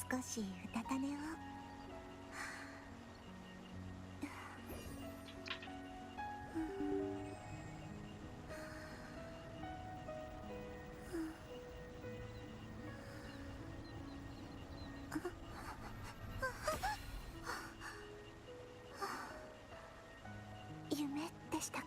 少しうたた寝を。夢でしたか。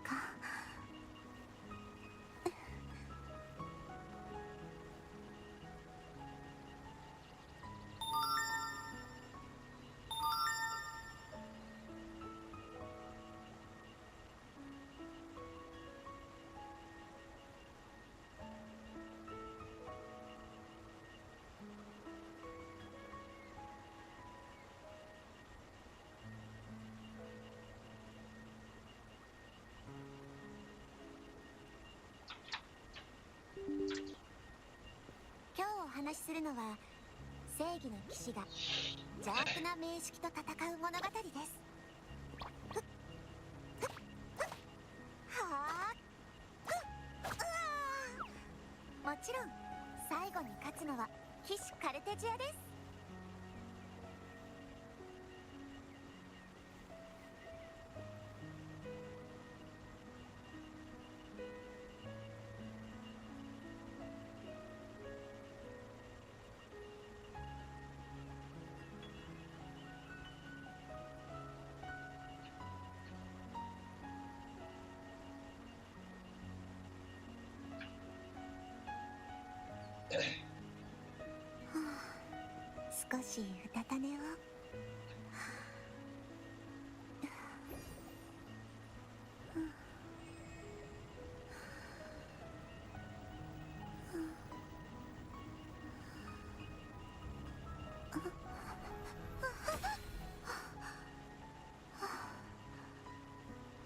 今日お話しするのは正義の騎士が邪悪な名式と戦う物語です。はあ、もちろん最後に勝つのは騎士カルテジアです。少しうたた寝を。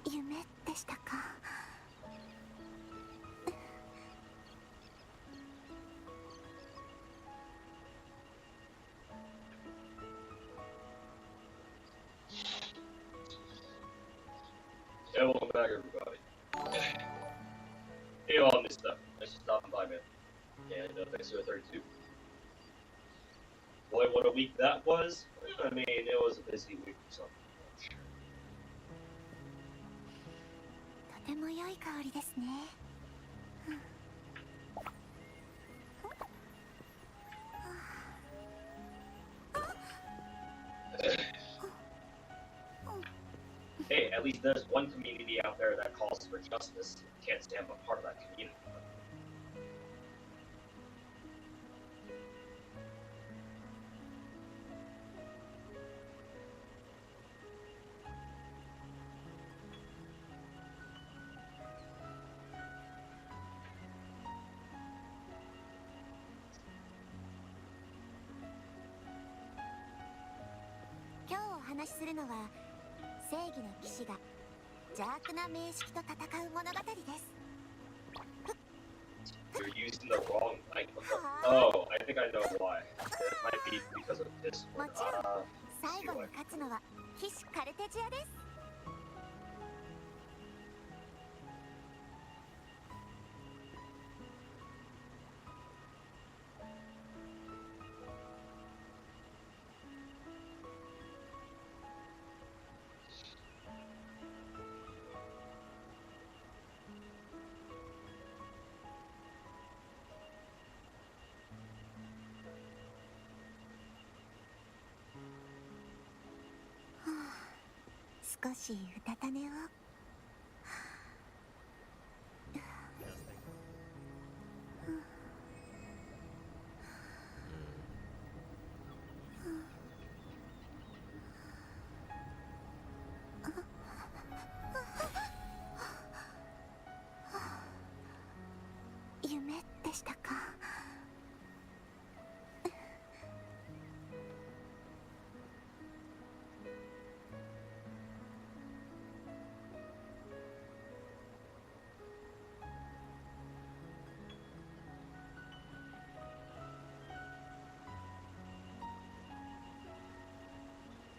夢でしたか。Yeah, welcome back, everybody. Hey, all this stuff. Nice to stop by, man. And thanks for the 32. Boy, what a week that was. I mean, it was a busy week or something. とても良い香りですね。Hey, at least there's one community out there that calls for justice. Can't stand but part of that community.今日お話しするのは正義の騎士が邪悪な名式と戦う物語です。 You're using the wrong microphone. Oh, I think I know why. It might be because of this も one. ちろん最後に勝つのは騎士カルテジアです。少しうたた寝を。夢でしたか。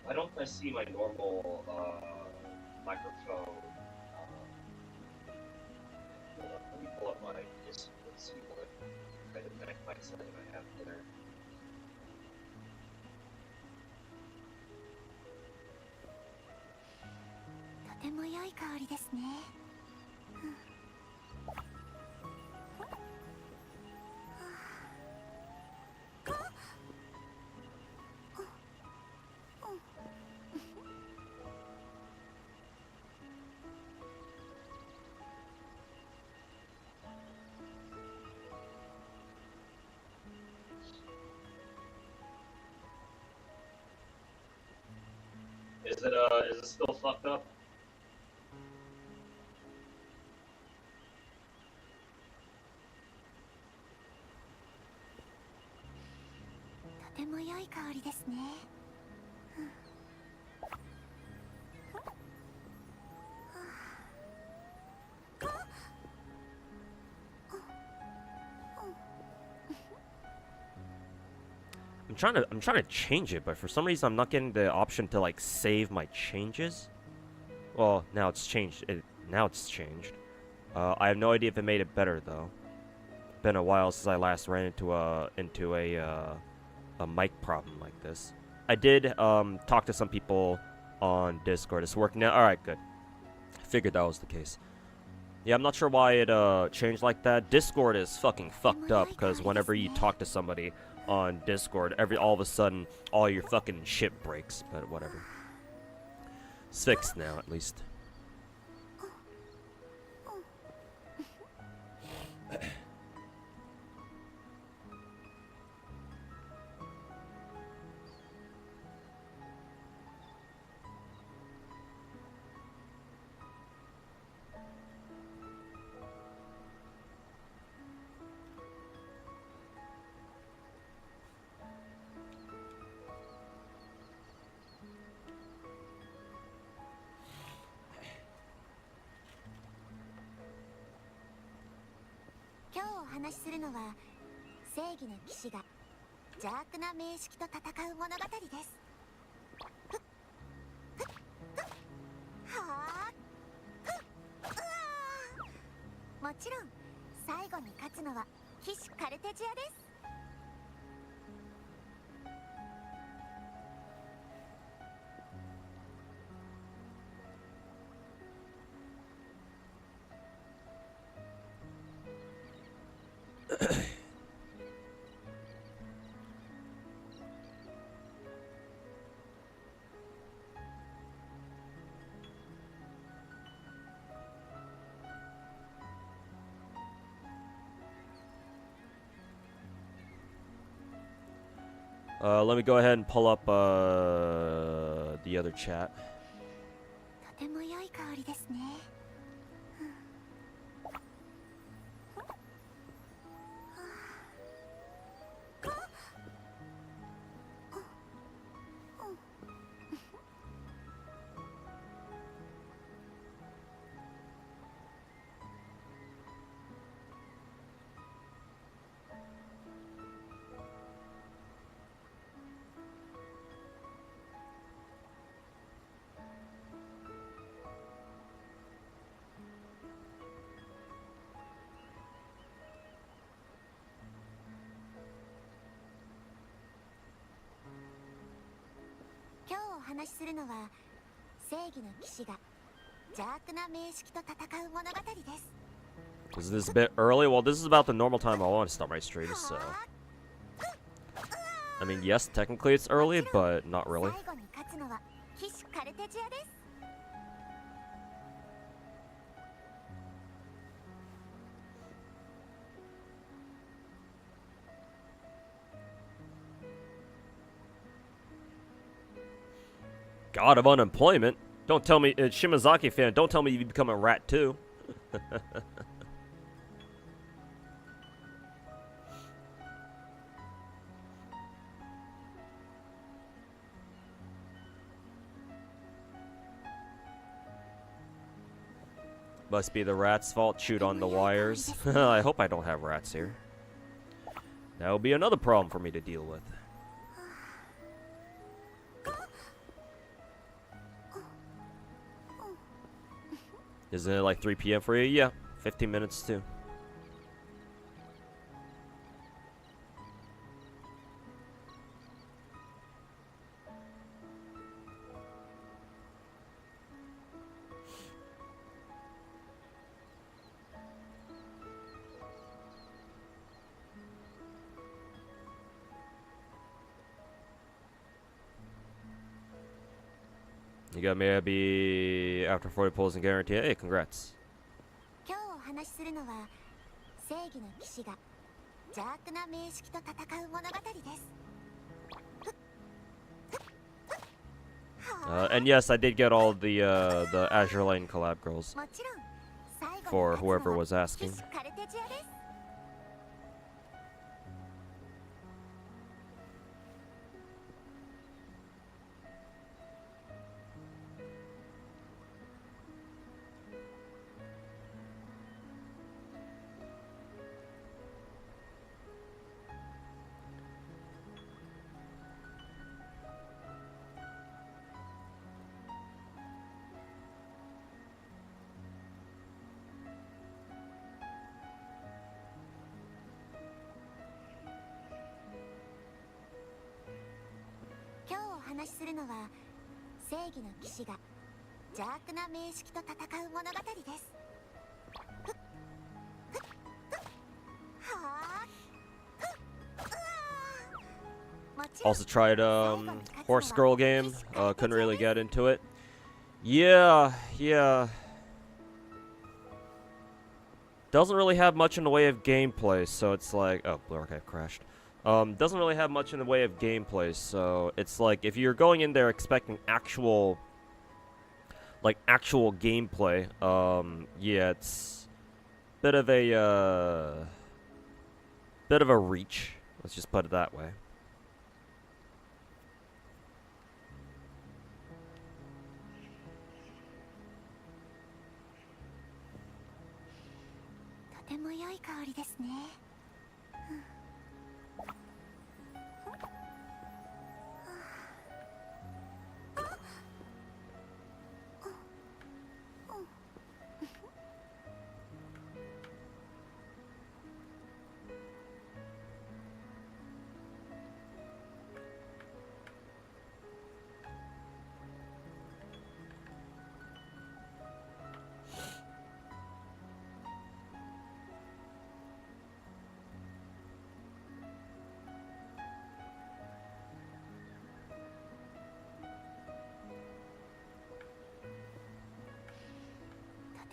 Why don't I see my normal microphone? Hold on, let me pull up my Discord and see what kind of mic setting I have there. ても良い香りですね。Is it still fucked up? とても良い香りですね。I'm trying to change it, but for some reason I'm not getting the option to like save my changes. Well, now it's changed. Now it's changed. I have no idea if it made it better though. Been a while since I last ran into a mic problem like this. I did talk to some people on Discord. It's working now. All right, good. I figured that was the case. Yeah, I'm not sure why it changed like that. Discord is fucking fucked up because whenever you talk to somebody on Discord, all of a sudden all your fucking shit breaks. But whatever. It's fixed now, at least.お話しするのは正義の騎士が邪悪な名式と戦う物語です。はあ、もちろん最後に勝つのは騎士カルテジアです。Let me go ahead and pull up the other chat. とても良い香りですね。今日お話しするのは正義の騎士が邪悪な名式と戦う物語です。Is this a bit early? Well, this is about the normal time I want to start my stream, so... I mean, yes, technically it's early, but not really. 最後に勝つのは騎士カルテジアです。God of unemployment? Don't tell me, Shimazaki fan, don't tell me you become a rat too. Must be the rat's fault, chewed on the wires. I hope I don't have rats here. That will be another problem for me to deal with. Isn't it like 3 p.m. for you? Yeah, 15 minutes too. You got maybe after 40 pulls and guarantee. Hey, congrats. 今日お話しするのは正義の騎士が邪悪な名式と戦う物語です。 And yes, I did get all the Azure Lane collab girls もちろん最後 for の whoever 勝 was つのは asking. 騎士カルテジアです。 今日お話しするのは正義の騎士が邪悪な名式と戦う物語です。 Also tried Horse Girl game. Couldn't really get into it. Yeah. Doesn't really have much in the way of gameplay, so it's like, oh, Blue Archive crashed. Doesn't really have much in the way of gameplay, so it's like if you're going in there expecting actual gameplay, yeah, it's bit of a reach. Let's just put it that way. とても良い香りですね。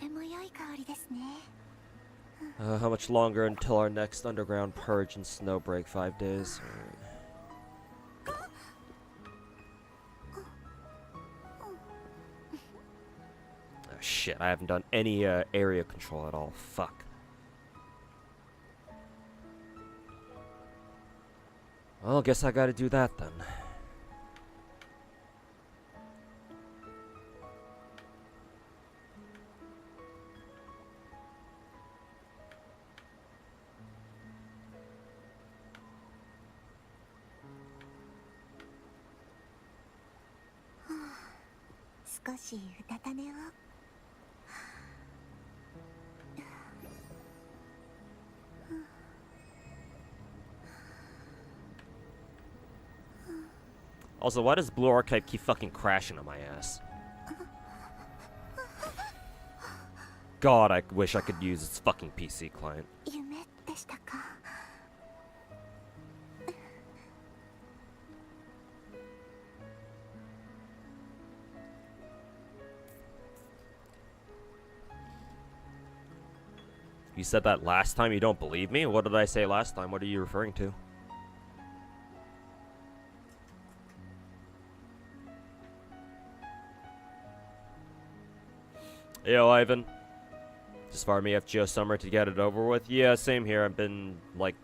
とても良い香りですね。 How much longer until our next underground purge and snow break? 5 days. Oh, shit, I haven't done any area control at all. Fuck. Well, guess I gotta do that then. Huh. 少しうたた寝を。 Also, why does Blue Archive keep fucking crashing on my ass? God, I wish I could use its fucking PC client. 夢でしたか。 You said that last time, you don't believe me? What did I say last time? What are you referring to? Yo, Ivan. Just far me FGO Summer to get it over with. Yeah, same here. I've been, like,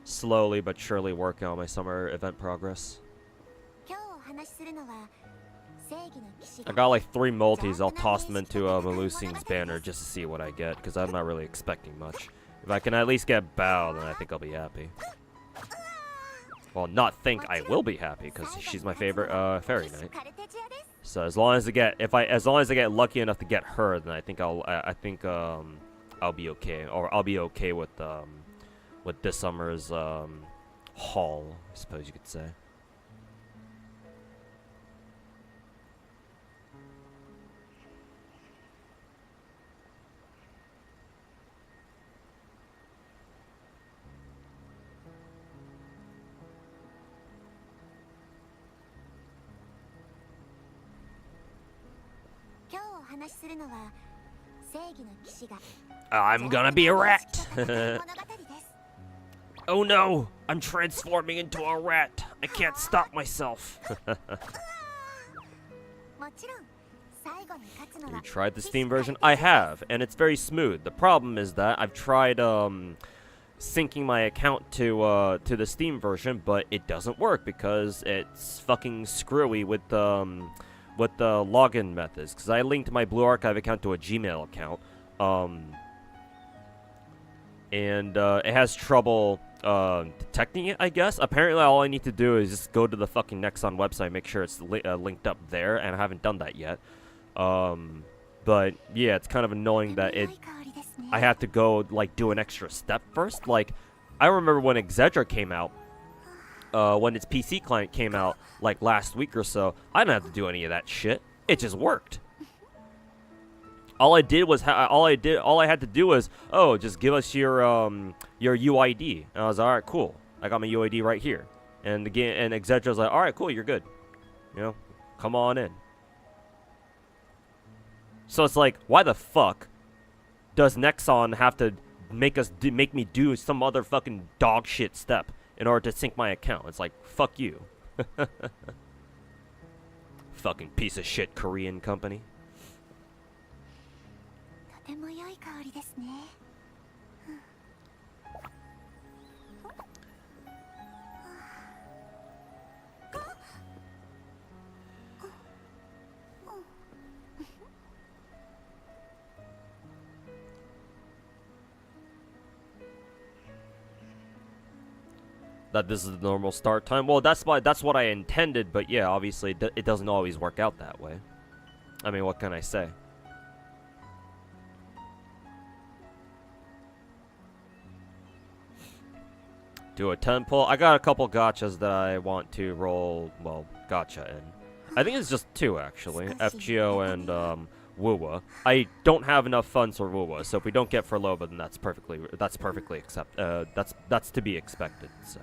slowly but surely working on my summer event progress. 今日お話しするのは正義の騎士 I が got like 3 multis. I'll toss them into Malusine's banner just to see what I get, because I'm not really expecting much. If I can at least get Bao, then I think I'll be happy. Well, not think, I will be happy, because she's my favorite fairy knight. カルテジアです。 So as long as I get lucky enough to get her, then I think I'll be okay, or I'll be okay with this summer's haul, I suppose you could say. 話しするのは正義の騎士が I'm gonna be a rat. 物語です。 Oh no, I'm transforming into a rat. I can't stop myself. もちろん最後に勝つのは You tried the Steam version? I have, and it's very smooth. The problem is that I've tried syncing my account to the Steam version, but it doesn't work because it's fucking screwy with the login methods. Because I linked my Blue Archive account to a Gmail account, and it has trouble detecting it, I guess. Apparently, all I need to do is just go to the fucking Nexon website, make sure it's linked up there, and I haven't done that yet. But yeah, it's kind of annoying that I have to go like do an extra step first. Like, I remember when Exedra came out, when its PC client came out like last week or so, I didn't have to do any of that shit. It just worked. All I did was all I had to do was, oh, just give us your UID. And I was all right, cool. I got my UID right here. And again, and Exedra was like, all right, cool, you're good. You know, come on in. So it's like, why the fuck does Nexon have to make me do some other fucking dog shit step in order to sync my account? It's like, fuck you. Fucking piece of shit Korean company. とても良い香りですね。 That this is the normal start time. Well, that's what I intended, but yeah, obviously it doesn't always work out that way. I mean, what can I say? Do a 10 pull. I got a couple gachas that I want to roll, well, gacha in. I think it's just 2 actually, FGO and Wuwa. I don't have enough funds for Wuwa, so if we don't get for Loba, then that's perfectly that's to be expected. So,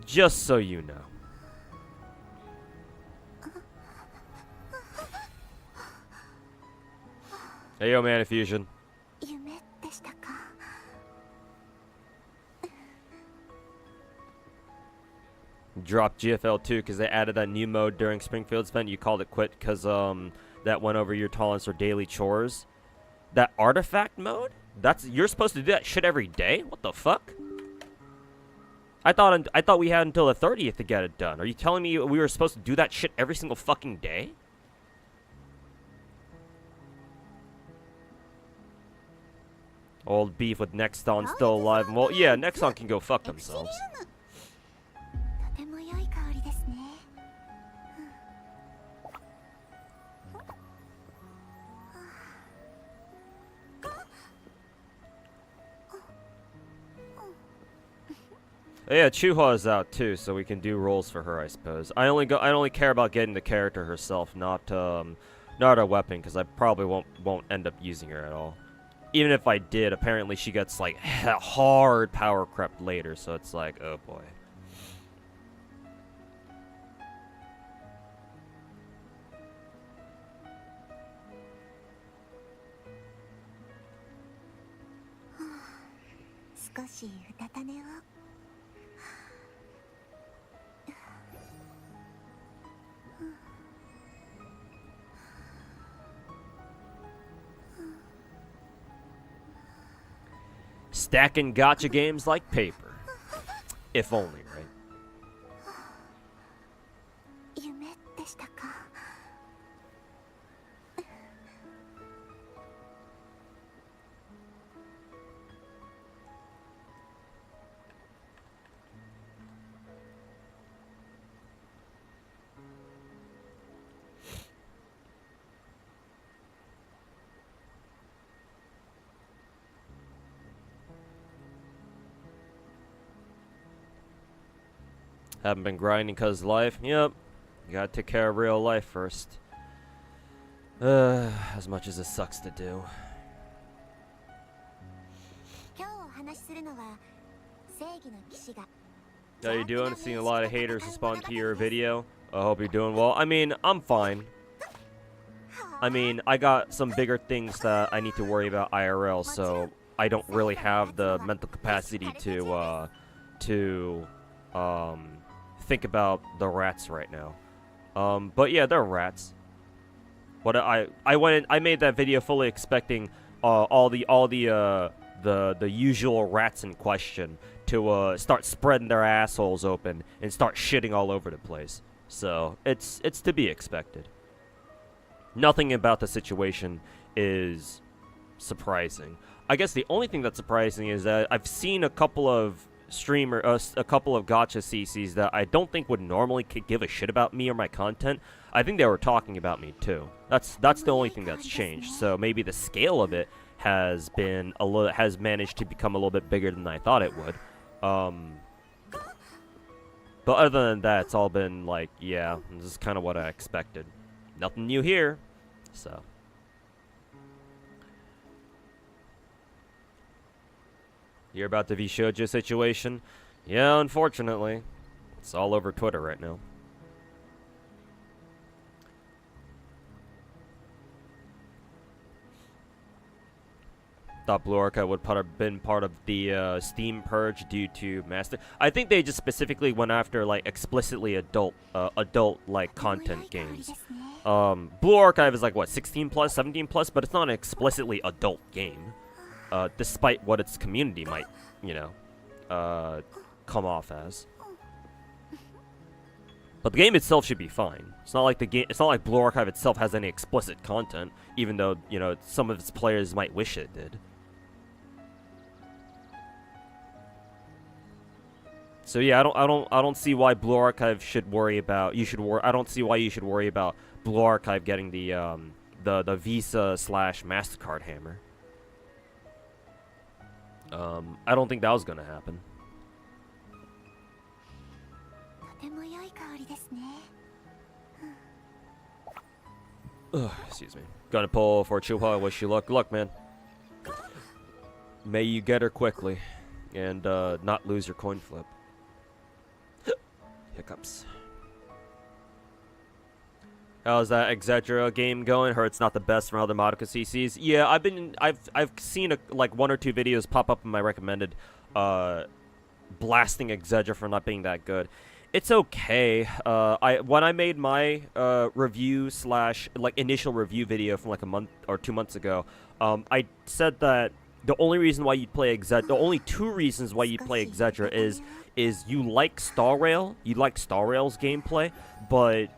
just so you know. Hey yo, man, Fusion. 夢でしたか。 Dropped GFL 2 because they added that new mode during Springfield's event. You called it quit because that went over your tolerance for daily chores. That artifact mode? You're supposed to do that shit every day? What the fuck? I thought we had until the 30th to get it done. Are you telling me we were supposed to do that shit every single fucking day? Old beef with Nexon still alive. Well, yeah, Nexon can go fuck themselves. とても良い香りですね。 Yeah, Chuhua is out too, so we can do rolls for her, I suppose. I only care about getting the character herself, not a weapon, because I probably won't end up using her at all. Even if I did, apparently she gets like hard power crept later, so it's like, oh boy.少しうたた寝を。 Stacking gacha games like paper. If only, right? 夢でしたか。 Haven't been grinding because life. Yep. You gotta take care of real life first. As much as it sucks to do. 今日お話しするのは正義の騎士が How you doing? Seeing a lot of haters respond to your video. I hope you're doing well. I mean, I'm fine. I mean, I got some bigger things that I need to worry about IRL, so I don't really have the mental capacity to think about the rats right now. But yeah, they're rats. But I made that video fully expecting all the usual rats in question to start spreading their assholes open and start shitting all over the place. So it's to be expected. Nothing about the situation is surprising. I guess the only thing that's surprising is that I've seen a couple of a couple of Gacha CCs that I don't think would normally give a shit about me or my content. I think they were talking about me too. That's the only thing that's changed. So maybe the scale of it has managed to become a little bit bigger than I thought it would. But other than that, it's all been like, yeah, this is kind of what I expected. Nothing new here, so. Hear about the Vishojo situation? Yeah, unfortunately. It's all over Twitter right now. Thought Blue Archive would have been part of the Steam purge due to master. I think they just specifically went after like explicitly adult like content games. Blue Archive is like what, 16 plus, 17 plus, but it's not an explicitly adult game. Despite what its community might, you know, come off as. But the game itself should be fine. It's not like it's not like Blue Archive itself has any explicit content, even though, you know, some of its players might wish it did. So yeah, I don't see why Blue Archive should worry about. I don't see why you should worry about Blue Archive getting the Visa / MasterCard hammer. I don't think that was gonna happen. Ugh, excuse me. Gonna pull for Chupa. Wish you luck. Good luck, man. May you get her quickly, and not lose your coin flip. Hiccups. How's that Exedra game going? Heard it's not the best from other Madoka CCs. Yeah, I've seen like 1 or 2 videos pop up in my recommended, blasting Exedra for not being that good. It's okay. When I made my review / like initial review video from like a month or 2 months ago, I said that the only reason why you'd play Exedra, the only 2 reasons why you'd play Exedra is you like Star Rail, you like Star Rail's gameplay, but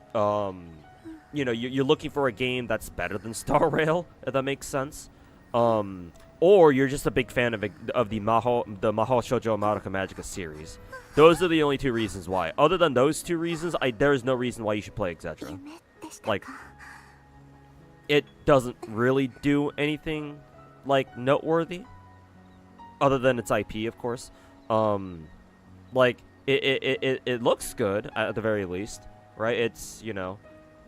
you know, you're looking for a game that's better than Star Rail, if that makes sense. Or you're just a big fan of the Mahou Shoujo Madoka Magica series. Those are the only 2 reasons why. Other than those 2 reasons, there is no reason why you should play Exedra. Like, it doesn't really do anything, like, noteworthy. Other than its IP, of course. Like, it looks good, at the very least. Right? It's, you know,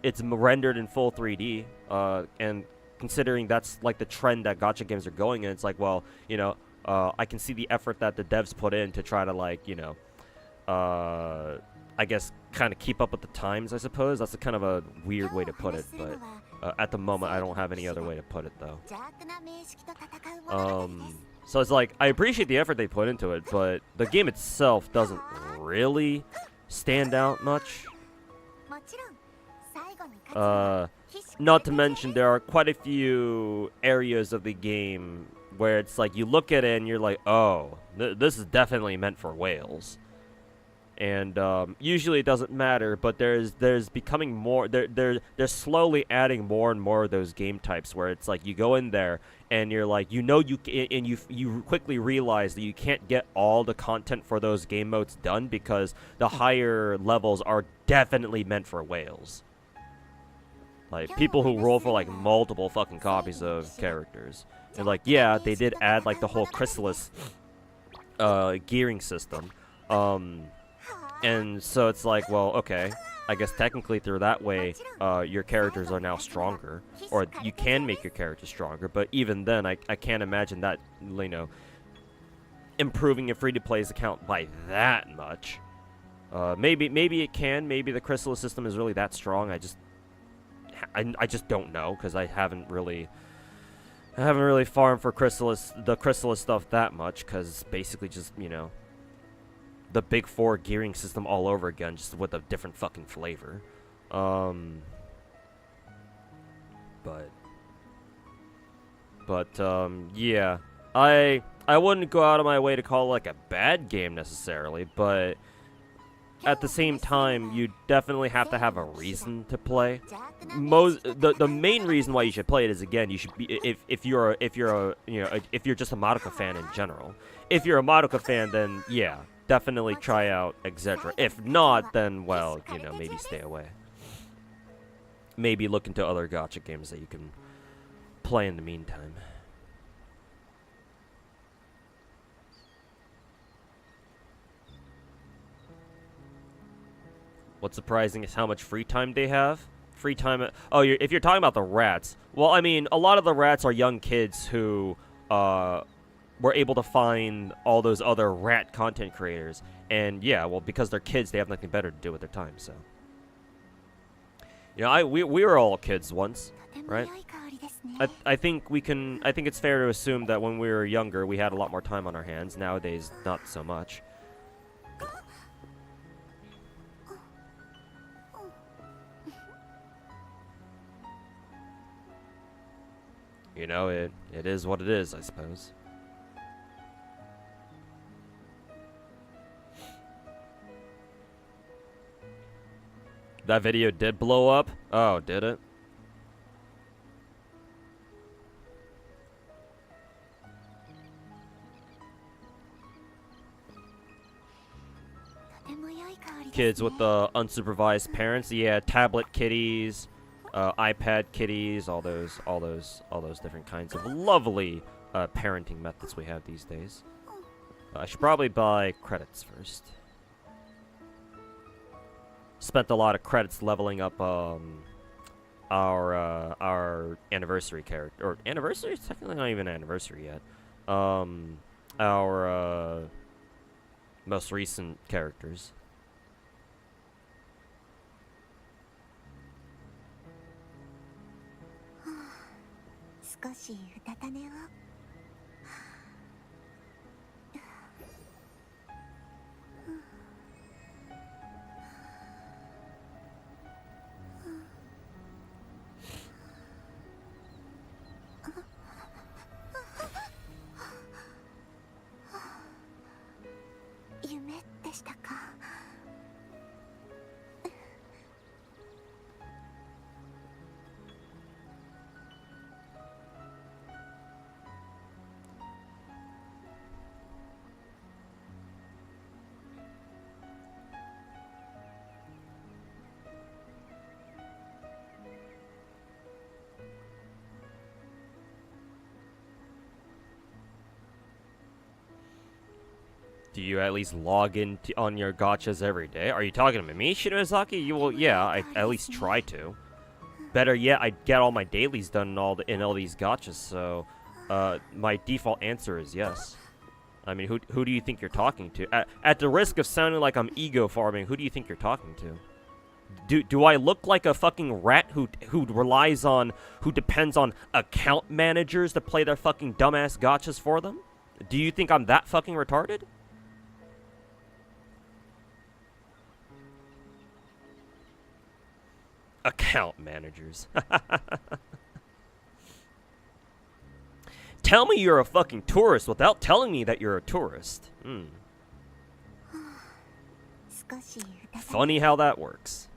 it's rendered in full 3D. And considering that's, like, the trend that gacha games are going in, it's like, well, you know, I can see the effort that the devs put in to try to, like, you know, I guess kind of keep up with the times, I suppose. That's a kind of a weird way to put it, but at the moment I don't have any other way to put it, though. So it's like, I appreciate the effort they put into it, but the game itself doesn't really stand out much. Not to mention, there are quite a few areas of the game where it's like, you look at it and you're like, oh, this is definitely meant for whales. And usually it doesn't matter, but there's becoming more. They're slowly adding more and more of those game types where it's like you go in there and you're like, you know, you quickly realize that you can't get all the content for those game modes done because the higher levels are definitely meant for whales. Like people who roll for like multiple fucking copies of characters. And like, yeah, they did add like the whole chrysalis gearing system. And so it's like, well, okay, I guess technically through that way, your characters are now stronger, or you can make your characters stronger, but even then, I can't imagine that, you know, improving a free-to-play's account by that much. Maybe it can, maybe the chrysalis system is really that strong, I just I just don't know because I haven't really farmed for the Chrysalis stuff that much because it's basically just, you know, the big 4 gearing system all over again, just with a different fucking flavor. Yeah, I wouldn't go out of my way to call it like a bad game necessarily, but at the same time, you definitely have to have a reason to play. The main reason why you should play it is, again, you should be if you're just a Madoka fan in general. If you're a Madoka fan, then yeah, definitely try out Exedra. If not, then well, you know, maybe stay away. Maybe look into other gacha games that you can play in the meantime. What's surprising is how much free time they have. Free time. Oh, if you're talking about the rats, well, I mean, a lot of the rats are young kids who were able to find all those other rat content creators, and yeah, well, because they're kids, they have nothing better to do with their time. So, you know, we were all kids once, right? I think it's fair to assume that when we were younger, we had a lot more time on our hands. Nowadays, not so much. You know, it is what it is, I suppose. That video did blow up? Oh, did it? Kids with the unsupervised parents, yeah, tablet kitties, iPad kitties, all those different kinds of lovely parenting methods we have these days. I should probably buy credits first. Spent a lot of credits leveling up our anniversary character, or anniversary? It's technically not even anniversary yet. Our most recent characters. 少しうたた寝を。夢でしたか。Do you at least log in on your gachas every day? Are you talking to me, Shinozaki? You will, yeah, I at least try to. Better yet, I get all my dailies done in all these gachas, so my default answer is yes. I mean, who do you think you're talking to? At the risk of sounding like I'm ego farming, who do you think you're talking to? Do I look like a fucking rat who depends on account managers to play their fucking dumbass gachas for them? Do you think I'm that fucking retarded? Account managers. Tell me you're a fucking tourist without telling me that you're a tourist. Funny how that works.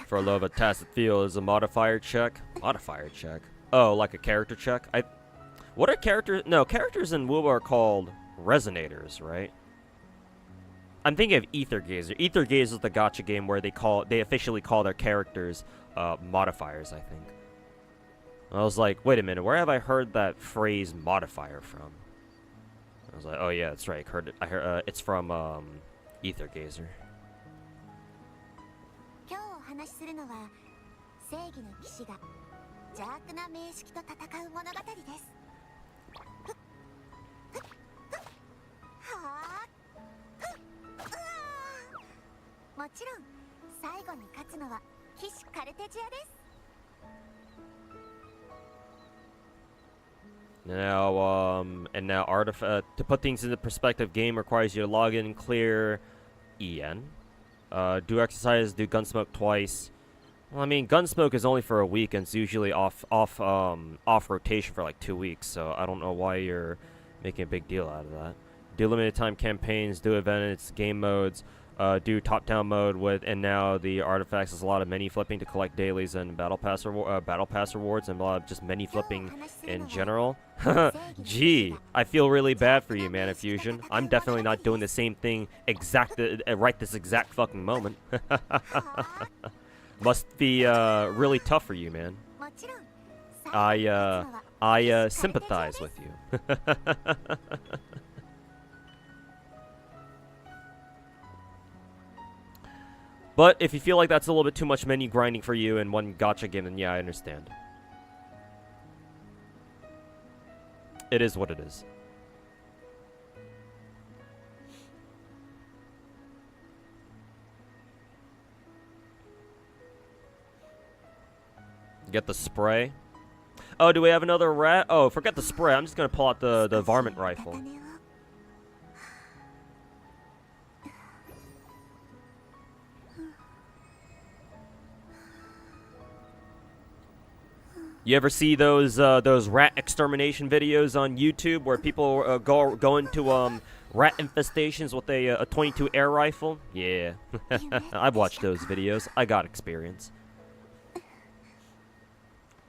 For love, a tacit feel is a modifier check. Modifier check? Oh, like a character check? What are characters? No, characters in WoW are called resonators, right? I'm thinking of Ether Gazer. Ether Gazer is the gacha game where they officially call their characters modifiers, I think. I was like, wait a minute, where have I heard that phrase modifier from? I was like, oh yeah, that's right. I heard it's from Ether Gazer. 話しするのは正義の騎士が邪悪な名式と戦う物語です。はあ、もちろん最後に勝つのは騎士カルテジアです。 Now, and now to put things into perspective, game requires you to log in and clear EN. Do exercise, do gunsmoke twice. Well, I mean, gunsmoke is only for a week and it's usually off rotation for like 2 weeks, so I don't know why you're making a big deal out of that. Do limited time campaigns, do events, game modes, do top-down mode with, and now the artifacts is a lot of menu flipping to collect dailies and battle pass rewards, and a lot of just menu flipping in general. Gee, I feel really bad for you, man, Fusion. I'm definitely not doing the same thing right this exact fucking moment. Must be really tough for you, man. I sympathize with you. But if you feel like that's a little bit too much menu grinding for you in one gacha game, then yeah, I understand. It is what it is. Get the spray. Oh, do we have another rat? Oh, forget the spray. I'm just gonna pull out the varmint rifle. You ever see those rat extermination videos on YouTube where people go into rat infestations with a 22 air rifle? Yeah, I've watched those videos. I got experience.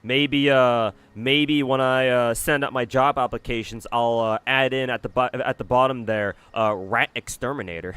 Maybe when I send out my job applications, I'll add in at the bottom there, rat exterminator.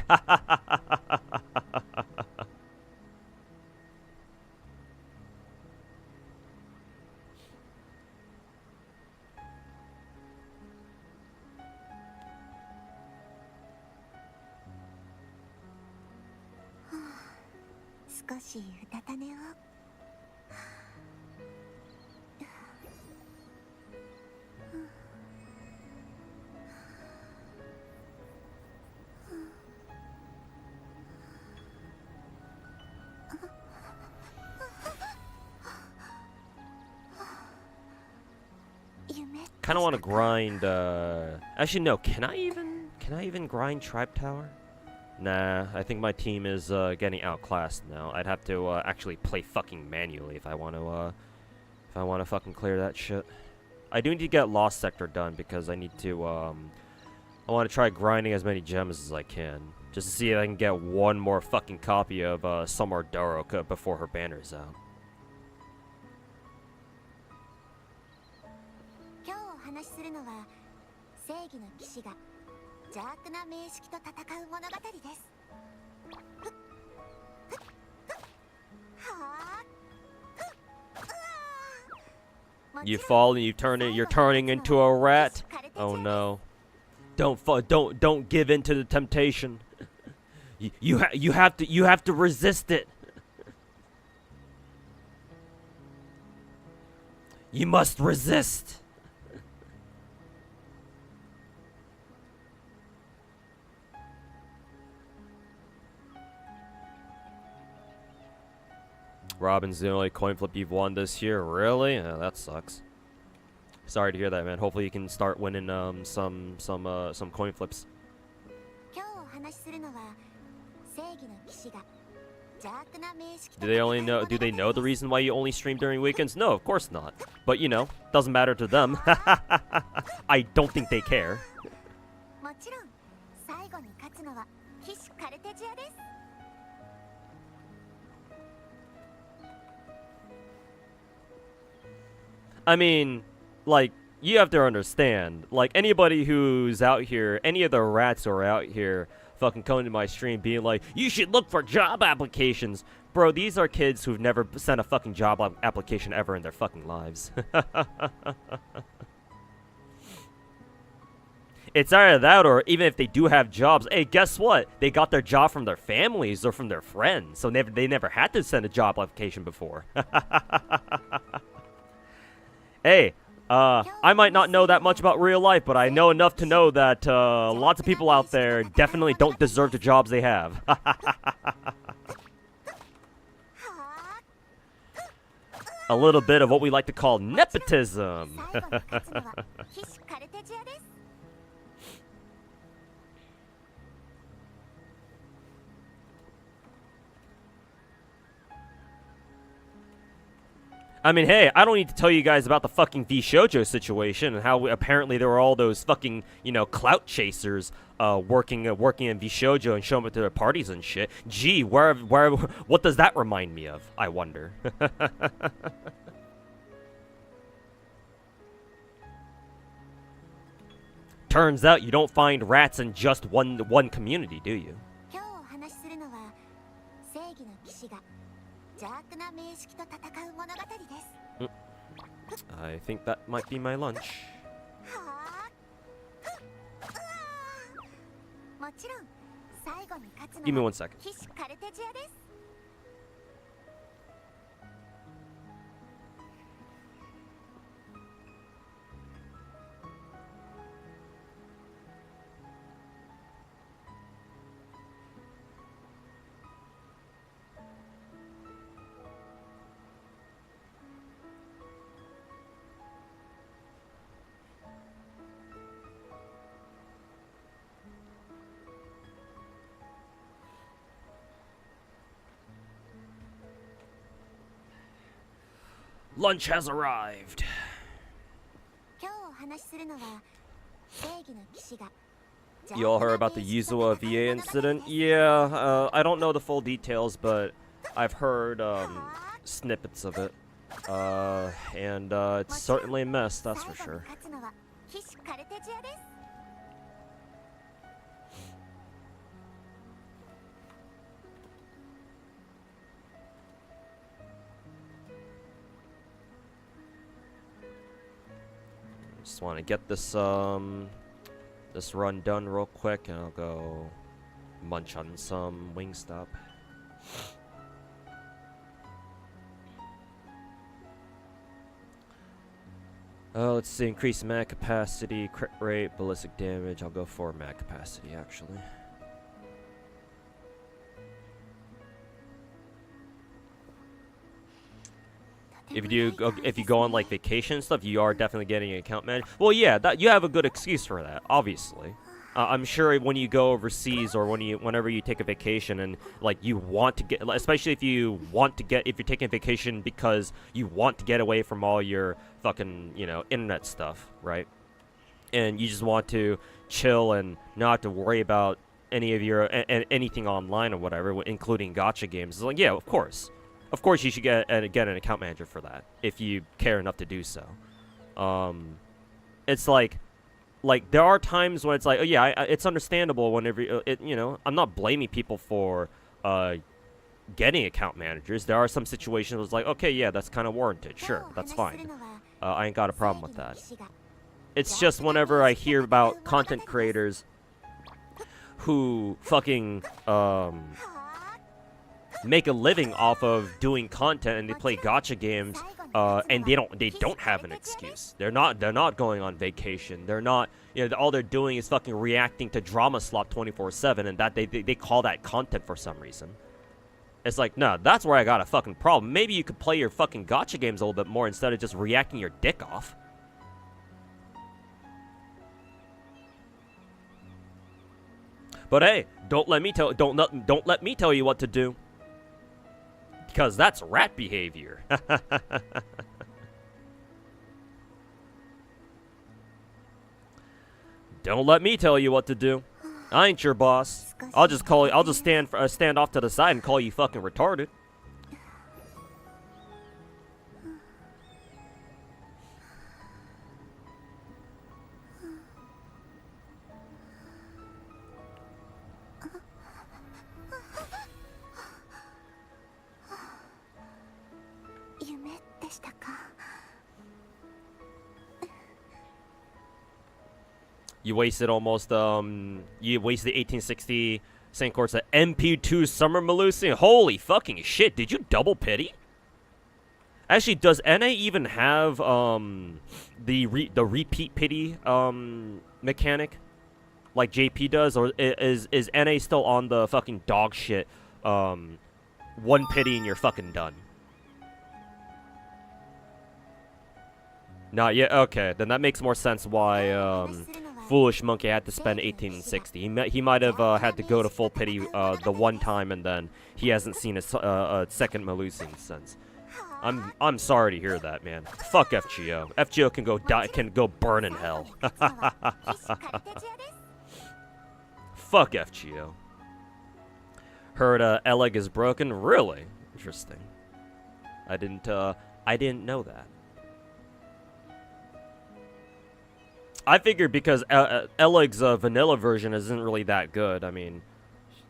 Kind of want to grind. Actually, no. Can I even grind Tribe Tower? Nah, I think my team is getting outclassed now. I'd have to actually play fucking manually if I want to fucking clear that shit. I do need to get Lost Sector done because I need to I want to try grinding as many gems as I can just to see if I can get one more fucking copy of Summer Doro before her banner's out. 話しするのは正義の騎士が邪悪な名式と戦う物語です。 You fall and you're turning into a rat. Oh no! Don't give in to the temptation. You have to resist it. You must resist. Robin's the only coin flip you've won this year. Really? That sucks. Sorry to hear that, man. Hopefully you can start winning some coin flips. Do they know the reason why you only stream during weekends? No, of course not. But you know, doesn't matter to them. I don't think they care. I mean, like, you have to understand, like, anybody who's out here, any of the rats who are out here fucking coming to my stream being like, you should look for job applications. Bro, these are kids who've never sent a fucking job application ever in their fucking lives. It's either that, or even if they do have jobs, hey, guess what? They got their job from their families or from their friends, so they never had to send a job application before. Hey, I might not know that much about real life, but I know enough to know that lots of people out there definitely don't deserve the jobs they have. A little bit of what we like to call nepotism. I mean, hey, I don't need to tell you guys about the fucking V-Shoujo situation and how apparently there were all those fucking, you know, clout chasers working in V-Shoujo and showing up to their parties and shit. Gee, what does that remind me of, I wonder? Turns out you don't find rats in just one community, do you? I think that might be my lunch. Give me 1 second. Lunch has arrived. You all heard about the Yuzawa VA incident? Yeah, I don't know the full details, but I've heard snippets of it. And it's certainly a mess, that's for sure. Just want to get this this run done real quick, and I'll go munch on some Wingstop. Let's see, increase mag capacity, crit rate, ballistic damage. I'll go for mag capacity, actually. If you go on like vacation and stuff, you are definitely getting an account manager. Well, yeah, that you have a good excuse for that, obviously. I'm sure when you go overseas or whenever you take a vacation and like you want to get, especially if you're taking a vacation because you want to get away from all your fucking, you know, internet stuff, right? And you just want to chill and not have to worry about any of your anything online or whatever, including gacha games. It's like, yeah, of course. Of course, you should get an account manager for that if you care enough to do so. It's like there are times when it's like, oh yeah, it's understandable whenever you know. I'm not blaming people for getting account managers. There are some situations where it's like, okay, yeah, that's kind of warranted. Sure, that's fine. I ain't got a problem with that. It's just whenever I hear about content creators who fucking make a living off of doing content and they play gacha games, and they don't have an excuse. They're not going on vacation. They're not, you know, all they're doing is fucking reacting to drama slop 24/7, and that they call that content for some reason. It's like, no, that's where I got a fucking problem. Maybe you could play your fucking gacha games a little bit more instead of just reacting your dick off. But hey, don't let me tell you what to do. Because that's rat behavior. Don't let me tell you what to do. I ain't your boss. I'll just stand off to the side and call you fucking retarded. You wasted almost you wasted the 1860 St. Court's MP2 Summer Melusi. Holy fucking shit! Did you double pity? Actually, does NA even have the repeat pity mechanic like JP does, or is NA still on the fucking dog shit one pity and you're fucking done? Not yet. Okay, then that makes more sense why Foolish Monkey had to spend 1860. He might have had to go to full pity the one time, and then he hasn't seen a second Melusian since. I'm sorry to hear that, man. Fuck FGO. FGO can go burn in hell. Fuck FGO. Heard Eleg is broken. Really interesting. I didn't know that. I figured because Eleg's vanilla version isn't really that good. I mean,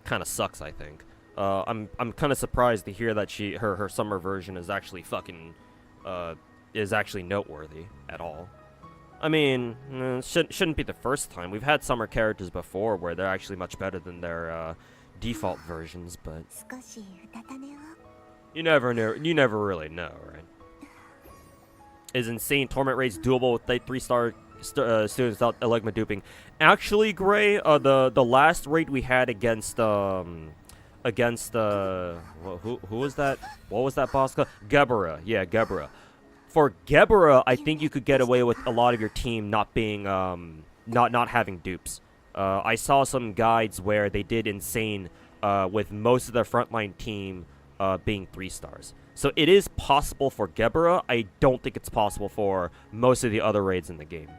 kind of sucks, I think. I'm kind of surprised to hear that her summer version is actually fucking noteworthy at all. I mean, shouldn't be the first time. We've had summer characters before where they're actually much better than their default versions, but you never really know, right? Is insane torment rates doable with 3-star students without Elegma duping? Actually, Gray, the last raid we had against who was that? What was that boss called? Gebera. Yeah, Gebera. For Gebera, I think you could get away with a lot of your team not being not having dupes. I saw some guides where they did insane with most of their frontline team being 3 stars. So it is possible for Gebera. I don't think it's possible for most of the other raids in the game.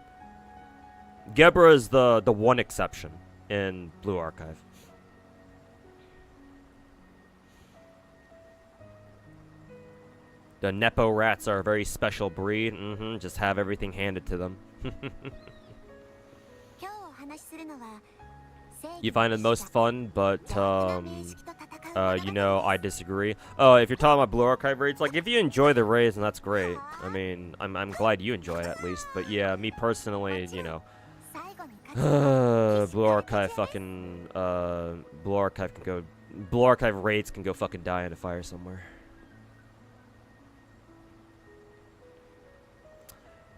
Gebera is the one exception in Blue Archive. The Nepo rats are a very special breed. Just have everything handed to them. You find it most fun, but you know, I disagree. Oh, if you're talking about Blue Archive raids, like if you enjoy the raids, then that's great. I mean, I'm glad you enjoy it at least. But yeah, me personally, you know, Blue Archive fucking Blue Archive raids can go fucking die in a fire somewhere.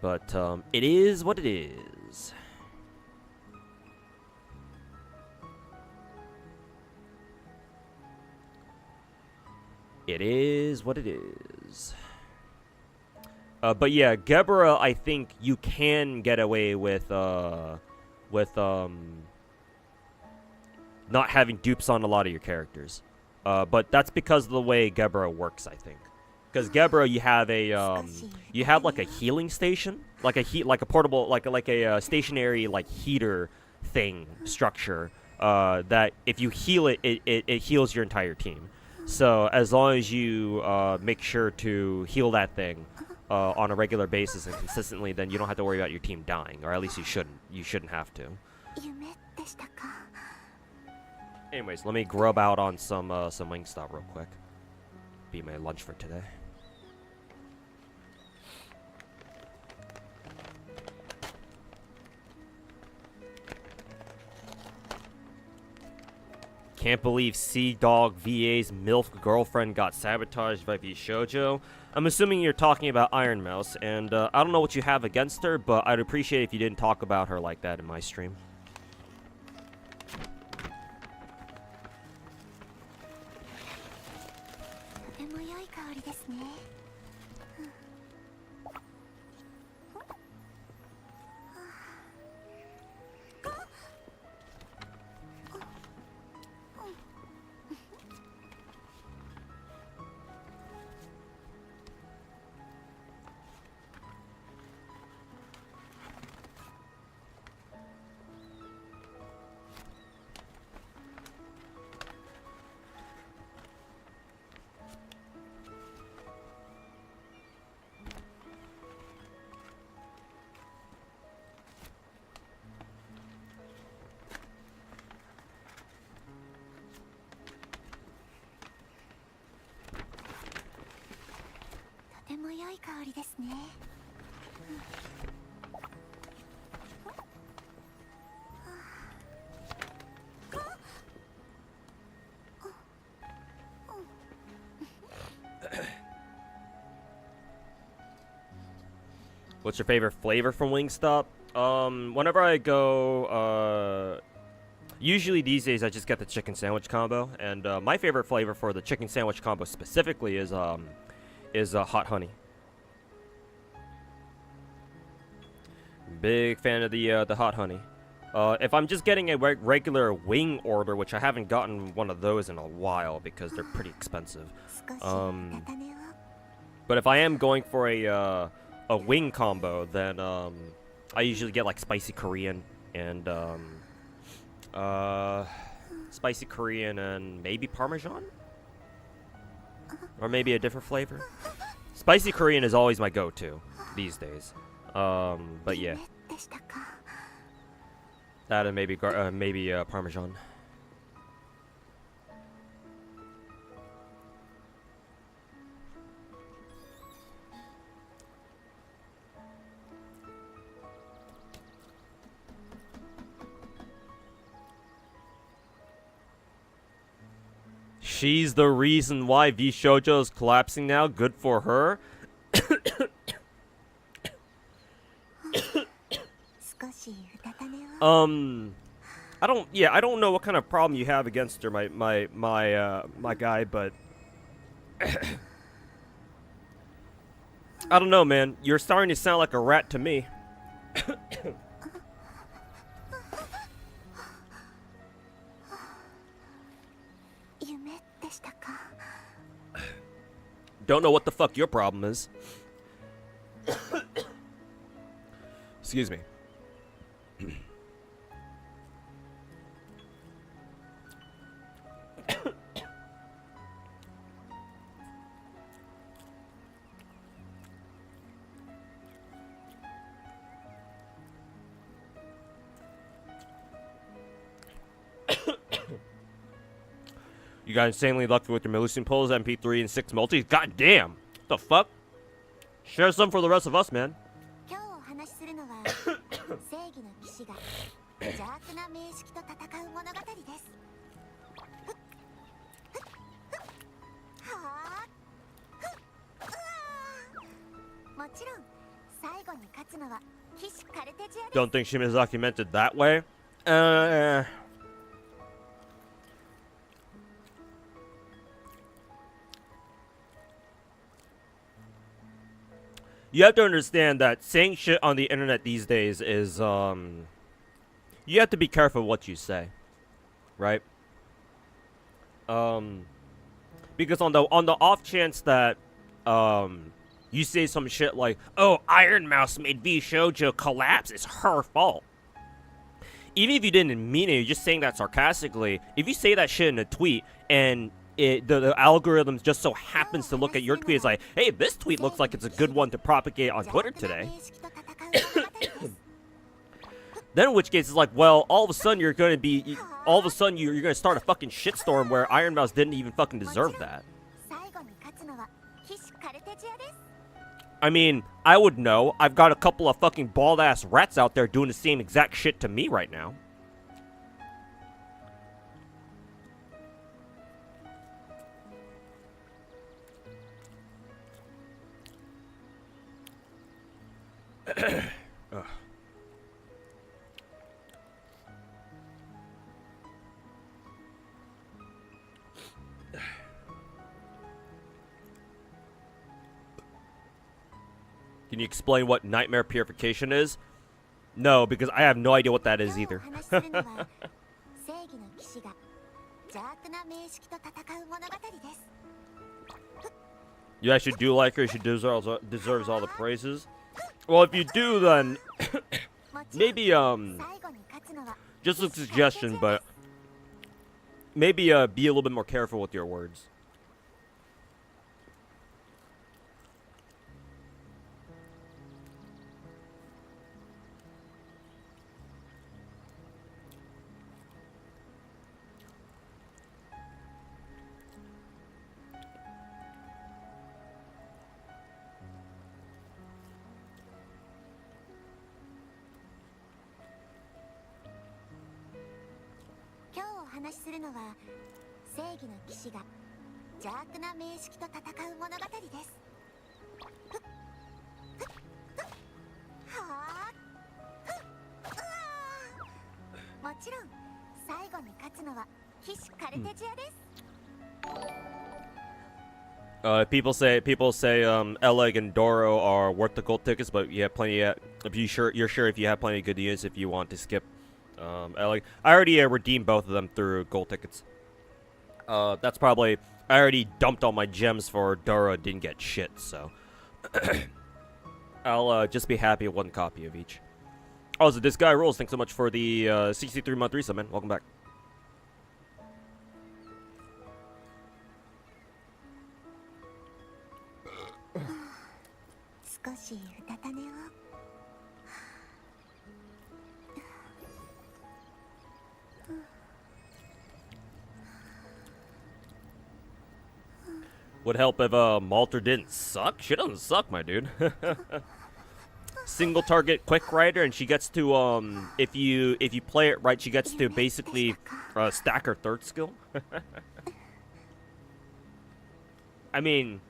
But it is what it is. It is what it is. But yeah, Gebera, I think you can get away with not having dupes on a lot of your characters. But that's because of the way Gebera works, I think. Because Gebera, you have a you have like a healing station, like a portable, like a stationary like heater thing structure. That if you heal it, it heals your entire team. So as long as you make sure to heal that thing on a regular basis and consistently, then you don't have to worry about your team dying, or at least you shouldn't. You shouldn't have to. Anyways, let me grub out on some Wingstop real quick. Be my lunch for today. Can't believe Sea Dog VA's MILF girlfriend got sabotaged by V Shoujo. I'm assuming you're talking about Iron Mouse, and I don't know what you have against her, but I'd appreciate if you didn't talk about her like that in my stream. What's your favorite flavor from Wingstop? Whenever I go, usually these days I just get the chicken sandwich combo, and my favorite flavor for the chicken sandwich combo specifically is hot honey. Big fan of the hot honey. If I'm just getting a regular wing order, which I haven't gotten one of those in a while because they're pretty expensive. But if I am going for a wing combo, then I usually get like spicy Korean and spicy Korean and maybe Parmesan, or maybe a different flavor. Spicy Korean is always my go-to these days. But yeah, that and maybe Parmesan. She's the reason why V Shoujo is collapsing now. Good for her. I don't know what kind of problem you have against her, my guy, but I don't know, man. You're starting to sound like a rat to me. Don't know what the fuck your problem is. Excuse me. You got insanely lucky with your Melusian pulls, MP3, and 6 multis. God damn! What the fuck? Share some for the rest of us, man. Don't think Shimazaki meant it that way. You have to understand that saying shit on the internet these days is, you have to be careful what you say, right? Because on the off chance that, you say some shit like, oh, Iron Mouse made V Shoujo collapse, it's her fault. Even if you didn't mean it, you're just saying that sarcastically. If you say that shit in a tweet and the algorithm just so happens to look at your tweet as like, hey, this tweet looks like it's a good one to propagate on Twitter today. Then in which case it's like, well, all of a sudden you're going to start a fucking shitstorm where Iron Mouse didn't even fucking deserve that. I mean, I would know. I've got a couple of fucking bald-ass rats out there doing the same exact shit to me right now. Can you explain what nightmare purification is? No, because I have no idea what that is either. You actually do like her. She deserves all the praises. Well, if you do, then maybe just a suggestion, but maybe be a little bit more careful with your words. People say Eleg and Doro are worth the gold tickets, but you have plenty. You're sure if you have plenty of good units if you want to skip Eleg. I already redeemed both of them through gold tickets. That's probably I already dumped all my gems for Doro. Didn't get shit, so I'll just be happy with one copy of each. Also, this guy rules. Thanks so much for the 63-month resub, man. Welcome back. 少しうたた寝を。Would help if Malter didn't suck. She doesn't suck, my dude. Single target quick rider, and she gets to if you play it right, she gets to basically stack her third skill. I mean,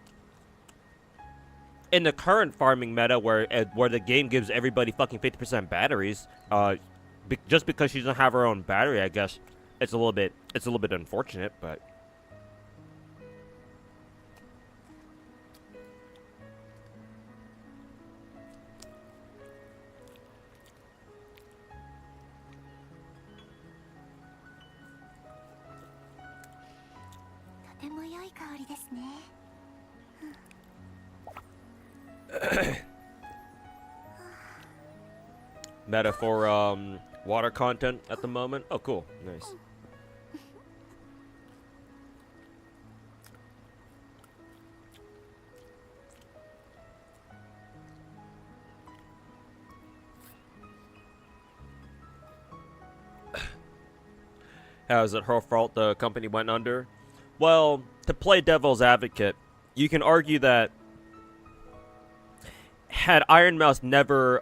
in the current farming meta, where the game gives everybody fucking 50% batteries, just because she doesn't have her own battery, I guess it's a little bit unfortunate, but. とても良い香りですね。 Meta for water content at the moment. Oh, cool, nice. How is it her fault the company went under? Well, to play devil's advocate, you can argue that had Iron Mouse never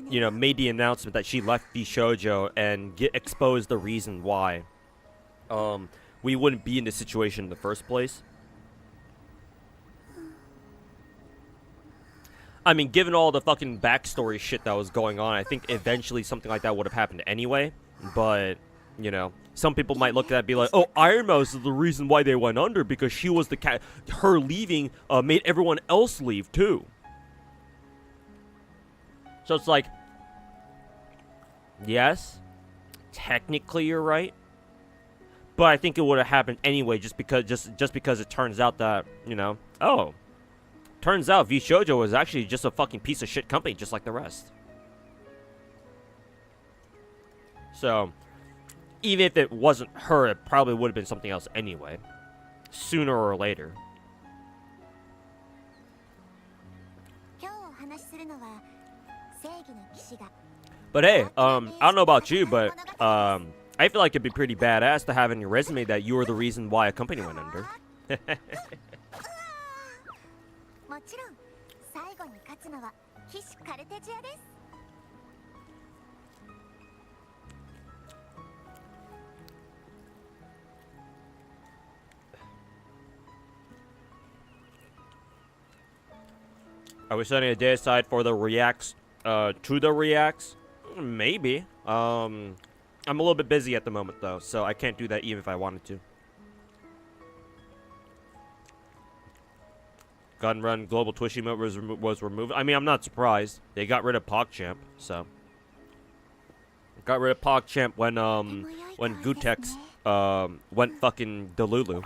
you know, made the announcement that she left Bishoujo and exposed the reason why, we wouldn't be in this situation in the first place. I mean, given all the fucking backstory shit that was going on, I think eventually something like that would have happened anyway. But, you know, some people might look at that and be like, oh, Iron Mouse is the reason why they went under because she was the cat. Her leaving made everyone else leave too. So it's like, yes, technically you're right. But I think it would have happened anyway just because it turns out that, you know, oh. Turns out V-Shoujo was actually just a fucking piece of shit company just like the rest. So, even if it wasn't her, it probably would have been something else anyway. Sooner or later. But hey, I don't know about you, but I feel like it'd be pretty badass to have in your resume that you were the reason why a company went under. Are we setting a day aside for the reacts, to the reacts? Maybe. I'm a little bit busy at the moment, though, so I can't do that even if I wanted to. Gun Run Global Twitch emote was removed. I mean, I'm not surprised. They got rid of PogChamp, so. Got rid of PogChamp when Gutex, went fucking Delulu.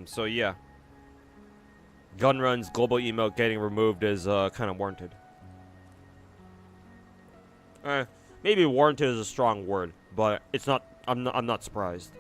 So yeah. Gun Run's global emote getting removed is kind of warranted. Maybe warranted is a strong word, but it's not. I'm not surprised.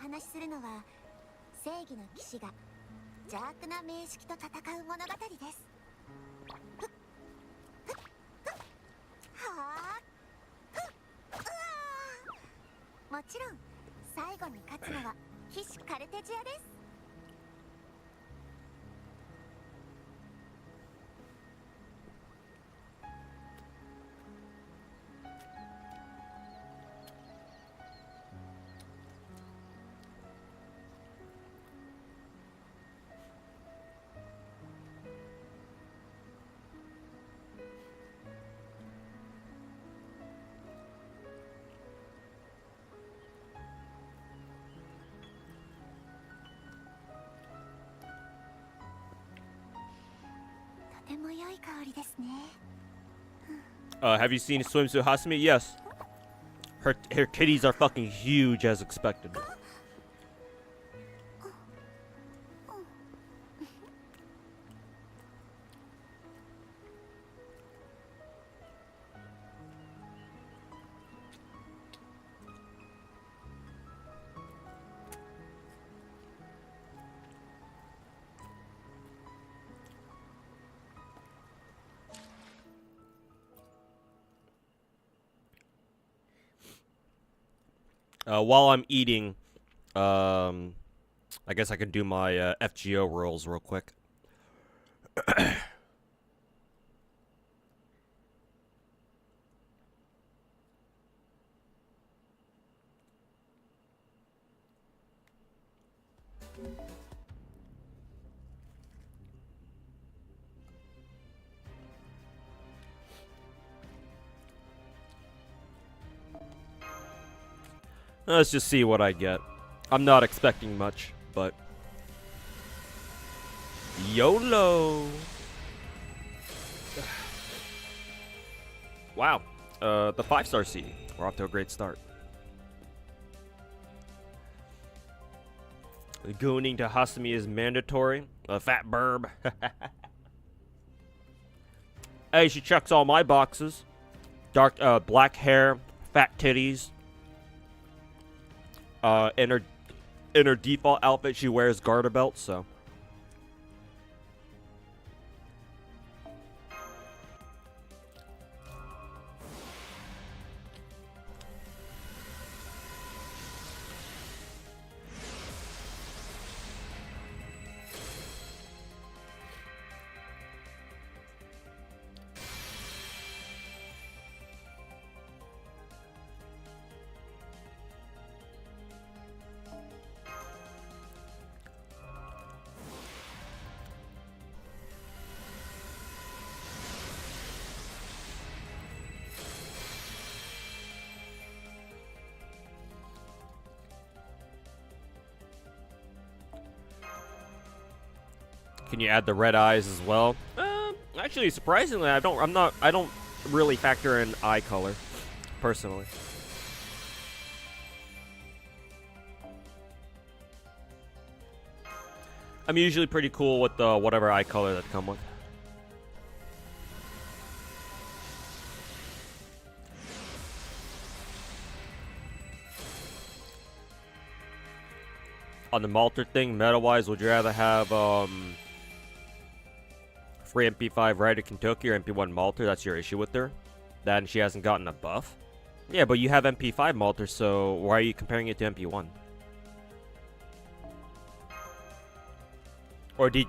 話しするのは正義の騎士が邪悪な名式と戦う物語です。はあ、もちろん最後に勝つのは騎士カルテジアです。とても良い香りですね。Have you seen Swimsuit Hasumi? Yes. Her titties are fucking huge as expected. While I'm eating, I guess I can do my FGO rolls real quick. Let's just see what I get. I'm not expecting much, but YOLO. Wow, the 5-star seeding. We're off to a great start. Gooning to Hasumi is mandatory. A fat burb. Hey, she checks all my boxes. Dark, black hair, fat titties. In her default outfit, she wears garter belts, so. Can you add the red eyes as well? Actually, surprisingly, I don't really factor in eye color, personally. I'm usually pretty cool with whatever eye color that come with. On the Malter thing, meta-wise, would you rather have free MP5 Rider Kentucky or MP1 Malter? That's your issue with her? Then she hasn't gotten a buff? Yeah, but you have MP5 Malter, so why are you comparing it to MP1? Or did...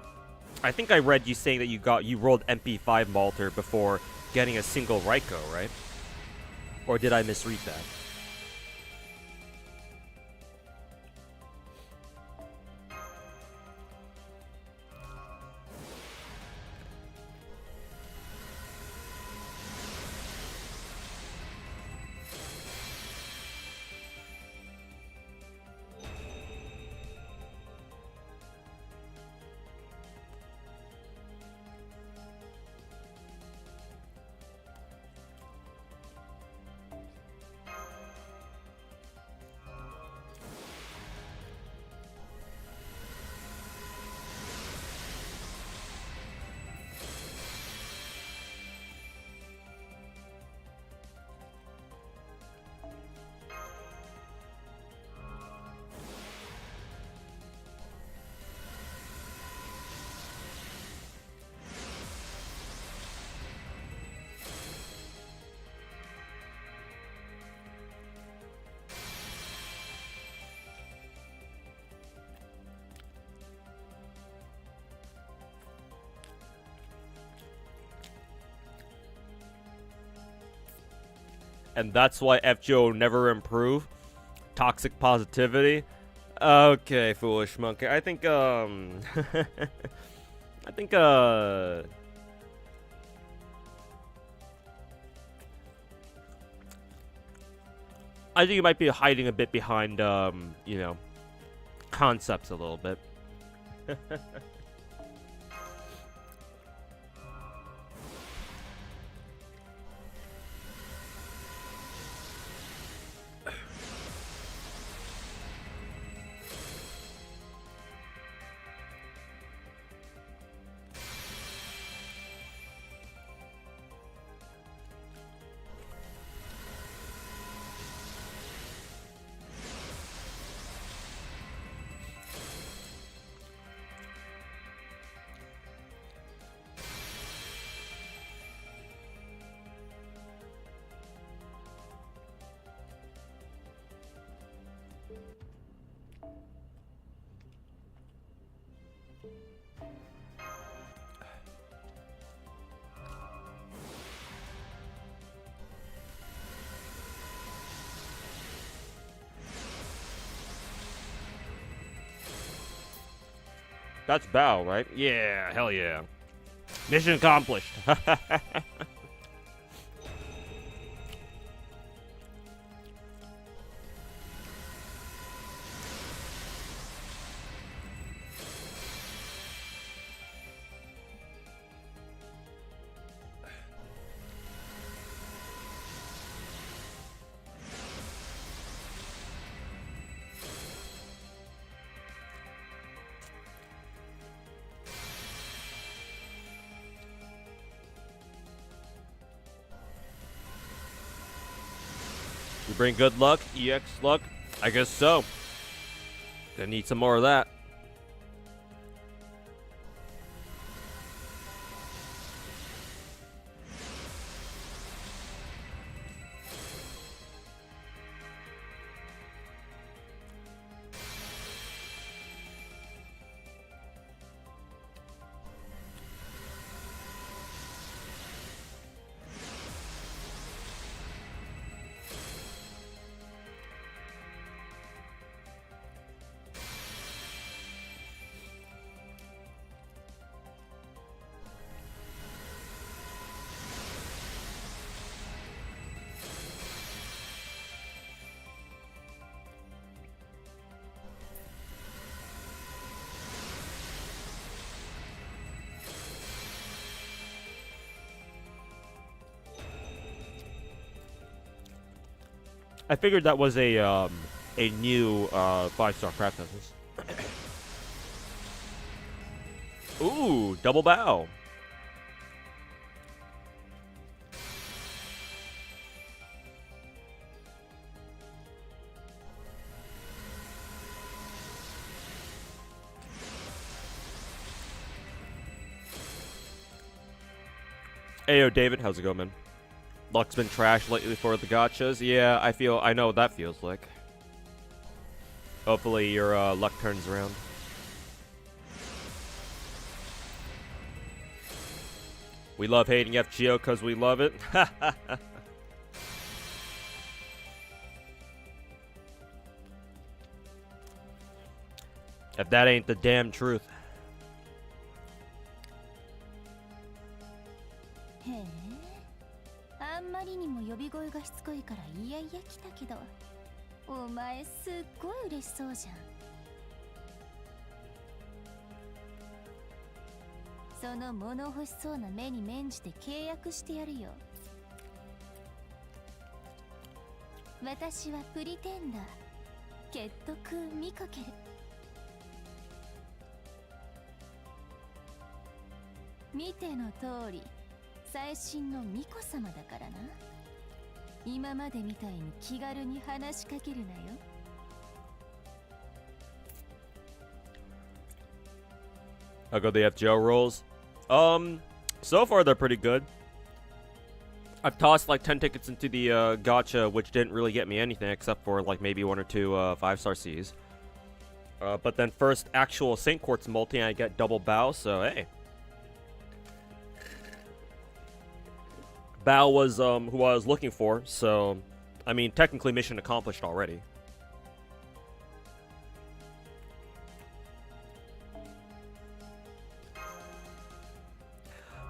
I think I read you saying that you rolled MP5 Malter before getting a single Raikou, right? Or did I misread that? and that's why FGO will never improve. Toxic positivity. Okay, foolish monkey. I think I think you might be hiding a bit behind you know, concepts a little bit. That's Bao, right? Yeah, hell yeah. Mission accomplished. You bring good luck, EX luck? I guess so. Gonna need some more of that. I figured that was a new 5-star craft business. Ooh, double bow. Ayo, David, how's it going, man? Luck's been trash lately for the gachas. Yeah, I know what that feels like. Hopefully your luck turns around. We love hating FGO because we love it. If that ain't the damn truth. へえ、あんまりにも呼び声がしつこいからいやいや来たけど、お前すっごい嬉しそうじゃん。その物欲しそうな目に免じて契約してやるよ。私はプリテンダー、ケットクーミカケル。見ての通り、最新の巫女様だからな。今までみたいに気軽に話しかけるなよ。How good the FGO rolls? So far they're pretty good. I've tossed like 10 tickets into the gacha, which didn't really get me anything except for like maybe 1 or 2 5-star Cs. But then first actual Saint Quartz multi, I get double bow, so hey. Bao was who I was looking for, so I mean technically mission accomplished already.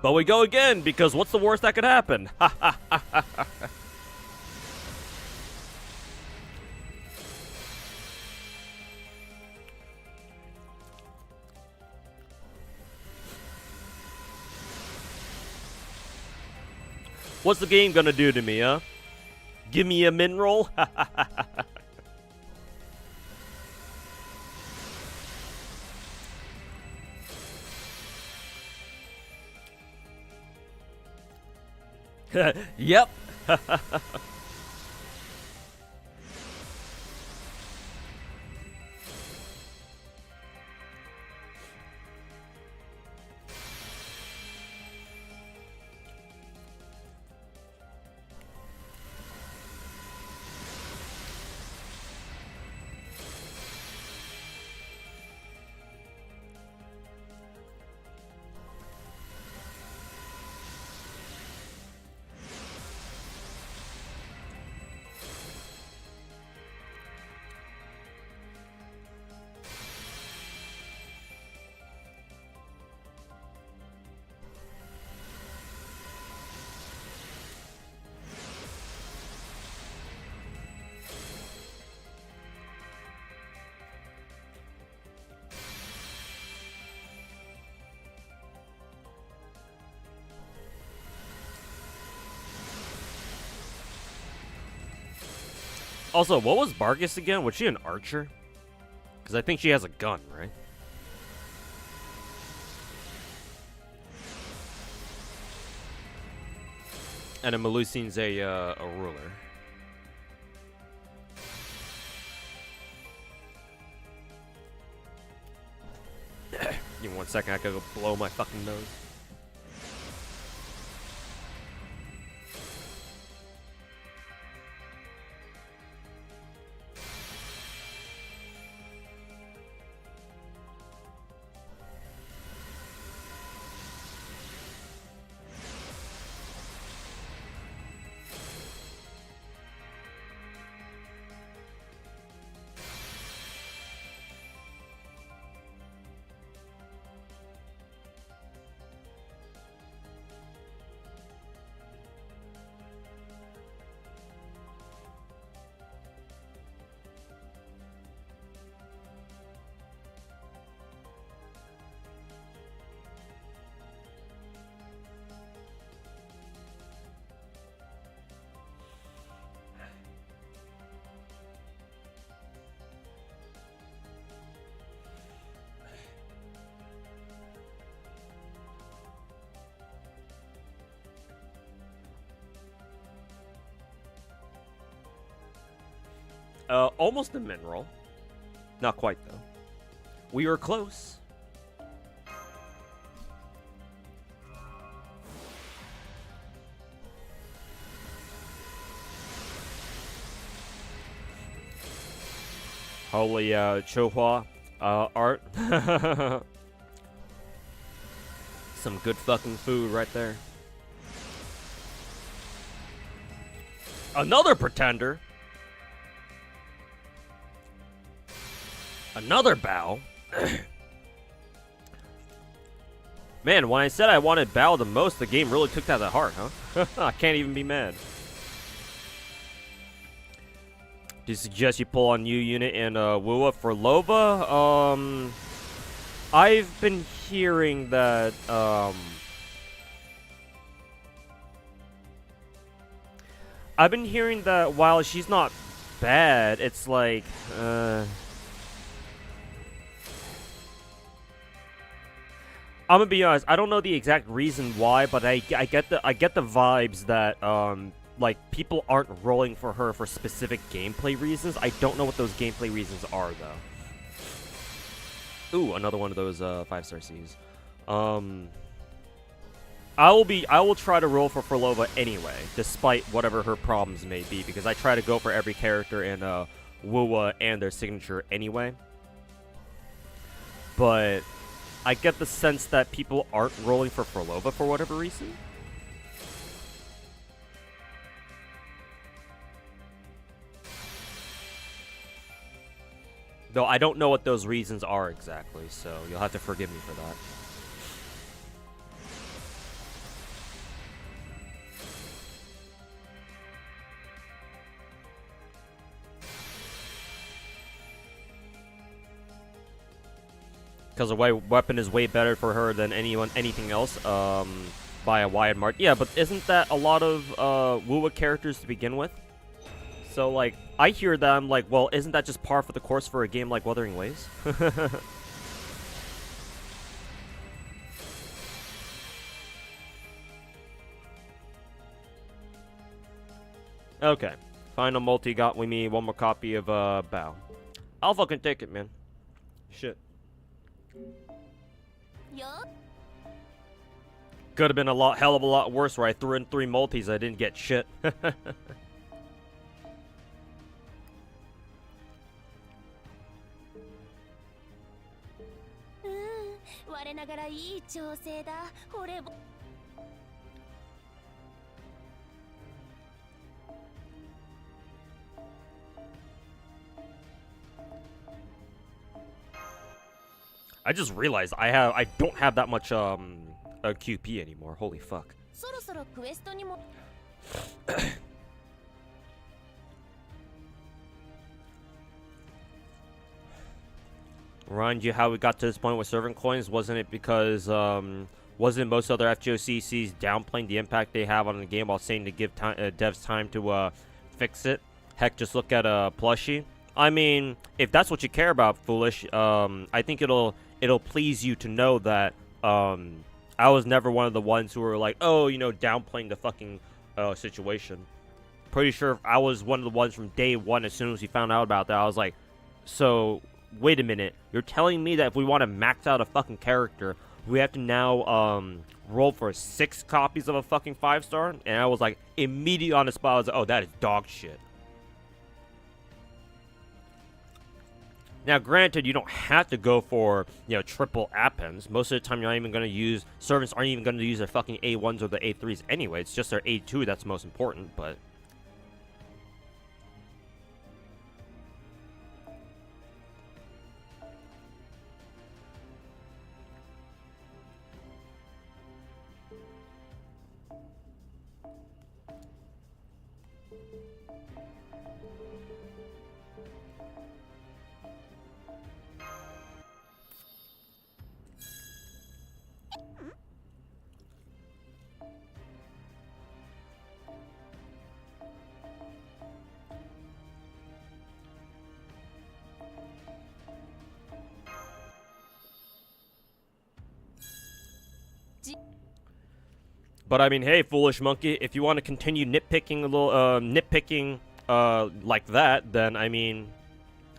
But we go again because what's the worst that could happen? What's the game gonna do to me, huh? Give me a mineral? Yep. Also, what was Bargus again? Was she an archer? Because I think she has a gun, right? And then Melusine's a ruler. Give me 1 second, I gotta go blow my fucking nose. Almost a mineral. Not quite, though. We were close. Holy, Chohua, art. Some good fucking food right there. Another pretender. Another bow. Man, when I said I wanted bow the most, the game really took that to heart, huh? I can't even be mad. Do you suggest you pull on new unit and Wua for Lova? I've been hearing that while she's not bad, it's like I'm gonna be honest, I don't know the exact reason why, but I get the vibes that like people aren't rolling for her for specific gameplay reasons. I don't know what those gameplay reasons are though. Ooh, another one of those 5-star Cs. I will try to roll for Furlova anyway, despite whatever her problems may be, because I try to go for every character in Wua and their signature anyway. But I get the sense that people aren't rolling for Furlova for whatever reason. Though I don't know what those reasons are exactly, so you'll have to forgive me for that. Because a weapon is way better for her than anything else, by a wide margin. Yeah, but isn't that a lot of Wuwa characters to begin with? So, like, I hear that, I'm like, well, isn't that just par for the course for a game like Wuthering Waves? Okay. Final multi got me one more copy of Bow. I'll fucking take it, man. Shit. Could have been a hell of a lot worse where I threw in 3 multis, I didn't get shit. I just realized I don't have that much a QP anymore. Holy fuck. Remind you how we got to this point with servant coins? Wasn't it because wasn't most other FGOCCs downplaying the impact they have on the game while saying to give devs time to fix it? Heck, just look at plushie. I mean, if that's what you care about, Foolish, I think it'll please you to know that I was never one of the ones who were like, oh, you know, downplaying the fucking situation. Pretty sure I was one of the ones from day one. As soon as we found out about that, I was like, so wait a minute, you're telling me that if we want to max out a fucking character, we have to now roll for 6 copies of a fucking 5-star? And I was like, immediately on the spot, I was like, oh, that is dog shit. Now, granted, you don't have to go for, you know, triple appends. Most of the time, you're not even going to use... Servants aren't even going to use their fucking A1s or the A3s anyway. It's just their A2 that's most important, but... But I mean, hey, Foolish Monkey, if you want to continue nitpicking a little, like that, then I mean,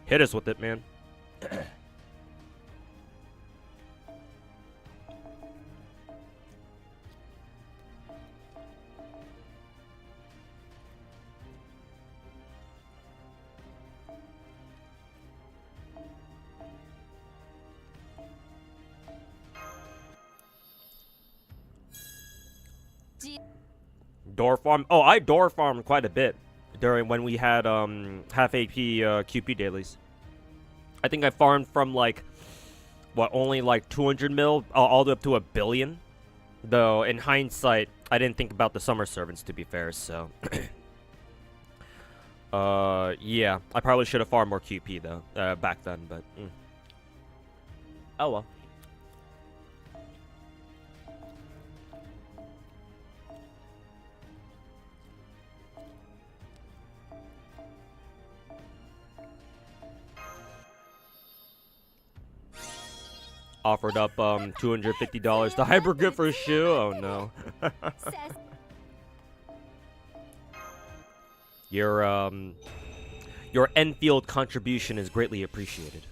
hit us with it, man. Door farm. Oh, I door farmed quite a bit during when we had half AP QP dailies. I think I farmed from like what, only like 200 mil all the way up to 1 billion. Though in hindsight, I didn't think about the summer servants, to be fair. So yeah, I probably should have farmed more QP though back then. But oh well. Offered up $250 to hypergrip for a shoe. Oh no. Your Enfield contribution is greatly appreciated.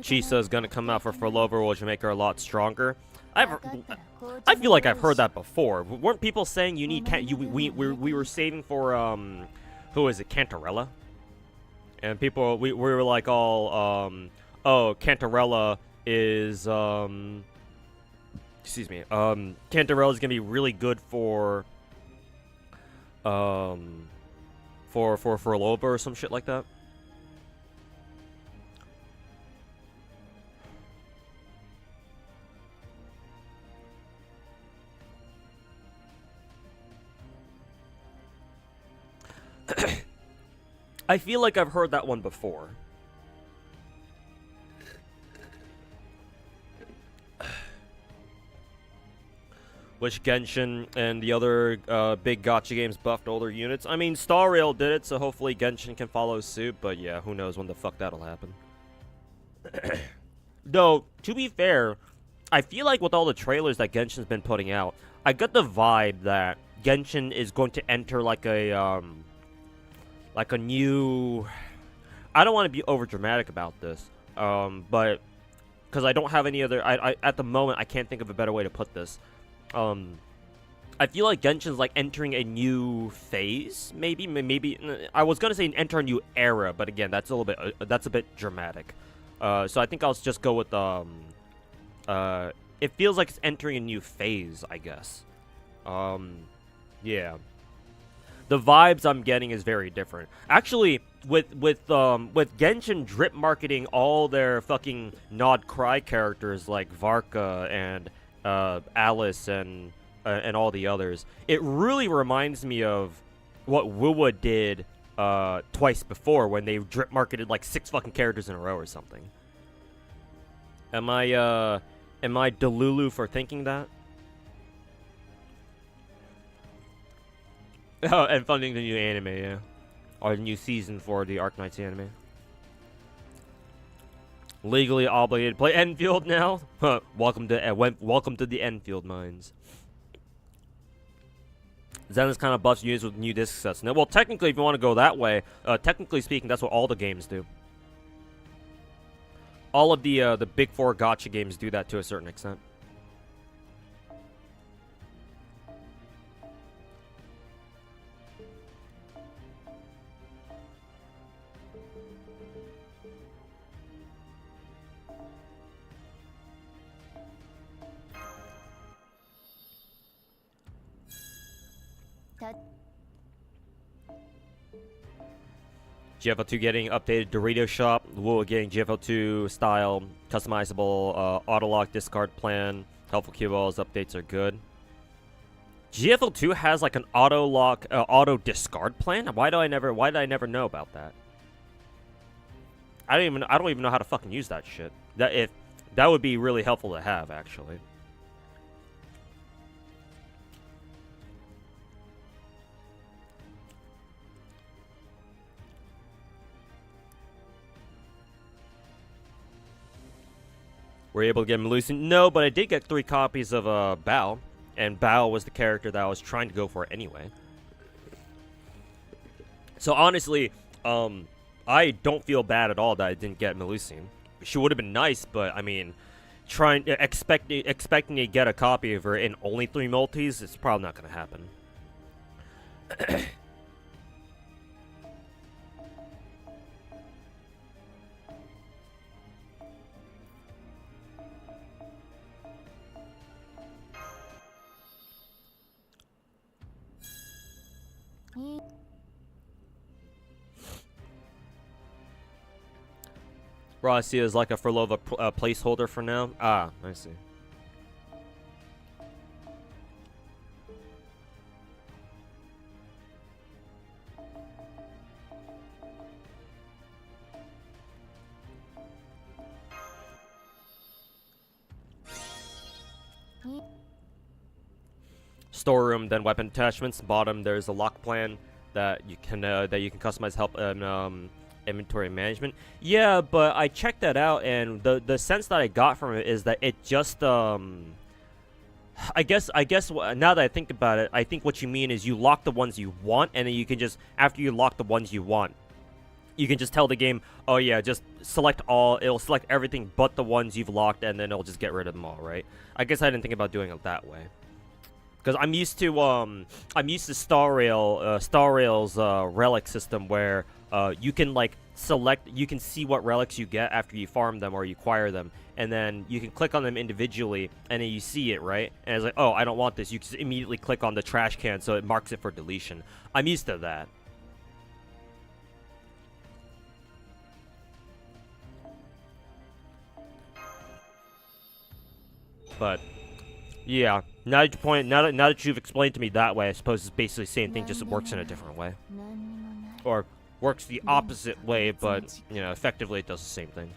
Chisa is gonna come out for Furlover, which will make her a lot stronger. I feel like I've heard that before. Weren't people saying you need we were saving for who is it, Cantarella? And people we were like all oh, Cantarella is excuse me, Cantarella is gonna be really good for Loba or some shit like that. I feel like I've heard that one before. Which Genshin and the other big gacha games buffed older units. I mean, Star Rail did it, so hopefully Genshin can follow suit, but yeah, who knows when the fuck that'll happen. Though, to be fair, I feel like with all the trailers that Genshin's been putting out, I got the vibe that Genshin is going to enter like a new... I don't want to be over dramatic about this, but because I don't have any other... I at the moment, I can't think of a better way to put this. I feel like Genshin's like entering a new phase, maybe. I was gonna say enter a new era, but again, that's a little bit that's a bit dramatic. So I think I'll just go with it feels like it's entering a new phase, I guess. Yeah. The vibes I'm getting is very different. Actually, with Genshin drip marketing all their fucking Nod Cry characters like Varka and Alice and all the others, it really reminds me of what WoWa did twice before when they drip marketed like 6 fucking characters in a row or something. Am I Delulu for thinking that? Oh, and funding the new anime, yeah, or the new season for the Arknights anime. Legally obligated to play Enfield now. welcome to the Enfield mines. Zen's kind of buffs units with new disc sets. Now, well, technically, if you want to go that way, technically speaking, that's what all the games do. All of the big 4 gacha games do that to a certain extent. GFL2 getting updated Dorito shop. WoW getting GFL2 style customizable auto lock discard plan. Helpful cue balls updates are good. GFL2 has like an auto lock auto discard plan. Why did I never know about that? I don't even know how to fucking use that shit. That would be really helpful to have, actually. Were you able to get him Lucy? No, but I did get 3 copies of Bao, and Bao was the character that I was trying to go for anyway. So honestly, I don't feel bad at all that I didn't get Melusine. She would have been nice, but I mean, expecting to get a copy of her in only 3 multis, it's probably not going to happen. Raw, I see it as like a Furlova placeholder for now. Ah, I see. Storeroom, then weapon attachments. Bottom, there's a lock plan that you can customize help and inventory management. Yeah, but I checked that out, and the sense that I got from it is that it just I guess now that I think about it, I think what you mean is you lock the ones you want, and then you can just, after you lock the ones you want, you can just tell the game, oh yeah, just select all. It'll select everything but the ones you've locked, and then it'll just get rid of them all, right? I guess I didn't think about doing it that way. Because I'm used to Star Rail's relic system where you can like select, you can see what relics you get after you farm them or you acquire them, and then you can click on them individually, and then you see it, right? And it's like, oh, I don't want this. You can just immediately click on the trash can, so it marks it for deletion. I'm used to that. But yeah, now that you've explained to me that way, I suppose it's basically the same thing, just it works in a different way, or works the opposite way, but you know, effectively it does the same thing.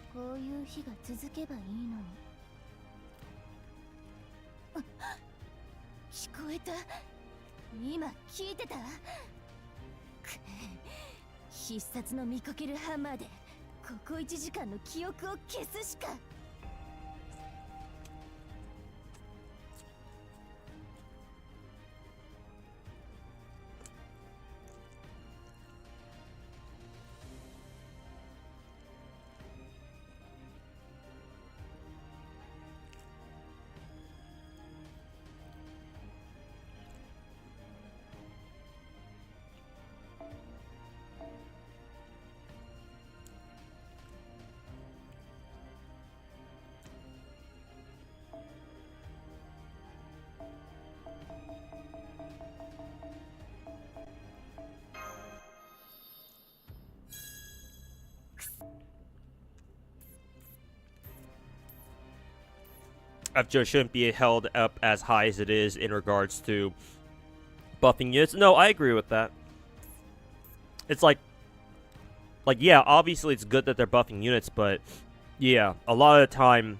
聞こえた。今聞いてた。必殺の見かけるハンマーでここ1時間の記憶を消すしか。FJ shouldn't be held up as high as it is in regards to buffing units. No, I agree with that. It's like yeah, obviously it's good that they're buffing units, but yeah, a lot of the time,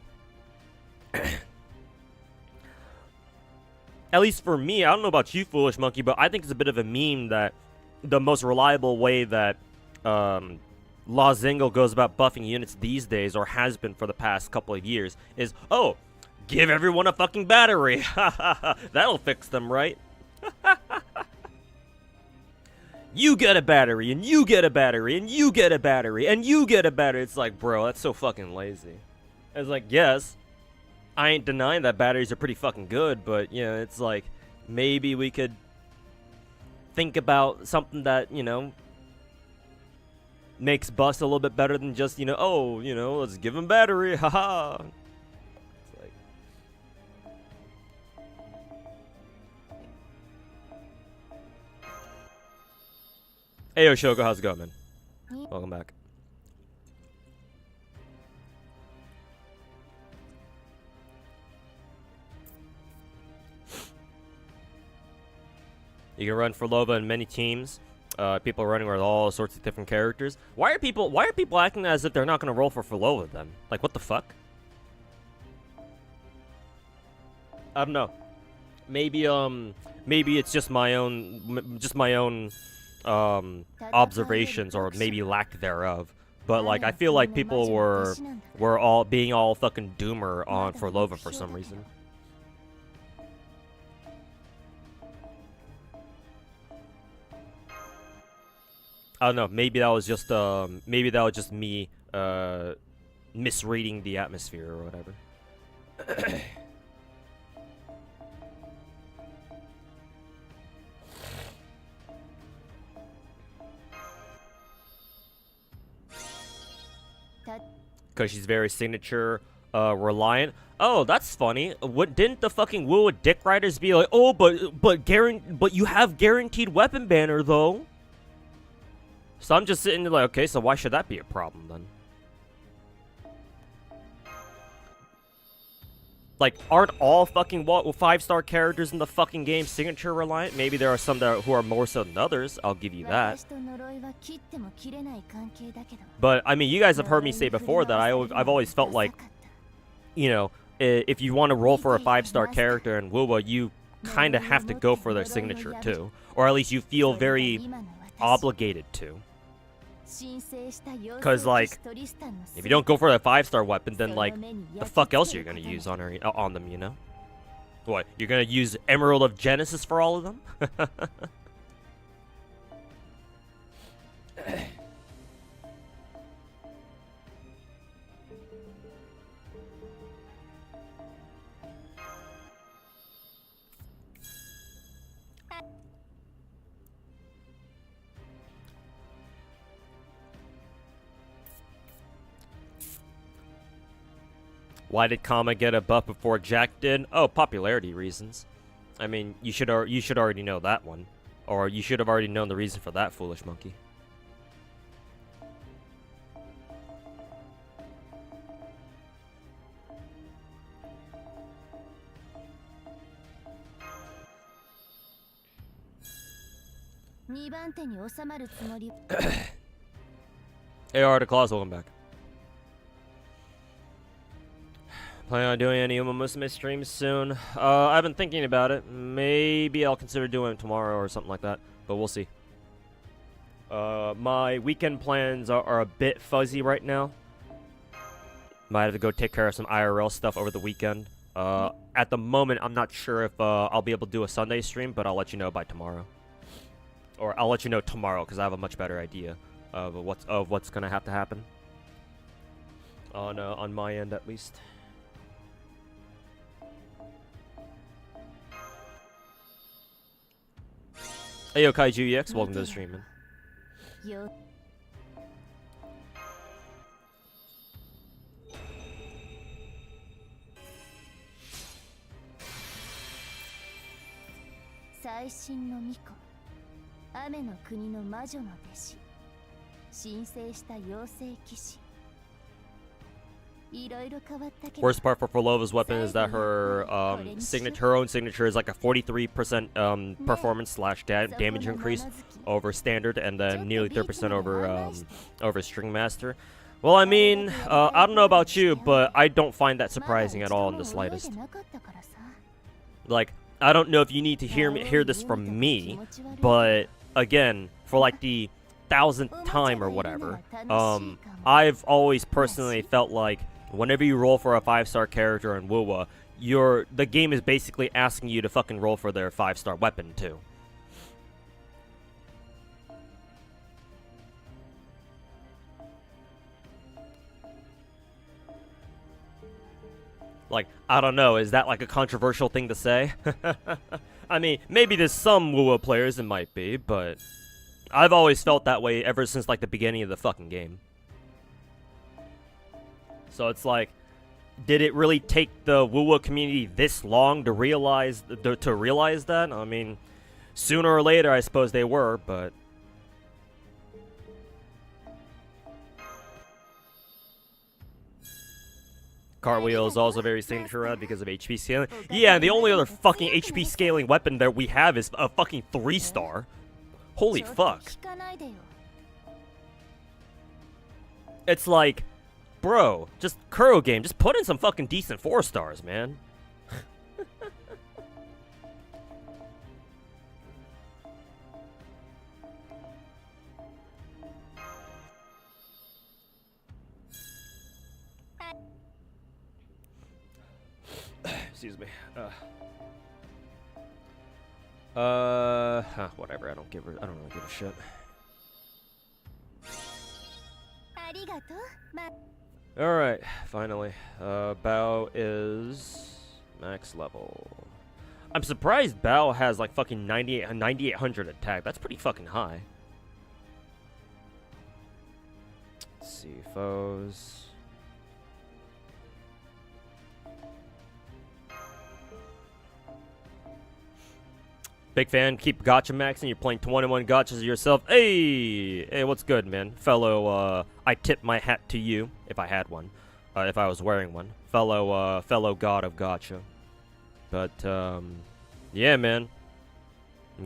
at least for me, I don't know about you, Foolish Monkey, but I think it's a bit of a meme that the most reliable way that Lazingo goes about buffing units these days, or has been for the past couple of years, is, oh, give everyone a fucking battery. That'll fix them, right? You get a battery, and you get a battery, and you get a battery, and you get a battery. It's like, bro, that's so fucking lazy. It's like, yes, I ain't denying that batteries are pretty fucking good, but, you know, it's like, maybe we could think about something that, you know, makes buffs a little bit better than just, you know, oh, you know, let's give him battery, haha. Hey, Shoko, how's it going, man? Welcome back. You can run for Lova in many teams. People are running with all sorts of different characters. Why are people acting as if they're not gonna roll for Lova then? Like, what the fuck? I don't know. Maybe it's just my own observations, or maybe lack thereof. But like, I feel like people were all being all fucking doomer on for Lova for some reason. I don't know. Maybe that was just me misreading the atmosphere or whatever. Because she's very signature reliant. Oh, that's funny. What, didn't the fucking Woo Dick Riders be like, oh, but you have guaranteed weapon banner though? So I'm just sitting there like, okay, so why should that be a problem then? Like, aren't all fucking 5-star characters in the fucking game signature reliant? Maybe there are some who are more so than others, I'll give you that. But, I mean, you guys have heard me say before that I've always felt like, you know, if you want to roll for a 5-star character in WoWa, you kind of have to go for their signature too. Or at least you feel very obligated to. Because, like, if you don't go for that 5-star weapon, then, like, the fuck else are you gonna use on them, you know? What, you're gonna use Emerald of Genesis for all of them? Why did Kama get a buff before Jack did? Oh, popularity reasons. I mean, you should already know that one. Or you should have already known the reason for that, foolish monkey. Hey, Art Claus, welcome back. Planning on doing any Uma Musume streams soon? I've been thinking about it. Maybe I'll consider doing it tomorrow or something like that, but we'll see. My weekend plans are a bit fuzzy right now. Might have to go take care of some IRL stuff over the weekend. At the moment, I'm not sure if I'll be able to do a Sunday stream, but I'll let you know by tomorrow. Or I'll let you know tomorrow because I have a much better idea of what's gonna have to happen. On my end, at least. Hey yo, Kaiju EX, welcome to the stream, man. Worst part for Forlova's weapon is that her own signature is like a 43% performance slash damage increase over standard, and then nearly 30% over String Master. Well, I mean, I don't know about you, but I don't find that surprising at all in the slightest. Like, I don't know if you need to hear this from me, but again, for like the 1000th time or whatever, I've always personally felt like whenever you roll for a 5-star character in WoWa, the game is basically asking you to fucking roll for their 5-star weapon too. Like, I don't know, is that like a controversial thing to say? I mean, maybe to some WoWa players it might be, but I've always felt that way ever since like the beginning of the fucking game. So it's like, did it really take the WoWa community this long to realize that? I mean, sooner or later I suppose they were, but Cartwheel is also very signature because of HP scaling. Yeah, and the only other fucking HP scaling weapon that we have is a fucking 3-star. Holy fuck. It's like, bro, just Kuro game, just put in some fucking decent 4-stars, man. Excuse me. Whatever. I don't really give a shit. All right, finally. Bao is max level. I'm surprised Bao has like fucking 9800 attack. That's pretty fucking high. Let's see, foes. Big fan, keep gacha maxing. You're playing 21 gachas yourself. Hey, what's good, man? Fellow, I tip my hat to you if I had one, if I was wearing one. Fellow god of gacha. But yeah, man.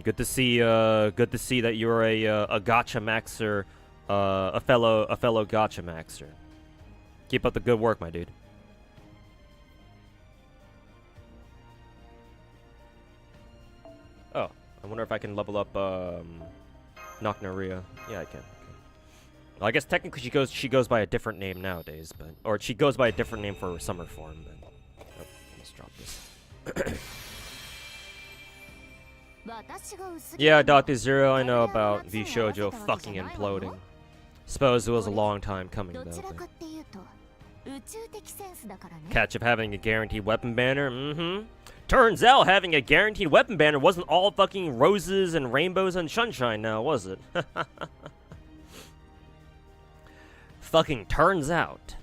Good to see that you're a gacha maxer, a fellow gacha maxer. Keep up the good work, my dude. Oh, I wonder if I can level up Nocnaria. Yeah, I can. Well, I guess technically she goes by a different name nowadays, or she goes by a different name for her summer form. But oh, let's drop this. Yeah, Dr. Zero, I know about V Shoujo fucking imploding. Suppose it was a long time coming though. Catch of having a guaranteed weapon banner. Mm-hmm. Turns out having a guaranteed weapon banner wasn't all fucking roses and rainbows and sunshine now, was it? Fucking turns out.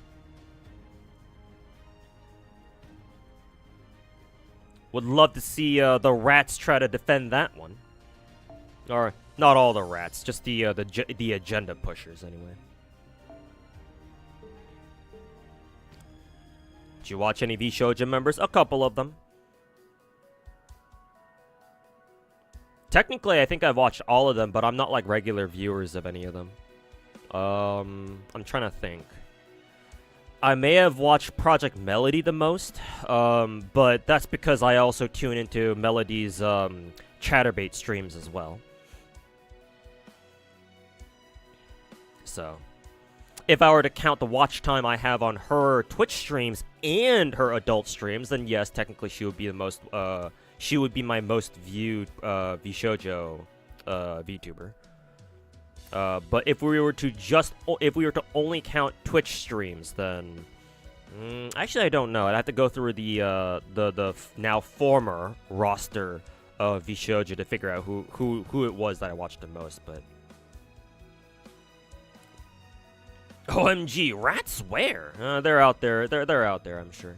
Would love to see the rats try to defend that one. Or not all the rats, just the agenda pushers anyway. Did you watch any VShoja members? A couple of them. Technically, I think I've watched all of them, but I'm not like regular viewers of any of them. I'm trying to think. I may have watched Project Melody the most, but that's because I also tune into Melody's Chatterbait streams as well. So, if I were to count the watch time I have on her Twitch streams and her adult streams, then yes, technically she would be the most. She would be my most viewed VShojo VTuber. But if we were to only count Twitch streams, then actually I don't know. I'd have to go through the now former roster of VShojo to figure out who it was that I watched the most. But OMG, rats where? They're out there. They're out there, I'm sure.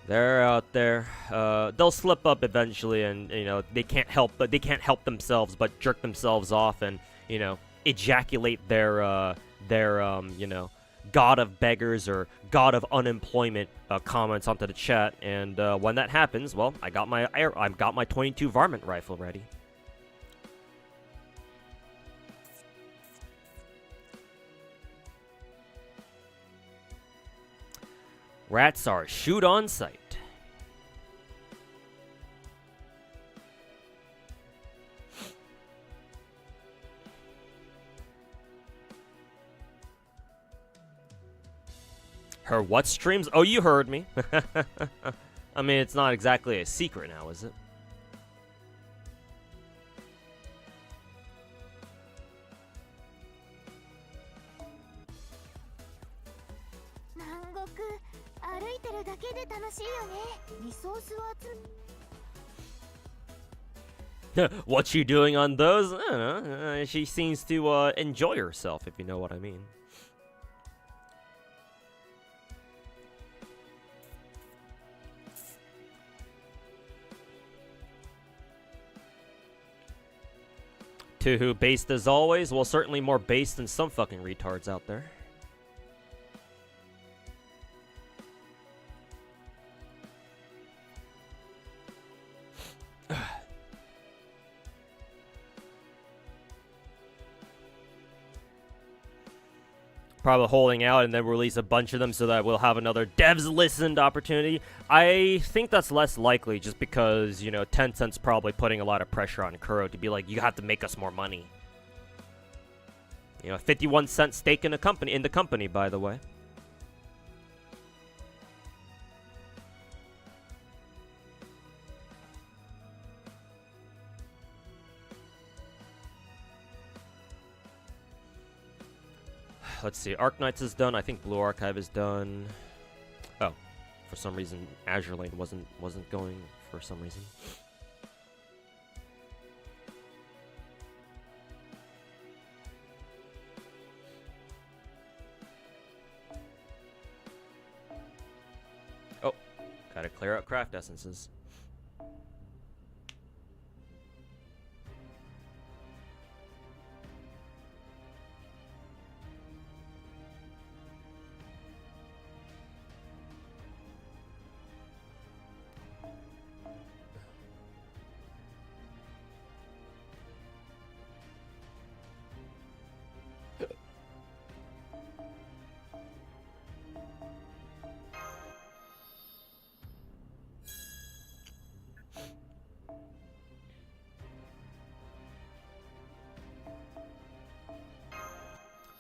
They're out there. They'll slip up eventually, and they can't help themselves but jerk themselves off and ejaculate their god of beggars or god of unemployment comments onto the chat. And when that happens, well, I got my 22 varmint rifle ready. Rats are shoot on sight. Her what streams? Oh, you heard me. I mean, it's not exactly a secret now, is it? What you doing on those? I don't know. She seems to enjoy herself, if you know what I mean. To who based as always? Well, certainly more based than some fucking retards out there. Probably holding out and then release a bunch of them so that we'll have another devs listened opportunity. I think that's less likely just because, Tencent's probably putting a lot of pressure on Kuro to be like, you have to make us more money. 51-cent stake in the company, by the way. Let's see, Arknights is done. I think Blue Archive is done. Oh, for some reason, Azure Lane wasn't going for some reason. Oh, gotta clear out craft essences.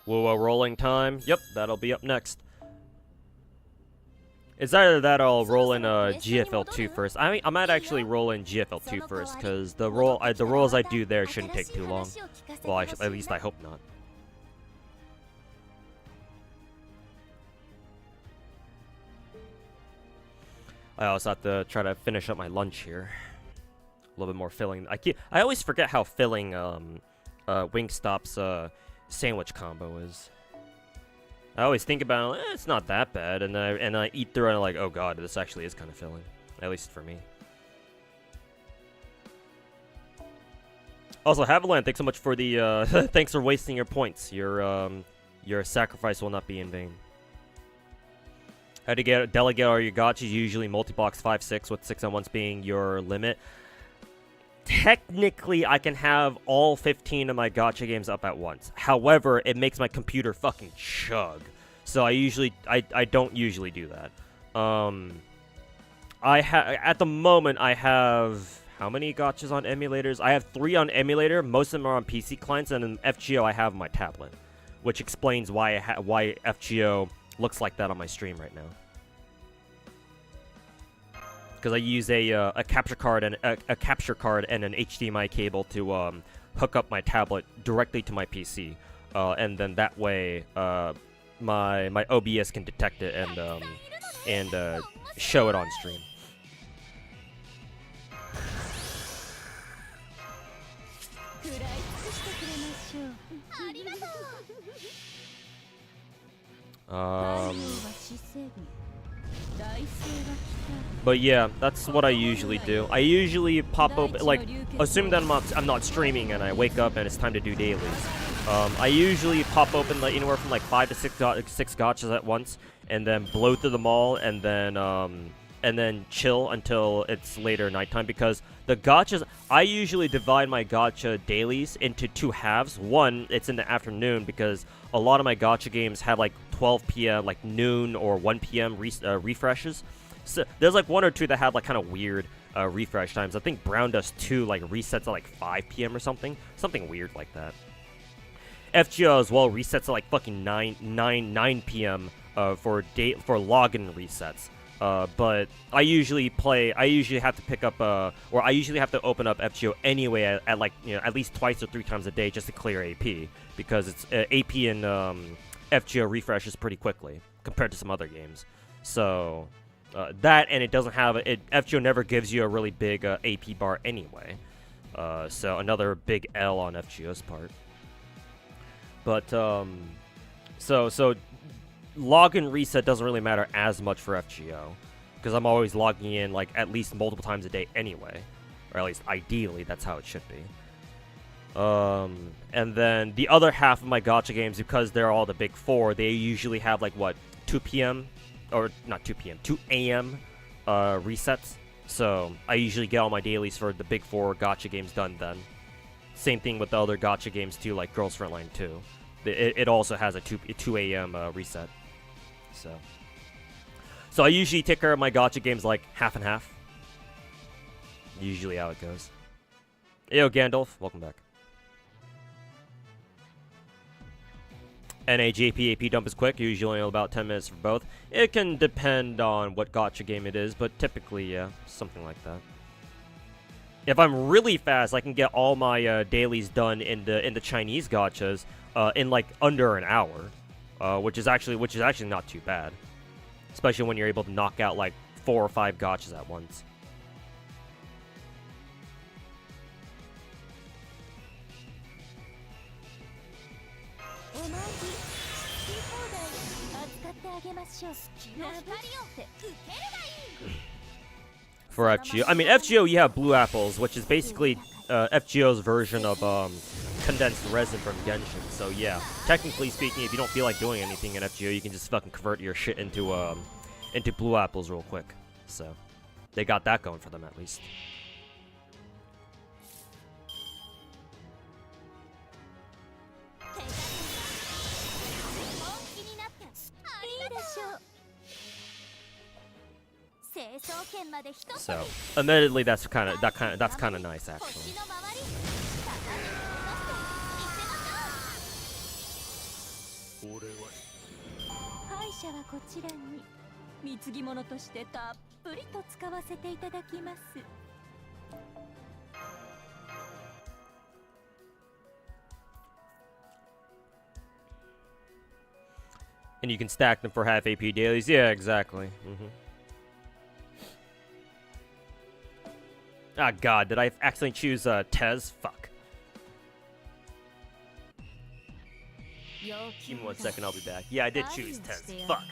Whoa, rolling time. Yep, that'll be up next. It's either that or I'll roll in GFL2 first. I might actually roll in GFL2 first, because the rolls I do there shouldn't take too long. Well, at least I hope not. I also have to try to finish up my lunch here. A little bit more filling. I always forget how filling Wingstop's sandwich combo is. I always think about it, it's not that bad, and I eat through it and I'm like, oh god, this actually is kind of filling. At least for me. Also, Haviland, thanks so much for the thanks for wasting your points. Your sacrifice will not be in vain. How to delegate all your gachas? Usually multi-box 5-6 with 6 at once being your limit. Technically, I can have all 15 of my gacha games up at once. However, it makes my computer fucking chug. So I don't usually do that. At the moment I have how many gachas on emulators? I have 3 on emulator. Most of them are on PC clients, and in FGO I have my tablet, which explains why why FGO looks like that on my stream right now. Because I use a capture card and a capture card and an HDMI cable to hook up my tablet directly to my PC, and then that way my OBS can detect it and show it on stream. But yeah, that's what I usually do. I usually pop open, like, assume that I'm not streaming and I wake up and it's time to do dailies. I usually pop open like anywhere from like 5 to 6 gachas at once, and then blow through them all, and then chill until it's later nighttime, because the gachas, I usually divide my gacha dailies into 2 halves. One, it's in the afternoon, because a lot of my gacha games have like 12 p.m., like noon or 1 p.m. Refreshes. So there's like 1 or 2 that have like kind of weird refresh times. I think Brown Dust 2 like resets at like 5 p.m. or something weird like that. FGO as well resets at like fucking 9 p.m. For login resets. But I usually have to pick up, or I usually have to open up FGO anyway at like, you know, at least twice or 3 times a day just to clear AP, because it's AP and FGO refreshes pretty quickly compared to some other games. So that, and it doesn't have FGO never gives you a really big AP bar anyway. So another big L on FGO's part. But so login reset doesn't really matter as much for FGO, because I'm always logging in like at least multiple times a day anyway, or at least ideally that's how it should be. And then the other half of my gacha games, because they're all the big 4, they usually have like what, 2 p.m. or not 2 p.m. 2 a.m. resets. So I usually get all my dailies for the big 4 gacha games done then. Same thing with the other gacha games too, like Girls Frontline 2. It also has a 2 a.m. Reset. So I usually take care of my gacha games like half and half. Usually how it goes. Yo, Gandalf, welcome back. NAJP AP dump is quick, usually only about 10 minutes for both. It can depend on what gacha game it is, but typically, yeah, something like that. If I'm really fast, I can get all my dailies done in the Chinese gachas in like under an hour, which is actually not too bad, especially when you're able to knock out like 4 or 5 gachas at once. For FGO, I mean FGO, you have Blue Apples, which is basically FGO's version of condensed resin from Genshin. So yeah, technically speaking, if you don't feel like doing anything in FGO, you can just fucking convert your shit into Blue Apples real quick. So they got that going for them at least. So, admittedly, that's kind of nice actually. And you can stack them for half AP dailies. Yeah, exactly. Ah, God, did I accidentally choose Tez? Fuck. Give me 1 second, I'll be back. Yeah, I did choose tense. Fuck.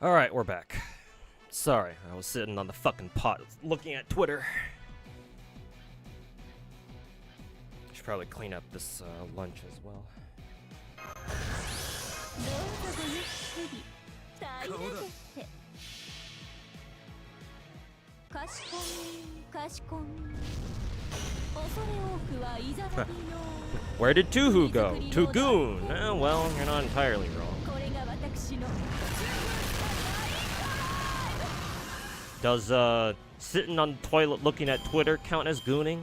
Alright, we're back. Sorry, I was sitting on the fucking pot looking at Twitter. Should probably clean up this lunch as well. どうぞごゆっくり平らげてかしこんかしこん恐れ多くはいざなぎの Where did Tuhu go? Tugoon! Well, you're not entirely wrong. これが私の Does sitting on the toilet looking at Twitter count as gooning?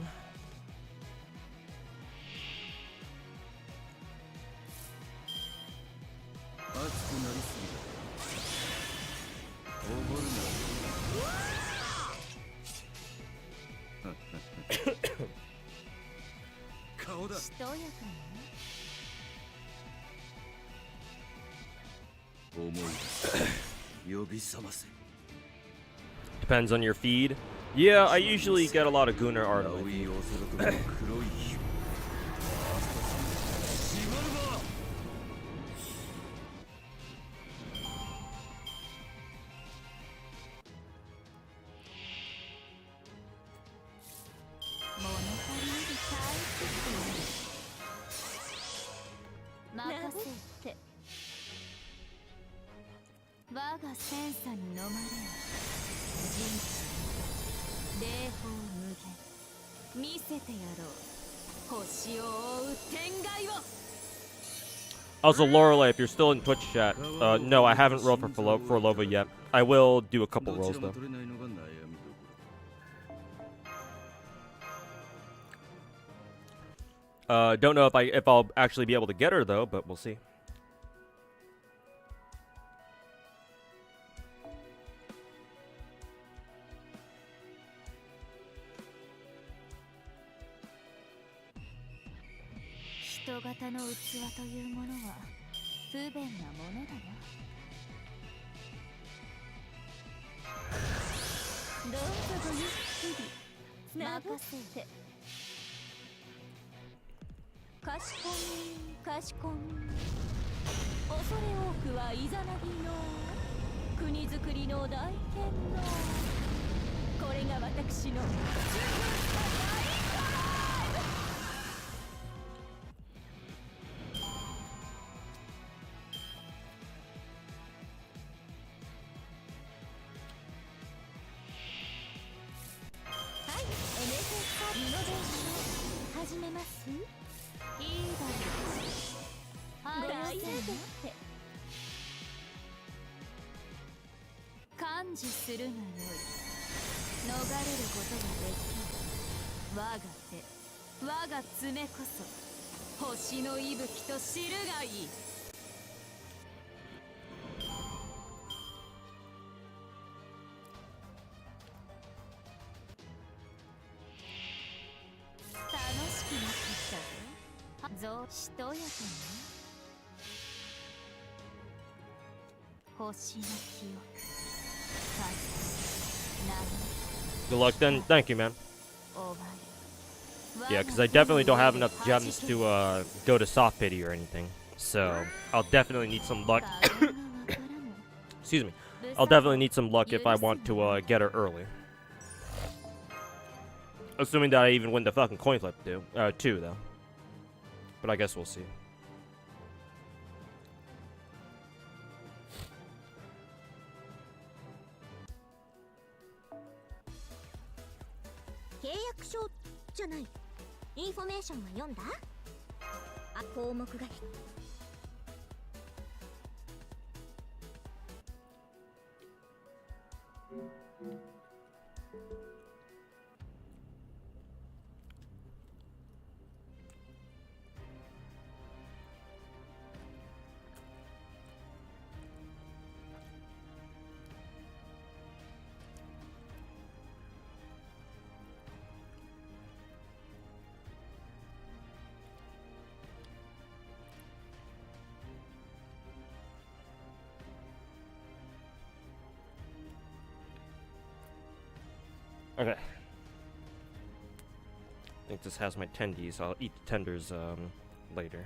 熱くなりすぎだおごるな顔だしとやか思い出呼び覚ませ Depends on your feed. Yeah, I usually get a lot of Gooner art on my 青 feed. いオーソドクスの黒い火縛るな 物足りなく帰ってきて任せて我がセンサに飲まれん人知霊峰無限見せてやろう星を追う天外を Also, Lorelei, if you're still in Twitch chat, no, I haven't rolled for Lova yet. I will do a couple ど rolls ちらも though. 取れないのが悩みどころ Don't know if I'll actually be able to get her though, but we'll see. Hito gata no utsuwa toいうものは不便なものだな。どうぞごゆっくり任せて。かしこんかしこん恐れ多くはいざなぎの国づくりの大剣のこれが私のはい、NSS リノベーション始めます。いいだろう。大丈夫って感知するがよい。逃れることができる。我が手、我が爪こそ星の息吹と知るがいい。楽しくなってきたぞ。ぞしとやかに星の記憶風 Good luck then. Thank you, man. 終わり Yeah, because I definitely don't have enough gems to go to soft pity or anything. So I'll definitely need some luck. Excuse me. I'll definitely need some luck if I want to get her early. Assuming that I even win the fucking coin flip too, though. But I guess we'll see. 契約書じゃない。インフォメーションは読んだ？あ、項目がOkay. I think this has my tendies. I'll eat the tenders later.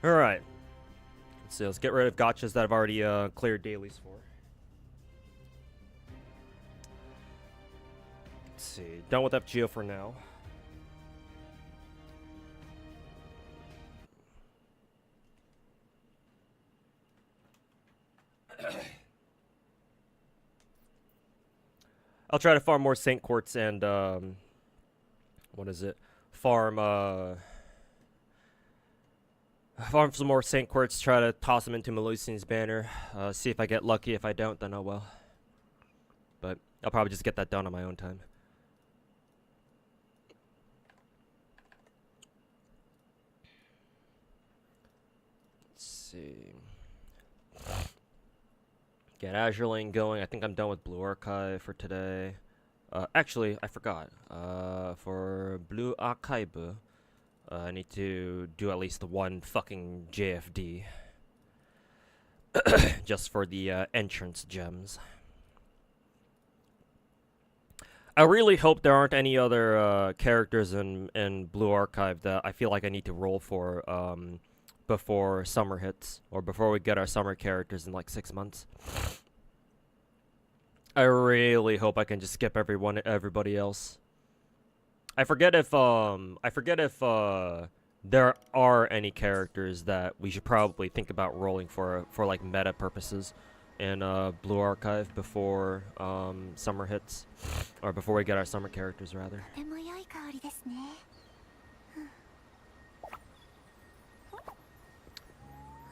Alright. So let's get rid of gachas that I've already cleared dailies for. Let's see. Done with FGO for now. I'll try to farm more Saint Quartz and what is it? Farm some more Saint Quartz, try to toss them into Melusian's banner. See if I get lucky. If I don't, then oh well. But I'll probably just get that done on my own time. Let's see. Get Azure Lane going. I think I'm done with Blue Archive for today. Actually, I forgot. For Blue Archive, I need to do at least one fucking JFD. Just for the entrance gems. I really hope there aren't any other characters in Blue Archive that I feel like I need to roll for before summer hits, or before we get our summer characters in like 6 months. I really hope I can just skip everybody else. I forget if there are any characters that we should probably think about rolling for like meta purposes in Blue Archive before summer hits, or before we get our summer characters rather.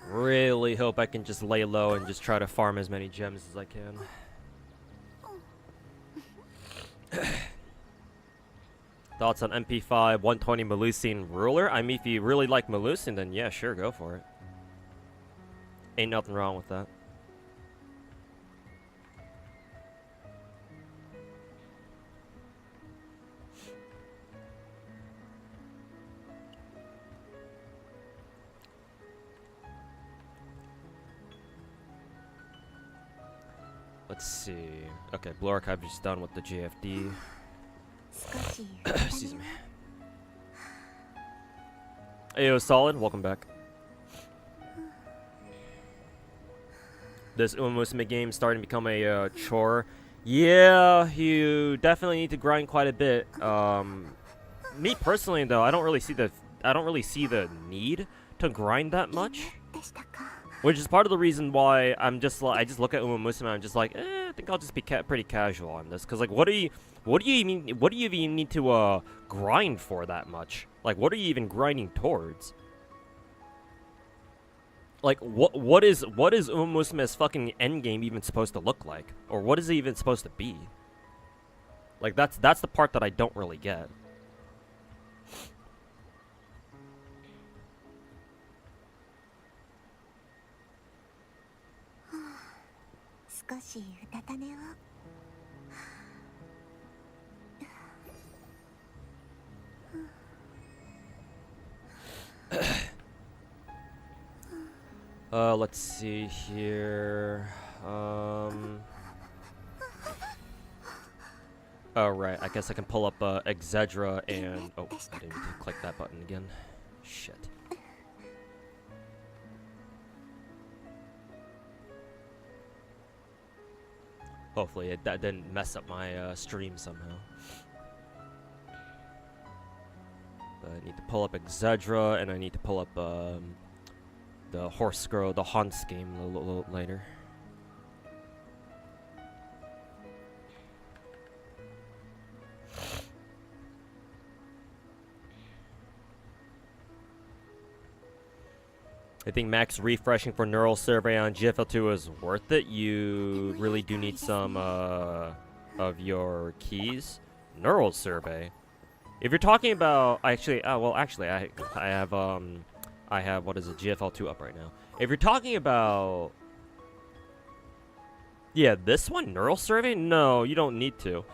Really hope I can just lay low and just try to farm as many gems as I can. Thoughts on MP5 120 Melusian Ruler? I mean, if you really like Melusian, then yeah, sure, go for it. Ain't nothing wrong with that. Let's see. Okay, Blue Archive is done with the JFD. Excuse me. Ayo, Solid, welcome back. This Uma Musume game starting to become a chore. Yeah, you definitely need to grind quite a bit. Me personally, though, I don't really see the need to grind that much. Which is part of the reason why I just look at Uma Musume and I'm just like, I think I'll just be pretty casual on this. Cause like, what do you even need to grind for that much? Like, what are you even grinding towards? Like, what is Uma Musume's fucking endgame even supposed to look like, or what is it even supposed to be? Like, that's the part that I don't really get. Let's see here. Oh, right. I guess I can pull up Exedra and... Oh, I didn't need to click that button again. Shit. Hopefully that didn't mess up my stream somehow. But I need to pull up Exedra, and I need to pull up the Horse Girl, the Haunts game a little later. I think max refreshing for neural survey on GFL2 is worth it. You really do need some of your keys. Neural survey. If you're talking about I have what is it, GFL2 up right now. If you're talking about this one, neural survey, no, you don't need to.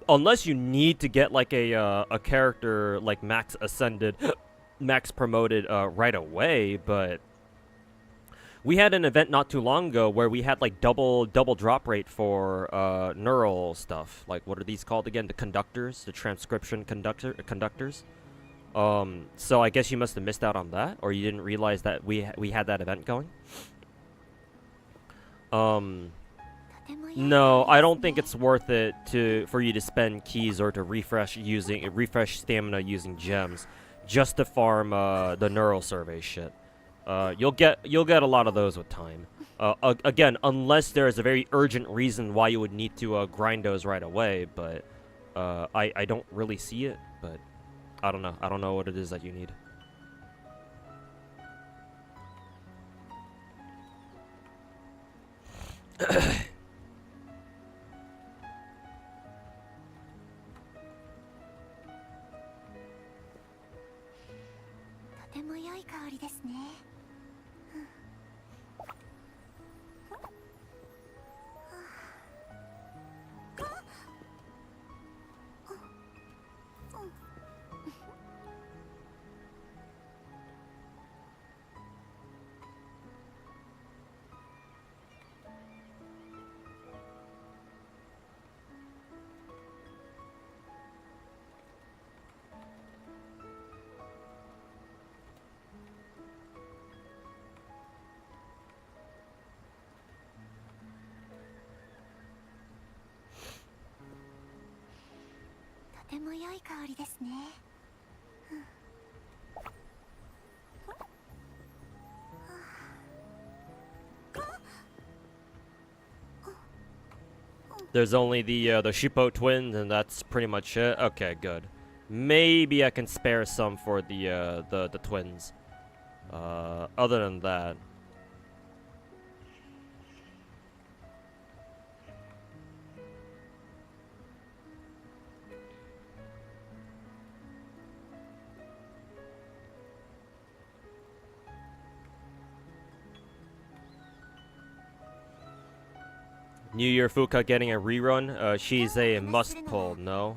Unless you need to get like a character like max ascended, max promoted right away, but we had an event not too long ago where we had like double drop rate for neural stuff. Like, what are these called again? The conductors, the transcription conductors. So I guess you must have missed out on that, or you didn't realize that we had that event going. No, I don't think it's worth it for you to spend keys or to refresh stamina using gems, just to farm the neural survey shit. You'll get a lot of those with time. Again, unless there's a very urgent reason why you would need to grind those right away, but I don't really see it. But I don't know. I don't know what it is that you need. There's only the Shippo twins, and that's pretty much it. Okay, good. Maybe I can spare some for the twins. Other than that. New Year Fuka getting a rerun. She's a must pull. No.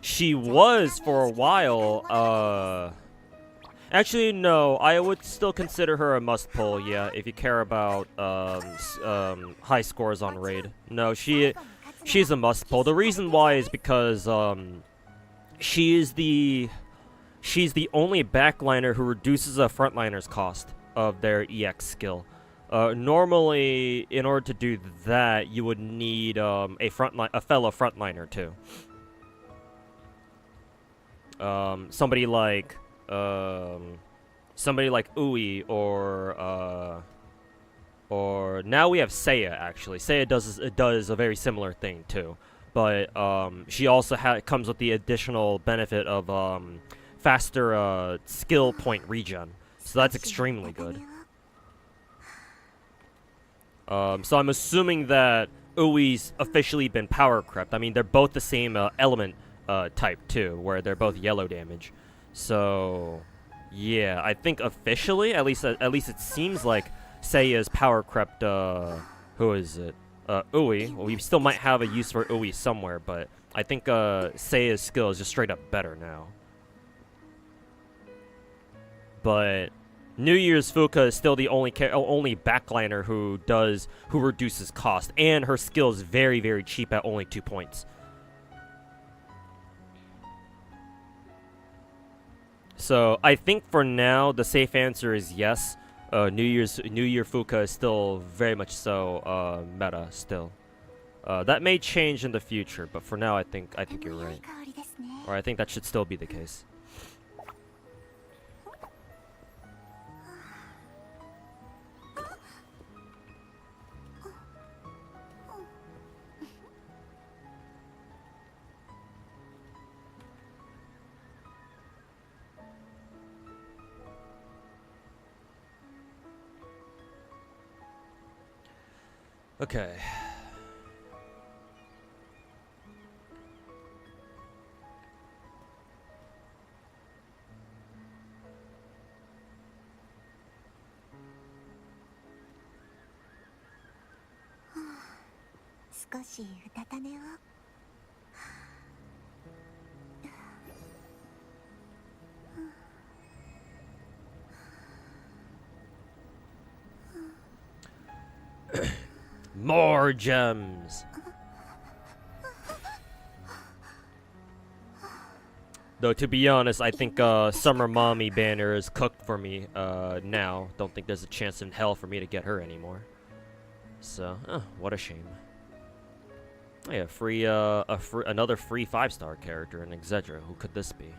She was for a while. Actually, no. I would still consider her a must pull. Yeah, if you care about high scores on raid. No, she's a must pull. The reason why is because she's the only backliner who reduces a frontliner's cost of their EX skill. Normally, in order to do that, you would need a fellow frontliner too. Somebody like Ui or now we have Seiya actually. Seiya does a very similar thing too, but she also comes with the additional benefit of faster skill point regen, so that's extremely good. So I'm assuming that Ui's officially been power crept. I mean, they're both the same element type too, where they're both yellow damage. So yeah, I think officially, at least it seems like Seiya's power crept. Who is it? Ui. Well, we still might have a use for Ui somewhere, but I think Seiya's skill is just straight up better now. But New Year's Fuka is still the only backliner who reduces cost, and her skill is very, very cheap at only 2 points. So I think for now the safe answer is yes. New Year Fuka is still very much so meta still. That may change in the future, but for now I think you're right. Or I think that should still be the case. Okay. More gems. Though to be honest, I think Summer Mommy banner is cooked for me now. Don't think there's a chance in hell for me to get her anymore. So, what a shame. Oh, yeah, another free 5-star character in Exedra. Who could this be?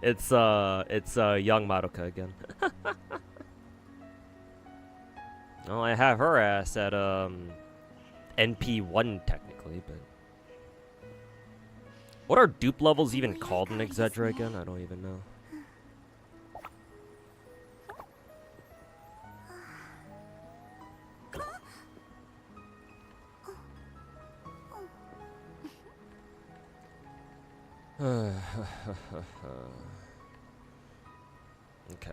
it's young Madoka again. Well, I have her ass at NP1 technically, but what are dupe levels even called in Exedra again? I don't even know. Okay.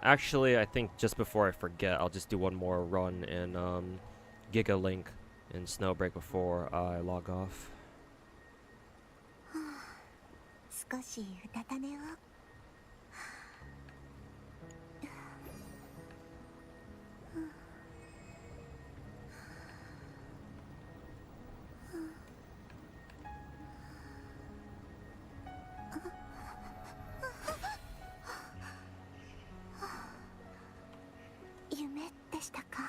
Actually, I think just before I forget, I'll just do one more run in Giga Link in Snowbreak before I log off. 少しうたた寝を。夢でしたか。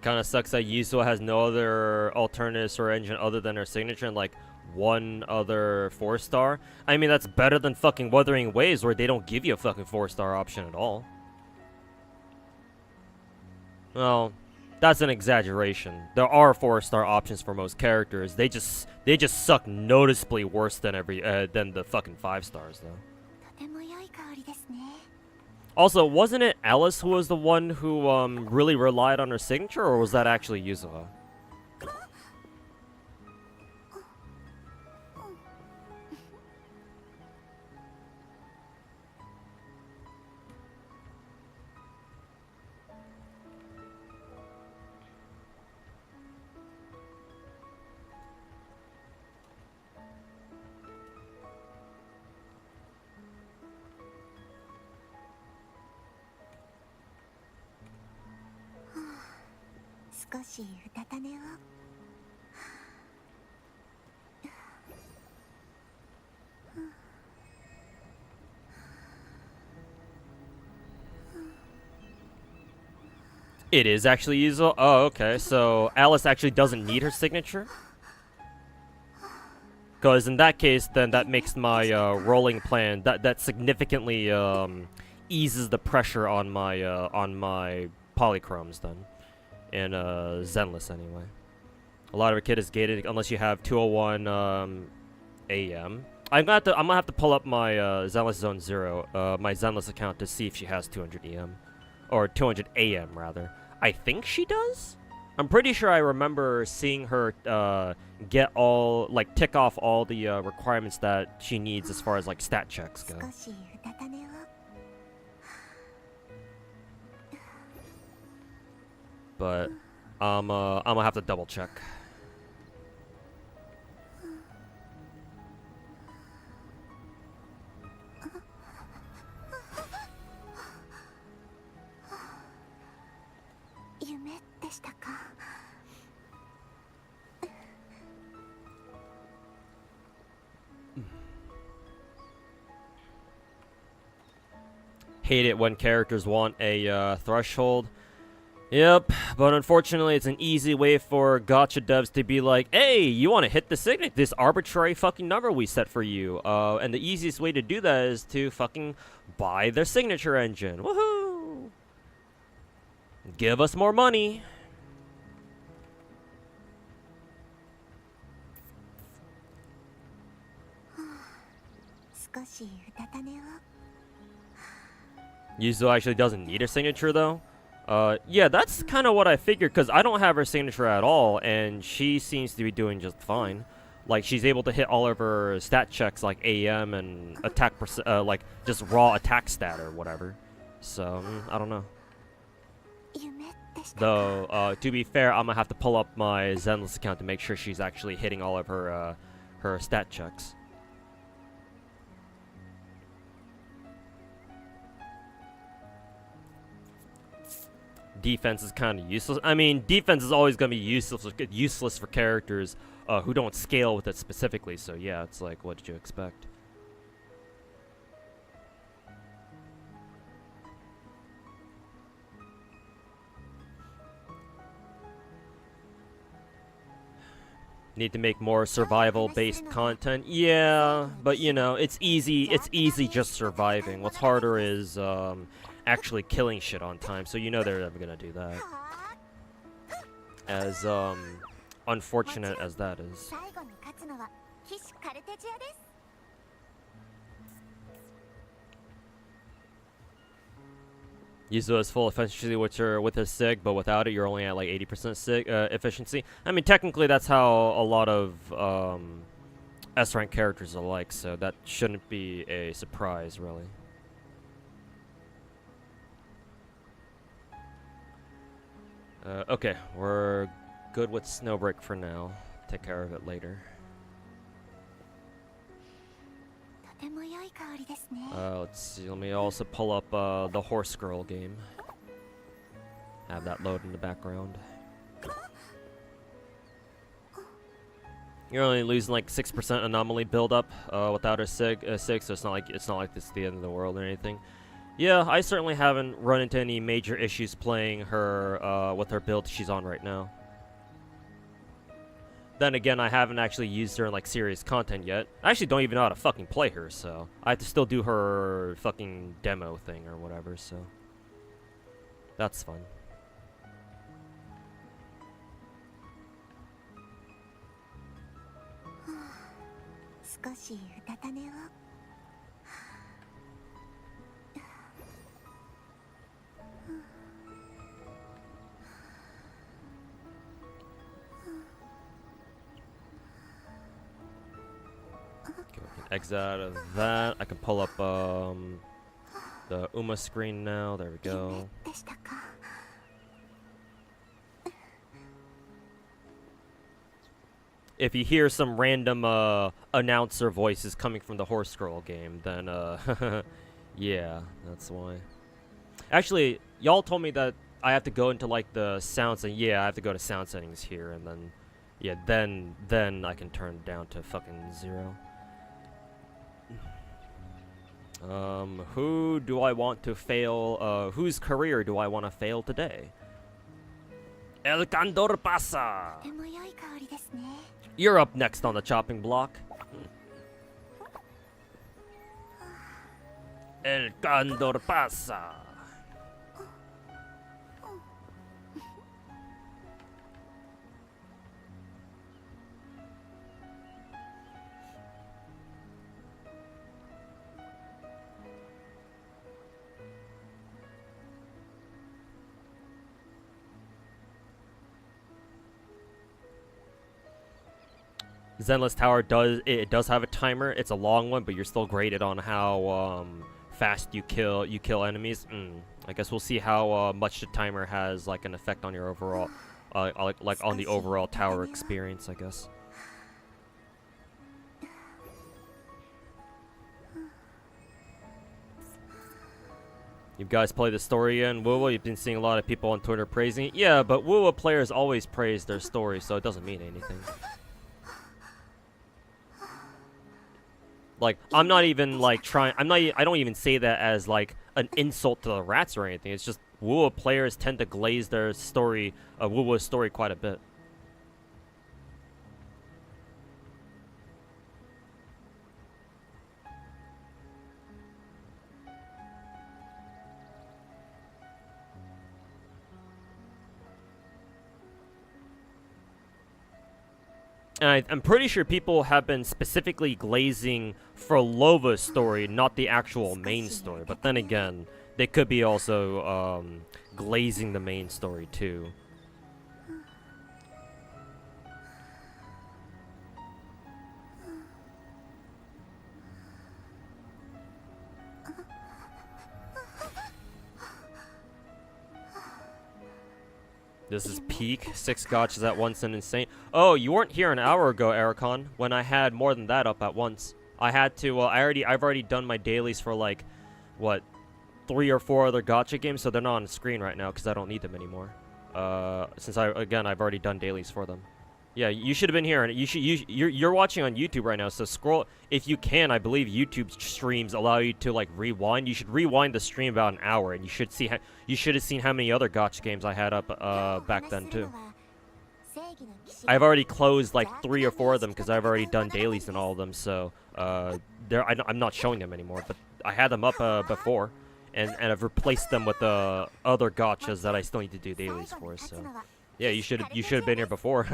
Kind of sucks that Yuzo has no other alternatives or engine other than her signature and like one other 4-star. I mean, that's better than fucking Wuthering Waves where they don't give you a fucking 4-star option at all. Well, that's an exaggeration. There are 4-star options for most characters. They just suck noticeably worse than than the fucking 5 stars though. とても良い香りですね。 Also, wasn't it Alice who was the one who really relied on her signature, or was that actually Yuzuha? It is actually Yuzo. Oh, okay. So Alice actually doesn't need her signature. Because in that case, then that makes my rolling plan that significantly eases the pressure on my polychromes then, in Zenless anyway. A lot of it kit is gated unless you have 201 AM. I'm gonna have to pull up my Zenless Zone 0, my Zenless account to see if she has 200 EM, or 200 AM rather. I think she does. I'm pretty sure I remember seeing her tick off all the requirements that she needs as far as like stat checks go. 少しうたた寝を。 But I'm gonna have to double check. Hate it when characters want a threshold. Yep, but unfortunately it's an easy way for gacha devs to be like, hey, you want to hit the signature, this arbitrary fucking number we set for you. And the easiest way to do that is to fucking buy their signature engine. Woohoo! Give us more money. Yuzo actually doesn't need her signature though. Yeah, that's kind of what I figured, because I don't have her signature at all, and she seems to be doing just fine. Like, she's able to hit all of her stat checks, like AM and attack, like, just raw attack stat or whatever. So, I don't know. 夢で Though, to be fair, I'm gonna have to pull up my Zenless account to make sure she's actually hitting all of her, her stat checks. Defense is kind of useless. I mean, defense is always gonna be useless for characters who don't scale with it specifically. So yeah, it's like, what did you expect? Need to make more survival-based content. Yeah, but you know, it's easy. It's easy just surviving. What's harder is actually killing shit on time. So you know they're never gonna do that. As unfortunate as that is. Yuzo is full efficiency with his sig, but without it, you're only at like 80% sig efficiency. I mean, technically, that's how a lot of S-rank characters are like, so that shouldn't be a surprise, really. Okay, we're good with Snowbreak for now. Take care of it later. Let's see, let me also pull up the Horse Girl game. Have that load in the background. You're only losing like 6% anomaly buildup without a sig, so it's not like this is the end of the world or anything. Yeah, I certainly haven't run into any major issues playing her with her build she's on right now. Then again, I haven't actually used her in like serious content yet. I actually don't even know how to fucking play her, so I have to still do her fucking demo thing or whatever, so that's fun. Exit out of that. I can pull up the Uma screen now. There we go. If you hear some random announcer voices coming from the Horse Girl game, then yeah, that's why. Actually, y'all told me that I have to go into like the sounds, and yeah, I have to go to sound settings here, and then yeah, then I can turn it down to fucking 0. Who do I want to fail? Whose career do I want to fail today? El Candor pasa! You're up next on the chopping block. El Candor pasa! Zenless Tower does have a timer. It's a long one, but you're still graded on how fast you kill enemies. I guess we'll see how much the timer has like an effect on your overall like on the overall tower experience, I guess. You guys play the story in WoW? You've been seeing a lot of people on Twitter praising it. Yeah, but WoW players always praise their story, so it doesn't mean anything. Like, I'm not even like trying. I don't even say that as like an insult to the rats or anything. It's just WoW players tend to glaze their story, WoW story quite a bit. And I'm pretty sure people have been specifically glazing for Lova's story, not the actual main story. But then again, they could be also glazing the main story too. This is peak. 6 gotchas at once and insane. Oh, you weren't here an hour ago, Ericon, when I had more than that up at once. I had to, I've already done my dailies for like, what, 3 or 4 other gacha games, so they're not on the screen right now because I don't need them anymore. Since I've already done dailies for them. Yeah, you should have been here, and you're watching on YouTube right now, so scroll, if you can. I believe YouTube streams allow you to like rewind. You should rewind the stream about an hour, and you should have seen how many other gacha games I had up back then too. I've already closed like 3 or 4 of them because I've already done dailies in all of them, so I'm not showing them anymore. But I had them up before, and I've replaced them with other gachas that I still need to do dailies for. So. Yeah, you should have been here before.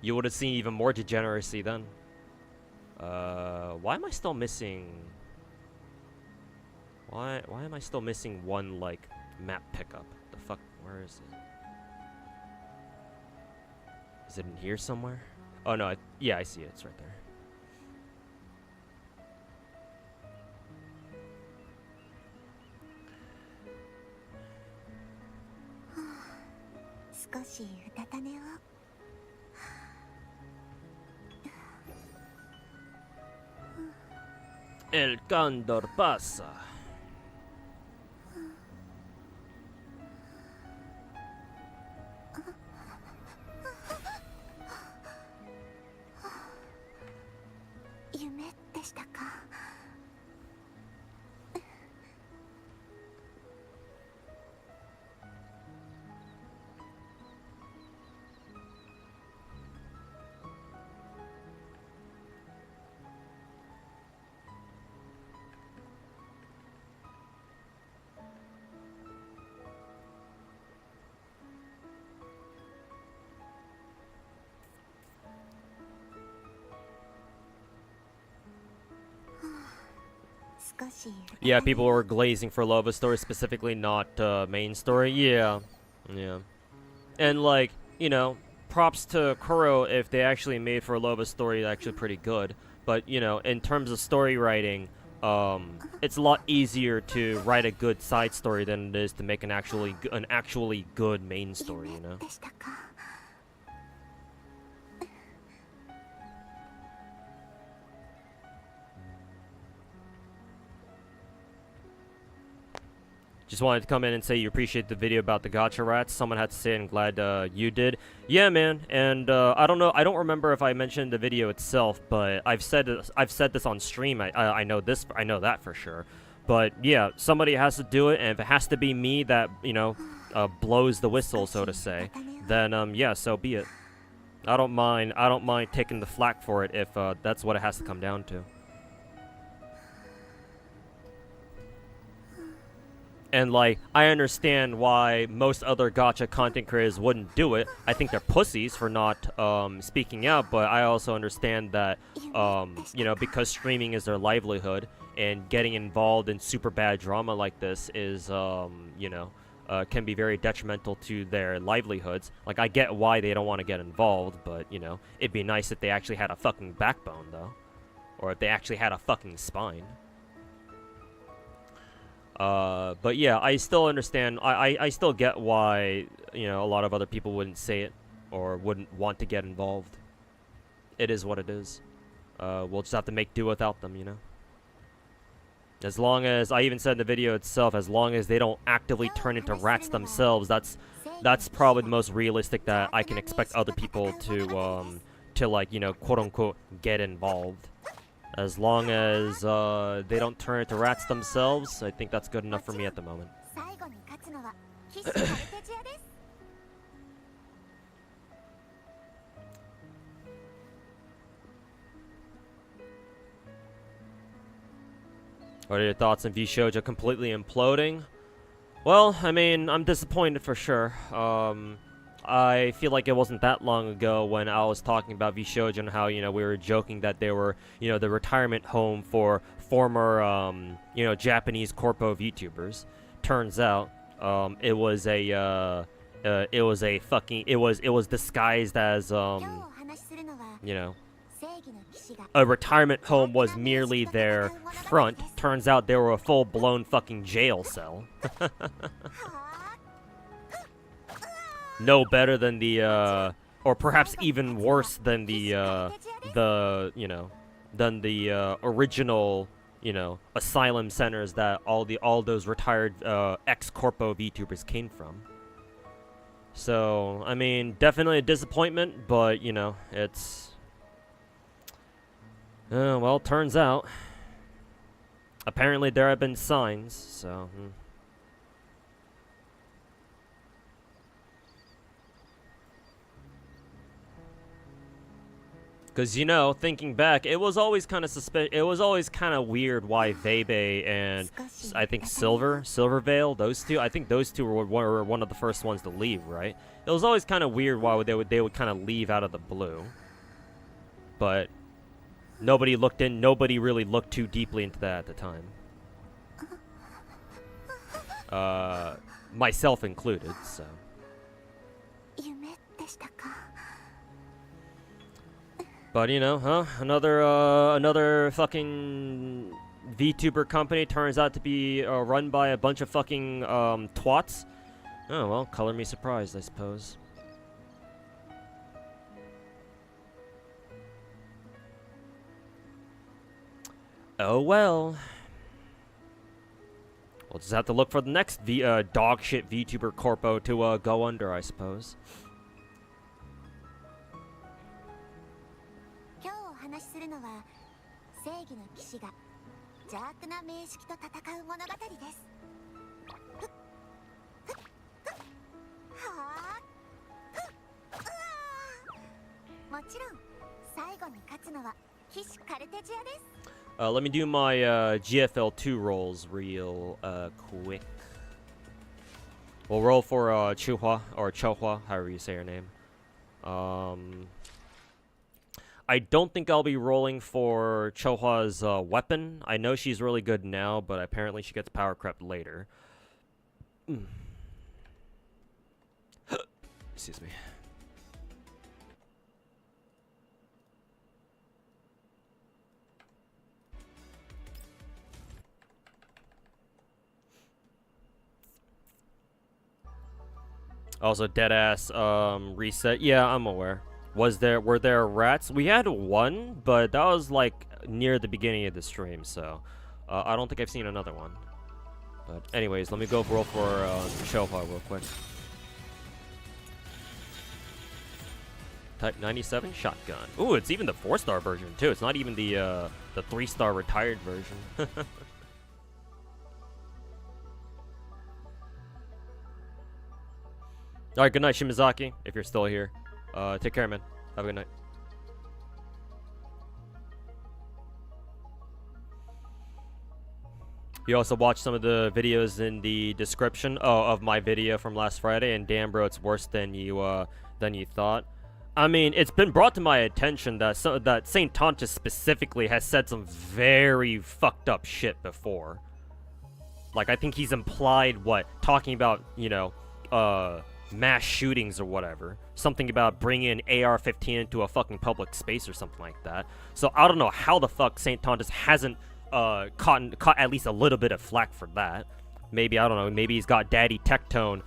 You would have seen even more degeneracy then. Why am I still missing? Why am I still missing one like map pickup? The fuck? Where is it? Is it in here somewhere? Oh no, yeah, I see it. It's right there. 少しうたた寝を。El cóndor pasa. ¿夢でしたか? Yeah, people were glazing for Lova story, specifically not main story. Yeah. And like, you know, props to Kuro if they actually made for Lova story actually pretty good. But, you know, in terms of story writing, it's a lot easier to write a good side story than it is to make an actually good main story, you know. Just wanted to come in and say you appreciate the video about the gacha rats. Someone had to say it, and glad you did. Yeah, man. And I don't know. I don't remember if I mentioned the video itself, but I've said this on stream. I know this. I know that for sure. But yeah, somebody has to do it, and if it has to be me that, you know, blows the whistle, so to say, then yeah, so be it. I don't mind taking the flack for it if that's what it has to come down to. And, like, I understand why most other gacha content creators wouldn't do it. I think they're pussies for not speaking out, but I also understand that, you know, because streaming is their livelihood, and getting involved in super bad drama like this is, you know, can be very detrimental to their livelihoods. Like, I get why they don't want to get involved, but, you know, it'd be nice if they actually had a fucking backbone, though. Or if they actually had a fucking spine. But yeah, I still understand. I still get why, you know, a lot of other people wouldn't say it or wouldn't want to get involved. It is what it is. We'll just have to make do without them, you know. As long as, I even said in the video itself, as long as they don't actively turn into rats themselves, that's probably the most realistic that I can expect other people to like, you know, quote unquote get involved. As long as they don't turn into rats themselves, I think that's good enough for me at the moment. What are your thoughts on V-Shoujo completely imploding? Well, I mean, I'm disappointed for sure. I feel like it wasn't that long ago when I was talking about V-Shoujo and how, you know, we were joking that they were, you know, the retirement home for former, you know, Japanese corpo VTubers. Turns out, it was disguised as, you know, a retirement home was merely their front. Turns out they were a full-blown fucking jail cell. no better than the or perhaps even worse than the you know, than the original, you know, asylum centers that all those retired ex-corpo VTubers came from. So, I mean, definitely a disappointment, but, you know, it's... well, turns out... Apparently there have been signs, so... Because, you know, thinking back, it was always kind of it was always kind of weird why Vebe and I think Silver Veil, those two, I think those two were one of the first ones to leave, right? It was always kind of weird why they would kind of leave out of the blue. But nobody really looked too deeply into that at the time. Myself included, so. But, you know, huh? Another fucking VTuber company turns out to be run by a bunch of fucking twats. Oh, well, color me surprised, I suppose. Oh, well. We'll just have to look for the next dog shit VTuber corpo to go under, I suppose. 話しするのは正義の騎士が邪悪な名式と戦う物語です。もちろん最後に勝つのは騎士カルテジアです。Let me do my GFL2 rolls real quick. We'll roll for Chuhua or Chohua, however you say her name. I don't think I'll be rolling for Chohua's weapon. I know she's really good now, but apparently she gets power crept later. Excuse me. Also, deadass reset. Yeah, I'm aware. Were there rats? We had one, but that was like near the beginning of the stream, so I don't think I've seen another one. But anyways, let me go roll for Chohua real quick. Type 97 shotgun. Ooh, it's even the 4-star version too. It's not even the 3-star retired version. All right, good night, Shimazaki. If you're still here. Take care, man. Have a good night. You also watched some of the videos in the description of my video from last Friday, and damn, bro, it's worse than you thought. I mean, it's been brought to my attention that that Saint Tontus specifically has said some very fucked up shit before. Like, I think he's implied talking about, you know, mass shootings or whatever. Something about bringing an AR-15 into a fucking public space or something like that. So I don't know how the fuck Saint Tontus hasn't caught at least a little bit of flack for that. Maybe, I don't know, maybe he's got Daddy Tectone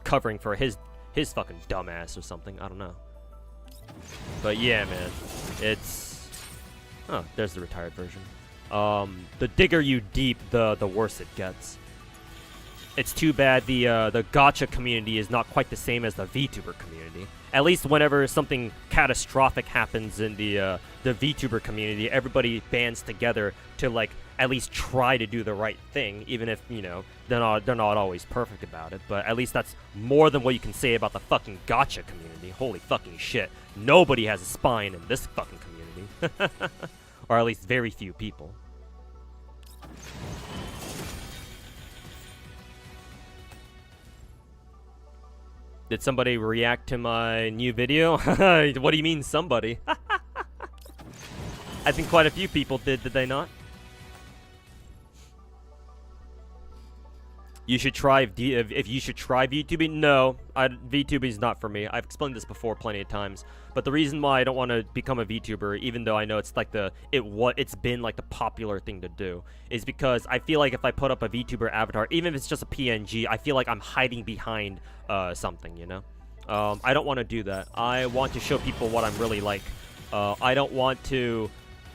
covering for his fucking dumbass or something. I don't know. But yeah, man, it's... Oh, there's the retired version. The digger you deep, the worse it gets. It's too bad the Gacha community is not quite the same as the VTuber community. At least whenever something catastrophic happens in the VTuber community, everybody bands together to, like, at least try to do the right thing, even if, you know, they're not always perfect about it. But at least that's more than what you can say about the fucking Gacha community. Holy fucking shit. Nobody has a spine in this fucking community. Or at least very few people. Did somebody react to my new video? What do you mean, somebody? I think quite a few people did they not? You should try if you should try VTubing. No, VTubing is not for me. I've explained this before plenty of times. But the reason why I don't want to become a VTuber, even though I know it's like it's been like the popular thing to do, is because I feel like if I put up a VTuber avatar, even if it's just a PNG, I feel like I'm hiding behind something, you know. I don't want to do that. I want to show people what I'm really like. I don't want to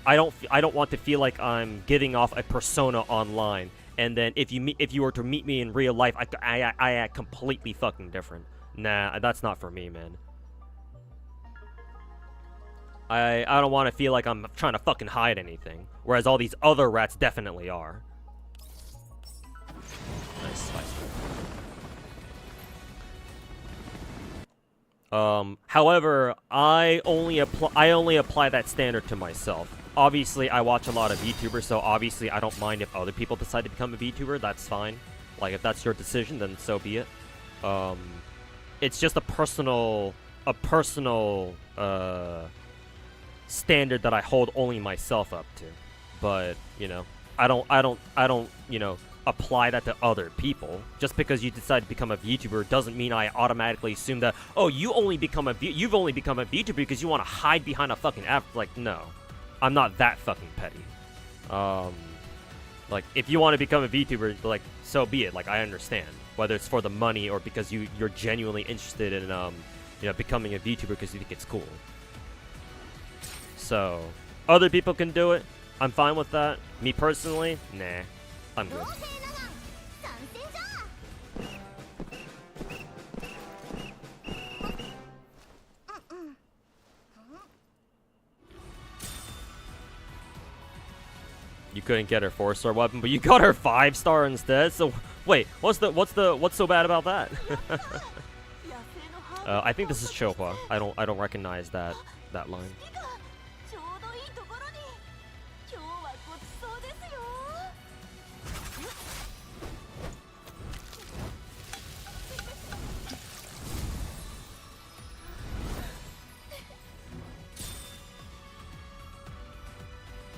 feel like I'm giving off a persona online, and then if you were to meet me in real life, I act completely fucking different. Nah, that's not for me, man. I don't want to feel like I'm trying to fucking hide anything, whereas all these other rats definitely are. Nice spice. However, I only apply that standard to myself. Obviously, I watch a lot of VTubers, so obviously I don't mind if other people decide to become a VTuber. That's fine. Like, if that's your decision, then so be it. It's just a personal standard that I hold only myself up to. But, you know, I don't, you know, apply that to other people. Just because you decide to become a VTuber doesn't mean I automatically assume that, oh, you've only become a VTuber because you want to hide behind a fucking app. Like, no. I'm not that fucking petty. Like, if you want to become a VTuber, like, so be it. Like, I understand. Whether it's for the money or because you're genuinely interested in, you know, becoming a VTuber because you think it's cool. So, other people can do it. I'm fine with that. Me personally, nah. I'm good. You couldn't get her 4-star weapon, but you got her 5-star instead. So wait, what's so bad about that? I think this is Chohua. I don't recognize that line.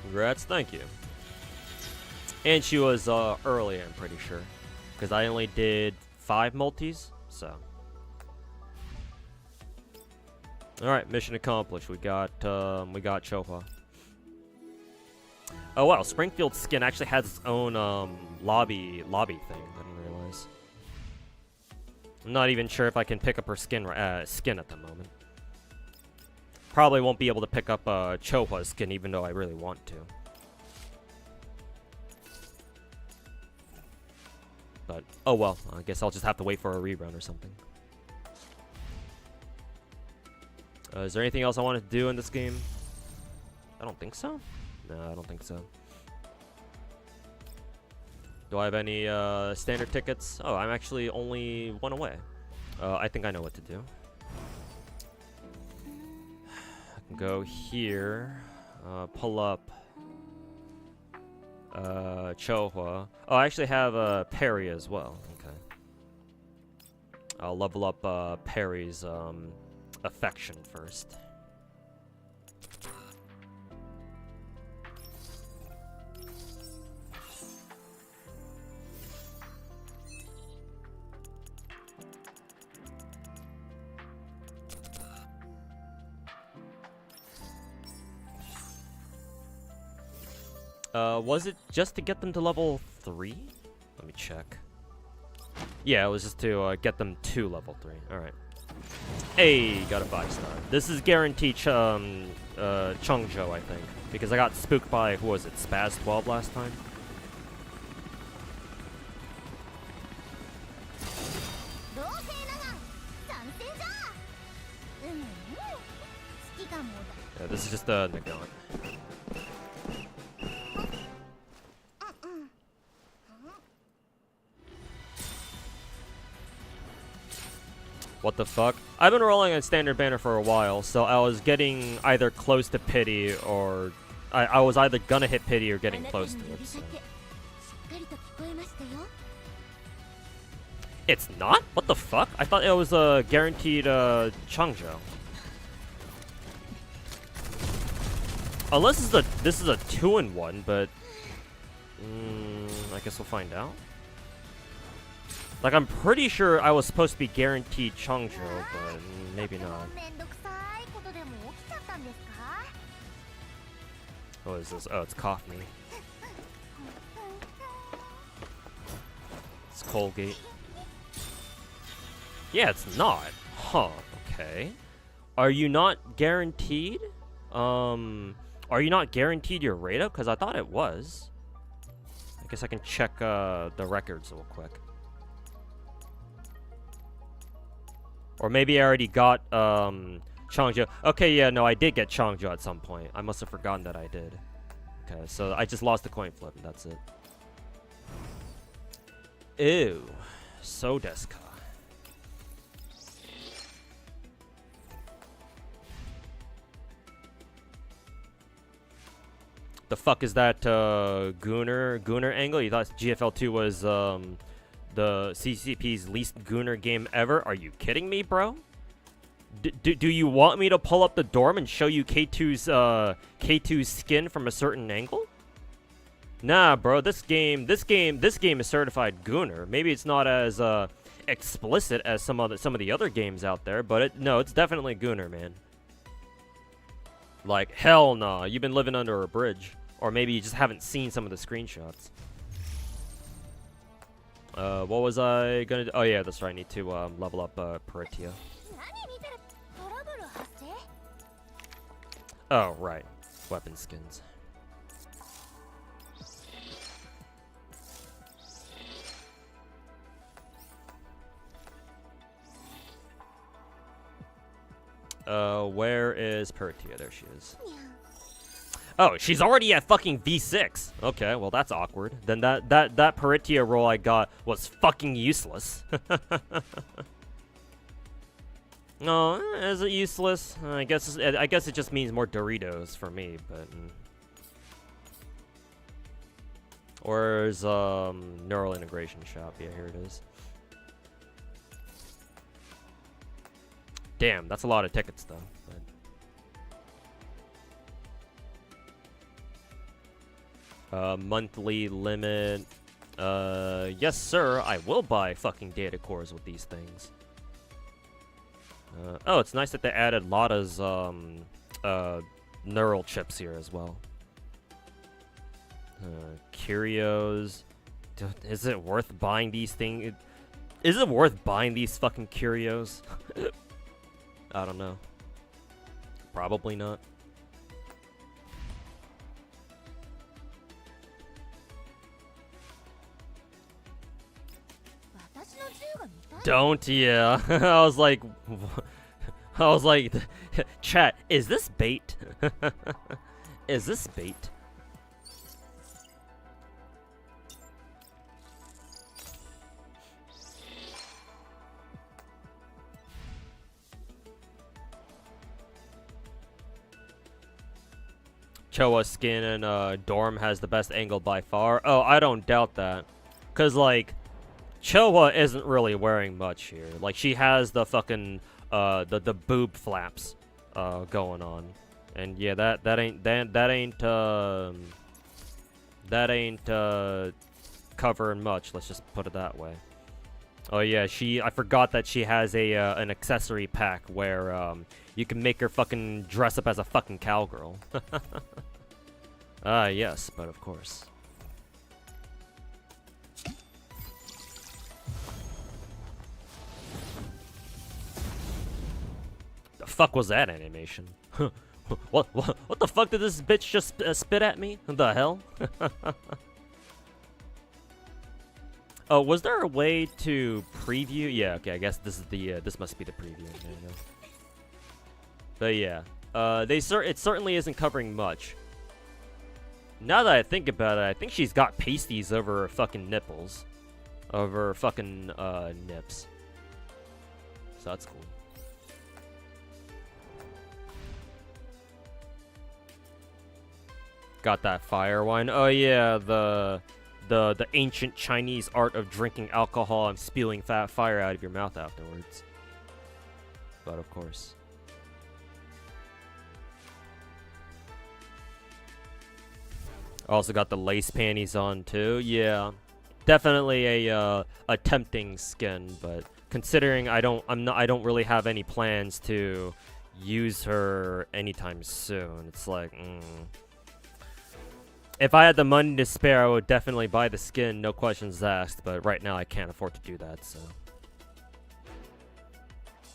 Congrats, thank you. And she was early, I'm pretty sure, because I only did 5 multis, so. All right, mission accomplished. We got Chohua. Oh wow, Springfield's skin actually has its own lobby thing. I didn't realize. I'm not even sure if I can pick up her skin at the moment. Probably won't be able to pick up Chohua's skin, even though I really want to. But, oh well, I guess I'll just have to wait for a rerun or something. Is there anything else I want to do in this game? I don't think so. No, I don't think so. Do I have any standard tickets? Oh, I'm actually only 1 away. I think I know what to do. I can go here, pull up Chohua. Oh, I actually have Perry as well. Okay. I'll level up Perry's affection first. Was it just to get them to level 3? Let me check. Yeah, it was just to get them to level 3. Alright. Hey, got a 5-star. This is guaranteed Chungjo, I think. Because I got spooked by, who was it, Spaz 12 last time? Yeah, this is just a Nagon. What the fuck? I've been rolling on standard banner for a while, so I was getting either close to pity or I was either gonna hit pity or getting close to it. So. It's not? What the fuck? I thought it was a guaranteed Chungjo. Unless this is a 2-in-1, but I guess we'll find out. Like, I'm pretty sure I was supposed to be guaranteed Chungjo, but maybe not. What is this? Oh, it's Coffee. It's Colgate. Yeah, it's not. Huh, okay. Are you not guaranteed? Are you not guaranteed your rate up? Because I thought it was. I guess I can check the records real quick. Or maybe I already got Changzhou. Okay, yeah, no, I did get Changzhou at some point. I must have forgotten that I did. Okay, so I just lost the coin flip, and that's it. Ew. So desu ka. The fuck is that Gooner angle? You thought GFL2 was the CCP's least Gooner game ever? Are you kidding me, bro? Do you want me to pull up the dorm and show you K2's skin from a certain angle? Nah, bro. This game is certified Gooner. Maybe it's not as explicit as some of the other games out there, but no, it's definitely Gooner, man. Like, hell nah. You've been living under a bridge. Or maybe you just haven't seen some of the screenshots. What was I gonna do? Oh yeah, that's right. I need to level up Peritia. Oh, right. Weapon skins. Where is Peritia? There she is. Oh, she's already at fucking V6. Okay, well that's awkward. Then that Peritia roll I got was fucking useless. No, is it useless? I guess it just means more Doritos for me, but where's neural integration shop? Yeah, here it is. Damn, that's a lot of tickets though. Monthly limit. Yes, sir. I will buy fucking data cores with these things. Oh, it's nice that they added Lotta's neural chips here as well. Curios. Is it worth buying these things? Is it worth buying these fucking curios? I don't know. Probably not. Don't, yeah. I was like, chat, is this bait? Is this bait? Choa skin and Dorm has the best angle by far. Oh, I don't doubt that. 'Cause like Choa isn't really wearing much here. Like she has the fucking the boob flaps going on. And yeah, that ain't covering much. Let's just put it that way. Oh yeah, I forgot that she has a an accessory pack where you can make her fucking dress up as a fucking cowgirl. Yes, but of course. The fuck was that animation? What the fuck did this bitch just spit at me? What the hell? Oh, was there a way to preview? Yeah, okay, I guess this is the this must be the preview. But yeah, it certainly isn't covering much. Now that I think about it, I think she's got pasties over her fucking nipples, over her fucking nips. So that's cool. Got that fire wine. Oh yeah, the ancient Chinese art of drinking alcohol and spewing fat fire out of your mouth afterwards. But of course. Also got the lace panties on too. Yeah, definitely a tempting skin, but considering I don't really have any plans to use her anytime soon, it's like. If I had the money to spare, I would definitely buy the skin, no questions asked, but right now I can't afford to do that, so.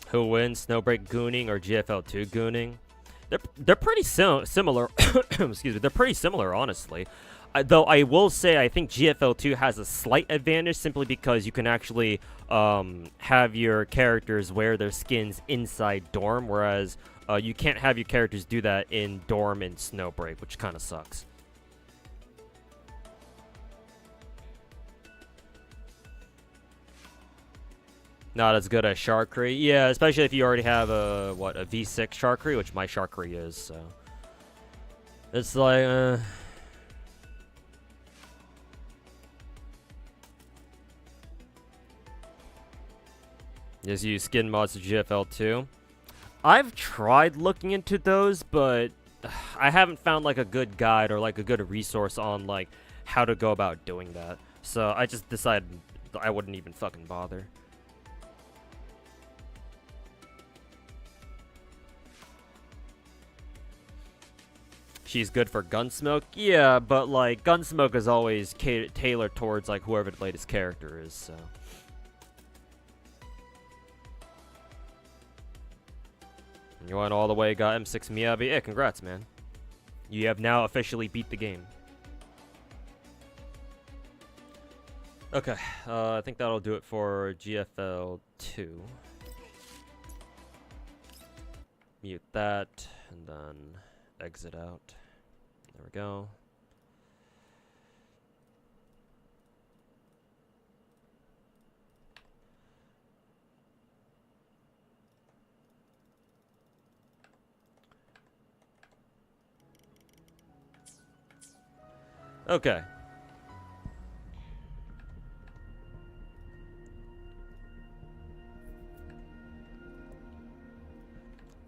Who wins, Snowbreak gooning or GFL2 gooning? They're pretty similar. Excuse me. They're pretty similar, honestly. Though I will say I think GFL2 has a slight advantage simply because you can actually have your characters wear their skins inside Dorm, whereas you can't have your characters do that in Dorm and Snowbreak, which kind of sucks. Not as good as Sharkery. Yeah, especially if you already have a V6 Sharkery, which my Sharkery is, so. It's like, Just use skin mods to GFL2. I've tried looking into those, but I haven't found like a good guide or like a good resource on like how to go about doing that. So I just decided I wouldn't even fucking bother. She's good for Gunsmoke? Yeah, but like Gunsmoke is always tailored towards like whoever the latest character is, so. You went all the way, got M6 Miyabi. Yeah, congrats, man. You have now officially beat the game. Okay, I think that'll do it for GFL 2. Mute that, and then exit out. There we go. Okay.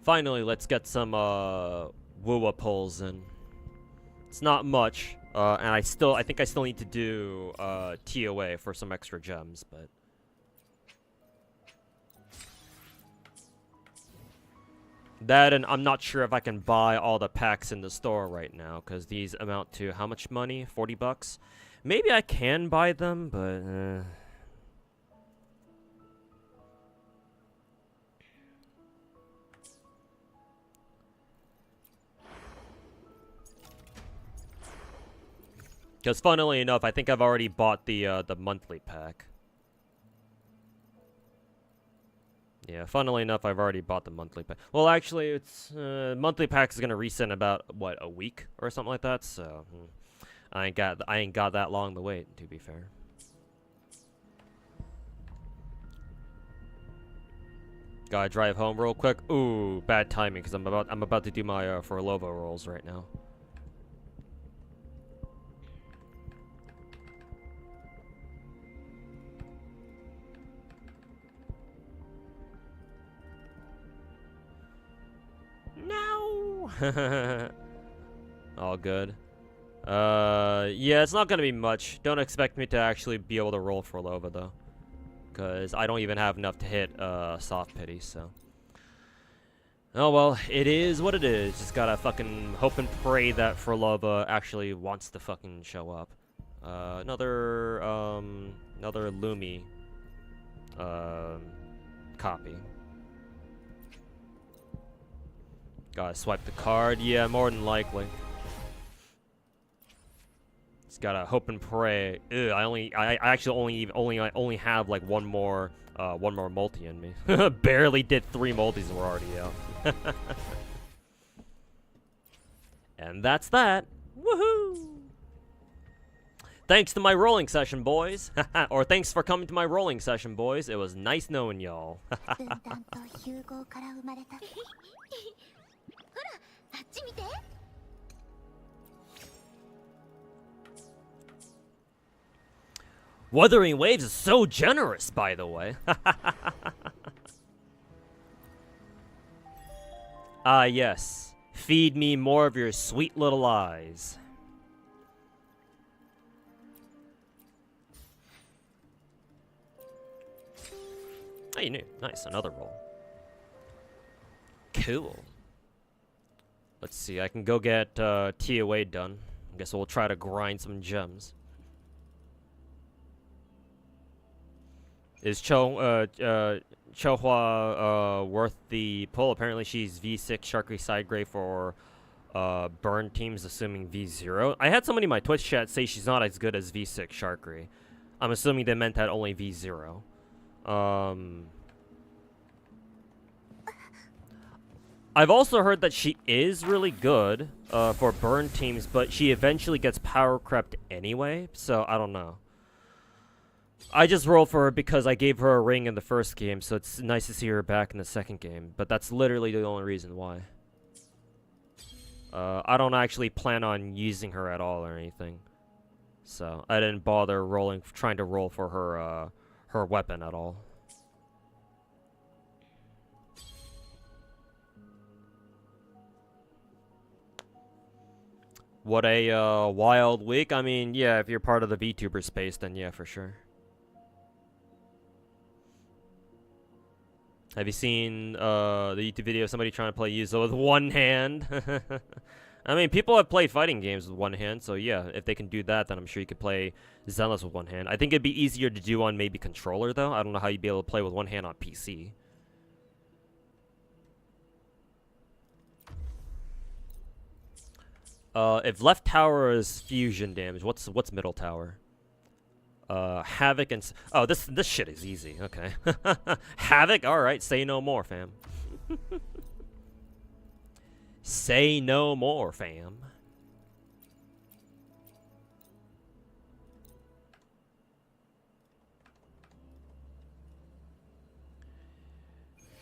Finally, let's get some Wua pulls in. It's not much, and I think I still need to do TOA for some extra gems, but that, and I'm not sure if I can buy all the packs in the store right now, because these amount to how much money? 40 bucks? Maybe I can buy them, but because funnily enough, I think I've already bought the monthly pack. Yeah, funnily enough, I've already bought the monthly pack. Well, actually, it's monthly pack is gonna reset in about what, a week or something like that. So I ain't got that long to wait. To be fair. Gotta drive home real quick. Ooh, bad timing because I'm about to do my Forlova rolls right now. No. All good. Yeah, it's not gonna be much. Don't expect me to actually be able to roll for Lova though, because I don't even have enough to hit soft pity. So, oh well, it is what it is. Just gotta fucking hope and pray that Forlova actually wants to fucking show up. Another Lumi copy. Gotta swipe the card. Yeah, more than likely. Just gotta hope and pray. Ew, I actually only have like one more multi in me. Barely did 3 multis and we're already out. And that's that. Woohoo! Thanks to my rolling session, boys. Or thanks for coming to my rolling session, boys. It was nice knowing y'all. Wuthering Waves is so generous, by the way. Ah, yes. Feed me more of your sweet little eyes. Oh, you knew. Nice, another roll. Cool. Let's see, I can go get TOA done. I guess we'll try to grind some gems. Is Chohua worth the pull? Apparently she's V6 Sharkry side grade for burn teams, assuming V0. I had somebody in my Twitch chat say she's not as good as V6 Sharkry. I'm assuming they meant that only V0. I've also heard that she is really good for burn teams, but she eventually gets power crept anyway, so I don't know. I just rolled for her because I gave her a ring in the first game, so it's nice to see her back in the second game, but that's literally the only reason why. I don't actually plan on using her at all or anything, so I didn't bother trying to roll for her weapon at all. What a wild week. I mean, yeah, if you're part of the VTuber space, then yeah, for sure. Have you seen the YouTube video of somebody trying to play Yuzo with one hand? I mean, people have played fighting games with one hand, so yeah, if they can do that, then I'm sure you could play Zenless with one hand. I think it'd be easier to do on maybe controller, though. I don't know how you'd be able to play with one hand on PC. If left tower is fusion damage, what's middle tower? Havoc and oh, this shit is easy. Okay, Havoc. All right, say no more, fam. Say no more, fam.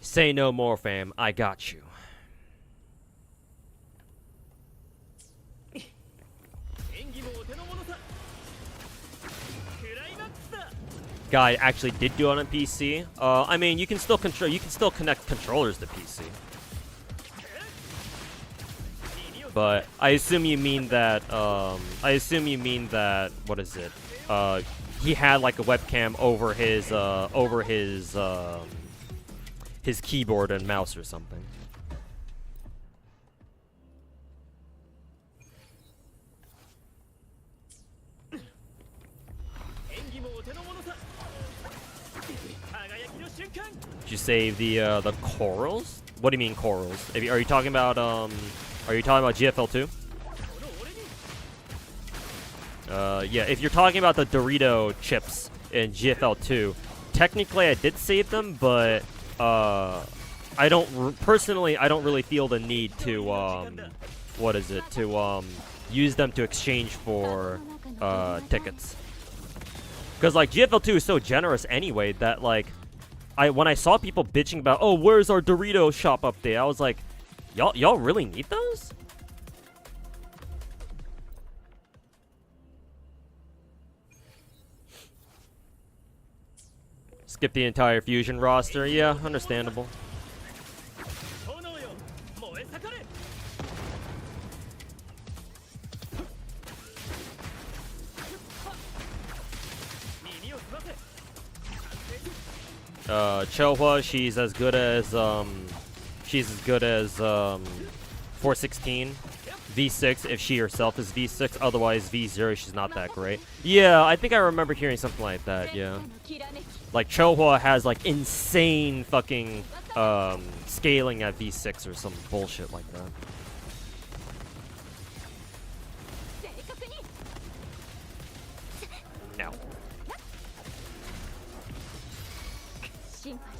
Say no more, fam. I got you. Guy actually did do it on PC. I mean, you can still connect controllers to PC. But I assume you mean that. What is it? He had like a webcam over his keyboard and mouse or something. Did you save the corals? What do you mean corals? Are you talking about GFL 2? Yeah, if you're talking about the Dorito chips in GFL 2, technically I did save them, but I don't really feel the need to use them to exchange for tickets. Because like GFL 2 is so generous anyway that like when I saw people bitching about, oh, where's our Dorito shop update, I was like, y'all really need those? Skip the entire fusion roster. Yeah, understandable. Chohua, she's as good as 416 V6 if she herself is V6, otherwise V0 she's not that great. Yeah, I think I remember hearing something like that, yeah. Like Chohua has like insane fucking scaling at V6 or some bullshit like that. Ow.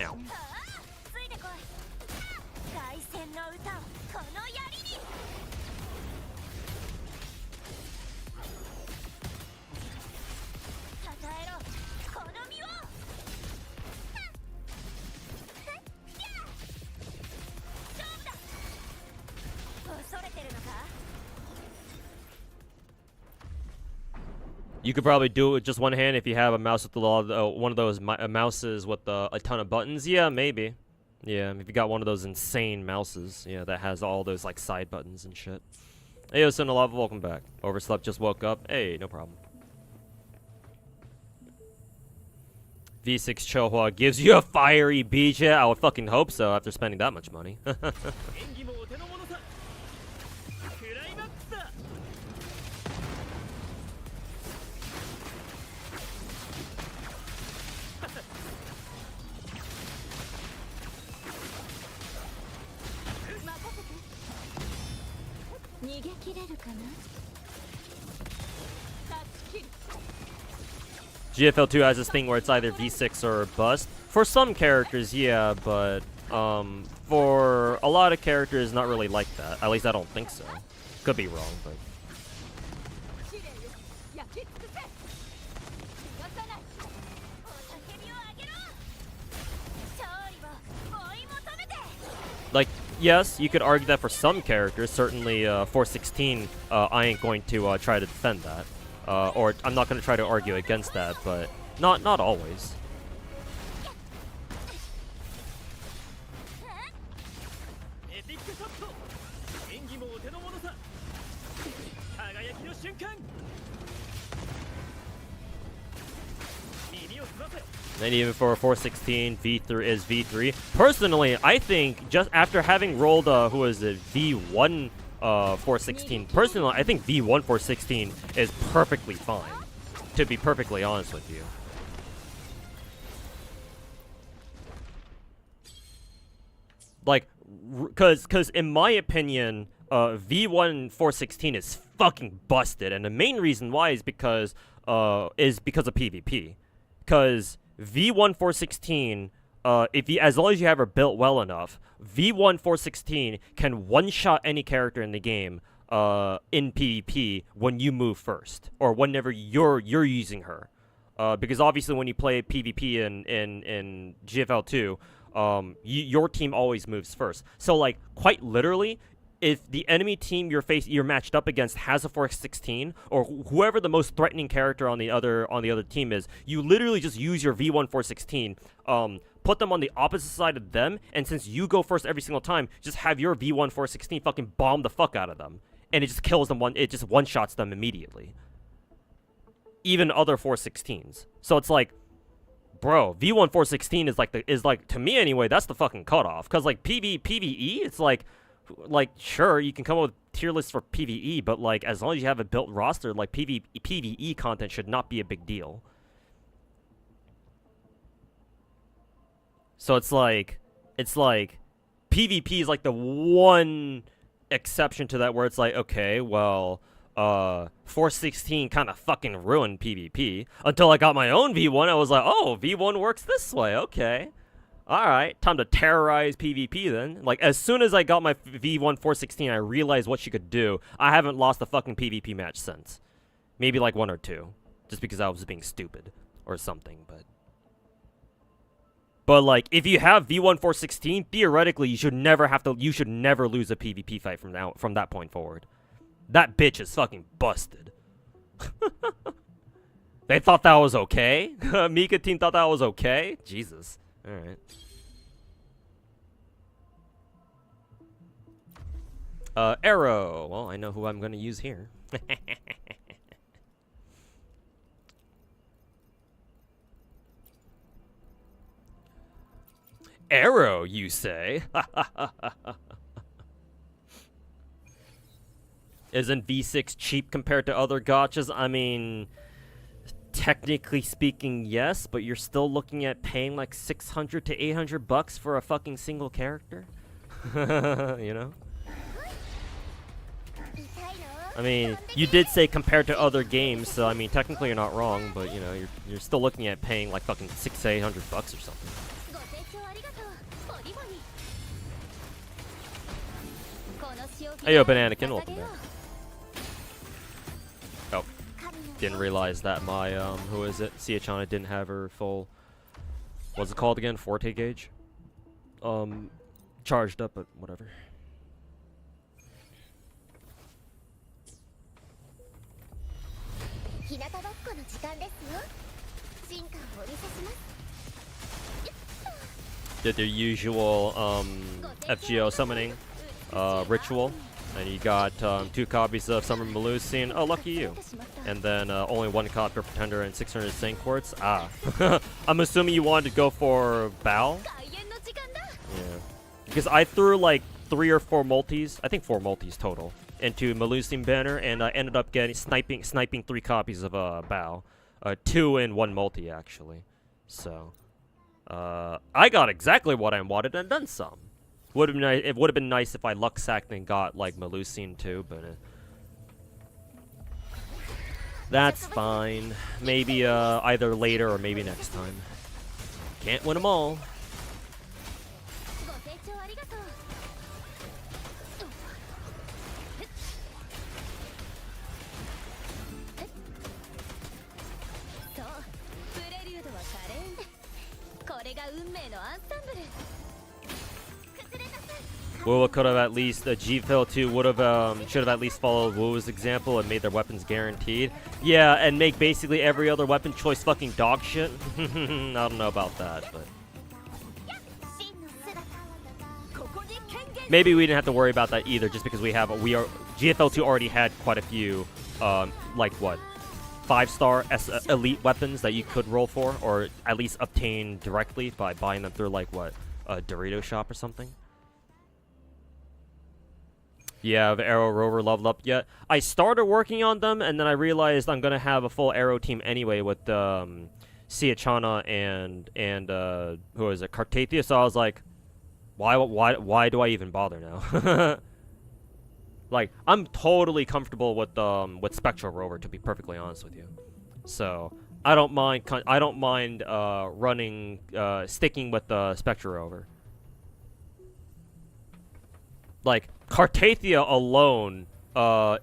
Ow. You could probably do it with just one hand if you have a mouse with one of those mouses with a ton of buttons. Yeah, maybe. Yeah, if you got one of those insane mouses, yeah, that has all those like side buttons and shit. Hey, yo, Cinelava, welcome back. Overslept, just woke up. Hey, no problem. V6 Chohua gives you a fiery beach. Yeah, I would fucking hope so after spending that much money. 逃げ切れるかな。断ち切る。 GFL2 has this thing where it's either V6 or bust. For some characters, yeah, but for a lot of characters, not really like that. At least I don't think so. Could be wrong, but. 試練よ、焼き尽くせ。逃がさない。雄たけびを上げろ。勝利を追い求めて。 Like, yes, you could argue that for some characters. Certainly, 416, I ain't going to try to defend that. Or I'm not going to try to argue against that, but not always. エピックショット。演技もお手の物さ。輝きの瞬間。耳を澄ませ。 And even for 416, V3 is V3. Personally, I think just after having rolled, who is it, V1 416, personally, I think V1 416 is perfectly fine, to be perfectly honest with you. Like, cause in my opinion, V1 416 is fucking busted, and the main reason why is because of PvP. Cause V1 416, as long as you have her built well enough, V1 416 can one-shot any character in the game in PvP when you move first, or whenever you're using her. Because obviously when you play PvP in GFL2, your team always moves first. So like quite literally, if the enemy team you're matched up against has a 416, or whoever the most threatening character on the other team is, you literally just use your V1 416, put them on the opposite side of them, and since you go first every single time, just have your V1 416 fucking bomb the fuck out of them, and it just kills them it just one-shots them immediately. Even other 416s. So it's like, bro, V1 416 is like to me anyway, that's the fucking cutoff. Cause like PvE, it's like sure, you can come up with tier lists for PvE, but like as long as you have a built roster, like PvE content should not be a big deal. So it's like PvP is like the one exception to that where it's like, okay, well, 416 kind of fucking ruined PvP until I got my own V1. I was like, oh, V1 works this way, okay. Alright, time to terrorize PvP then. Like, as soon as I got my V1 416, I realized what she could do. I haven't lost a fucking PvP match since. Maybe like one or two. Just because I was being stupid. Or something, but... But like, if you have V1 416, theoretically, you should never lose a PvP fight from that point forward. That bitch is fucking busted. They thought that was okay? Mika team thought that was okay? Jesus. Alright. Arrow. Well, I know who I'm gonna use here. Arrow, you say? Isn't V6 cheap compared to other gachas? I mean... Technically speaking, yes, but you're still looking at paying like 600 to 800 bucks for a fucking single character. You know? I mean, you did say compared to other games, so I mean, technically you're not wrong, but you know, you're still looking at paying like fucking 600 to 800 bucks or something. Hey yo, Bananakin, welcome back. Oh. Didn't realize that my, who is it? Siachana didn't have her full, what's it called again? Forte gauge? Charged up, but whatever. Did their usual, FGO summoning, ritual. And you got 2 copies of Summer Melusine. Oh, lucky you. And then only 1 copy for Pretender and 600 Saint Quartz. Ah. I'm assuming you wanted to go for Bao? Yeah. Because I threw like 3 or 4 multis, I think 4 multis total, into Melusine banner, and I ended up getting sniping 3 copies of Bao. 2 and 1 multi, actually. So, I got exactly what I wanted and then some. It would have been nice if I luck sacked and got like Melusine too, but That's fine. Maybe either later or maybe next time. Can't win them all. ご清聴ありがとう。そう、プレリュードは華麗に。これが運命のアンサンブル。崩れなさい。 Wu could have at least G-Fill 2 would have should have at least followed Wu's example and made their weapons guaranteed. Yeah, and make basically every other weapon choice fucking dog shit. I don't know about that, but 真の姿。 maybe we didn't have to worry about that either, just because we are GFL2 already had quite a few like what 5-star elite weapons that you could roll for, or at least obtain directly by buying them through like what a Dorito shop or something. Yeah, the Arrow Rover leveled up yet. I started working on them, and then I realized I'm gonna have a full Arrow team anyway with Siachana and who is it, Cartathia. So I was like, why do I even bother now? Like, I'm totally comfortable with Spectral Rover, to be perfectly honest with you. So I don't mind running sticking with the Spectral Rover. Like, Cartathia alone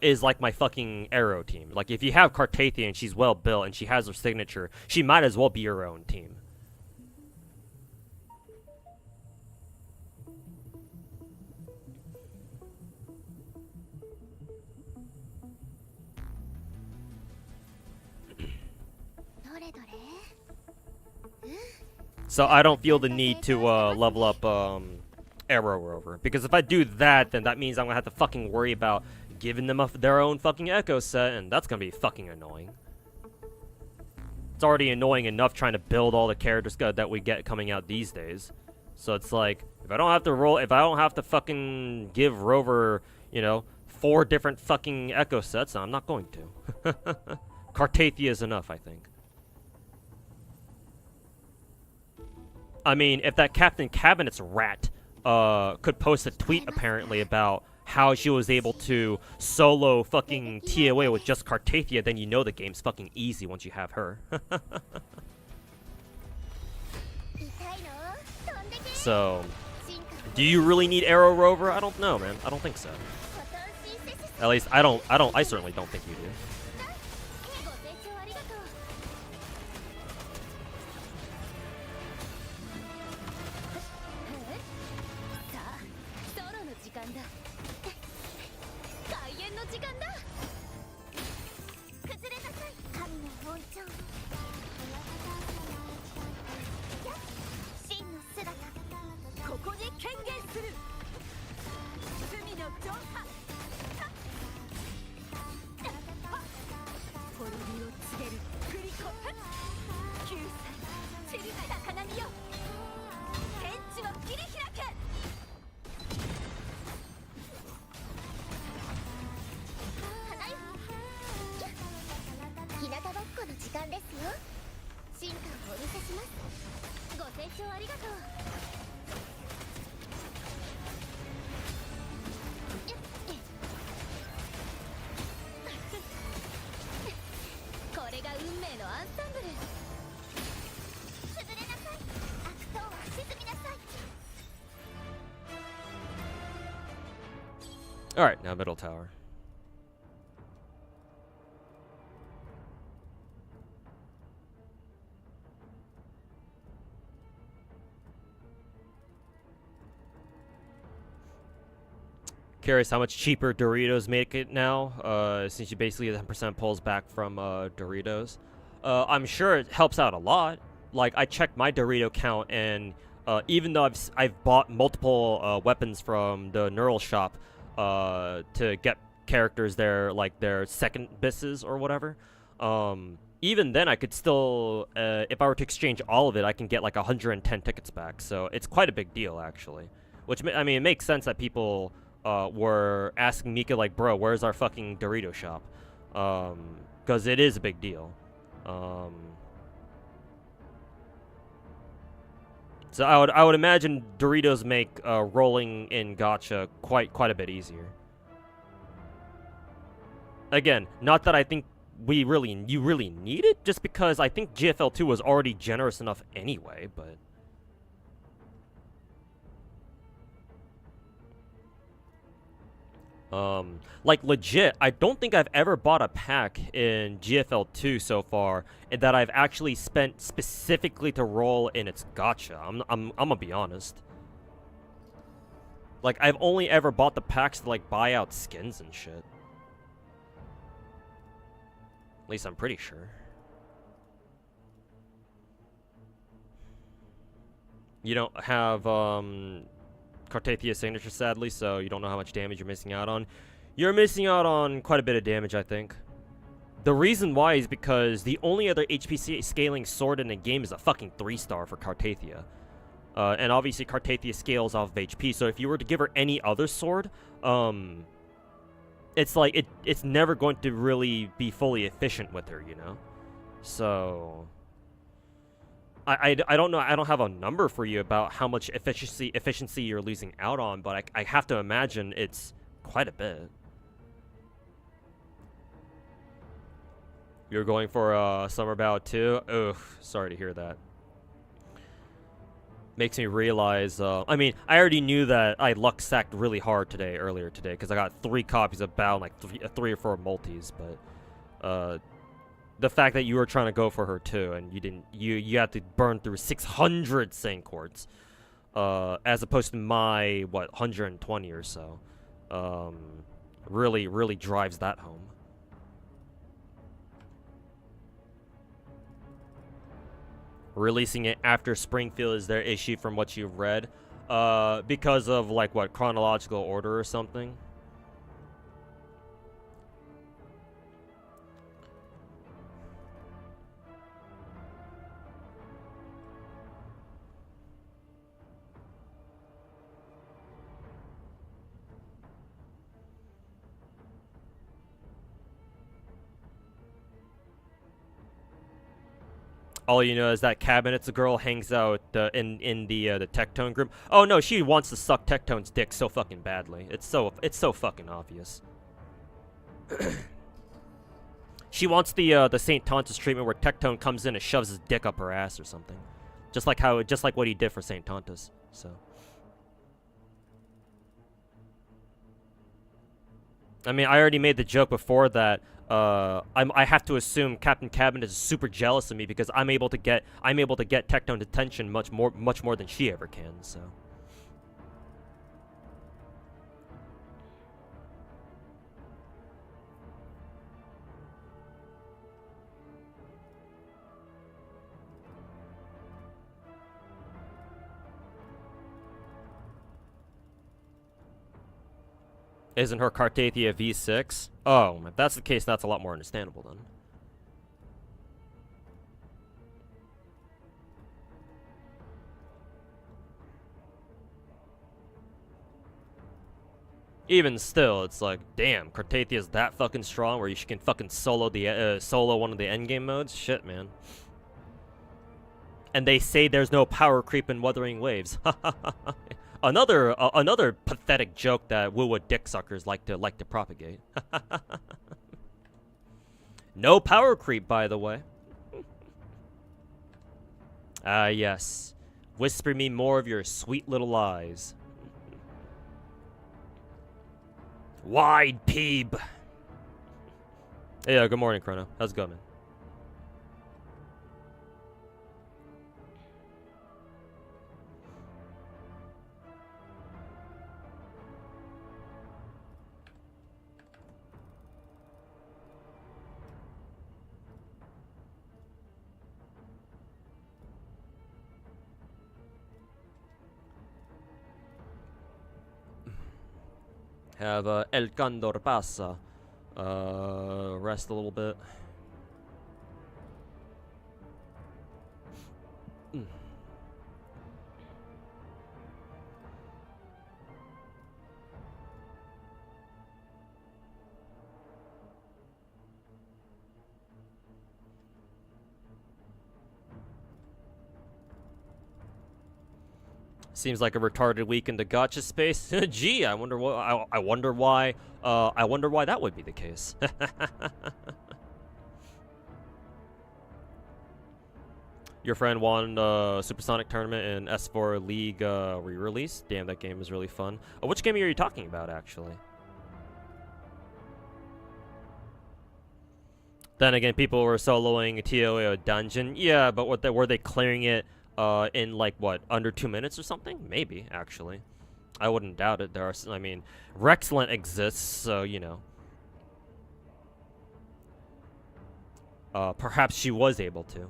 is like my fucking Arrow team. Like, if you have Cartathia and she's well built and she has her signature, she might as well be your own team. So I don't feel the need to level up Arrow Rover, because if I do that, then that means I'm gonna have to fucking worry about giving them their own fucking Echo set, and that's gonna be fucking annoying. It's already annoying enough trying to build all the characters that we get coming out these days. So it's like, if I don't have to fucking give Rover, you know, 4 different fucking Echo sets, I'm not going to. Cartathia is enough, I think. I mean, if that Captain Cabinet's rat could post a tweet apparently about how she was able to solo fucking TOA with just Cartathia, then you know the game's fucking easy once you have her. So, do you really need Arrow Rover? I don't know, man. I don't think so. At least I certainly don't think you do. ご清聴ありがとう。 さあ、ソロの時間だ。開演の時間だ。崩れなさい。神の本庁。真の姿。ここで権限する。罪の浄化。滅びを告げるグリコ。9歳。散る高波よ。天地を切り開け。 日向ぼっこの時間ですよ。進化をお見せします。ご清聴ありがとう。これが運命のアンサンブル。崩れなさい。悪党は沈みなさい。 Alright, now middle tower. Curious how much cheaper Doritos make it now, since you basically get 10% pulls back from Doritos. I'm sure it helps out a lot. Like, I checked my Dorito count, and even though I've bought multiple weapons from the Neural Shop to get characters there, like their second bisses or whatever, even then I could still, if I were to exchange all of it, I can get like 110 tickets back. So it's quite a big deal, actually. Which, I mean, it makes sense that people were asking Mika, like, bro, where's our fucking Dorito shop? Because it is a big deal. So I would imagine Doritos make rolling in Gacha quite a bit easier. Again, not that I think you really need it, just because I think GFL 2 was already generous enough anyway, but like legit, I don't think I've ever bought a pack in GFL 2 so far that I've actually spent specifically to roll in its gacha. I'm gonna be honest. Like, I've only ever bought the packs to like buy out skins and shit. At least I'm pretty sure. You don't have Cartathia's signature, sadly, so you don't know how much damage you're missing out on. You're missing out on quite a bit of damage, I think. The reason why is because the only other HP scaling sword in the game is a fucking 3-star for Cartathia. And obviously Cartathia scales off of HP, so if you were to give her any other sword, it's like, it's never going to really be fully efficient with her, you know? So I don't know, I don't have a number for you about how much efficiency you're losing out on, but I have to imagine it's quite a bit. You're going for Summer Bout too? Oof, sorry to hear that. Makes me realize, I mean, I already knew that I luck sacked really hard earlier today, because I got 3 copies of Bow and like 3 or 4 multis, but the fact that you were trying to go for her too, and you didn't, you had to burn through 600 Saint Quartz, as opposed to my, what, 120 or so, really drives that home. Releasing it after Springfield is their issue from what you've read, because of, like, what, chronological order or something? All you know is that Cabinet's a girl hangs out in the Tectone group. Oh no, she wants to suck Tectone's dick so fucking badly. It's so fucking obvious. She wants the Saint Tontus treatment where Tectone comes in and shoves his dick up her ass or something, just like what he did for Saint Tontus. So, I mean, I already made the joke before that. I have to assume Captain Cabinet is super jealous of me because I'm able to get Tectone's attention much more than she ever can. So. Isn't her Cartathia V6? Oh, if that's the case, that's a lot more understandable then. Even still, it's like, damn, Cartathia's that fucking strong where she can fucking solo one of the endgame modes? Shit, man. And they say there's no power creep in Wuthering Waves. Another pathetic joke that Woo-Woo dick suckers like to propagate. No power creep, by the way. Ah, yes. Whisper me more of your sweet little lies. Wide peeb. Hey, good morning, Chrono. How's it going, man? Have El Condor Pasa. Rest a little bit. Seems like a retarded week in the gacha space. Gee, I wonder what. I wonder why. I wonder why that would be the case. Your friend won the Supersonic tournament in S4 League re-release. Damn, that game is really fun. Which game are you talking about, actually? Then again, people were soloing a TOA dungeon. Yeah, but were they clearing it in like what, under 2 minutes or something? Maybe, actually. I wouldn't doubt it. I mean, Rexlent exists, so you know. Perhaps she was able to.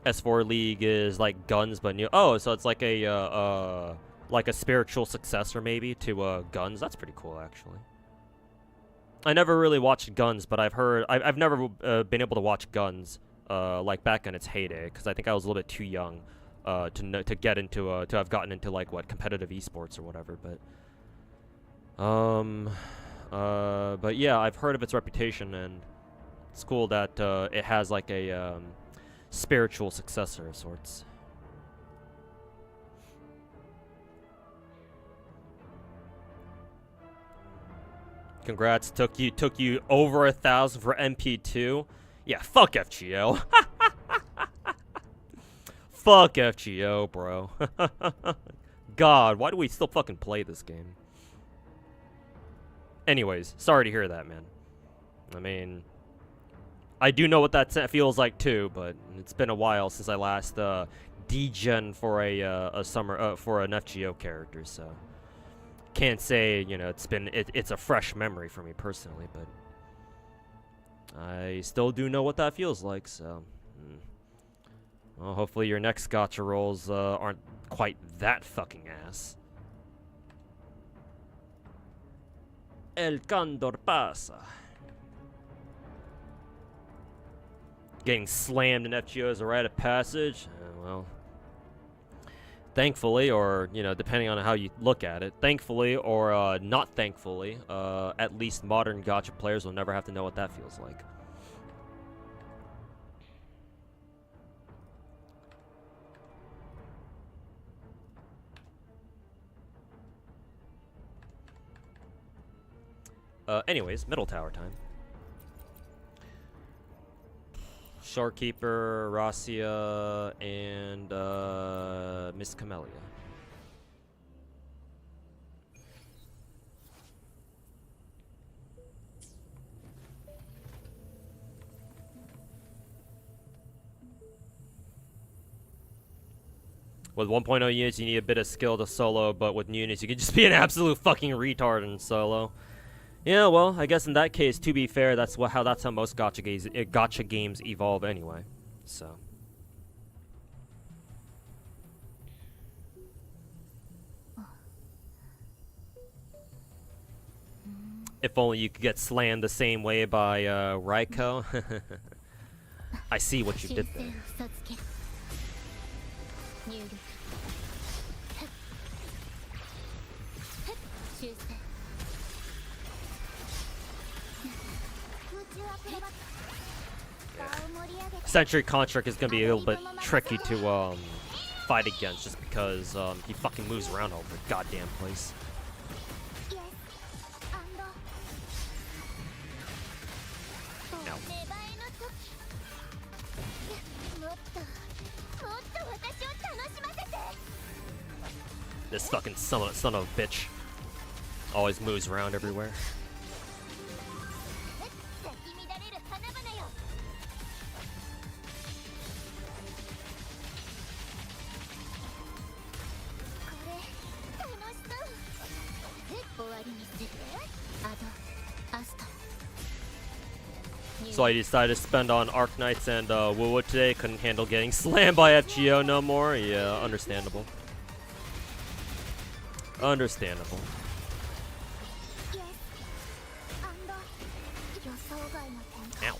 S4 League is like Guns, but new. Oh, so it's like a spiritual successor maybe to Guns. That's pretty cool, actually. I never really watched Guns, but I've never been able to watch Guns like back in its heyday, because I think I was a little bit too young to get into to have gotten into like what, competitive esports or whatever. But yeah, I've heard of its reputation, and it's cool that it has like a spiritual successor of sorts. Congrats, took you over 1,000 for MP2. Yeah, fuck FGO. Fuck FGO, bro. God, why do we still fucking play this game? Anyways, sorry to hear that, man. I mean, I do know what that feels like too, but it's been a while since I last degen for a summer for an FGO character, so can't say, you know, it's a fresh memory for me personally, but I still do know what that feels like, so well, hopefully your next gacha rolls aren't quite that fucking ass. El Condor pasa. Getting slammed in FGO is a rite of passage. Well, thankfully, or, you know, depending on how you look at it, thankfully or not thankfully, at least modern gacha players will never have to know what that feels like. Anyways, middle tower time. Sharkkeeper, Rasia, and Miss Camellia. With 1.0 units, you need a bit of skill to solo, but with new units, you can just be an absolute fucking retard in solo. Yeah, well, I guess in that case, to be fair, that's how most gacha games evolve anyway. So. If only you could get slammed the same way by Raiko. I see what you did there. Sentry Construct is gonna be a little bit tricky to fight against, just because he fucking moves around all over the goddamn place. Ow. This fucking son of a bitch always moves around everywhere. So I decided to spend on Arc Knights and Woo today. Couldn't handle getting slammed by FGO no more. Yeah, understandable. Understandable. Ow.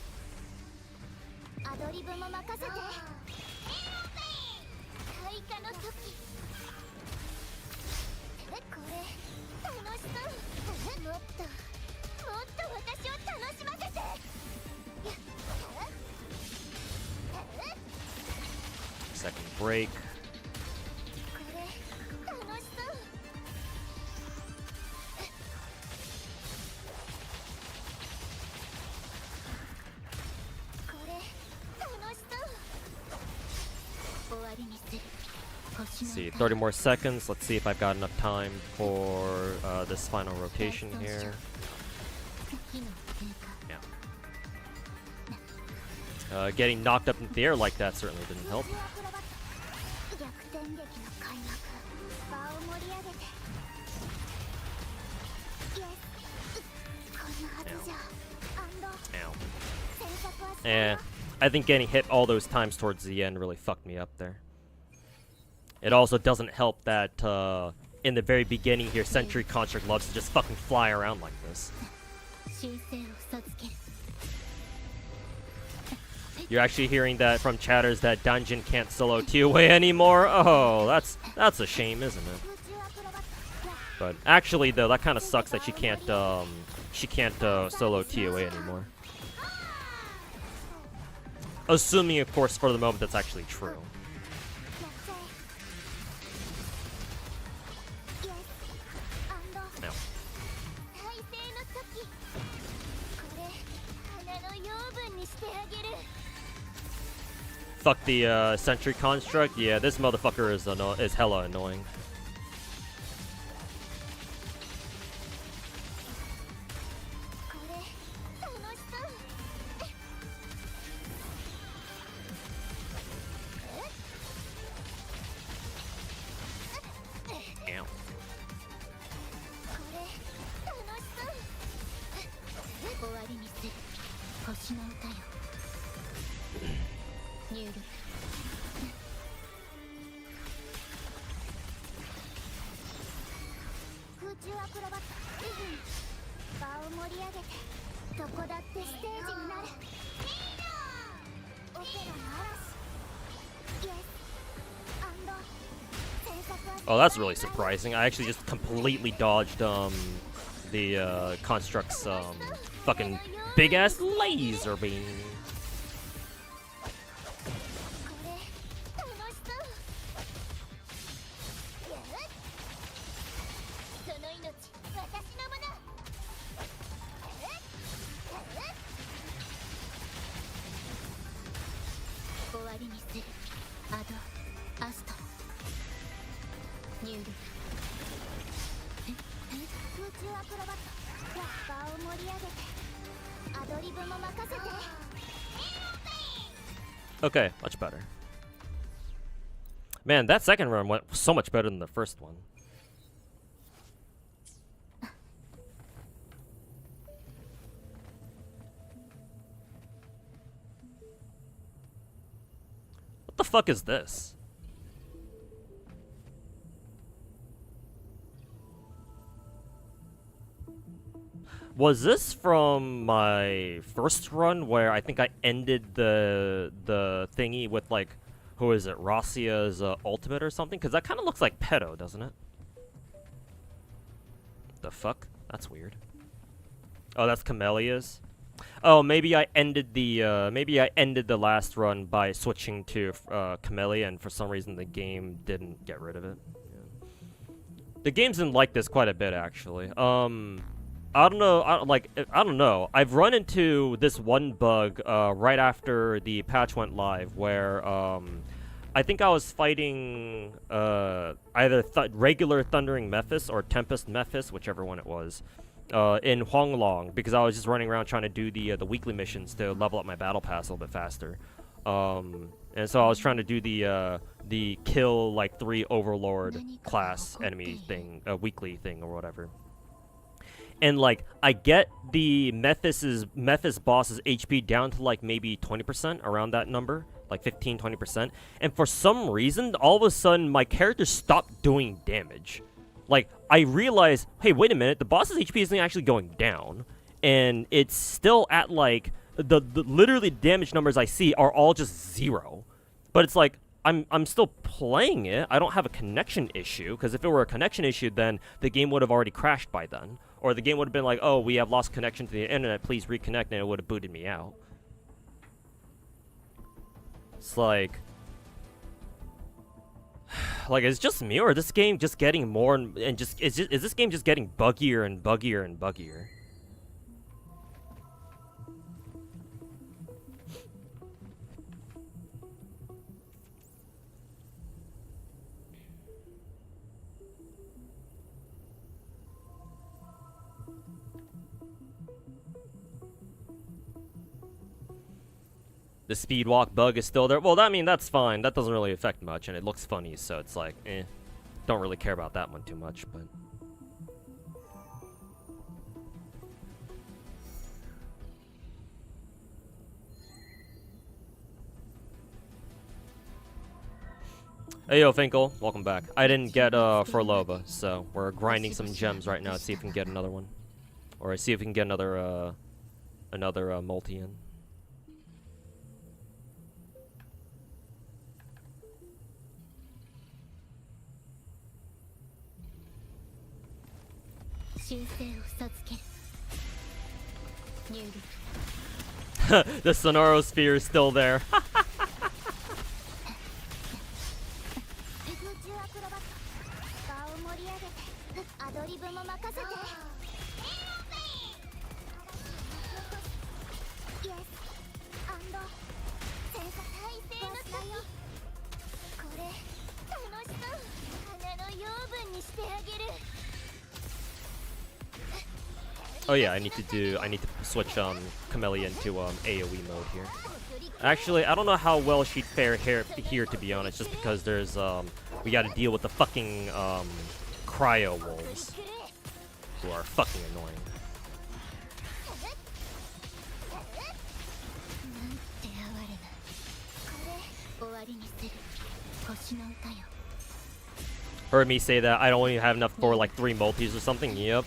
Second break. Let's see, 30 more seconds. Let's see if I've got enough time for this final rotation here. Yeah. Getting knocked up into the air like that certainly didn't help. Yeah, I think getting hit all those times towards the end really fucked me up there. It also doesn't help that in the very beginning here, Sentry Construct loves to just fucking fly around like this. You're actually hearing that from chatters that Dungeon can't solo TOA anymore. Oh, that's a shame, isn't it? But actually, though, that kind of sucks that she can't solo TOA anymore. Assuming, of course, for the moment that's actually true. No. Fuck the Sentry Construct. Yeah, this motherfucker is hella annoying. Oh, that's really surprising. I actually just completely dodged the Construct's fucking big-ass laser beam. Okay, much better. Man, that second run went so much better than the first one. What the fuck is this? Was this from my first run where I think I ended the thingy with, like, who is it, Rossia's ultimate or something? Because that kind of looks like Pedo, doesn't it? The fuck? That's weird. Oh, that's Camellia's. Oh, maybe I ended the last run by switching to Camellia, and for some reason the game didn't get rid of it. Yeah. The games didn't like this quite a bit, actually. I don't know. I don't know. I've run into this one bug right after the patch went live, where I think I was fighting either regular Thundering Mephis or Tempest Mephis, whichever one it was, in Huanglong, because I was just running around trying to do the weekly missions to level up my battle pass a little bit faster. And so I was trying to do the kill like 3 Overlord class enemy thing, weekly thing or whatever. And, like, I get the Mephis boss's HP down to, like, maybe 20%, around that number. Like, 15, 20%. And for some reason, all of a sudden, my character stopped doing damage. Like, I realized, hey, wait a minute, the boss's HP isn't actually going down. And it's still at, like, the literally damage numbers I see are all just 0. But it's like, I'm still playing it. I don't have a connection issue, because if it were a connection issue, then the game would have already crashed by then. Or the game would have been like, oh, we have lost connection to the internet, please reconnect, and it would have booted me out. It's like, is it just me, or is this game just getting more and just is this game just getting buggier and buggier and buggier? The speed walk bug is still there. Well, I mean, that's fine. That doesn't really affect much, and it looks funny, so it's like, eh. Don't really care about that one too much, but... Hey yo, Finkel, welcome back. I didn't get Forloba, so we're grinding some gems right now to see if we can get another one. Or see if we can get another multi in. The Sonoro sphere is still there. Oh yeah, I need to switch Camellia into AoE mode here. Actually, I don't know how well she'd fare here to be honest, just because there's we gotta deal with the fucking cryo wolves who are fucking annoying. Heard me say that I don't even have enough for like 3 multis or something. Yep.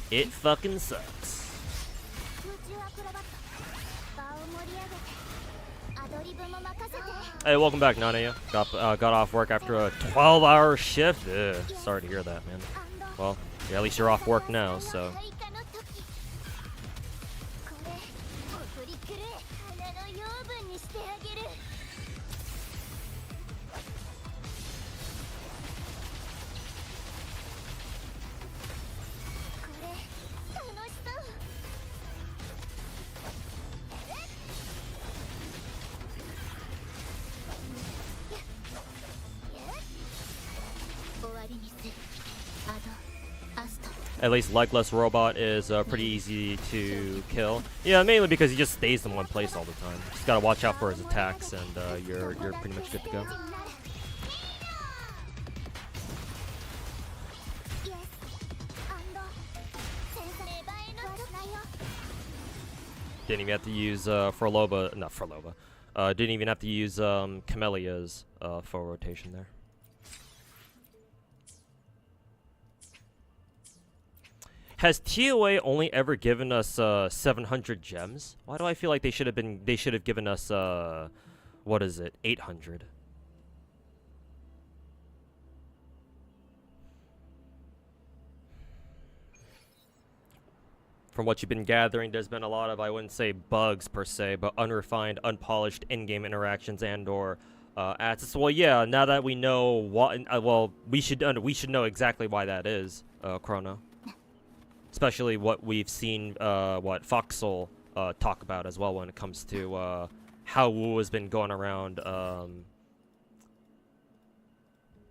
It fucking sucks. Hey, welcome back, Nanaya. Got off work after a 12-hour shift. Ugh, sorry to hear that, man. Well, yeah, at least you're off work now, so. At least Legless Robot is pretty easy to kill. Yeah, mainly because he just stays in one place all the time. Just gotta watch out for his attacks, and you're pretty much good to go. Didn't even have to use Forloba, not Forloba. Didn't even have to use Camellia's full rotation there. Has TOA only ever given us 700 gems? Why do I feel like they should have given us what is it, 800? From what you've been gathering, there's been a lot of, I wouldn't say bugs per se, but unrefined, unpolished in-game interactions and/or assets. Well, yeah. Now that we know what, well, we should know exactly why that is, Chrono. Especially what we've seen, what Foxhole talk about as well when it comes to how Wu has been going around,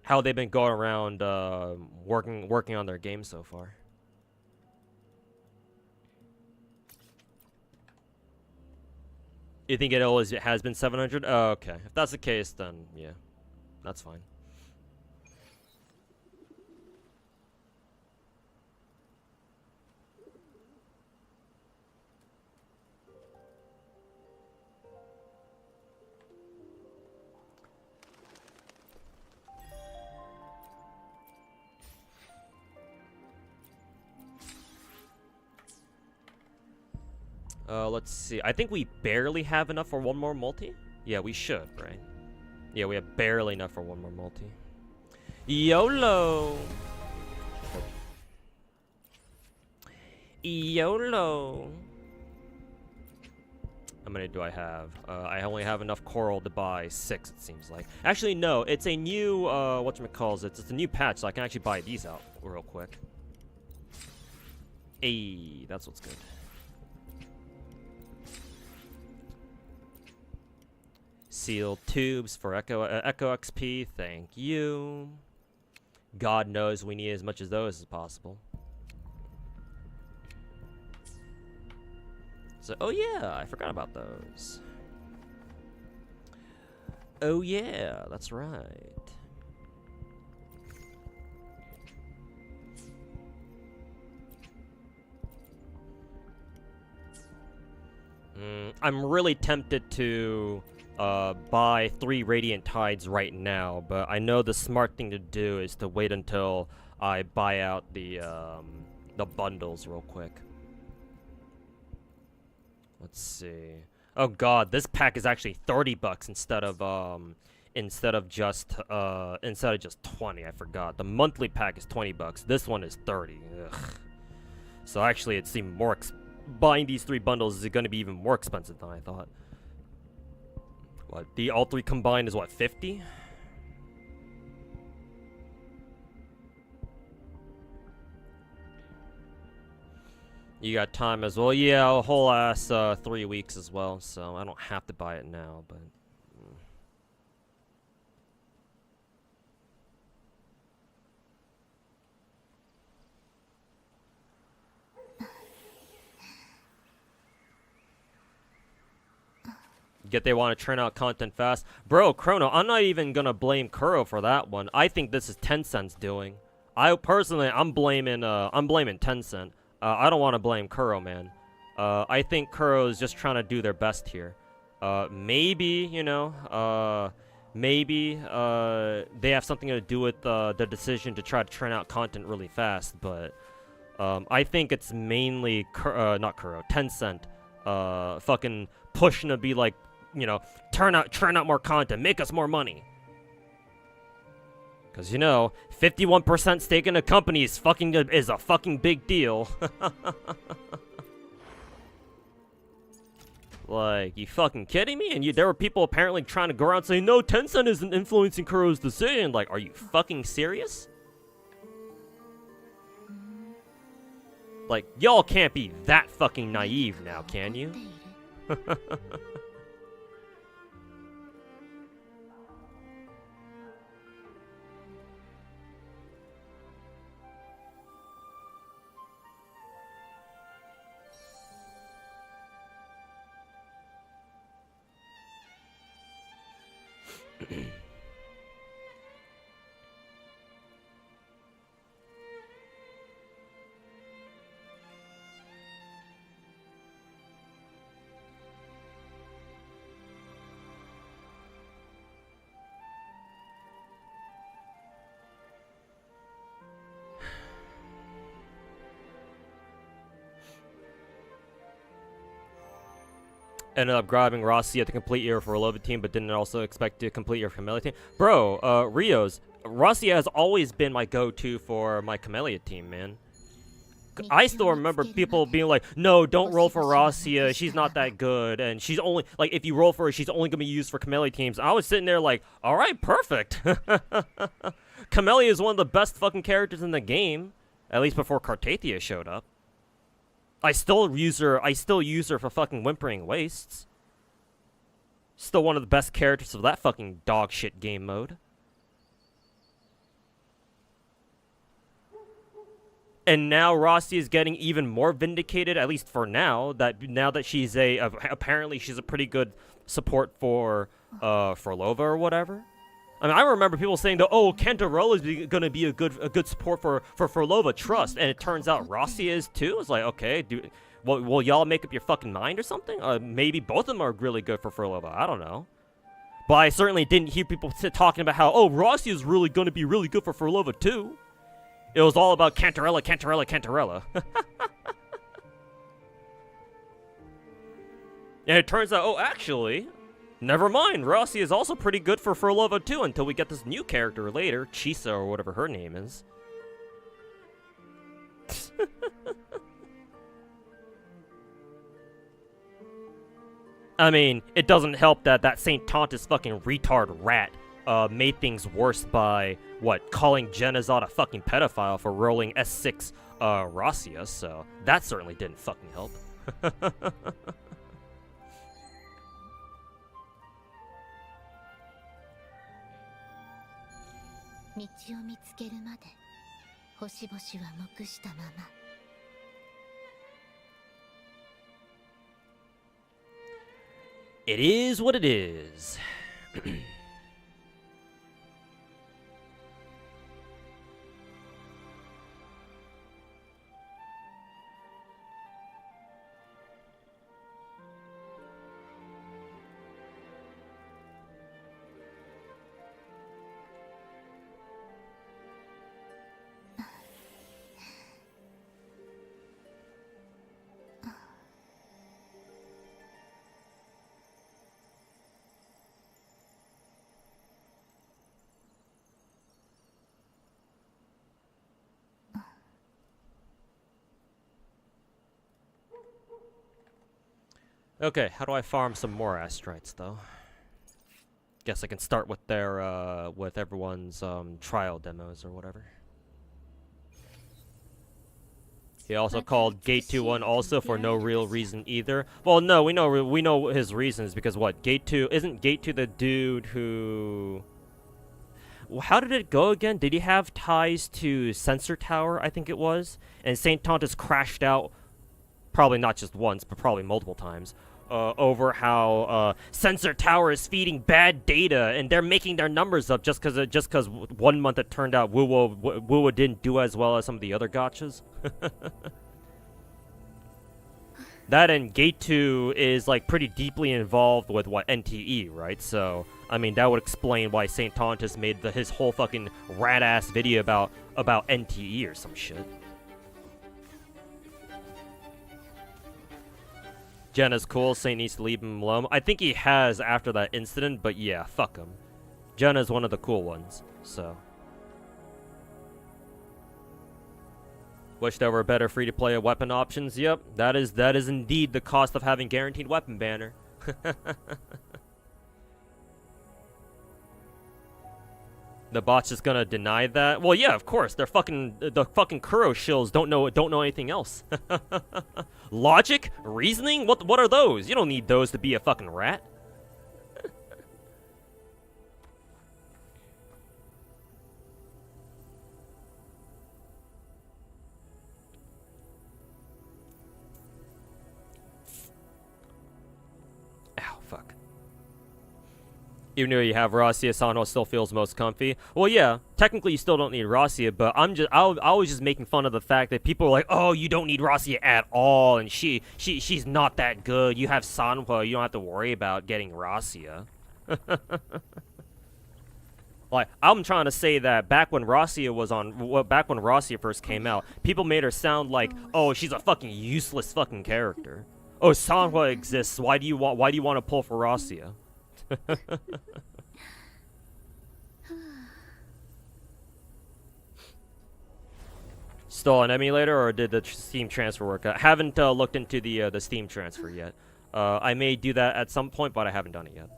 how they've been going around working on their game so far. You think it always has been 700? Oh, okay. If that's the case, then yeah, that's fine. Let's see. I think we barely have enough for one more multi. Yeah, we should, right? Yeah, we have barely enough for one more multi. YOLO! YOLO! How many do I have? I only have enough coral to buy 6, it seems like. Actually, no. It's a new, whatchamacallit. It's a new patch, so I can actually buy these out real quick. Ayy, that's what's good. Sealed tubes for Echo XP, thank you. God knows we need as much of those as possible. So, oh yeah, I forgot about those. Oh yeah, that's right. I'm really tempted to buy 3 Radiant Tides right now, but I know the smart thing to do is to wait until I buy out the bundles real quick. Let's see. Oh god, this pack is actually $30 instead of just 20. I forgot. The monthly pack is $20. This one is 30. Ugh. So actually, it seemed more buying these 3 bundles is going to be even more expensive than I thought. What? All 3 combined is what, 50? You got time as well. Yeah, a whole ass 3 weeks as well, so I don't have to buy it now, but Yet they want to churn out content fast. Bro, Chrono, I'm not even gonna blame Kuro for that one. I think this is Tencent's doing. I'm blaming Tencent. I don't want to blame Kuro, man. I think Kuro is just trying to do their best here. Maybe, you know, maybe they have something to do with the decision to try to churn out content really fast, but I think it's mainly not Kuro, Tencent, fucking pushing to be like, you know, churn out more content, make us more money. Cause you know, 51% stake in a company is a fucking big deal. Like, you fucking kidding me? And there were people apparently trying to go around saying, no, Tencent isn't influencing Kuro's decision. Like, are you fucking serious? Like, y'all can't be that fucking naive now, can you? Ended up grabbing Rossi at the complete year for a Lova team, but didn't also expect to complete your Camellia team. Bro, Rios, Rossi has always been my go-to for my Camellia team, man. I still remember people being like, no, don't roll for Rossia, she's not that good, and she's only, like, if you roll for her, she's only gonna be used for Camellia teams. I was sitting there like, alright, perfect. Camellia is one of the best fucking characters in the game, at least before Cartathia showed up. I still use her for fucking Whimpering Wastes. Still one of the best characters of that fucking dog shit game mode. And now Rossi is getting even more vindicated, at least for now that she's apparently she's a pretty good support for Lova or whatever. I mean, I remember people saying that, oh, Cantarella is going to be a good support for Lova, trust, and it turns out Rossi is too. It's like, okay, will y'all make up your fucking mind or something? Maybe both of them are really good for Lova. I don't know. But I certainly didn't hear people talking about how, oh, Rossi is really going to be really good for Lova too. It was all about Cantarella, Cantarella, Cantarella. And it turns out, oh, actually, never mind. Rossi is also pretty good for Lova too until we get this new character later, Chisa or whatever her name is. I mean, it doesn't help that Saint Tontus fucking retard rat made things worse by, what, calling Genazot a fucking pedophile for rolling S6 Rossia, so that certainly didn't fucking help. It is what it is. Okay, how do I farm some more astrites though? Guess I can start with their with everyone's trial demos or whatever. He also called Gate 2-1 also for no real reason either. Well, no, we know his reasons because what? Gate 2 isn't Gate 2 the dude who? Well, how did it go again? Did he have ties to Sensor Tower? I think it was, and Saint Tontus crashed out, probably not just once, but probably multiple times. Over how Sensor Tower is feeding bad data and they're making their numbers up just because 1 month it turned out Wuwo didn't do as well as some of the other gachas. That and Gate 2 is like pretty deeply involved with what NTE, right? So I mean that would explain why Saint Tontus made his whole fucking rat ass video about NTE or some shit. Jenna's cool, Saint needs to leave him alone. I think he has after that incident, but yeah, fuck him. Jenna's one of the cool ones, so. Wish there were better free-to-play weapon options. Yep, that is indeed the cost of having guaranteed weapon banner. The bot's just gonna deny that? Well, yeah, of course. The fucking Kuro shills don't know anything else. Logic? Reasoning? What are those? You don't need those to be a fucking rat. Ow, fuck. Even though you have Rasia, Sanho still feels most comfy. Well, yeah, technically you still don't need Rasia, but I was just making fun of the fact that people are like, oh, you don't need Rasia at all, and she's not that good. You have Sanhua, you don't have to worry about getting Rasia. Like, I'm trying to say that back when Rasia first came out, people made her sound like, oh, she's a fucking useless fucking character. Oh, Sanhua exists. Why do you want to pull for Rasia? Still an emulator, or did the Steam transfer work? I haven't looked into the Steam transfer yet. I may do that at some point, but I haven't done it yet.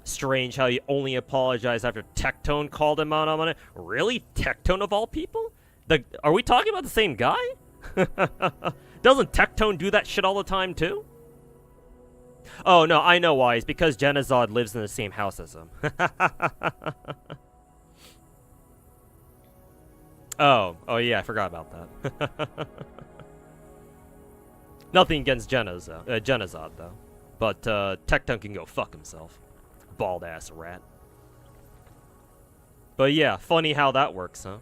Strange how he only apologized after Tectone called him out on it. Really? Tectone of all people? Are we talking about the same guy? Doesn't Tectone do that shit all the time too? Oh no, I know why. It's because Genazod lives in the same house as him. Oh yeah, I forgot about that. Nothing against Genazod though, but Tectone can go fuck himself, bald ass rat. But yeah, funny how that works, huh?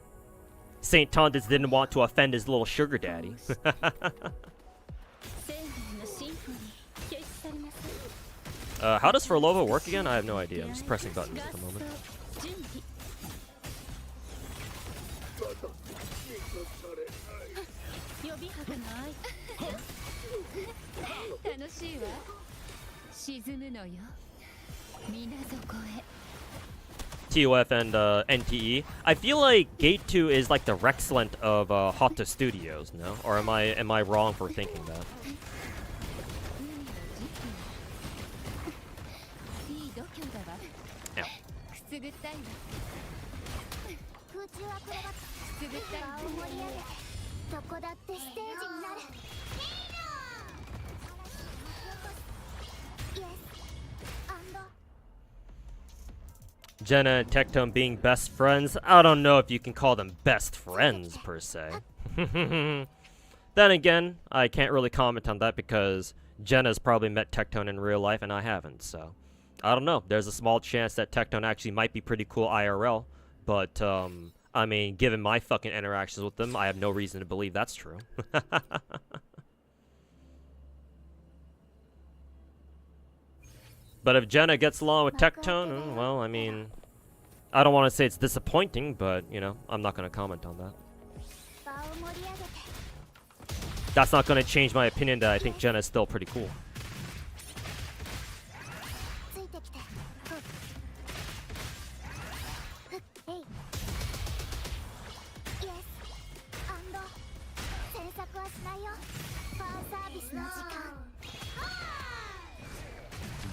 Saint Tontus didn't want to offend his little sugar daddy. How does Forlova work again? I have no idea. I'm just pressing buttons at the moment. TOF and NTE. I feel like Gate 2 is like the Rexlent of Hotta Studios, no? Or am I wrong for thinking that? Jenna and Tectone being best friends? I don't know if you can call them best friends, per se. Then again, I can't really comment on that because Jenna's probably met Tectone in real life and I haven't, so... I don't know. There's a small chance that Tectone actually might be pretty cool IRL, but, I mean, given my fucking interactions with them, I have no reason to believe that's true. But if Jenna gets along with Tectone, well, I mean, I don't want to say it's disappointing, but, you know, I'm not going to comment on that. That's not going to change my opinion that I think Jenna is still pretty cool.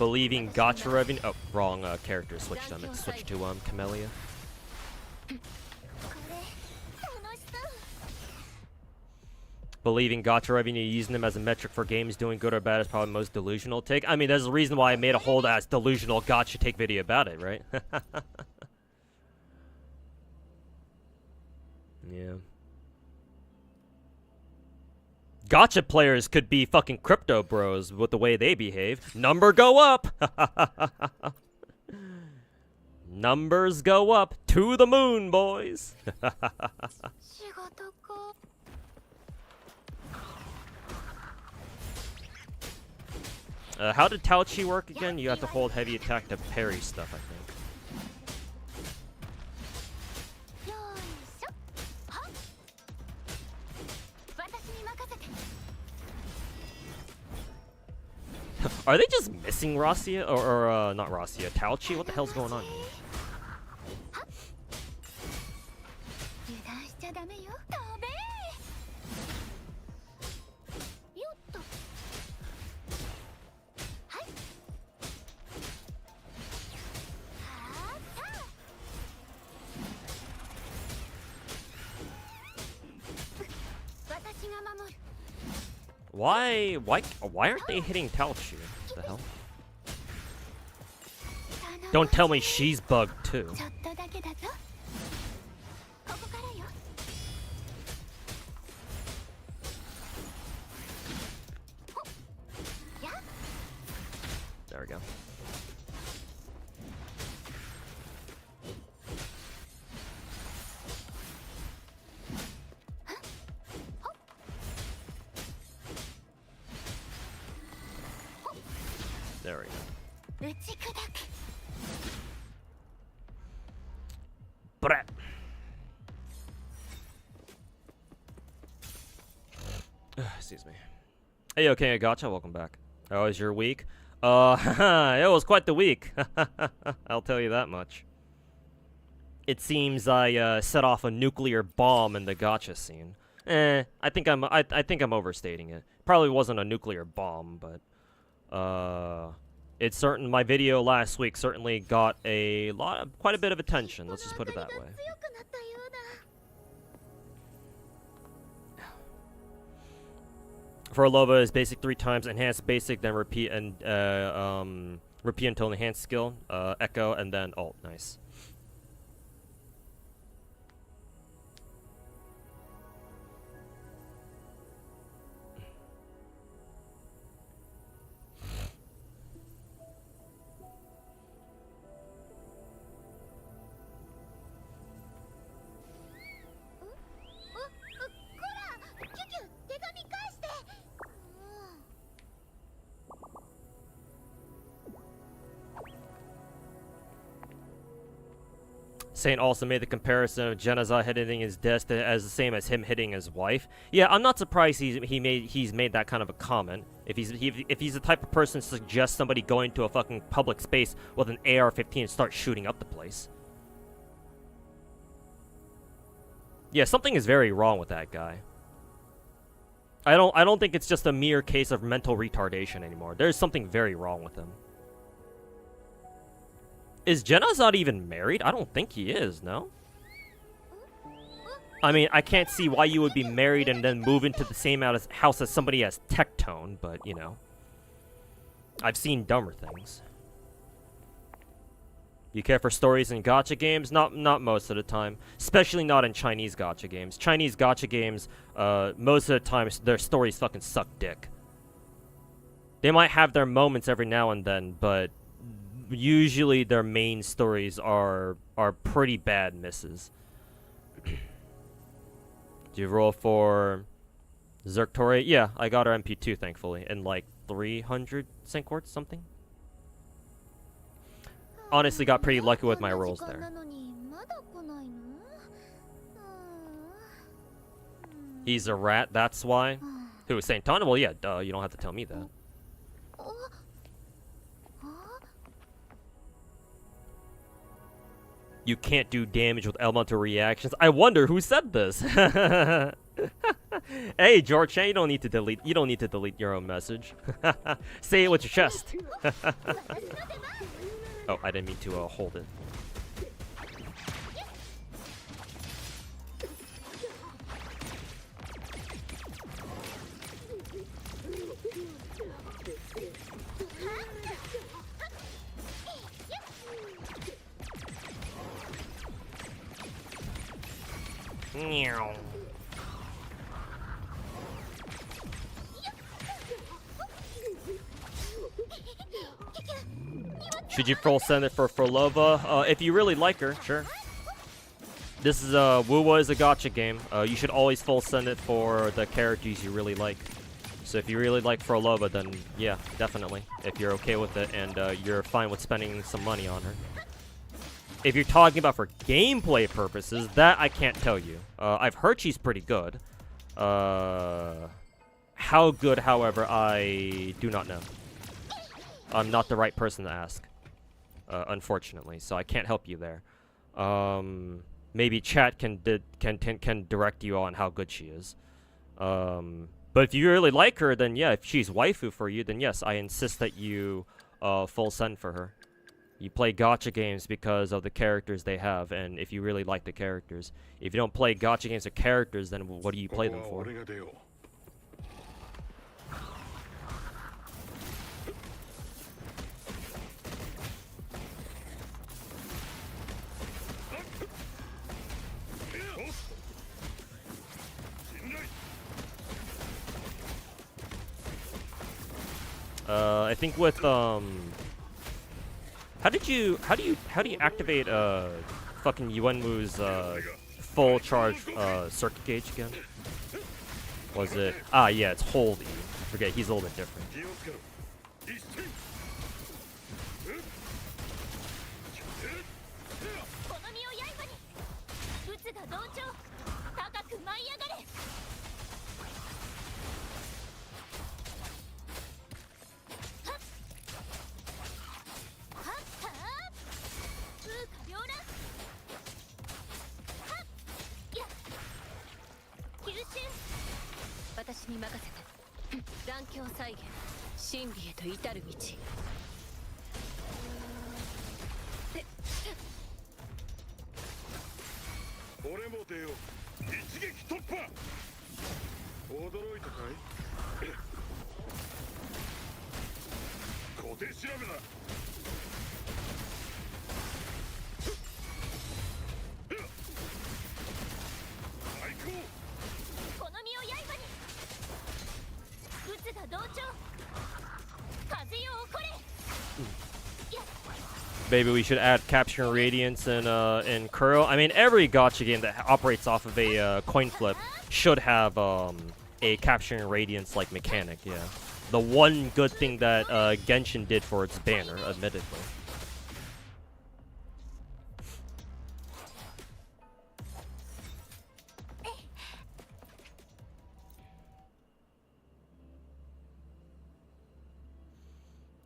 Believing gacha revenue. Oh, wrong character. Switched them. It switched to Camellia. これ楽しそう。 Believing gacha revenue, using them as a metric for games doing good or bad is probably the most delusional take. I mean, there's a reason why I made a whole ass delusional gacha take video about it, right? Yeah. Gacha players could be fucking crypto bros with the way they behave. Number go up! Numbers go up to the moon, boys! 仕事か。 How did Tauchi work again? You have to hold heavy attack to parry stuff, I think. よいしょ。はっ。私に任せて。 Are they just missing Rasia? Or not Rasia, Tauchi? What the hell's going on here? 油断しちゃダメよ。飛べ。よっと。はい。はあさあ。私が守る。 Why aren't they hitting Tauchi? What the hell? Don't tell me she's bugged too. ちょっとだけだぞ。ここからよ。ほっ。やっ。 There we go. There we go. 打ち砕く。 Brat. Excuse me. Hey, okay, Gacha, welcome back. How was your week? It was quite the week. I'll tell you that much. It seems I set off a nuclear bomb in the Gacha scene. I think I'm overstating it. Probably wasn't a nuclear bomb, but my video last week certainly got quite a bit of attention. Let's just put it that way. 強くなったようだ。 For Lova is basic 3 times, enhanced basic, then repeat and repeat until enhanced skill, echo, and then ult. Nice. Saint also made the comparison of Genazai hitting his desk as the same as him hitting his wife. Yeah, I'm not surprised he's made that kind of a comment. If he's the type of person to suggest somebody going to a fucking public space with an AR-15 and start shooting up the place. Yeah, something is very wrong with that guy. I don't think it's just a mere case of mental retardation anymore. There's something very wrong with him. Is Genazad even married? I don't think he is, no? I mean, I can't see why you would be married and then move into the same house as somebody as Tectone, but, you know. I've seen dumber things. You care for stories in gacha games? Not most of the time. Especially not in Chinese gacha games. Chinese gacha games, most of the time, their stories fucking suck dick. They might have their moments every now and then, but usually their main stories are pretty bad misses. Did you roll for Zerktori? Yeah, I got her MP2, thankfully, in like 300 sync quartz something. Honestly, got pretty lucky with my rolls there. He's a rat, that's why. Who, Saint Tana? Well, yeah, duh, you don't have to tell me that. You can't do damage with elemental reactions. I wonder who said this. Hey, George, you don't need to delete. You don't need to delete your own message. Say it with your chest. Oh, I didn't mean to hold it. Meow. Should you full send it for Frolova? If you really like her, sure. This is Wuwa is a gacha game. You should always full send it for the characters you really like. So if you really like Frolova, then yeah, definitely. If you're okay with it and you're fine with spending some money on her. If you're talking about for gameplay purposes, that I can't tell you. I've heard she's pretty good. How good, however, I do not know. I'm not the right person to ask, unfortunately, so I can't help you there. Maybe chat can direct you on how good she is. But if you really like her, then yeah, if she's waifu for you, then yes, I insist that you full send for her. You play gacha games because of the characters they have, and if you really like the characters. If you don't play gacha games with characters, then what do you play them for? I think with how do you activate fucking Yuenmu's full charge circuit gauge again? Was it yeah, it's hold E. I forget, he's a little bit different. Maybe we should add capturing radiance in Kuro. I mean, every gacha game that operates off of a coin flip should have a capturing radiance like mechanic. Yeah, the one good thing that Genshin did for its banner, admittedly.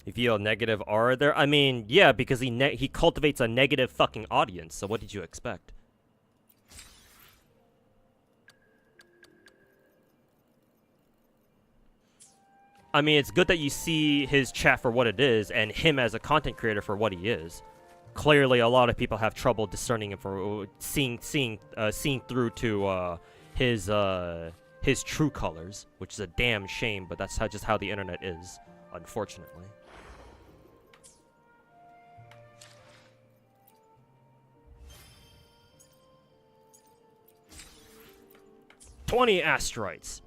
You feel negative aura there? I mean, yeah, because he cultivates a negative fucking audience, so what did you expect? I mean, it's good that you see his chat for what it is, and him as a content creator for what he is. Clearly, a lot of people have trouble discerning him for seeing through to his true colors, which is a damn shame, but that's just how the internet is, unfortunately. $20 asteroids.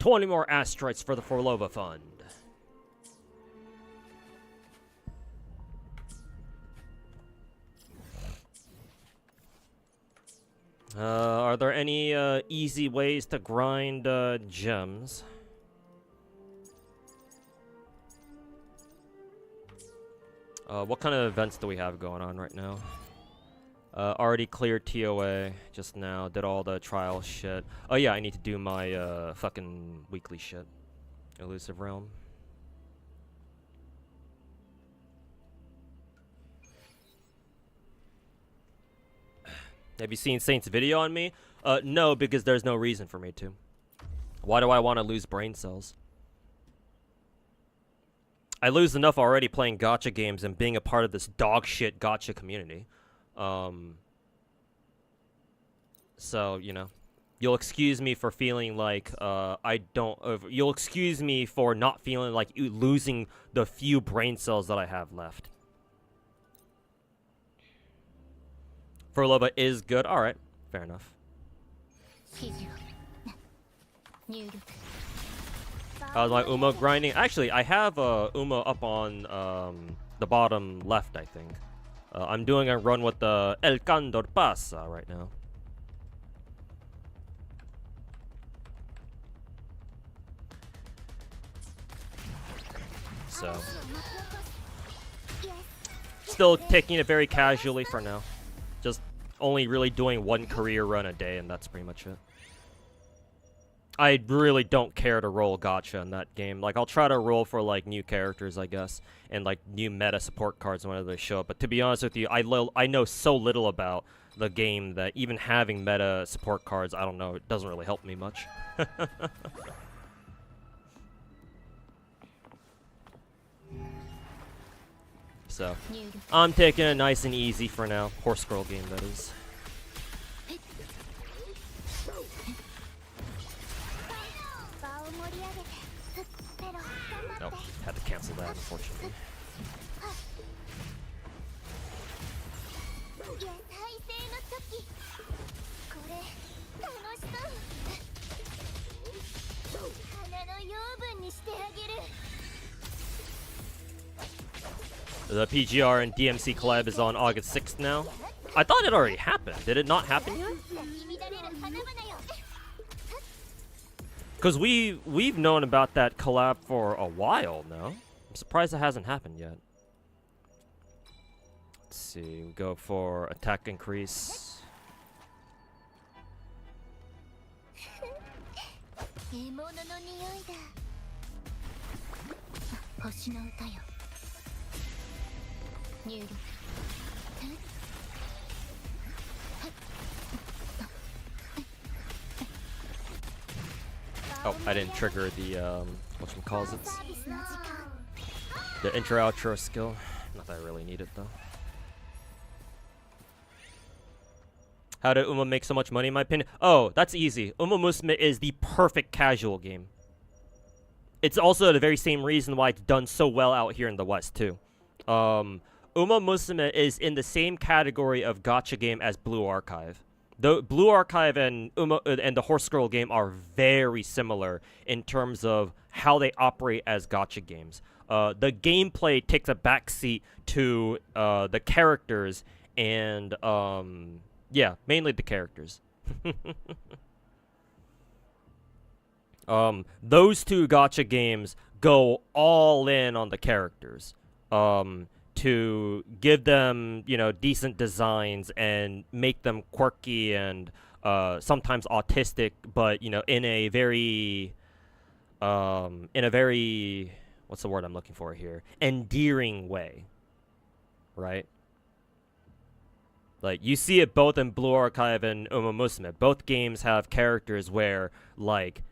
20 more asteroids for the Forlova Fund. Are there any easy ways to grind gems? What kind of events do we have going on right now? Already cleared TOA just now. Did all the trial shit. Oh yeah, I need to do my fucking weekly shit. Elusive Realm. Have you seen Saint's video on me? No, because there's no reason for me to. Why do I want to lose brain cells? I lose enough already playing gacha games and being a part of this dog shit gacha community. So, you know, you'll excuse me for feeling like you'll excuse me for not feeling like losing the few brain cells that I have left. Furloba is good. All right, fair enough. How's my Uma grinding? Actually, I have Uma up on the bottom left, I think. I'm doing a run with the El Candor Pasa right now. So, still taking it very casually for now. Just only really doing one career run a day, and that's pretty much it. I really don't care to roll gacha in that game. Like, I'll try to roll for, like, new characters, I guess, and, like, new meta support cards whenever they show up. But to be honest with you, I know so little about the game that even having meta support cards, I don't know, it doesn't really help me much. So, I'm taking it nice and easy for now. Horse scroll game, that is. Nope, had to cancel that, unfortunately. The PGR and DMC collab is on August 6th now. I thought it already happened. Did it not happen yet? Because we've known about that collab for a while now. I'm surprised it hasn't happened yet. Let's see. We go for attack increase. Oh, I didn't trigger the whatchamacallits. The intro outro skill. Not that I really need it though. How did Uma make so much money in my opinion? Oh, that's easy. Uma Musume is the perfect casual game. It's also the very same reason why it's done so well out here in the West too. Uma Musume is in the same category of gacha game as Blue Archive. The Blue Archive and the Horse Scroll game are very similar in terms of how they operate as gacha games. The gameplay takes a backseat to the characters and yeah, mainly the characters. Those two gacha games go all in on the characters. To give them, you know, decent designs and make them quirky and sometimes autistic, but you know, in a very what's the word I'm looking for here? Endearing way, right? Like you see it both in Blue Archive and Uma Musume. Both games have characters where like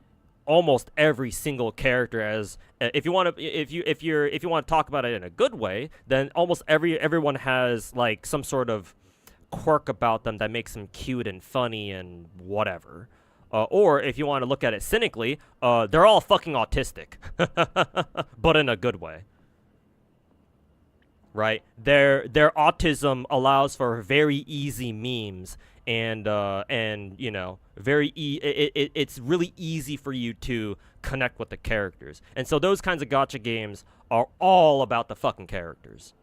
almost every single character has if you want to talk about it in a good way, then almost everyone has like some sort of quirk about them that makes them cute and funny and whatever. Or if you want to look at it cynically, they're all fucking autistic, but in a good way. Right? Their autism allows for very easy memes and you know, it's really easy for you to connect with the characters. And so those kinds of gacha games are all about the fucking characters.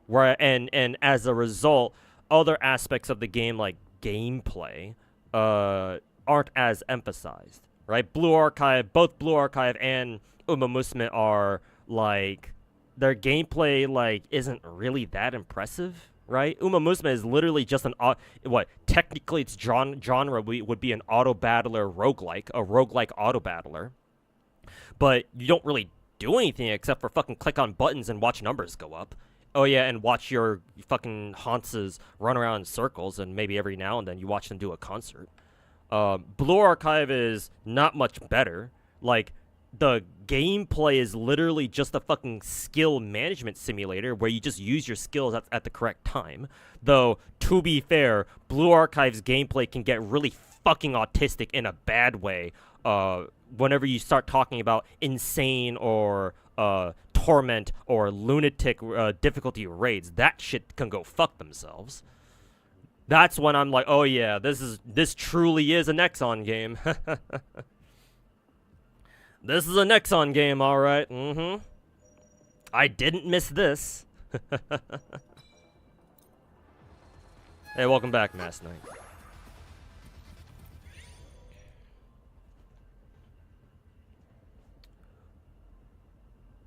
And as a result, other aspects of the game like gameplay aren't as emphasized, right? Both Blue Archive and Uma Musume are like their gameplay like isn't really that impressive. Right? Uma Musume is literally just technically its genre would be an auto-battler roguelike, a roguelike auto-battler. But you don't really do anything except for fucking click on buttons and watch numbers go up. Oh yeah, and watch your fucking Hanses run around in circles, and maybe every now and then you watch them do a concert. Blue Archive is not much better. Like, the gameplay is literally just a fucking skill management simulator where you just use your skills at the correct time. Though, to be fair, Blue Archive's gameplay can get really fucking autistic in a bad way whenever you start talking about insane or torment or lunatic difficulty raids. That shit can go fuck themselves. That's when I'm like, oh yeah, this truly is a Nexon game. This is a Nexon game, alright. Mm-hmm. I didn't miss this. Hey, welcome back, Mass Knight.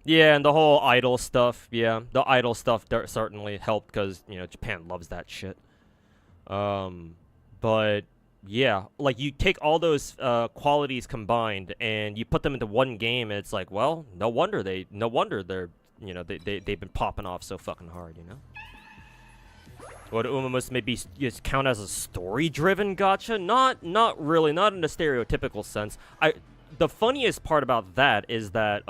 Yeah, and the whole idol stuff, yeah. The idol stuff certainly helped because, you know, Japan loves that shit. But yeah, like you take all those qualities combined and you put them into one game, and it's like, well, no wonder they're, you know, they've been popping off so fucking hard, you know. Would Umamus maybe just count as a story-driven gacha? Not really, not in a stereotypical sense. The funniest part about that is that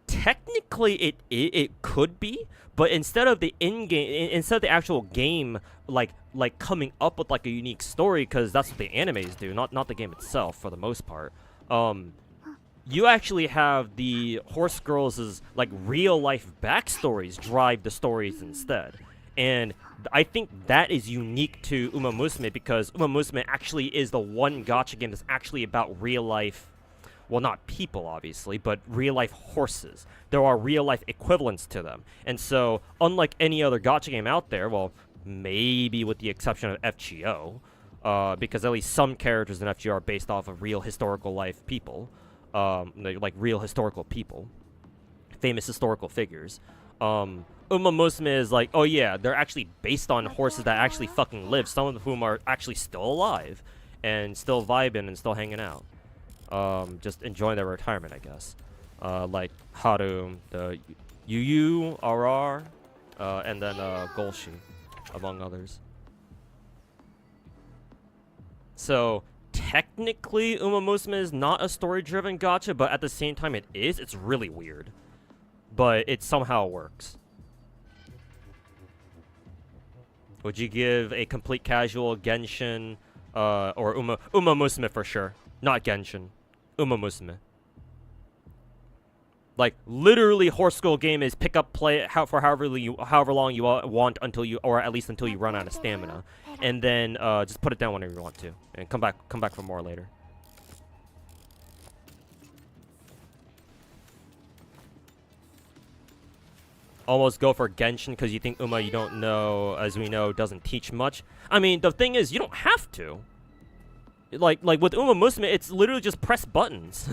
technically it could be, but instead of the instead of the actual game like coming up with like a unique story, because that's what the animes do, not the game itself for the most part. You actually have the horse girls' like real life backstories drive the stories instead, and I think that is unique to Uma Musume, because Uma Musume actually is the one gacha game that's actually about real life. Well, not people, obviously, but real-life horses. There are real-life equivalents to them. And so, unlike any other gacha game out there, well, maybe with the exception of FGO, because at least some characters in FGO are based off of real historical life people, like real historical people, famous historical figures. Uma Musume is like, oh yeah, they're actually based on horses that actually fucking live, some of whom are actually still alive, and still vibing and still hanging out. Just enjoying their retirement, I guess. Like Haru, the Yu, RR, and then Golshi, among others. So technically, Uma Musume is not a story-driven gacha, but at the same time, it is. It's really weird, but it somehow works. Would you give a complete casual Genshin or Uma Musume for sure? Not Genshin. Uma Musume. Like, literally, horse girl game is pick up, play for however long you want until you, or at least until you run out of stamina, and then just put it down whenever you want to, and come back for more later. Almost go for Genshin because you think Uma, you don't know, as we know, doesn't teach much. I mean, the thing is, you don't have to. Like with Uma Musume, it's literally just press buttons.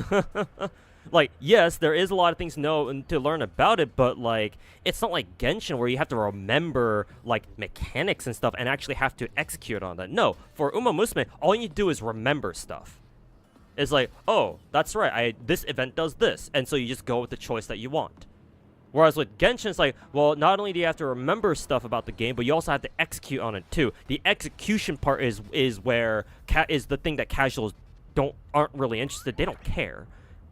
Like, yes, there is a lot of things to know and to learn about it, but like, it's not like Genshin where you have to remember like mechanics and stuff and actually have to execute on that. No, for Uma Musume, all you do is remember stuff. It's like, oh, that's right, this event does this, and so you just go with the choice that you want. Whereas with Genshin, it's like, well, not only do you have to remember stuff about the game, but you also have to execute on it too. The execution part is where is the thing that casuals aren't really interested. They don't care.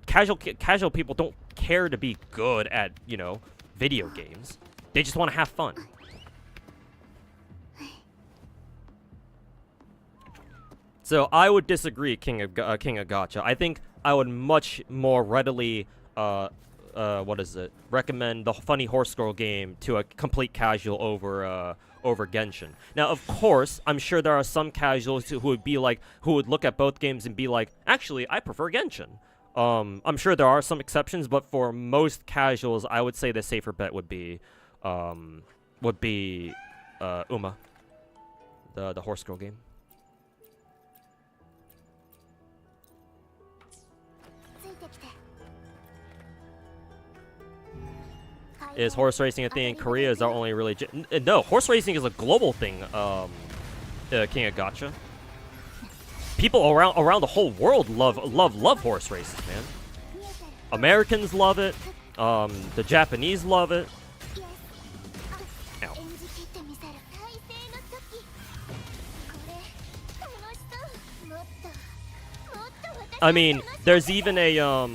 Casual people don't care to be good at, you know, video games. They just want to have fun. So I would disagree, King of Gacha. I think I would much more readily recommend the funny horse girl game to a complete casual over Genshin. Now, of course, I'm sure there are some casuals who would look at both games and be like, actually, I prefer Genshin. I'm sure there are some exceptions, but for most casuals, I would say the safer bet would be Uma, the horse girl game. Is horse racing a thing in Korea? Is that only really... No, horse racing is a global thing, King of Gacha. People around the whole world love horse races, man. Americans love it. The Japanese love it. Ow. I mean, there's even a I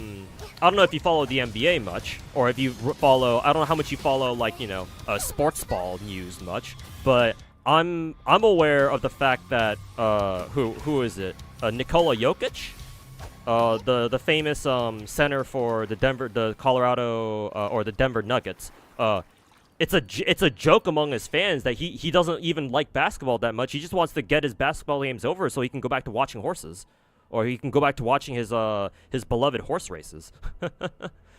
don't know if you follow the NBA much, or if you follow. I don't know how much you follow, like, you know, sports ball news much. But I'm aware of the fact that who is it? Nikola Jokic, the famous center for the Colorado or the Denver Nuggets. It's a joke among his fans that he doesn't even like basketball that much. He just wants to get his basketball games over so he can go back to watching horses, or he can go back to watching his beloved horse races.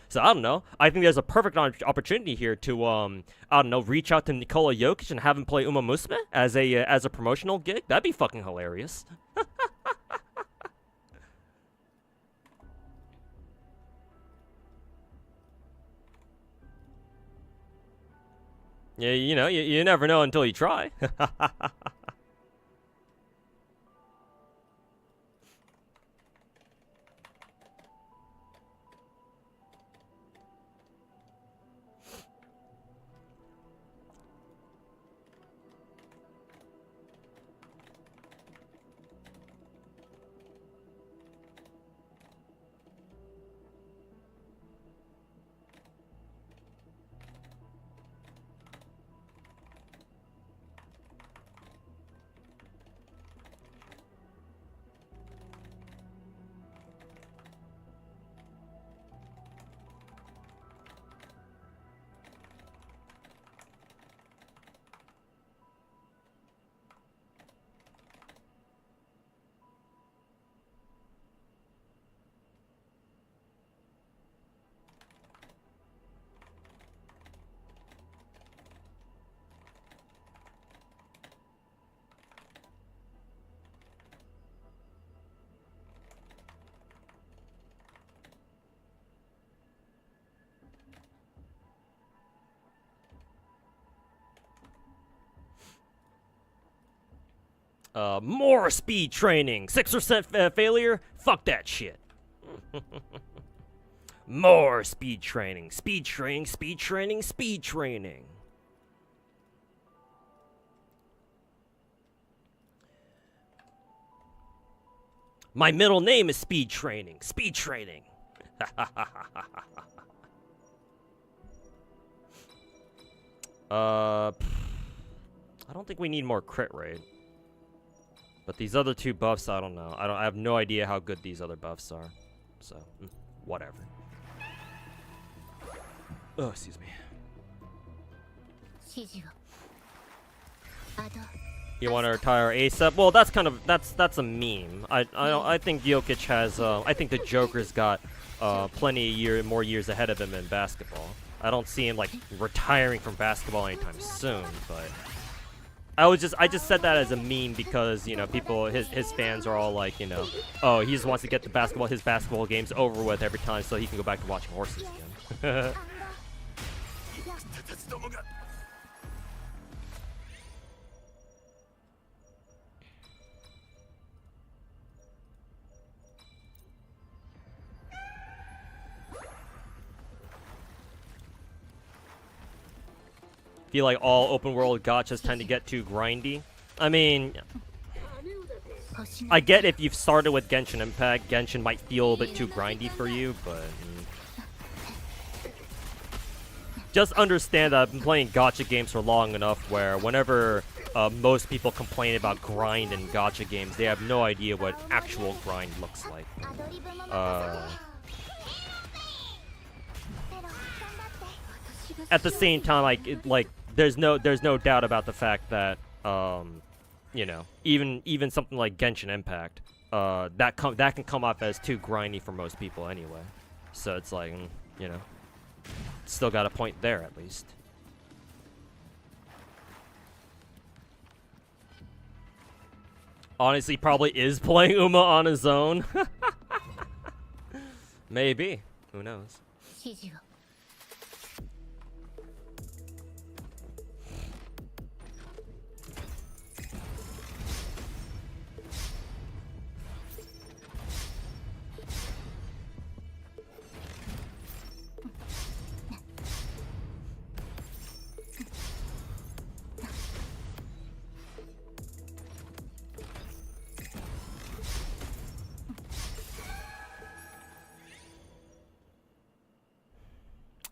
So I don't know. I think there's a perfect opportunity here to I don't know, reach out to Nikola Jokic and have him play Uma Musume as a promotional gig. That'd be fucking hilarious. Yeah, you know, you never know until you try. More speed training. 6% failure? Fuck that shit. More speed training. Speed training, speed training, speed training. My middle name is Speed Training. Speed Training. I don't think we need more crit rate. But these other two buffs, I don't know. I have no idea how good these other buffs are. So, whatever. Oh, excuse me. You want to retire ASAP? Well, that's kind of that's a meme. I think Jokic has I think the Joker's got plenty more years ahead of him in basketball. I don't see him like retiring from basketball anytime soon, but I just said that as a meme because, you know, people, his fans are all like, you know, oh, he just wants to get his basketball games over with every time so he can go back to watching horses again. Feel like all open world gachas tend to get too grindy. I mean, I get if you've started with Genshin Impact, Genshin might feel a bit too grindy for you, but just understand that I've been playing gacha games for long enough where whenever most people complain about grind in gacha games, they have no idea what actual grind looks like. At the same time, there's no doubt about the fact that you know, even something like Genshin Impact, that can come off as too grindy for most people anyway. So it's like, you know, still got a point there at least. Honestly, probably is playing Uma on his own. Maybe. Who knows?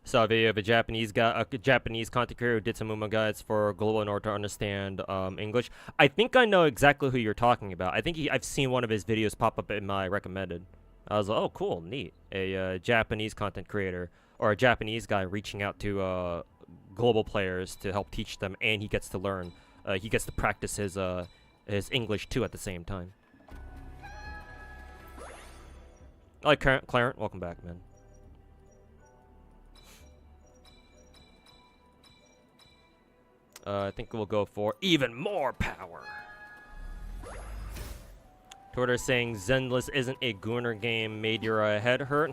Saw a video of a Japanese guy, a Japanese content creator who did some Uma guides for global in order to understand English. I think I know exactly who you're talking about. I think I've seen one of his videos pop up in my recommended. I was like, oh, cool, neat. A Japanese content creator or a Japanese guy reaching out to global players to help teach them, and he gets to learn. He gets to practice his English too at the same time. Hi, Clarence. Welcome back, man. I think we'll go for even more power. Twitter saying Zenless isn't a Gooner game made your head hurt.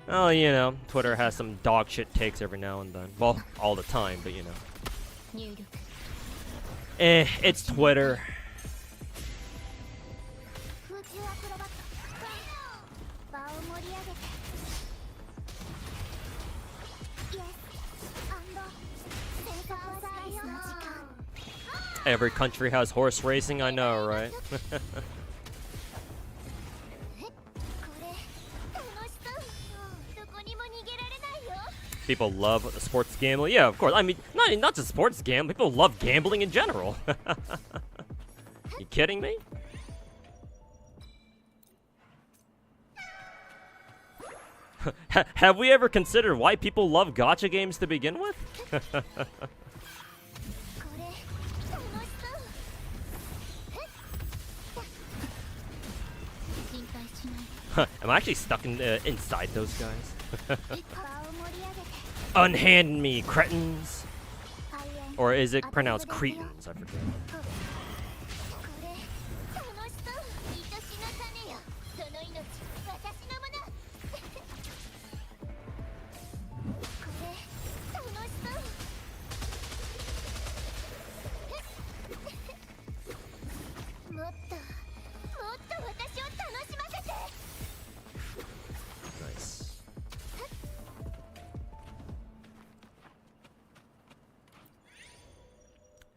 Oh, you know, Twitter has some dog shit takes every now and then. Well, all the time, but you know. It's Twitter. Every country has horse racing, I know, right? People love sports gambling. Yeah, of course. I mean, not just sports gambling. People love gambling in general. You kidding me? Have we ever considered why people love gacha games to begin with? Am I actually stuck in inside those guys? Unhand me, cretins! Or is it pronounced cretins? I forget.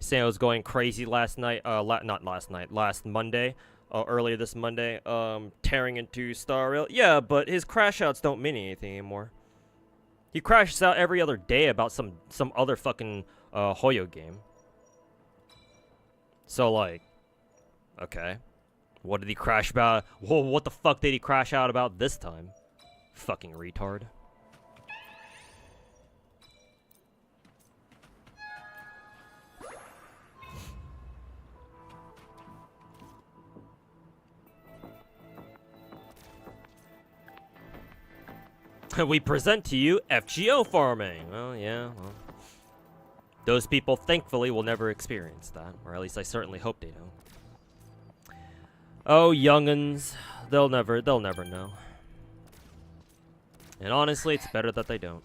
Saying I was going crazy last night, not last night, last Monday, earlier this Monday, tearing into Star Rail. Yeah, but his crash outs don't mean anything anymore. He crashes out every other day about some other fucking Hoyo game. So like, okay, what did he crash about? Whoa, what the fuck did he crash out about this time? Fucking retard. We present to you FGO farming. Well, yeah, well. Those people, thankfully, will never experience that. Or at least I certainly hope they don't. Oh, young'uns. They'll never know. And honestly, it's better that they don't.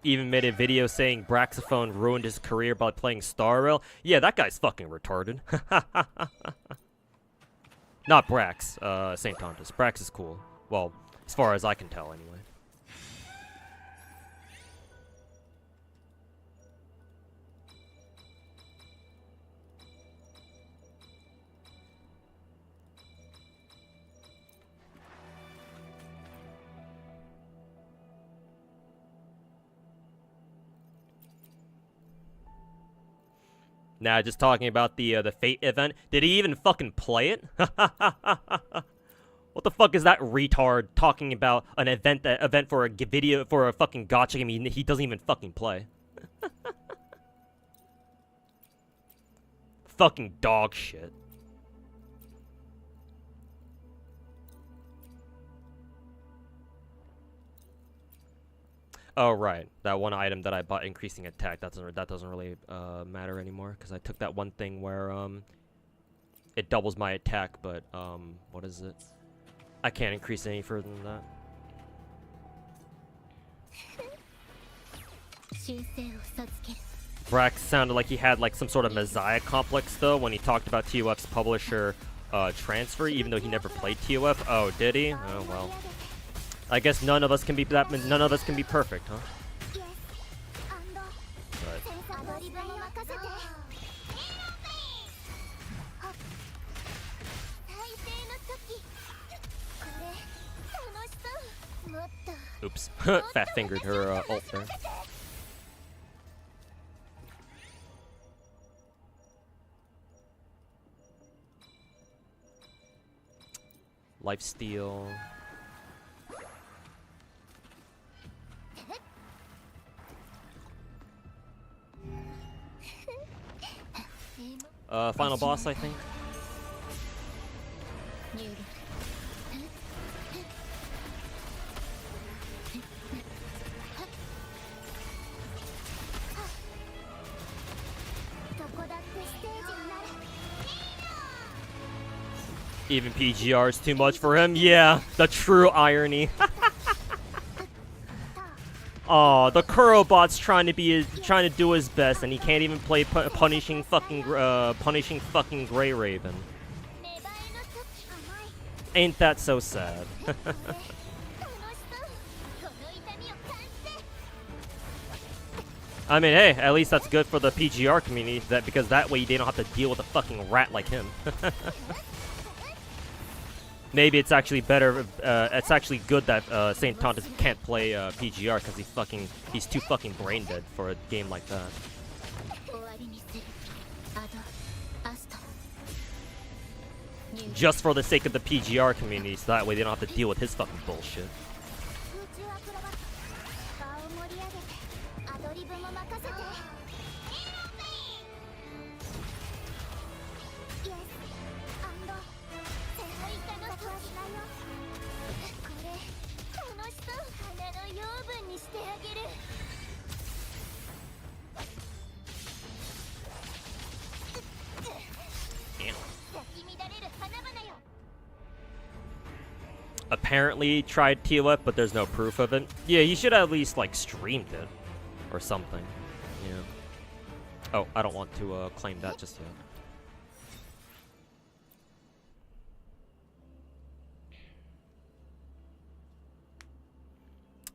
Even made a video saying Braxophone ruined his career by playing Star Rail. Yeah, that guy's fucking retarded. Not Brax, St. Tontus. Brax is cool. Well, as far as I can tell, anyway. Nah, just talking about the Fate event. Did he even fucking play it? What the fuck is that retard talking about an event for a video for a fucking gacha game he doesn't even fucking play? Fucking dog shit. Oh right, that one item that I bought increasing attack, that doesn't really matter anymore because I took that one thing where it doubles my attack, but what is it? I can't increase any further than that. Brax sounded like he had like some sort of Messiah complex though when he talked about TOF's publisher transfer, even though he never played TOF. Oh, did he? Oh well. I guess none of us can be that. None of us can be perfect, huh? But アドリブに任せて最低の時これ楽しそうもっと oops, fat fingered her ult there. Lifesteal. Final boss, I think. ニュールどこだってステージになる Even PGR is too much for him. Yeah, the true irony. Oh, the Kurobot's trying to do his best, and he can't even play punishing fucking Grey Raven. 芽生えの時甘い Ain't that so sad? 楽しそうこの痛みを感じて I mean, hey, at least that's good for the PGR community, because that way they don't have to deal with a fucking rat like him. Maybe it's actually better. It's actually good that Saint Tontus can't play PGR because he's too fucking brain dead for a game like that. 終わりにするアドアストニュール Just for the sake of the PGR community, so that way they don't have to deal with his fucking bullshit. 空中アクロバット場を盛り上げてアドリブも任せて Yes アンド世界楽しそうしないよこれ楽しそう花の養分にしてあげる Damn. 咲き乱れる花々よ Apparently tried TOF, but there's no proof of it. Yeah, he should have at least like streamed it or something. Yeah. Oh, I don't want to claim that just yet.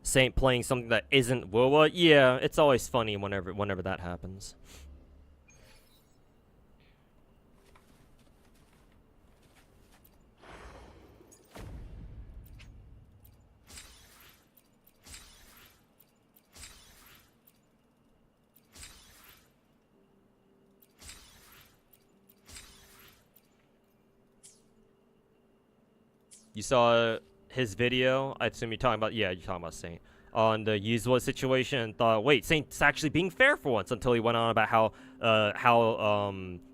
Saint playing something that isn't Wilwa. Yeah, it's always funny whenever that happens. You saw his video? I assume you're talking about, yeah, you're talking about Saint. On the Yuzwa situation, and thought, wait, Saint's actually being fair for once, until he went on about how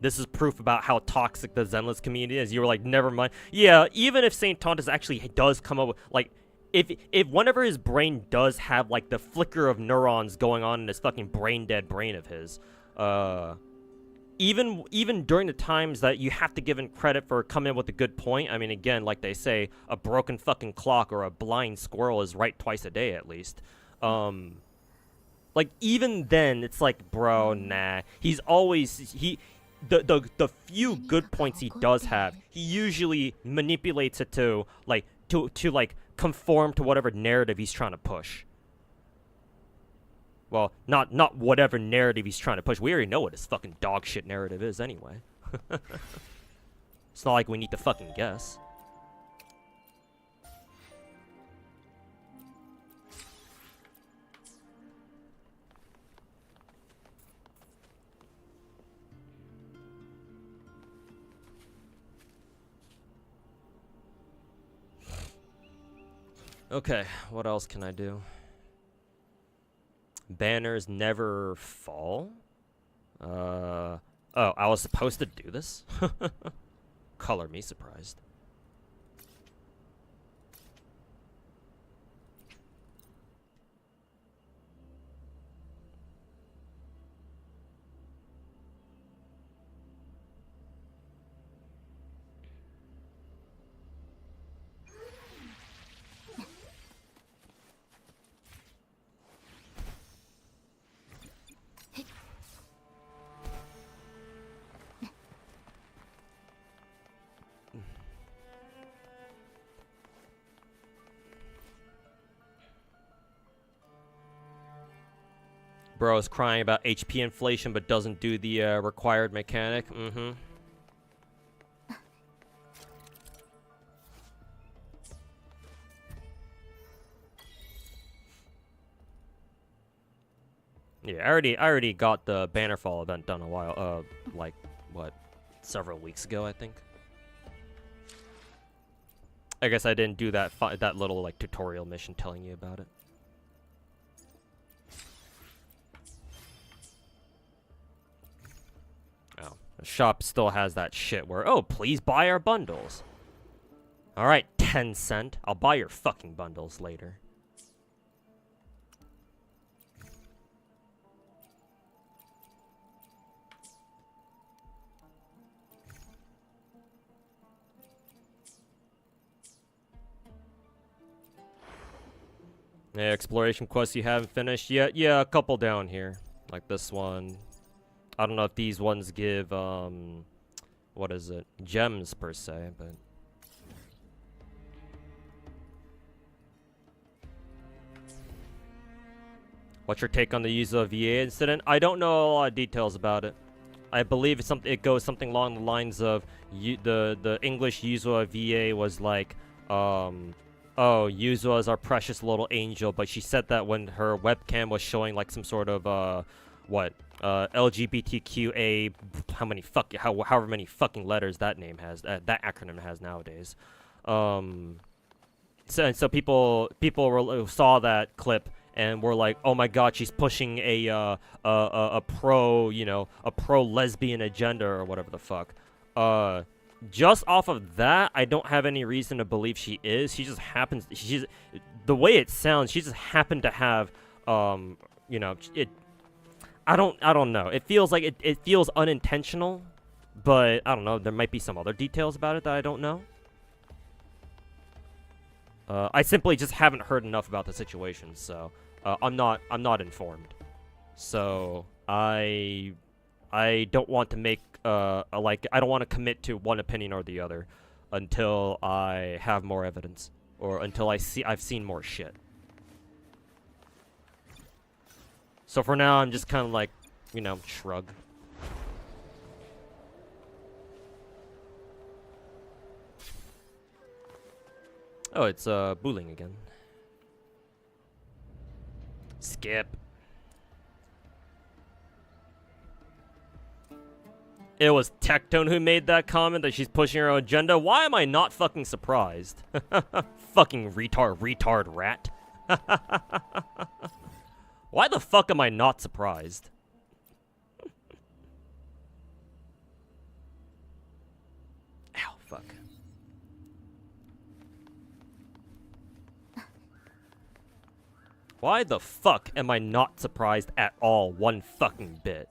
this is proof about how toxic the Zenless community is. You were like, never mind. Yeah, even if Saint Tontus actually does come up with, like, if whenever his brain does have, like, the flicker of neurons going on in this fucking brain-dead brain of his, even during the times that you have to give him credit for coming up with a good point, I mean, again, like they say, a broken fucking clock or a blind squirrel is right twice a day at least. Like, even then, it's like, bro, nah. He's always, the few good points he does have, he usually manipulates it to like, conform to whatever narrative he's trying to push. Well, not whatever narrative he's trying to push. We already know what his fucking dog shit narrative is anyway. It's not like we need to fucking guess. Okay, what else can I do? Banners never fall? Oh, I was supposed to do this? Color me surprised. Bro's crying about HP inflation but doesn't do the required mechanic. Mm-hmm. Yeah, I already got the Bannerfall event done a while, like, what, several weeks ago, I think. I guess I didn't do that that little, like, tutorial mission telling you about it. Oh, the shop still has that shit where, oh, please buy our bundles. Alright, 10 cent. I'll buy your fucking bundles later. Yeah, exploration quests you haven't finished yet? Yeah, a couple down here. Like this one. I don't know if these ones give, what is it? Gems, per se, but... What's your take on the Yuzo VA incident? I don't know a lot of details about it. I believe it goes something along the lines of... the English Yuzo VA was like, oh, Yuzo is our precious little angel, but she said that when her webcam was showing like some sort of LGBTQA, however many fucking letters that name has, that acronym has nowadays. So people saw that clip and were like, oh my god, she's pushing a pro, you know, a pro lesbian agenda or whatever the fuck. Just off of that, I don't have any reason to believe she is. She just happens. She's the way it sounds. She just happened to have, you know, it. I don't know. It feels like it feels unintentional, but I don't know. There might be some other details about it that I don't know. I simply just haven't heard enough about the situation, so I'm not informed. So I don't want to make I don't want to commit to one opinion or the other until I have more evidence or until I've seen more shit. So for now, I'm just kind of like, you know, shrug. Oh, it's bullying again. Skip. It was Tectone who made that comment that she's pushing her own agenda. Why am I not fucking surprised? Fucking retard rat. Why the fuck am I not surprised? Ow, fuck. Why the fuck am I not surprised at all one fucking bit?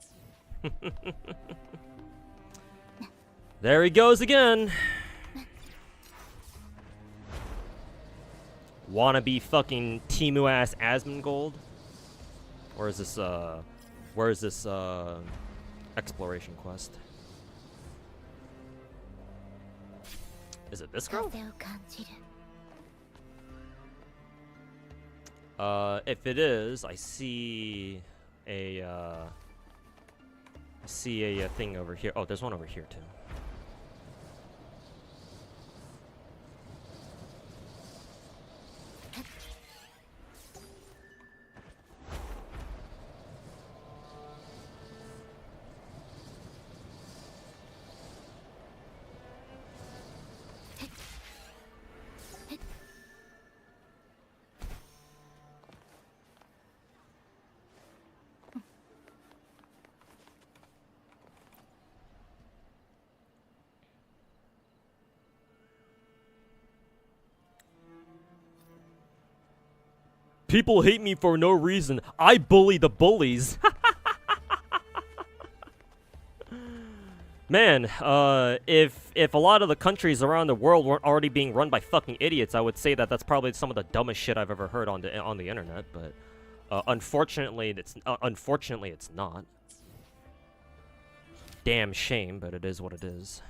There he goes again. Wannabe fucking Timu ass Asmongold. Where is this exploration quest? Is it this girl? If it is, I see a thing over here. Oh, there's one over here too. People hate me for no reason. I bully the bullies. Man, if a lot of the countries around the world weren't already being run by fucking idiots, I would say that that's probably some of the dumbest shit I've ever heard on the internet. But unfortunately, it's not. Damn shame, but it is what it is.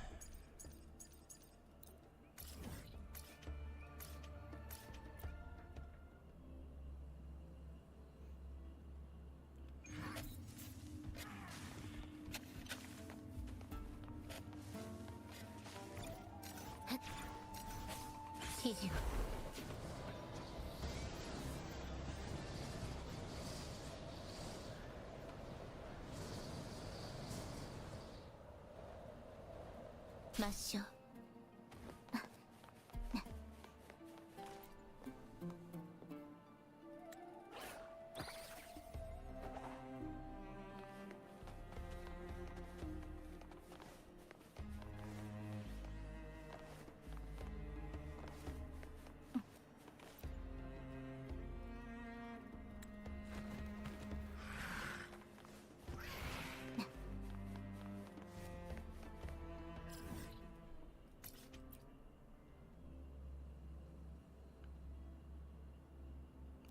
記事を抹消。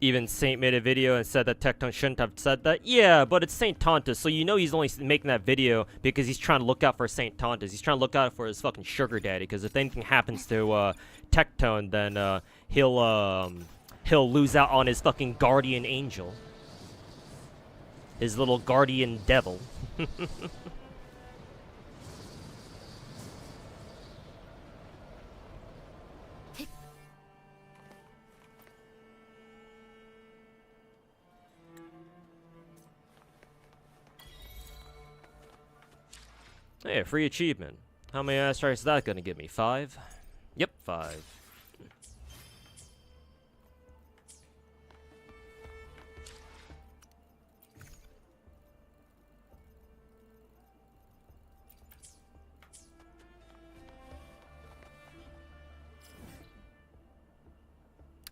Even Saint made a video and said that Tecton shouldn't have said that. Yeah, but it's Saint Tontus, so you know he's only making that video because he's trying to look out for Saint Tontus. He's trying to look out for his fucking sugar daddy, because if anything happens to Tecton, then he'll lose out on his fucking guardian angel. His little guardian devil. Hey, a free achievement. How many asteroids is that gonna give me? 5? Yep, 5.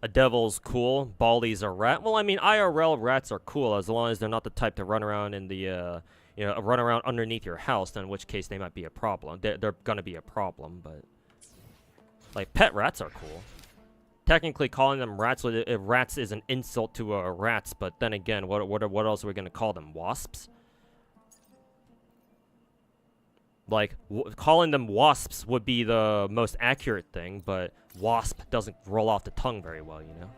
A devil's cool. Baldi's a rat. Well, I mean, IRL rats are cool as long as they're not the type to run around in the, run around underneath your house, then in which case they might be a problem. They're gonna be a problem, but... Like, pet rats are cool. Technically, calling them rats rats is an insult to rats, but then again, what else are we gonna call them? Wasps? Like, calling them wasps would be the most accurate thing, but wasp doesn't roll off the tongue very well, you know?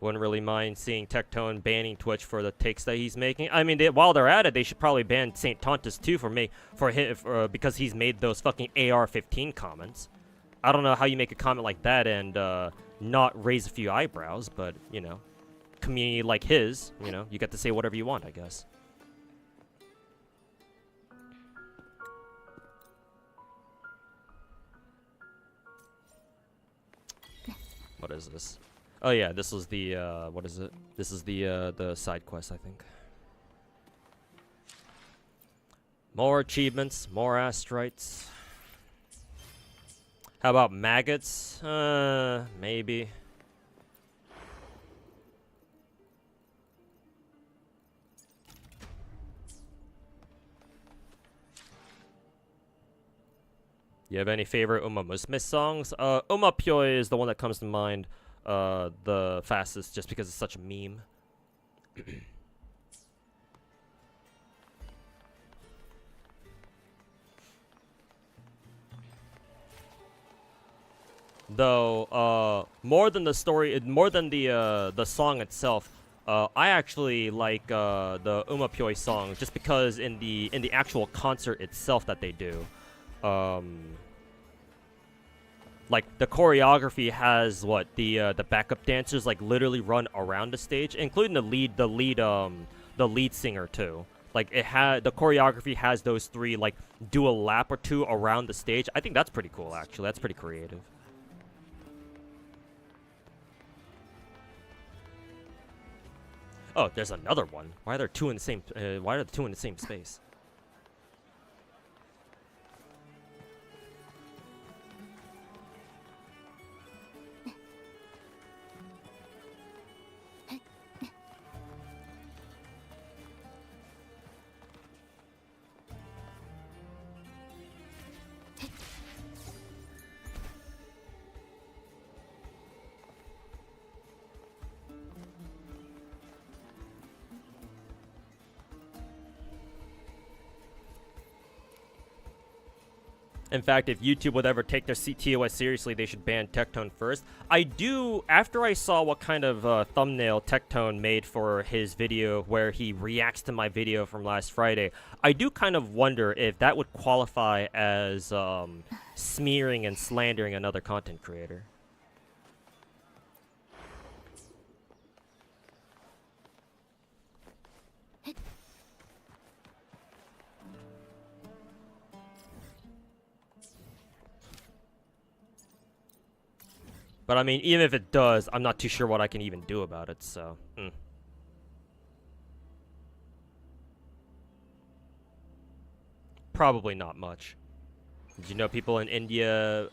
Wouldn't really mind seeing Tectone banning Twitch for the takes that he's making. I mean, while they're at it, they should probably ban Saint Tontus too because he's made those fucking AR-15 comments. I don't know how you make a comment like that and not raise a few eyebrows, but, you know, community like his, you know, you get to say whatever you want, I guess. What is this? Oh yeah, this was the, what is it? This is the side quest, I think. More achievements, more asteroids. How about maggots? Maybe. You have any favorite Uma Musume songs? Uma Pyoi is the one that comes to mind the fastest, just because it's such a meme. Though, more than the story, more than the song itself, I actually like the Uma Pyoi song just because in the actual concert itself that they do, like the choreography has what the backup dancers like literally run around the stage, including the lead singer too. Like the choreography has those three like do a lap or two around the stage. I think that's pretty cool actually. That's pretty creative. Oh, there's another one. Why are there two in the same? Why are the two in the same space? In fact, if YouTube would ever take their TOS seriously, they should ban Tectone first. I do, after I saw what kind of thumbnail Tectone made for his video where he reacts to my video from last Friday, I do kind of wonder if that would qualify as smearing and slandering another content creator. But I mean, even if it does, I'm not too sure what I can even do about it, so... Probably not much. Did you know people in India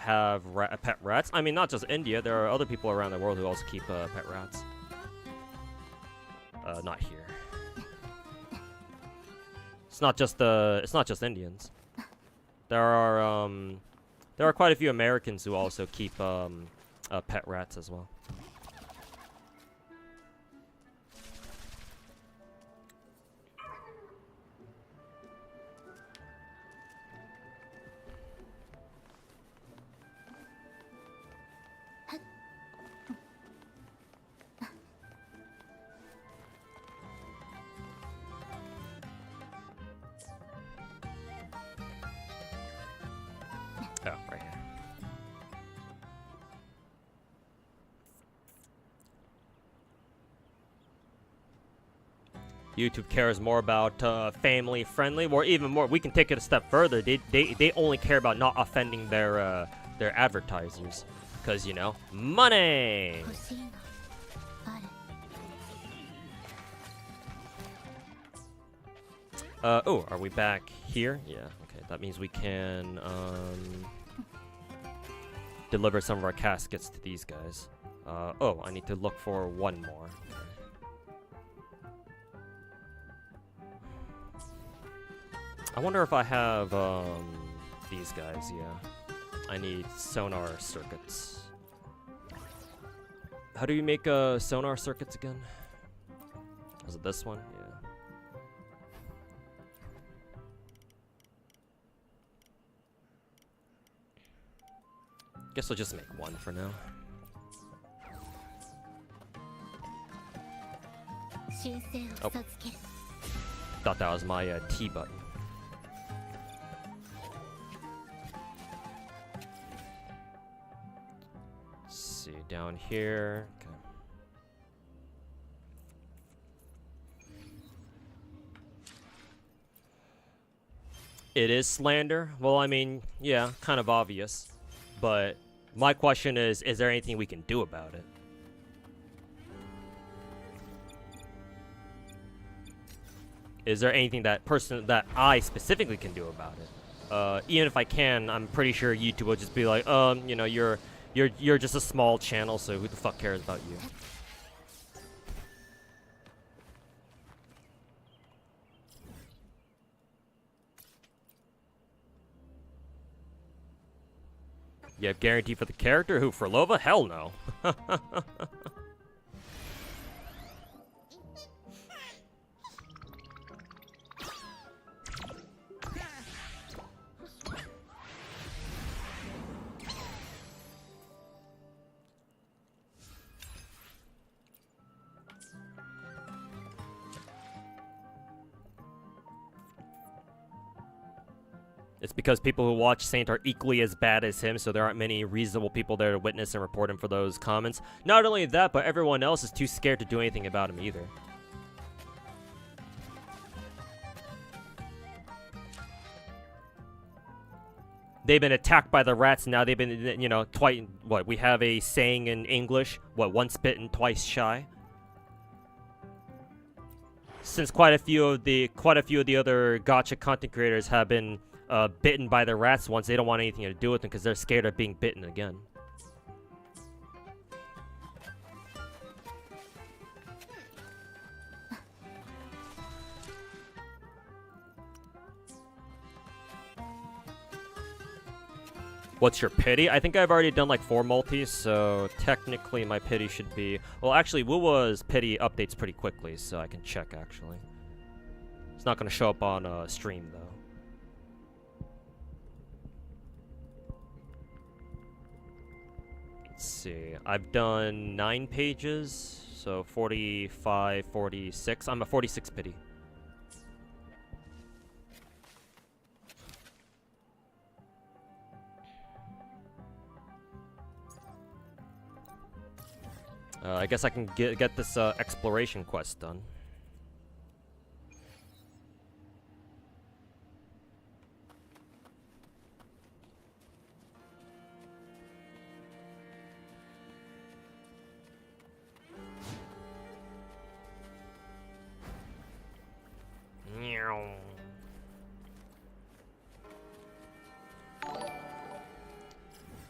have pet rats? I mean, not just India, there are other people around the world who also keep pet rats. Not here. It's not just Indians. There are quite a few Americans who also keep pet rats as well. Oh, right here. YouTube cares more about family friendly, or even more. We can take it a step further. They only care about not offending their advertisers, because you know, money. Oh, are we back here? Yeah. Okay, that means we can deliver some of our caskets to these guys. Oh, I need to look for one more. I wonder if I have, these guys, yeah. I need sonar circuits. How do you make, sonar circuits again? Was it this one? Yeah. Guess I'll just make one for now. Oh. Thought that was my, T button. See down here. Okay. It is slander. Well, I mean, yeah, kind of obvious. But my question is there anything we can do about it? Is there anything that I specifically can do about it? Even if I can, I'm pretty sure YouTube will just be like, you know, you're just a small channel, so who the fuck cares about you? You have guarantee for the character? Who, for Lova? Hell no. It's because people who watch Saint are equally as bad as him, so there aren't many reasonable people there to witness and report him for those comments. Not only that, but everyone else is too scared to do anything about him either. They've been attacked by the rats, now they've been, you know, what, we have a saying in English, what, once bitten, twice shy? Since quite a few of the other gacha content creators have been bitten by the rats once, they don't want anything to do with them because they're scared of being bitten again. What's your pity? I think I've already done like 4 multis, so technically my pity should be... Well, actually, Wuwa's pity updates pretty quickly, so I can check, actually. It's not going to show up on stream, though. Let's see. I've done 9 pages, so 45, 46. I'm a 46 pity. I guess I can get this exploration quest done.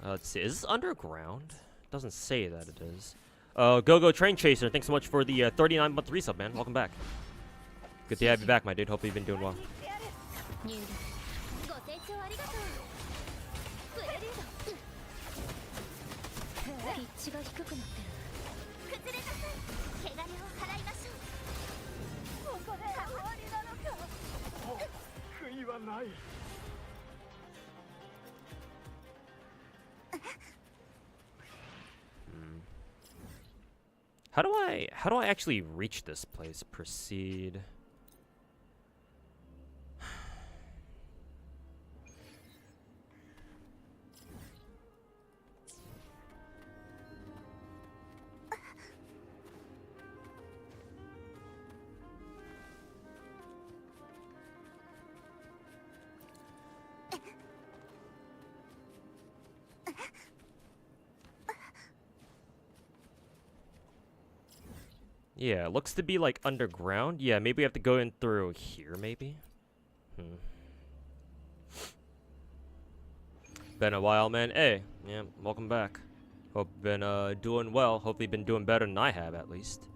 Let's see. Is this underground? Doesn't say that it is. Go Train Chaser, thanks so much for the 39-month resub, man. Welcome back. Good to have you back, my dude. Hope you've been doing well. 入力ご清聴ありがとうプレリュードピッチが低くなってる崩れなさい汚れを払いましょうここで終わりなのか悔いはない How do I actually reach this place? Proceed. Yeah, it looks to be like underground. Yeah, maybe we have to go in through here, maybe? Been a while, man. Hey, yeah, welcome back. Hope you've been doing well. Hopefully you've been doing better than I have, at least.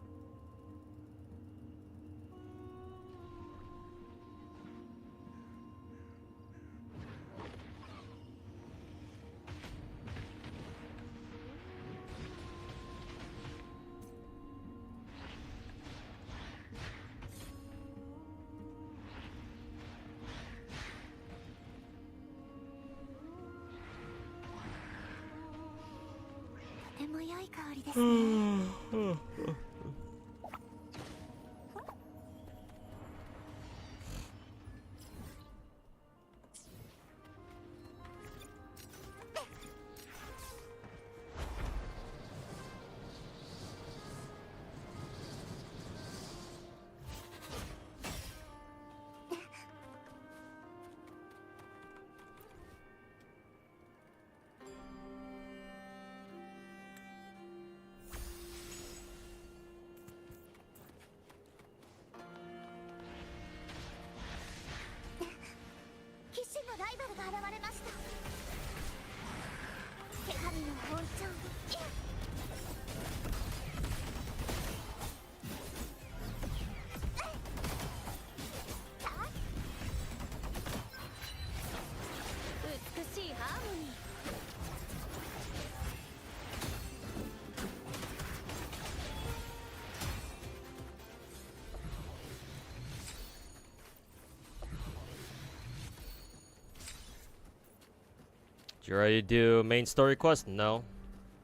You ready to do main story quest? No.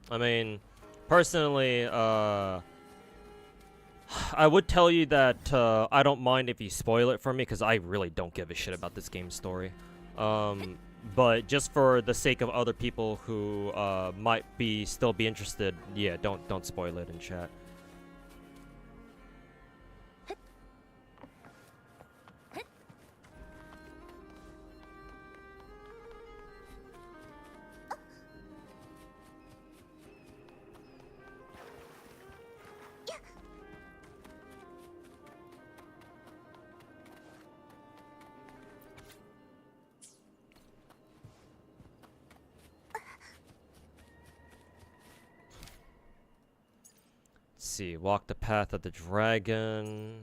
I mean, personally, I would tell you that I don't mind if you spoil it for me, because I really don't give a shit about this game's story. But just for the sake of other people who might still be interested, yeah, don't spoil it in chat. See, walk the path of the dragon.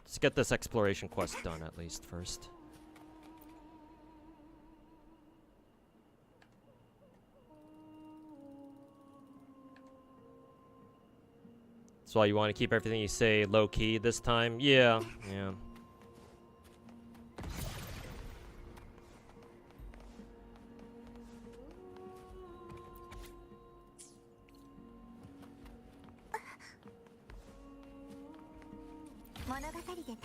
Let's get this exploration quest done at least first. That's why you want to keep everything you say low key this time? Yeah, yeah.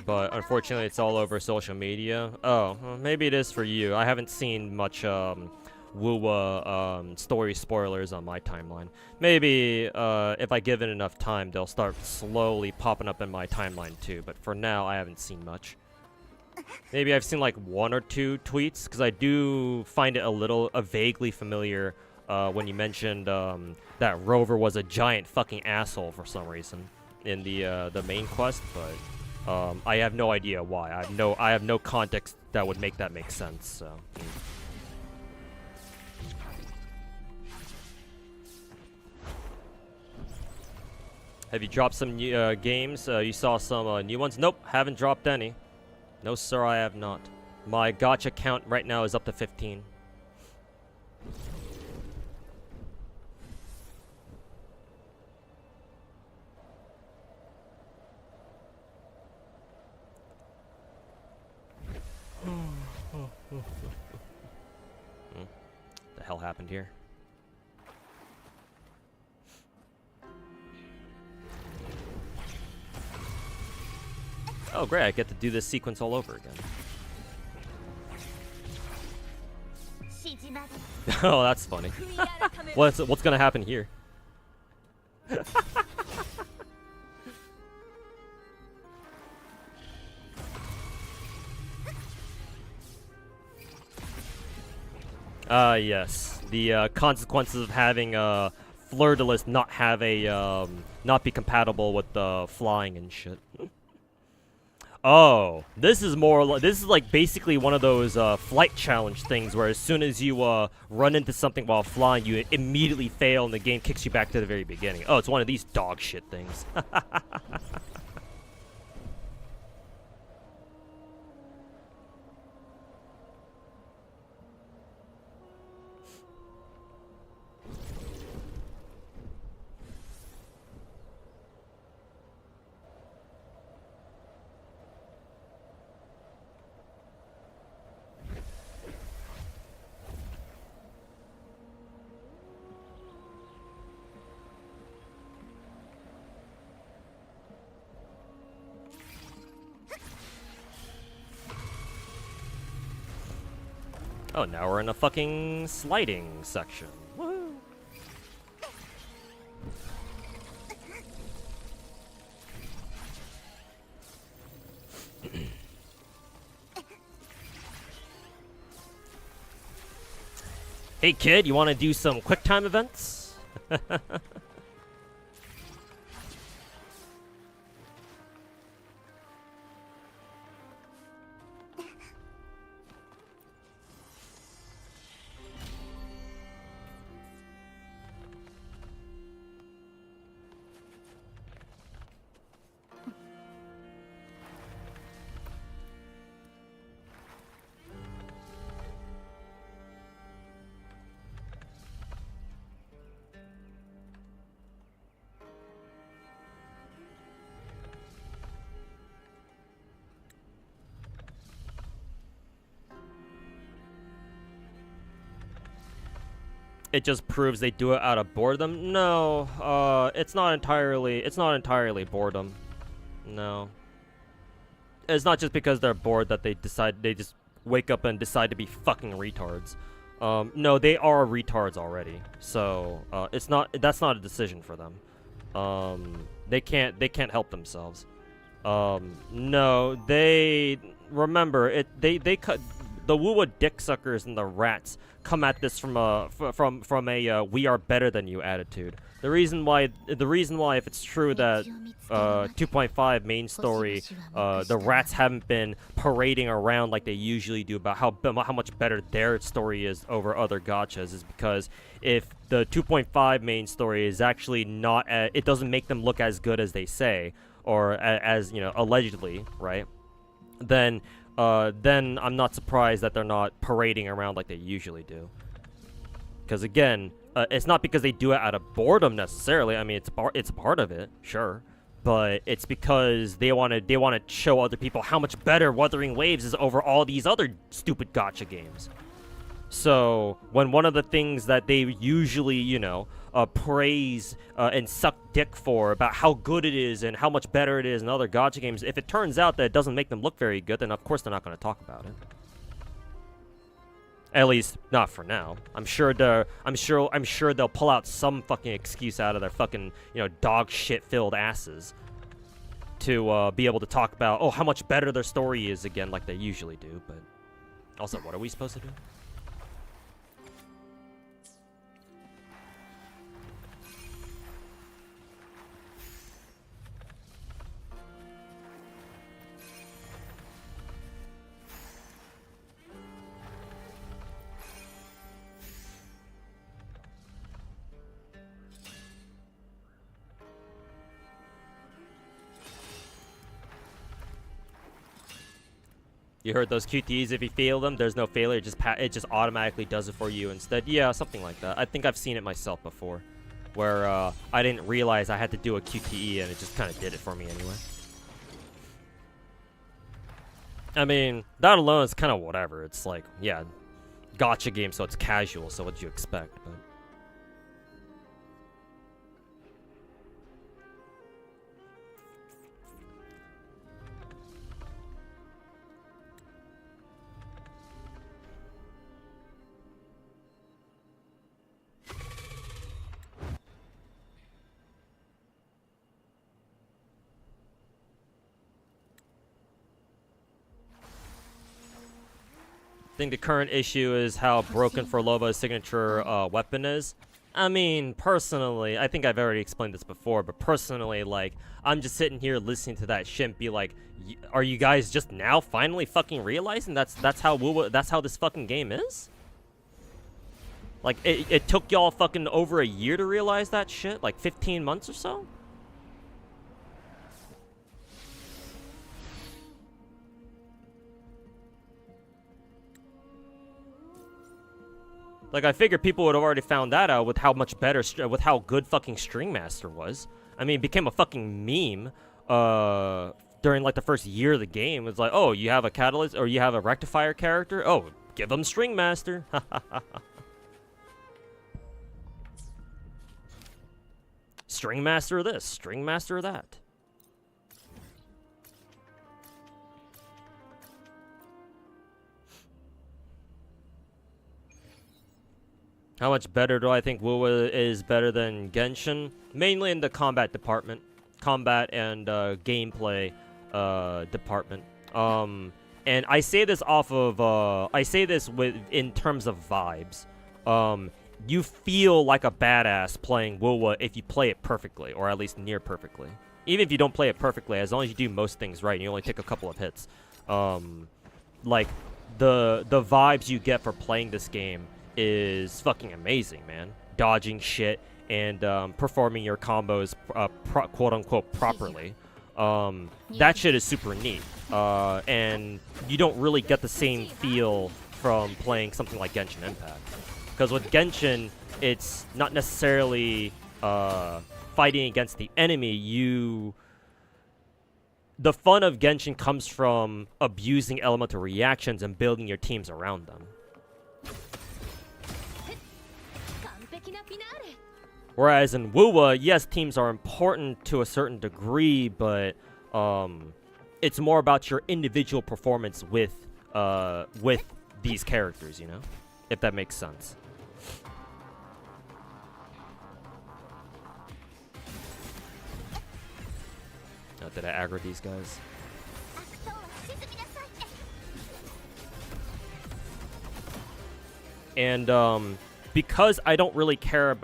but unfortunately it's all over social media. Oh, well, maybe it is for you. I haven't seen much Wuwa story spoilers on my timeline. Maybe if I give it enough time, they'll start slowly popping up in my timeline too. But for now, I haven't seen much. Maybe I've seen like 1 or 2 tweets, because I do find it a vaguely familiar when you mentioned that Rover was a giant fucking asshole for some reason in the main quest, but I have no idea why. I have no context that would make that make sense. So. Have you dropped some new games? You saw some new ones? Nope, haven't dropped any. No, sir, I have not. My gacha count right now is up to 15. The hell happened here? Oh, great, I get to do this sequence all over again. Oh, that's funny. What's gonna happen here? Yes. The consequences of having Fleur-de-Lis not have a not be compatible with flying and shit. Oh, this is like basically one of those flight challenge things where as soon as you run into something while flying, you immediately fail and the game kicks you back to the very beginning. Oh, it's one of these dog shit things. Oh, now we're in a fucking sliding section. Woo! Hey kid, you want to do some quick time events? It just proves they do it out of boredom? No, it's not entirely boredom. No. It's not just because they're bored that they just wake up and decide to be fucking retards. No, they are retards already. So, that's not a decision for them. They can't help themselves. No, remember, they cut the Wuwa dick suckers and the rats come at this from a we are better than you attitude. The reason why if it's true that 2.5 main story the rats haven't been parading around like they usually do about how much better their story is over other gachas is because if the 2.5 main story is actually not it doesn't make them look as good as they say or as you know allegedly, right? Then I'm not surprised that they're not parading around like they usually do. Because again, it's not because they do it out of boredom necessarily. I mean, it's part of it, sure, but it's because they want to show other people how much better Wuthering Waves is over all these other stupid gacha games. So when one of the things that they usually, you know, praise and suck dick for about how good it is and how much better it is in other gacha games, if it turns out that it doesn't make them look very good, then of course they're not going to talk about it. At least not for now. I'm sure they'll pull out some fucking excuse out of their fucking, dog shit filled asses to be able to talk about, oh, how much better their story is again, like they usually do. But also, what are we supposed to do? You heard those QTEs, if you fail them, there's no failure, it just automatically does it for you instead. Yeah, something like that. I think I've seen it myself before, where I didn't realize I had to do a QTE and it just kind of did it for me anyway. I mean, that alone is kind of whatever. It's like, yeah, gacha game, so it's casual, so what'd you expect? But I think the current issue is how broken for Loba's signature weapon is. I mean, personally, I think I've already explained this before, but personally, like, I'm just sitting here listening to that shit and be like, are you guys just now finally fucking realizing that's how this fucking game is? Like, it took y'all fucking over a year to realize that shit? Like, 15 months or so? Like, I figured people would have already found that out with how much better, with how good fucking String Master was. I mean, it became a fucking meme, during, like, the first year of the game. It's like, oh, you have a Catalyst, or you have a Rectifier character? Oh, give them String Master. String Master this, String Master that. How much better do I think WoW is better than Genshin? Mainly in the combat department. Combat and gameplay department. And I say this off of, in terms of vibes. You feel like a badass playing WoW if you play it perfectly, or at least near perfectly. Even if you don't play it perfectly, as long as you do most things right and you only take a couple of hits. Like, the vibes you get for playing this game is fucking amazing, man. Dodging shit and performing your combos quote-unquote properly. That shit is super neat. And you don't really get the same feel from playing something like Genshin Impact. Because with Genshin, it's not necessarily fighting against the enemy. The fun of Genshin comes from abusing elemental reactions and building your teams around them. Whereas in WoW, yes, teams are important to a certain degree, but it's more about your individual performance with these characters, you know? If that makes sense. Oh, did I aggro these guys? And because I don't really care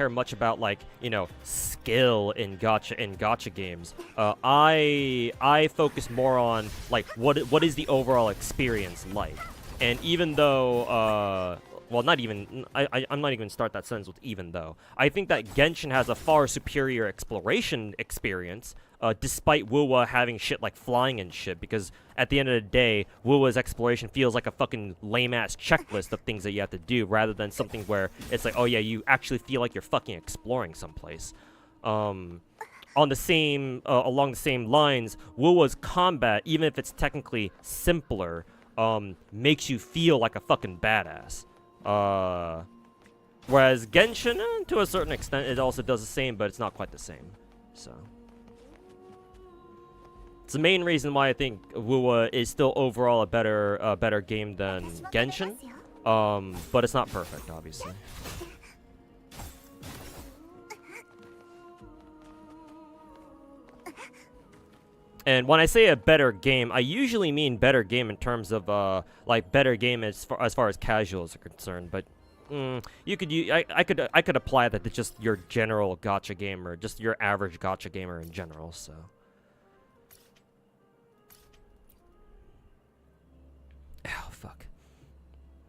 much about, like, you know, skill in gacha games. I focus more on, like, what is the overall experience like. And even though well, not even, I'm not even gonna start that sentence with even though. I think that Genshin has a far superior exploration experience, despite WoW having shit like flying and shit, because at the end of the day, WoW's exploration feels like a fucking lame-ass checklist of things that you have to do, rather than something where it's like, oh yeah, you actually feel like you're fucking exploring someplace. On the same, along the same lines, WoW's combat, even if it's technically simpler, makes you feel like a fucking badass. Whereas Genshin, to a certain extent, it also does the same, but it's not quite the same. So it's the main reason why I think WoWa is still overall a better game than Genshin. But it's not perfect, obviously. And when I say a better game, I usually mean better game in terms of like better game as far as casuals are concerned. But you could I could apply that to just your general gacha gamer, just your average gacha gamer in general. So. Oh fuck.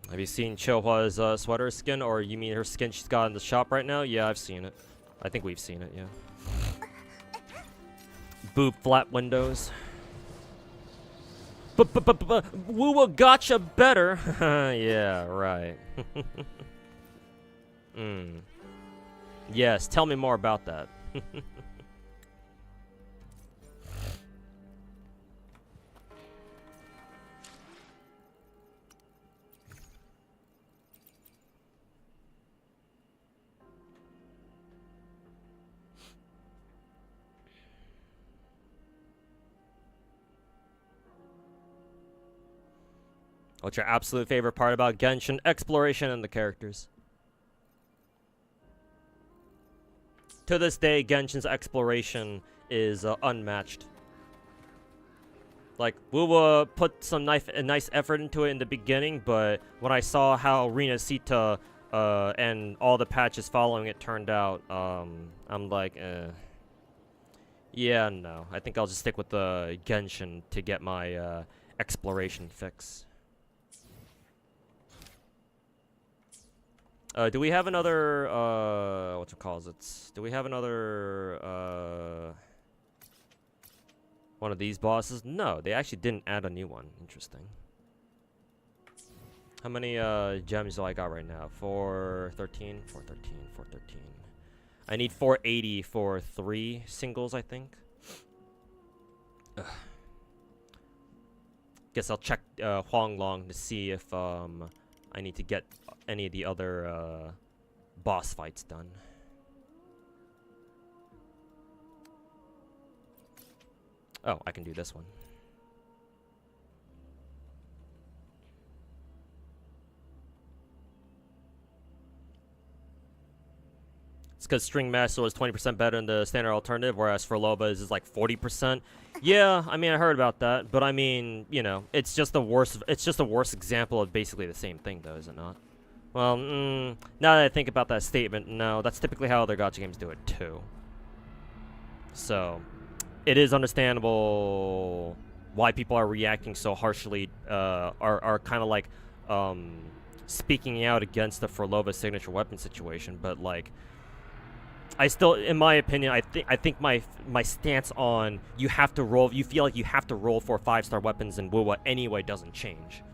Have you seen Chohwa's sweater skin, or you mean her skin she's got in the shop right now? Yeah, I've seen it. I think we've seen it. Yeah. Boob flat windows. Woowa gotcha better. Yeah, right. Yes, tell me more about that. What's your absolute favorite part about Genshin? Exploration and the characters. To this day, Genshin's exploration is unmatched. Like, WoWa put some nice effort into it in the beginning, but when I saw how Rina Sita and all the patches following it turned out, I'm like, yeah, no. I think I'll just stick with the Genshin to get my exploration fix. Do we have another, what's it called? Do we have another, one of these bosses? No, they actually didn't add a new one. Interesting. How many, gems do I got right now? 413, 413, 413. I need 480 for 3 singles, I think. Ugh. Guess I'll check, Huanglong to see if, I need to get any of the other boss fights done. Oh, I can do this one. It's because String Master was 20% better than the standard alternative, whereas for Loba is like 40%. Yeah, I mean, I heard about that, but I mean, you know, it's just the worst. It's just a worse example of basically the same thing, though, is it not? Well, now that I think about that statement, no, that's typically how other gacha games do it too. So, it is understandable why people are reacting so harshly. Are kind of like speaking out against the Forlova signature weapon situation, but like. I still, in my opinion, I think my stance on you have to roll, you feel like you have to roll for 5-star weapons in WoWa anyway doesn't change.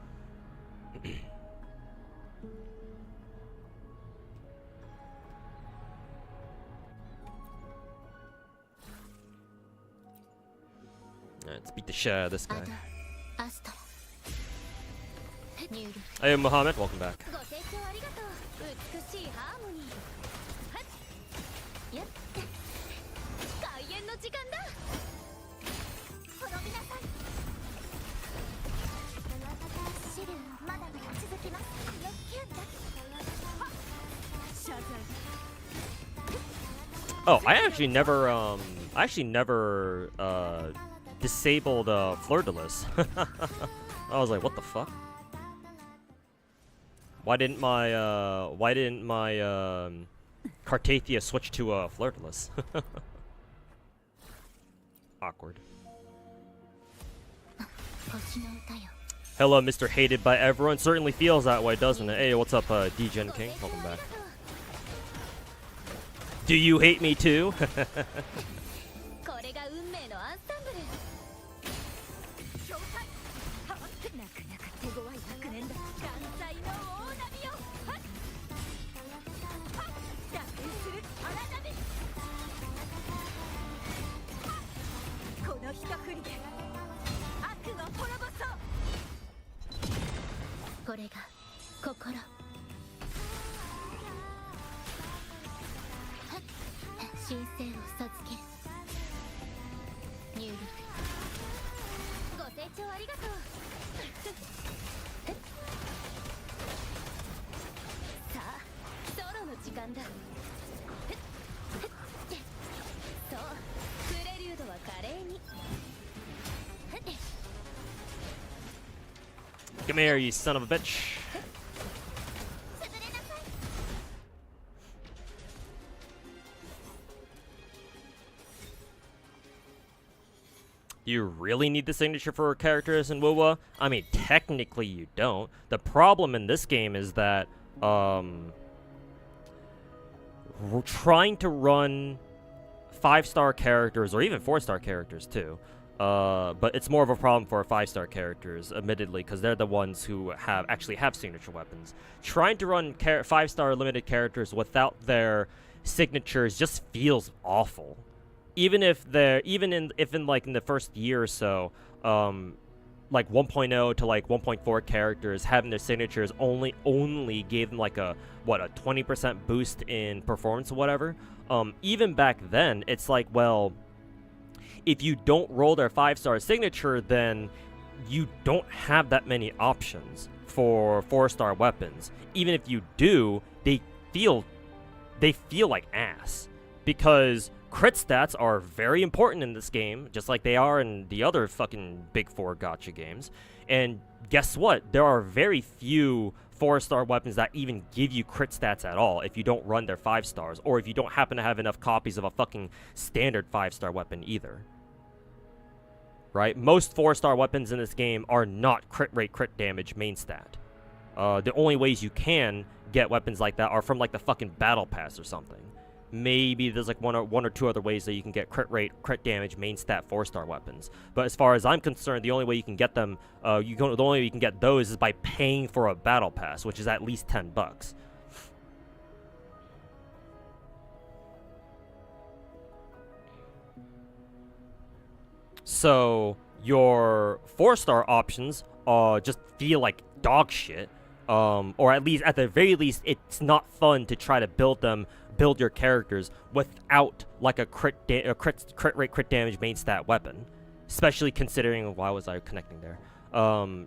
Let's beat the shit out of this guy. Hey, Muhammad, welcome back. Oh, I actually never disabled Fleur-de-Lis. I was like, what the fuck? Why didn't my Cartathia switch to Fleur-de-Lis? Awkward. Hello, Mr. Hated by Everyone. Certainly feels that way, doesn't it? Hey, what's up, D-Gen King? Welcome back. Do you hate me too? 神聖を授ける。入力。ご清聴ありがとう。さあ、ソロの時間だ。そう、プレリュードは華麗に。 Come here, you son of a bitch. You really need the signature for characters in WoWa? I mean, technically you don't. The problem in this game is that, we're trying to run 5-star characters, or even 4-star characters too. But it's more of a problem for 5-star characters, admittedly, because they're the ones who actually have signature weapons. Trying to run 5-star limited characters without their signatures just feels awful. Even if they're in the first year or so, like 1.0 to like 1.4 characters having their signatures only gave them like a 20% boost in performance or whatever. Even back then, it's like, well, if you don't roll their 5-star signature, then you don't have that many options for 4-star weapons. Even if you do, they feel like ass, because crit stats are very important in this game, just like they are in the other fucking big 4 gacha games. And guess what? There are very few 4-star weapons that even give you crit stats at all if you don't run their 5 stars, or if you don't happen to have enough copies of a fucking standard 5-star weapon either. Right? Most 4-star weapons in this game are not crit rate, crit damage main stat. The only ways you can get weapons like that are from like the fucking battle pass or something. Maybe there's like one or two other ways that you can get crit rate, crit damage, main stat 4-star weapons. But as far as I'm concerned, the only way you can get them, the only way you can get those is by paying for a battle pass, which is at least $10. So your 4-star options just feel like dog shit, or at the very least, it's not fun to try to build your characters without like a crit rate, crit damage main stat weapon. Especially considering, why was I connecting there?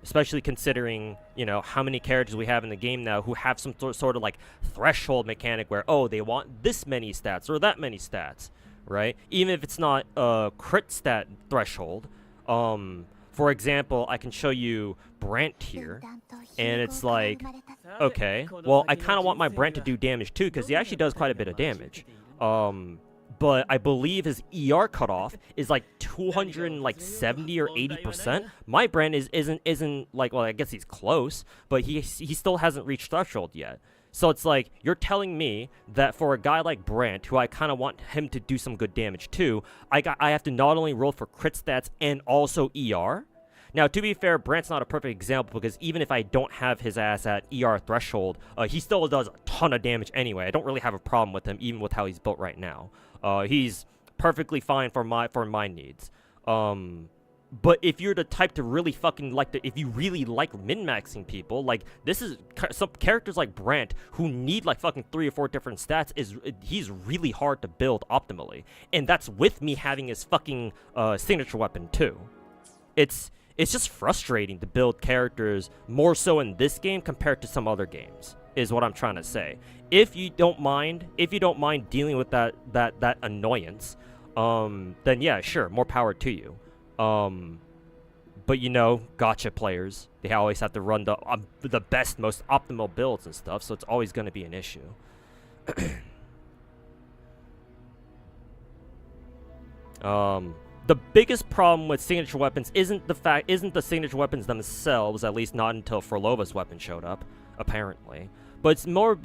Especially considering, you know, how many characters we have in the game now who have some sort of like threshold mechanic where, oh, they want this many stats or that many stats, right? Even if it's not a crit stat threshold. For example, I can show you Brant here, and it's like, okay, well, I kind of want my Brant to do damage too, because he actually does quite a bit of damage. But I believe his ER cutoff is like 270 or 80%. My Brant isn't like, well, I guess he's close, but he still hasn't reached threshold yet. So it's like, you're telling me that for a guy like Brant, who I kind of want him to do some good damage too, I have to not only roll for crit stats and also ER? Now, to be fair, Brant's not a perfect example, because even if I don't have his ass at ER threshold, he still does a ton of damage anyway. I don't really have a problem with him, even with how he's built right now. He's perfectly fine for my needs. But if you're the type to really fucking like if you really like min-maxing people, like, this is some characters like Brant who need like fucking 3 or 4 different stats, he's really hard to build optimally. And that's with me having his fucking signature weapon too. It's just frustrating to build characters more so in this game compared to some other games, is what I'm trying to say. If you don't mind dealing with that annoyance, then yeah, sure, more power to you. But you know, gacha players, they always have to run the best, most optimal builds and stuff, so it's always going to be an issue. The biggest problem with signature weapons isn't the signature weapons themselves, at least not until Frolova's weapon showed up, apparently. But it's more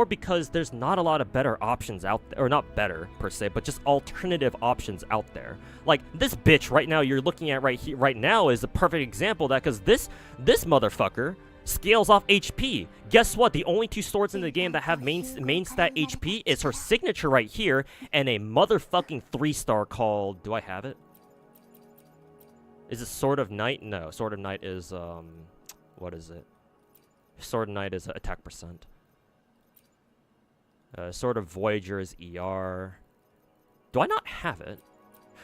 because there's not a lot of better options out there, or not better per se, but just alternative options out there. Like this bitch right now you're looking at right now is a perfect example of that, because this motherfucker scales off HP. Guess what? The only 2 swords in the game that have main stat HP is her signature right here, and a motherfucking 3-star called, do I have it? Is it Sword of Night? No, Sword of Night is what is it? Sword of Night is attack percent. Sword of Voyager is ER. Do I not have it?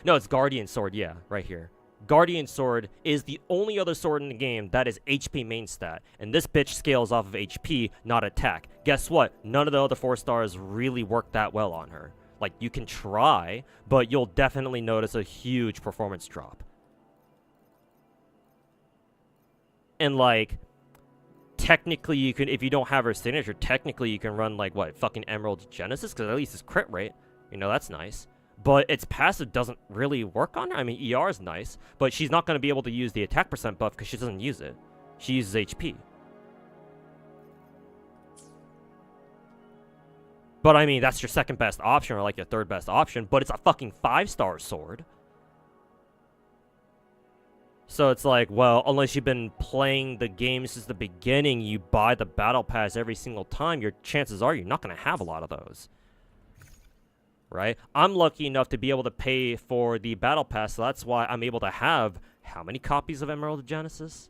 No, it's Guardian Sword. Yeah, right here. Guardian Sword is the only other sword in the game that is HP main stat. And this bitch scales off of HP, not attack. Guess what? None of the other 4 stars really work that well on her. Like, you can try, but you'll definitely notice a huge performance drop. And, like, technically you can, if you don't have her signature, technically you can run, like, what, fucking Emerald Genesis? Because at least it's crit rate. You know, that's nice. But its passive doesn't really work on her. I mean, ER is nice, but she's not going to be able to use the attack percent buff because she doesn't use it. She uses HP. But I mean, that's your second best option or like your third best option, but it's a fucking 5-star sword. So it's like, well, unless you've been playing the game since the beginning, you buy the battle pass every single time, your chances are you're not going to have a lot of those. Right? I'm lucky enough to be able to pay for the battle pass, so that's why I'm able to have how many copies of Emerald Genesis?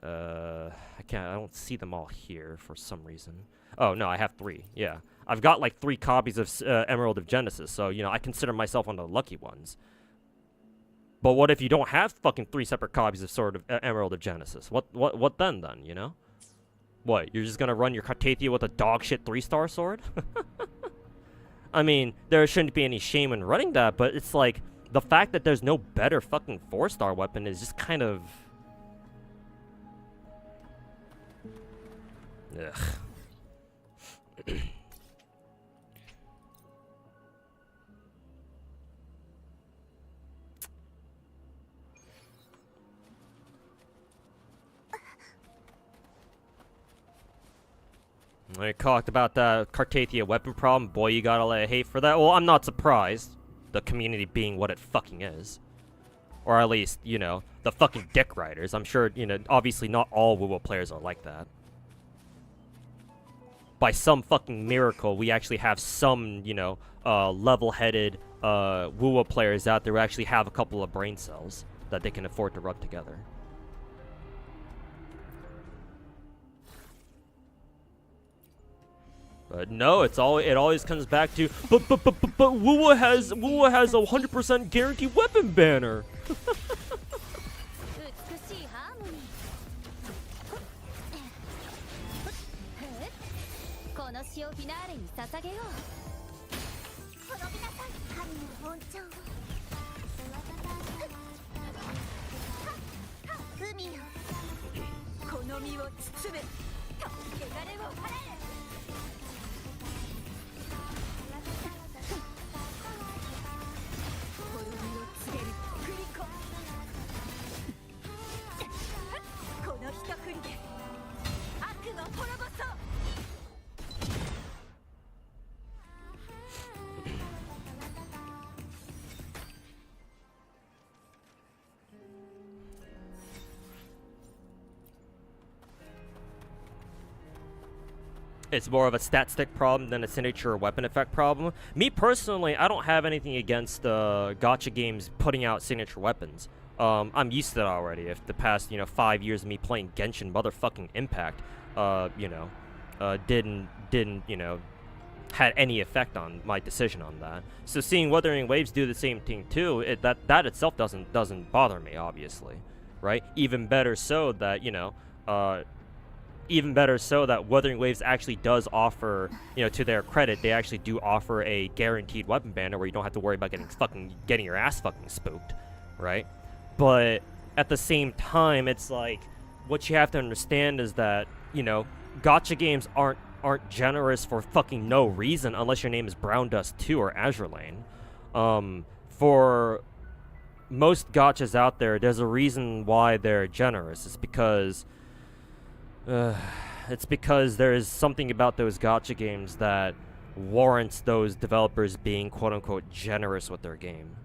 I don't see them all here for some reason. Oh, no, I have 3. Yeah. I've got like 3 copies of Emerald of Genesis, so, you know, I consider myself one of the lucky ones. But what if you don't have fucking 3 separate copies of Sword of Emerald of Genesis? What then, you know? What, you're just gonna run your Cartathia with a dog shit 3-star sword? I mean, there shouldn't be any shame in running that, but it's like, the fact that there's no better fucking 4-star weapon is just kind of... Ugh. I talked about the Cartathia weapon problem. Boy, you got a lot of hate for that. Well, I'm not surprised. The community being what it fucking is. Or at least, you know, the fucking dick riders. I'm sure, you know, obviously not all WoW players are like that. By some fucking miracle, we actually have some, you know, level-headed WoW players out there who actually have a couple of brain cells that they can afford to rub together. But no, it always comes back to but WoW has a 100% guaranteed weapon banner. It's more of a stat stick problem than a signature or weapon effect problem. Me personally, I don't have anything against gacha games putting out signature weapons. I'm used to that already. If the past, you know, 5 years of me playing Genshin motherfucking Impact, you know, didn't, you know, had any effect on my decision on that. So seeing Wuthering Waves do the same thing too, that itself doesn't bother me, obviously, right? Even better so that, you know, even better so that Wuthering Waves actually does offer, you know, to their credit, they actually do offer a guaranteed weapon banner where you don't have to worry about getting your ass fucking spooked, right? But at the same time, it's like, what you have to understand is that, you know, gacha games aren't generous for fucking no reason unless your name is Brown Dust 2 or Azure Lane. For most gachas out there, there's a reason why they're generous. It's because there is something about those gacha games that warrants those developers being quote-unquote generous with their game.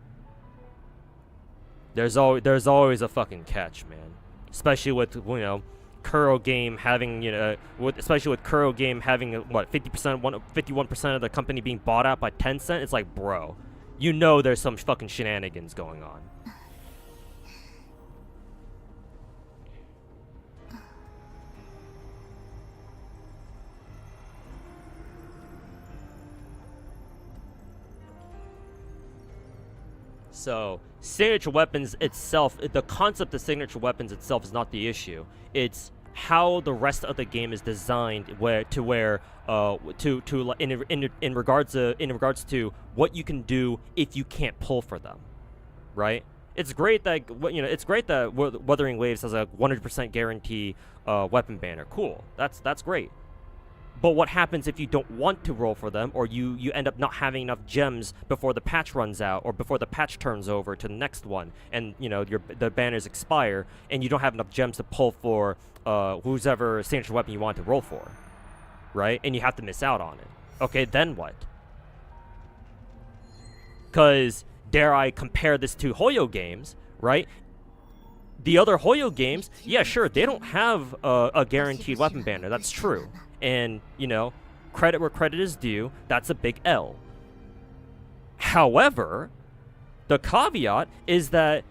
There's always a fucking catch, man. Especially with, you know, Kuro Game having, you know, especially with Kuro Game having, what, 51% of the company being bought out by Tencent. It's like, bro, you know there's some fucking shenanigans going on. So signature weapons itself, the concept of signature weapons itself is not the issue. It's how the rest of the game is designed in regards to what you can do if you can't pull for them, right? It's great that Wuthering Waves has a 100% guarantee weapon banner. Cool, that's great. But what happens if you don't want to roll for them, or you end up not having enough gems before the patch runs out, or before the patch turns over to the next one, and the banners expire, and you don't have enough gems to pull for whoever signature weapon you want to roll for, right? And you have to miss out on it. Okay, then what? Because dare I compare this to Hoyo games, right? The other Hoyo games, yeah, sure, they don't have a guaranteed weapon banner. That's true. And, credit where credit is due, that's a big L. However, the caveat is that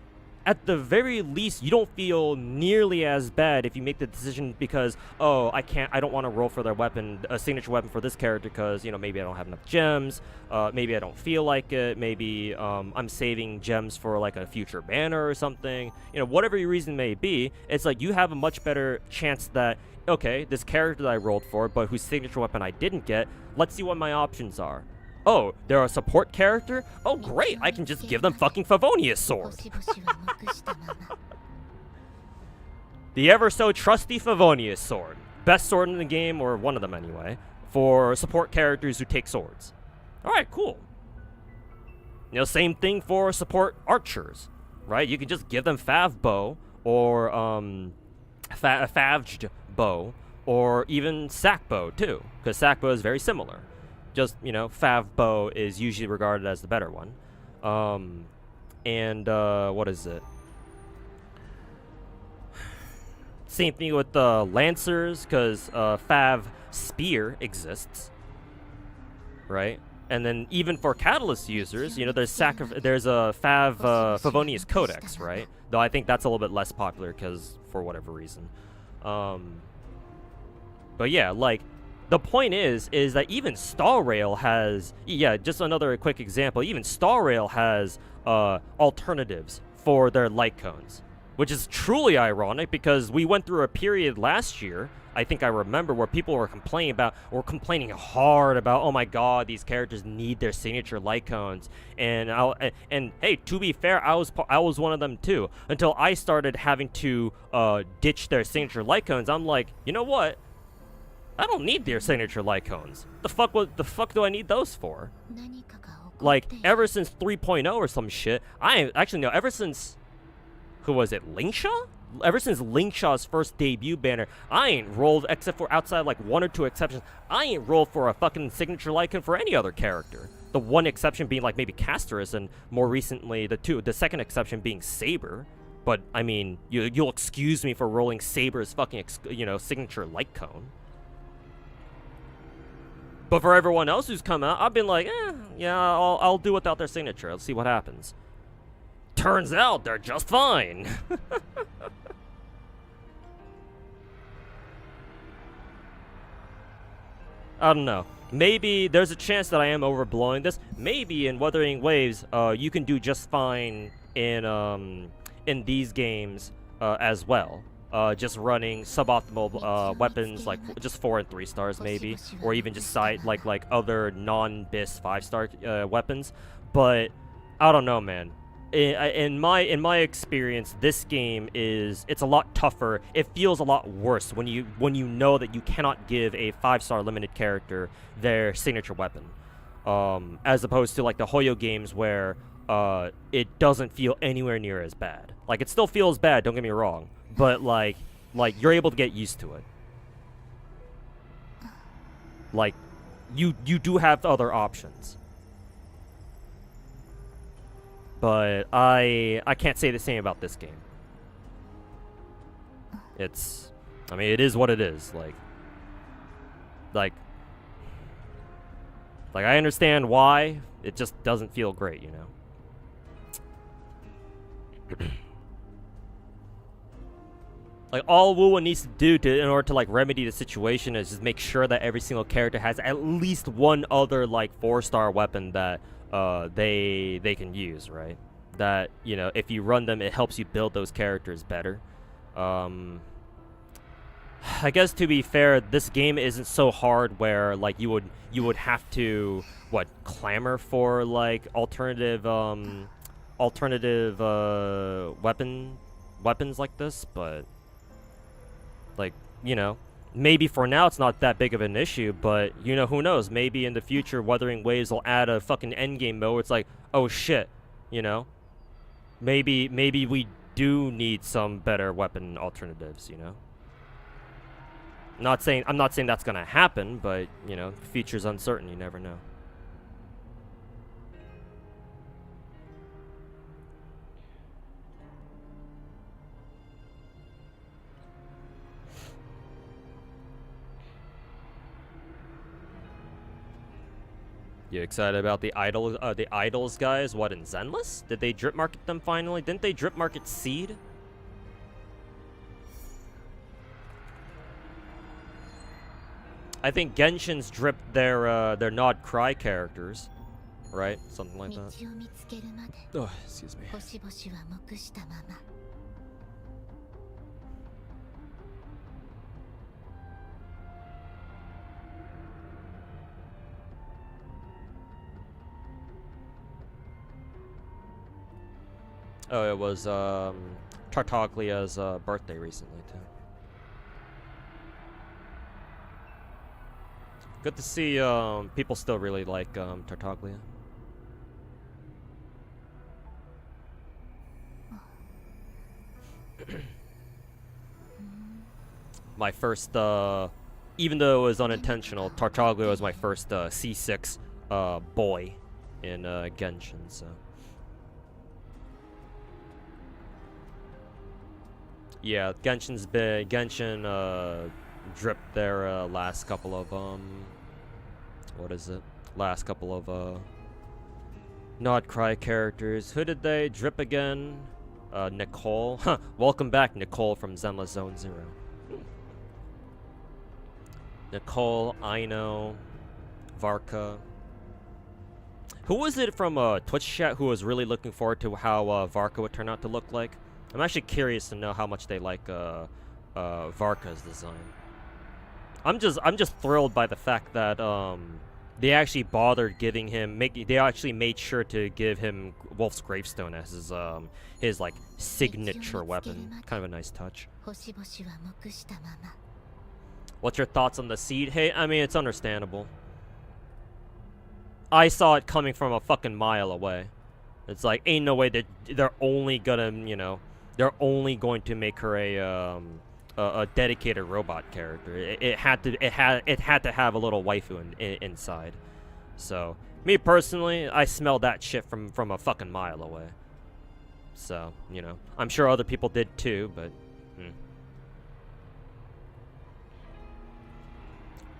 at the very least, you don't feel nearly as bad if you make the decision because, oh, I don't want to roll for their weapon, a signature weapon for this character because, maybe I don't have enough gems, maybe I don't feel like it, maybe I'm saving gems for like a future banner or something, whatever your reason may be, it's like you have a much better chance that, okay, this character that I rolled for, but whose signature weapon I didn't get, let's see what my options are. Oh, they're a support character? Oh, great, I can just give them fucking Favonius Sword. The ever so trusty Favonius Sword. Best sword in the game, or one of them anyway, for support characters who take swords. Alright, cool. Same thing for support archers, right? You can just give them Fav Bow, or Favged Bow, or even Sack Bow too, because Sack Bow is very similar. Just, Fav Bow is usually regarded as the better one. What is it? Same thing with the Lancers, because Fav Spear exists, right? And then even for Catalyst users, there's a Fav Favonius Codex, right? Though I think that's a little bit less popular because for whatever reason. But yeah, like, the point is that even Star Rail has, just another quick example, even Star Rail has alternatives for their light cones, which is truly ironic because we went through a period last year, I think I remember, where people were complaining hard about, oh my god, these characters need their signature light cones, and hey, to be fair, I was one of them too, until I started having to ditch their signature light cones. I'm like, you know what? I don't need their signature light cones. The fuck do I need those for? Like, ever since 3.0 or some shit, ever since, who was it, Linkshaw? Ever since Linkshaw's first debut banner, I ain't rolled, except for outside like one or two exceptions, I ain't rolled for a fucking signature light cone for any other character. The one exception being like maybe Castorus, and more recently the second exception being Saber. But, I mean, you'll excuse me for rolling Saber's fucking, signature light cone. But for everyone else who's come out, I've been like, I'll do without their signature. Let's see what happens. Turns out they're just fine. I don't know. Maybe there's a chance that I am overblowing this. Maybe in Wuthering Waves, you can do just fine in these games as well. Just running suboptimal weapons, like just 4 and 3 stars maybe, or even just like other non-BIS 5-star weapons. But I don't know, man. In my experience, this game it's a lot tougher. It feels a lot worse when you know that you cannot give a 5-star limited character their signature weapon, as opposed to like the Hoyo games where it doesn't feel anywhere near as bad. Like, it still feels bad, don't get me wrong, but like you're able to get used to it. Like, you do have other options. But I can't say the same about this game. I mean, it is what it is. Like I understand why. It just doesn't feel great, Like, all Wuwa needs to do in order to like remedy the situation is just make sure that every single character has at least one other like 4-star weapon that they can use, right? that, you know, if you run them, it helps you build those characters better. I guess to be fair, this game isn't so hard where like you would have to clamor for like alternative weapons like this, but like, you know, maybe for now it's not that big of an issue, but you know, who knows, maybe in the future Wuthering Waves will add a fucking endgame mode where it's like, oh shit, you know, maybe we do need some better weapon alternatives, you know. I'm not saying that's gonna happen, but you know, the future's uncertain, you never know. You excited about the idols guys? What, in Zenless? Did they drip market them finally? Didn't they drip market Seed? I think Genshin's dripped their Nod Cry characters, right? Something like that. Oh, excuse me. Oh, it was Tartaglia's birthday recently too. Good to see people still really like Tartaglia. My first, even though it was unintentional, Tartaglia was my first C6 boy in Genshin, so. Yeah, Genshin dripped their last couple of last couple of Nod Cry characters. Who did they drip again? Nicole. Huh, welcome back, Nicole from Zenless Zone 0. Nicole, Aino, Varka. Who was it from Twitch chat who was really looking forward to how Varka would turn out to look like? I'm actually curious to know how much they like Varka's design. I'm just thrilled by the fact that they actually bothered giving him they actually made sure to give him Wolf's Gravestone as his like signature weapon. Kind of a nice touch. What's your thoughts on the Seed? Hey, I mean, it's understandable. I saw it coming from a fucking mile away. It's like, ain't no way that they're only gonna, you know, they're only going to make her a dedicated robot character. It had to have a little waifu inside. So, me personally, I smelled that shit from a fucking mile away. So, you know, I'm sure other people did too, but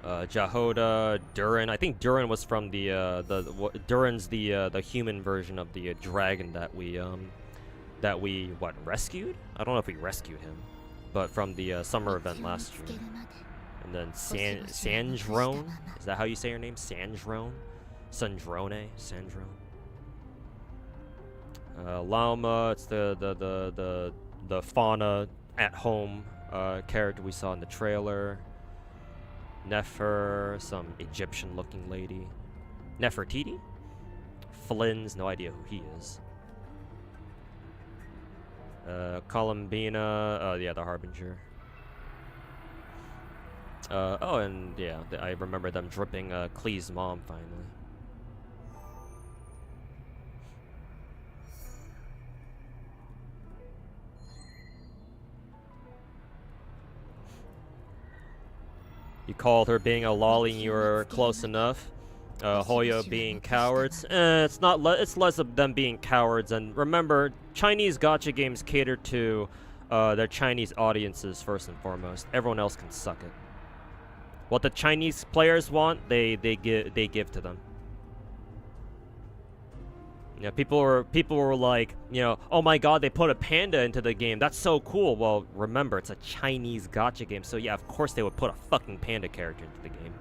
Jahoda, Durin. I think Durin was from Durin's the human version of the dragon that we rescued? I don't know if we rescued him, but from the summer event last year. And then Sandrone, is that how you say your name? Sandrone? Sandrone? Lauma, it's the fauna at home character we saw in the trailer. Nefer, some Egyptian looking lady. Nefertiti? Flynn's, no idea who he is. Columbina, yeah, the Harbinger. Oh, and yeah, I remember them dripping Klee's mom finally. You called her being a lolly and you were close enough. Hoyo being cowards. It's not. It's less of them being cowards. And remember, Chinese gacha games cater to their Chinese audiences first and foremost. Everyone else can suck it. What the Chinese players want, they give to them. Yeah, people were like, you know, oh my god, they put a panda into the game. That's so cool. Well, remember, it's a Chinese gacha game, so yeah, of course they would put a fucking panda character into the game.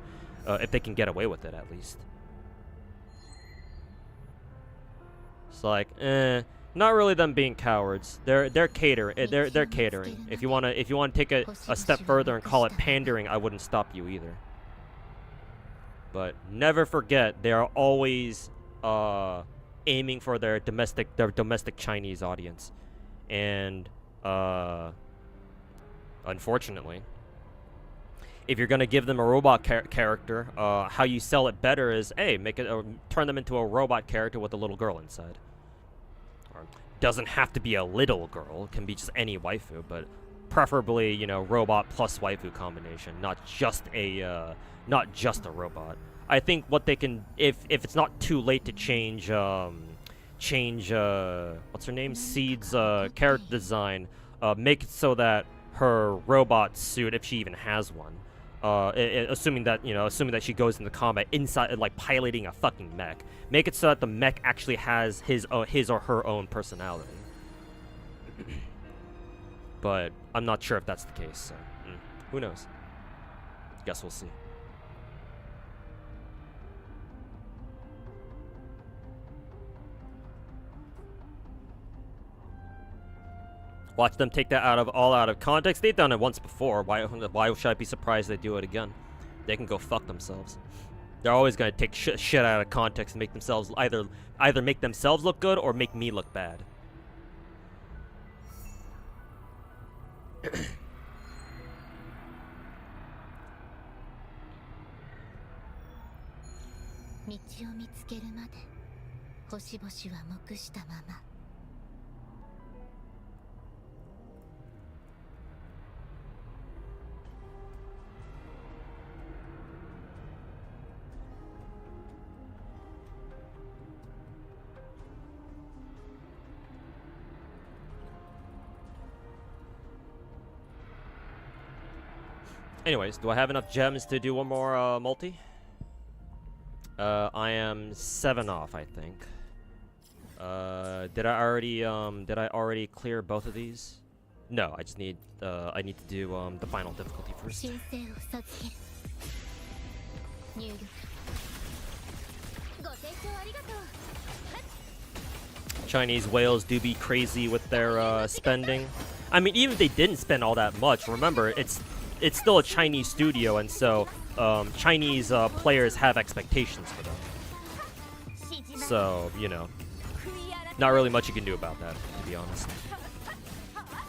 If they can get away with it, at least. It's like, Not really them being cowards. They're catering. They're catering. If you wanna take a step further and call it pandering, I wouldn't stop you either. But never forget, they are always aiming for their domestic Chinese audience, and unfortunately, if you're gonna give them a robot character, how you sell it better is, hey, turn them into a robot character with a little girl inside. Or doesn't have to be a little girl; it can be just any waifu, but preferably, you know, robot plus waifu combination, not just a robot. I think what they can, if it's not too late to change what's her name, Seed's character design, make it so that her robot suit, if she even has one, assuming that she goes into combat inside, like piloting a fucking mech, make it so that the mech actually has his or her own personality. But I'm not sure if that's the case, so who knows? Guess we'll see. Watch them take that all out of context. They've done it once before. Why should I be surprised they do it again? They can go fuck themselves. They're always gonna take shit out of context and make themselves either make themselves look good or make me look bad. Anyways, do I have enough gems to do one more multi? I am 7 off, I think. Did I already clear both of these? No, I just need I need to do the final difficulty first. Chinese whales do be crazy with their spending. I mean, even if they didn't spend all that much, remember, it's still a Chinese studio, and so Chinese players have expectations for them. So, you know, not really much you can do about that, to be honest.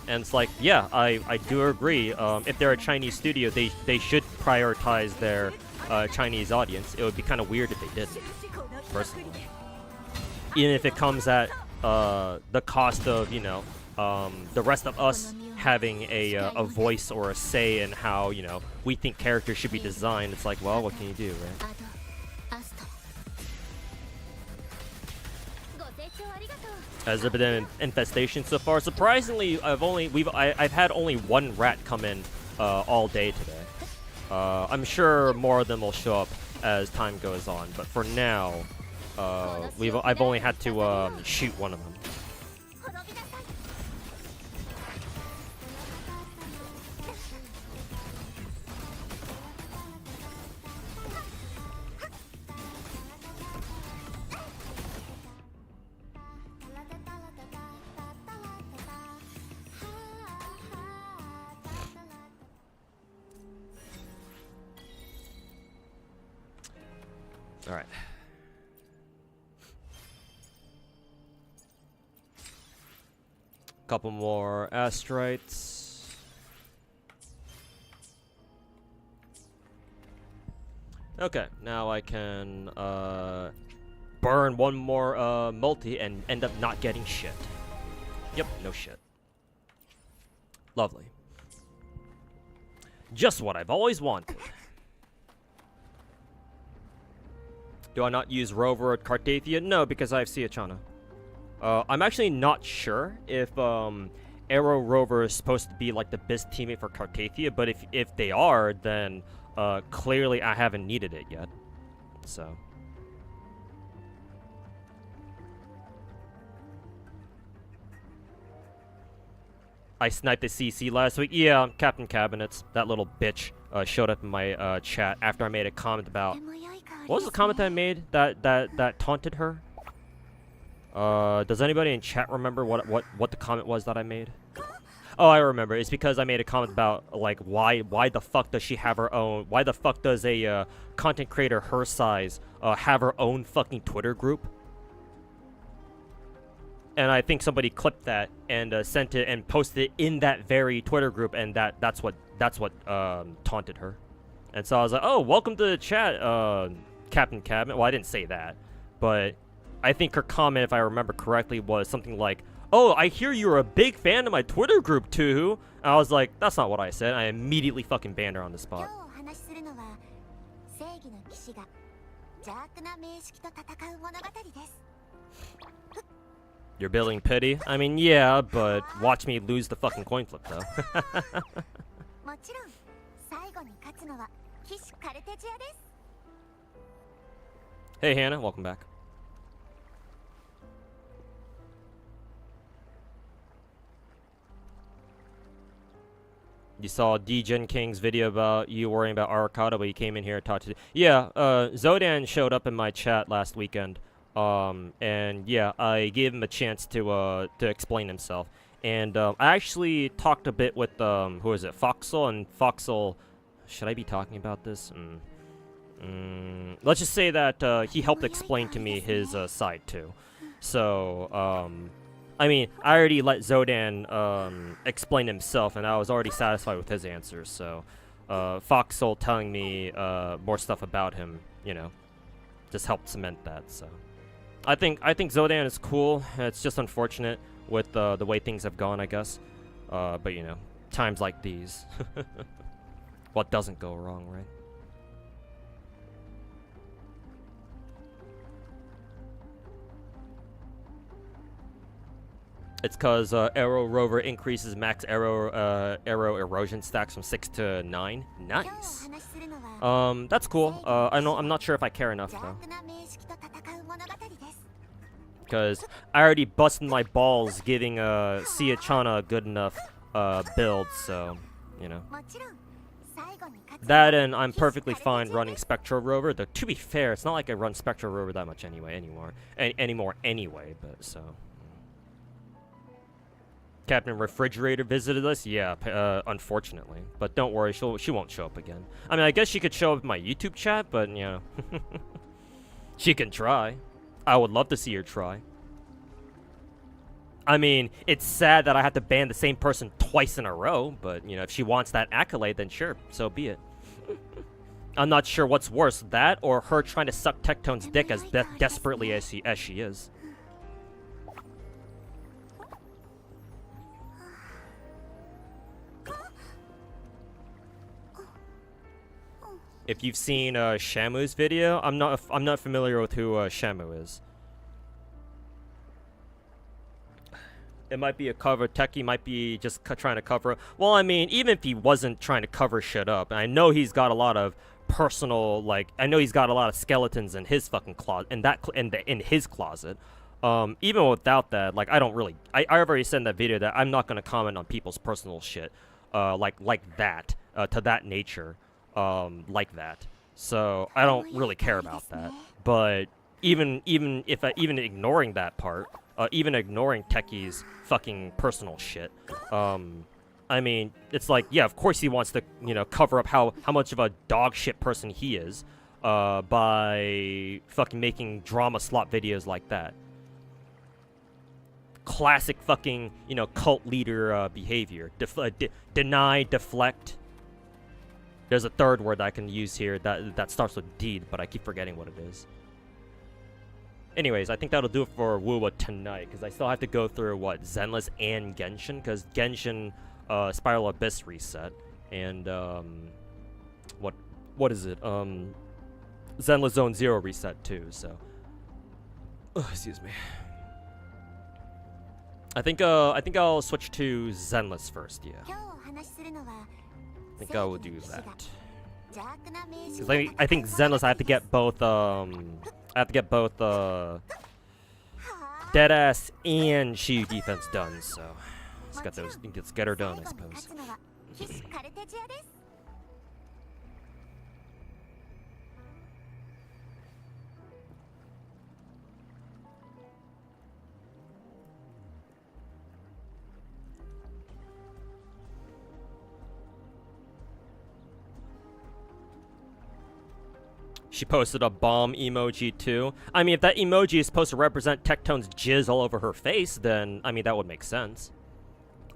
And it's like, yeah, I do agree. If they're a Chinese studio, they should prioritize their Chinese audience. It would be kind of weird if they didn't, personally. Even if it comes at the cost of, you know, the rest of us having a voice or a say in how, you know, we think characters should be designed. It's like, well, what can you do, right? Has there been an infestation so far? Surprisingly, I've had only one rat come in all day today. I'm sure more of them will show up as time goes on, but for now, I've only had to shoot one of them. All right. Couple more astrites. Okay, now I can burn one more multi and end up not getting shit. Yep, no shit. Lovely. Just what I've always wanted. Do I not use Rover or Cartathia? No, because I have Siachana. I'm actually not sure if Arrow Rover is supposed to be like the best teammate for Cartathia, but if they are, then clearly I haven't needed it yet. So. I sniped the CC last week. Yeah, Captain Cabinets, that little bitch, showed up in my chat after I made a comment about... What was the comment that I made that taunted her? Does anybody in chat remember what the comment was that I made? Oh, I remember. It's because I made a comment about, like, why the fuck does she have her own... Why the fuck does a content creator her size have her own fucking Twitter group? And I think somebody clipped that and sent it and posted it in that very Twitter group, and that's what taunted her. And so I was like, oh, welcome to the chat, Captain Cabin. Well, I didn't say that, but I think her comment, if I remember correctly, was something like, oh, I hear you're a big fan of my Twitter group too. And I was like, that's not what I said. I immediately fucking banned her on the spot. You're building pity? I mean, yeah, but watch me lose the fucking coin flip, though. Hey, Hannah, welcome back. You saw D-Gen King's video about you worrying about Arcada, but you came in here and talked to... Yeah, Zodan showed up in my chat last weekend. And yeah, I gave him a chance to explain himself. And I actually talked a bit with who is it, Foxel, and Foxel. Should I be talking about this? Let's just say that he helped explain to me his side too. So I mean, I already let Zodan explain himself, and I was already satisfied with his answers. So Foxel telling me more stuff about him, you know, just helped cement that. So. I think Zodan is cool. It's just unfortunate with the way things have gone, I guess. But you know, times like these, what doesn't go wrong, right? It's cause Arrow Rover increases max arrow erosion stacks from 6 to 9. Nice. That's cool. I'm not sure if I care enough though. Because I already busted my balls giving Sia-chan a good enough build, so, you know. That, and I'm perfectly fine running Spectral Rover, though to be fair, it's not like I run Spectral Rover that much anymore, but so. Captain Refrigerator visited us? Yeah, unfortunately. But don't worry, she won't show up again. I mean, I guess she could show up in my YouTube chat, but, you know. She can try. I would love to see her try. I mean, it's sad that I have to ban the same person twice in a row, but, you know, if she wants that accolade, then sure, so be it. I'm not sure what's worse, that or her trying to suck Tectone's dick as desperately as she is. If you've seen Shamu's video, I'm not familiar with who Shamu is. It might be a cover. Techie might be just trying to cover. Well, I mean, even if he wasn't trying to cover shit up, and I know he's got a lot of personal, like, I know he's got a lot of skeletons in his fucking closet, in his closet. Even without that, like, I don't really. I already said in that video that I'm not gonna comment on people's personal shit, like that, to that nature. Like that, so I don't really care about that. But even ignoring that part, even ignoring Techie's fucking personal shit, I mean, it's like, yeah, of course he wants to, you know, cover up how much of a dog shit person he is, by fucking making drama slot videos like that. Classic fucking, you know, cult leader behavior. Deny, deflect. There's a third word I can use here that starts with D, but I keep forgetting what it is. Anyways, I think that'll do it for Wuwa tonight, because I still have to go through, what, Zenless and Genshin, because Genshin, Spiral Abyss reset, and, what is it, Zenless Zone 0 reset too, so. Excuse me. I think I'll switch to Zenless first, yeah. I think I will do that. Cause I think Zenless, I have to get both Deadass and Shiyu defense done, so let's get her done, I suppose. She posted a bomb emoji too. I mean, if that emoji is supposed to represent Tectone's jizz all over her face, then I mean that would make sense.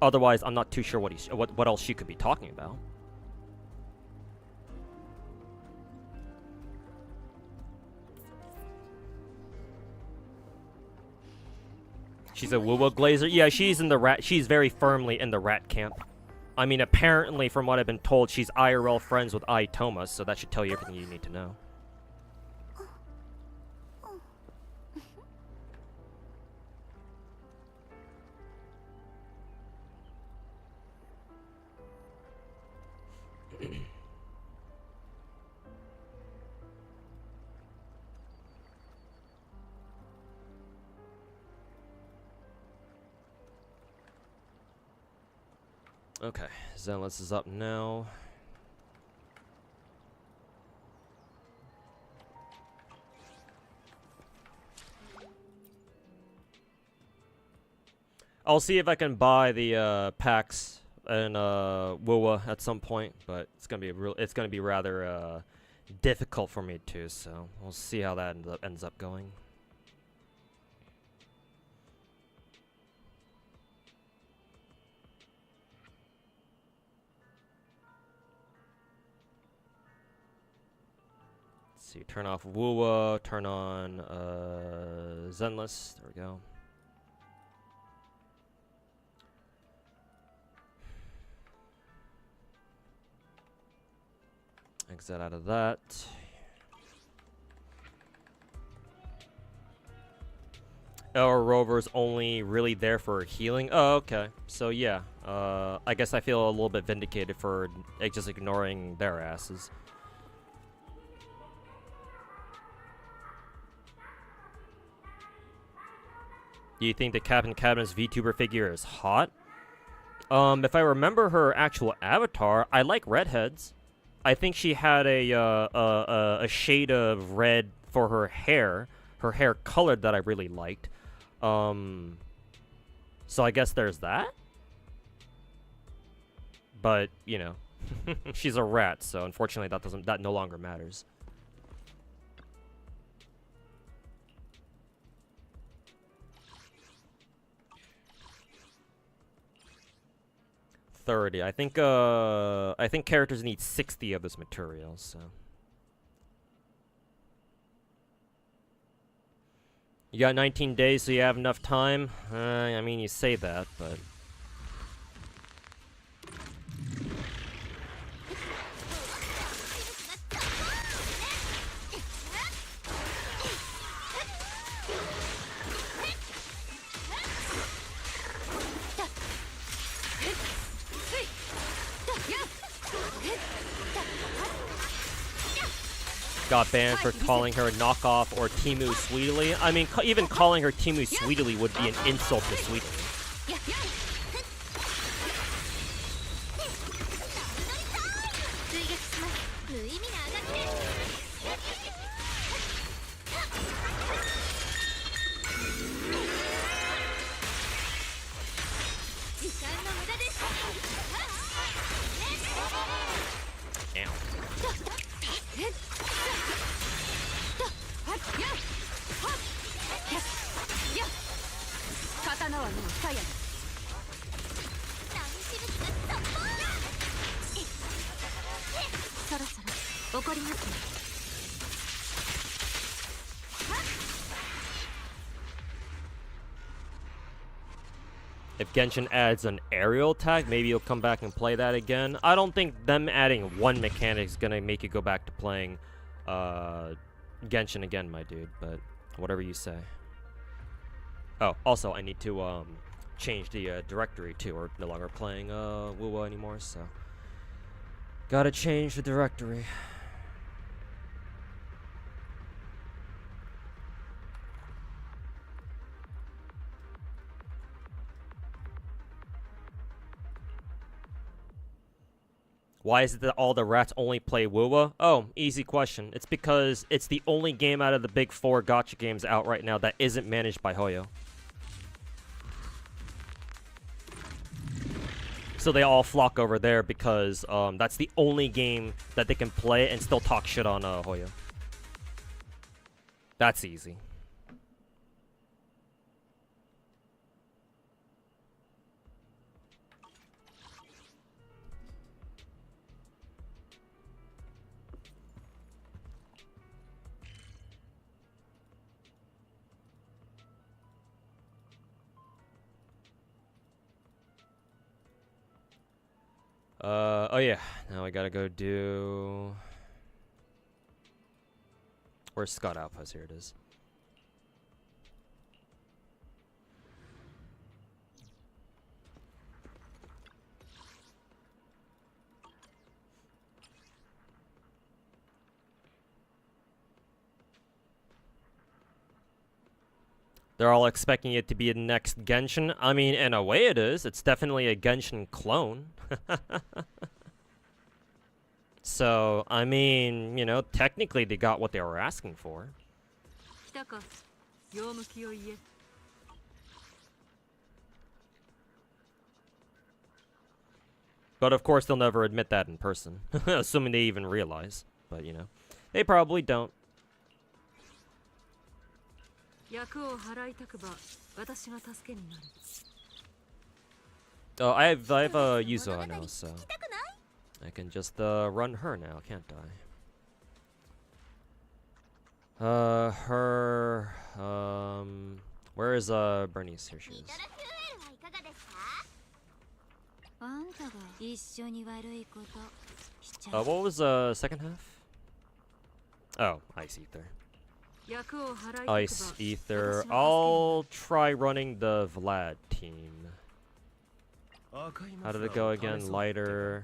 Otherwise, I'm not too sure what else she could be talking about. She's a woo-woo glazer. Yeah, she's in the rat. She's very firmly in the rat camp. I mean, apparently, from what I've been told, she's IRL friends with Thomas, so that should tell you everything you need to know. Okay, Zenless is up now. I'll see if I can buy the packs in WoWa at some point, but it's gonna be rather difficult for me too. So we'll see how that ends up going. See, turn off WoWa, turn on Zenless. There we go. Exit out of that. Our Rover's only really there for healing. Oh, okay. So yeah, I guess I feel a little bit vindicated for just ignoring their asses. Do you think the Captain Cabinet's VTuber figure is hot? If I remember her actual avatar, I like redheads. I think she had a shade of red for her hair colored that I really liked. So I guess there's that. But you know, she's a rat, so unfortunately that no longer matters. 30. I think characters need 60 of this material, so. You got 19 days, so you have enough time? I mean, you say that, but... Got banned for calling her knockoff or Timu Sweetly. I mean, even calling her Timu Sweetly would be an insult to Sweetly. If Genshin adds an aerial tag, maybe you'll come back and play that again. I don't think them adding one mechanic is gonna make you go back to playing Genshin again, my dude, but whatever you say. Oh, also, I need to change the directory too. We're no longer playing WoWa anymore, so gotta change the directory. Why is it that all the rats only play WoWa? Oh, easy question. It's because it's the only game out of the big 4 gacha games out right now that isn't managed by Hoyo. So they all flock over there because that's the only game that they can play and still talk shit on Hoyo. That's easy. Oh yeah, now I gotta go do... Where's Scott Outpost? Here it is. They're all expecting it to be the next Genshin. I mean, in a way it is. It's definitely a Genshin clone. So, I mean, you know, technically they got what they were asking for. But of course they'll never admit that in person. Assuming they even realize. But, you know, they probably don't. Oh, I have Yuzo now, so I can just run her now, can't I? Where is Bernice? Here she is. What was second half? Oh, Ice Ether. Ice Ether. I'll try running the Vlad team. How did it go again? Lighter.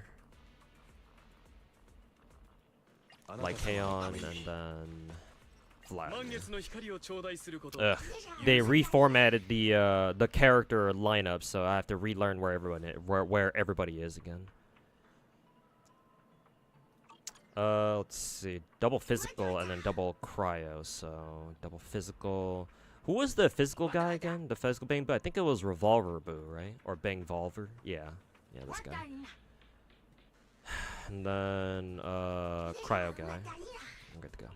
Like Heion and then Vlad. Ugh. They reformatted the character lineup, so I have to relearn where everybody is again. Let's see. Double physical and then double cryo. So double physical. Who was the physical guy again? The physical Bang Boo? I think it was Revolver Boo, right? Or Bang Volver? Yeah. Yeah, this guy. And then cryo guy. I'm good to go.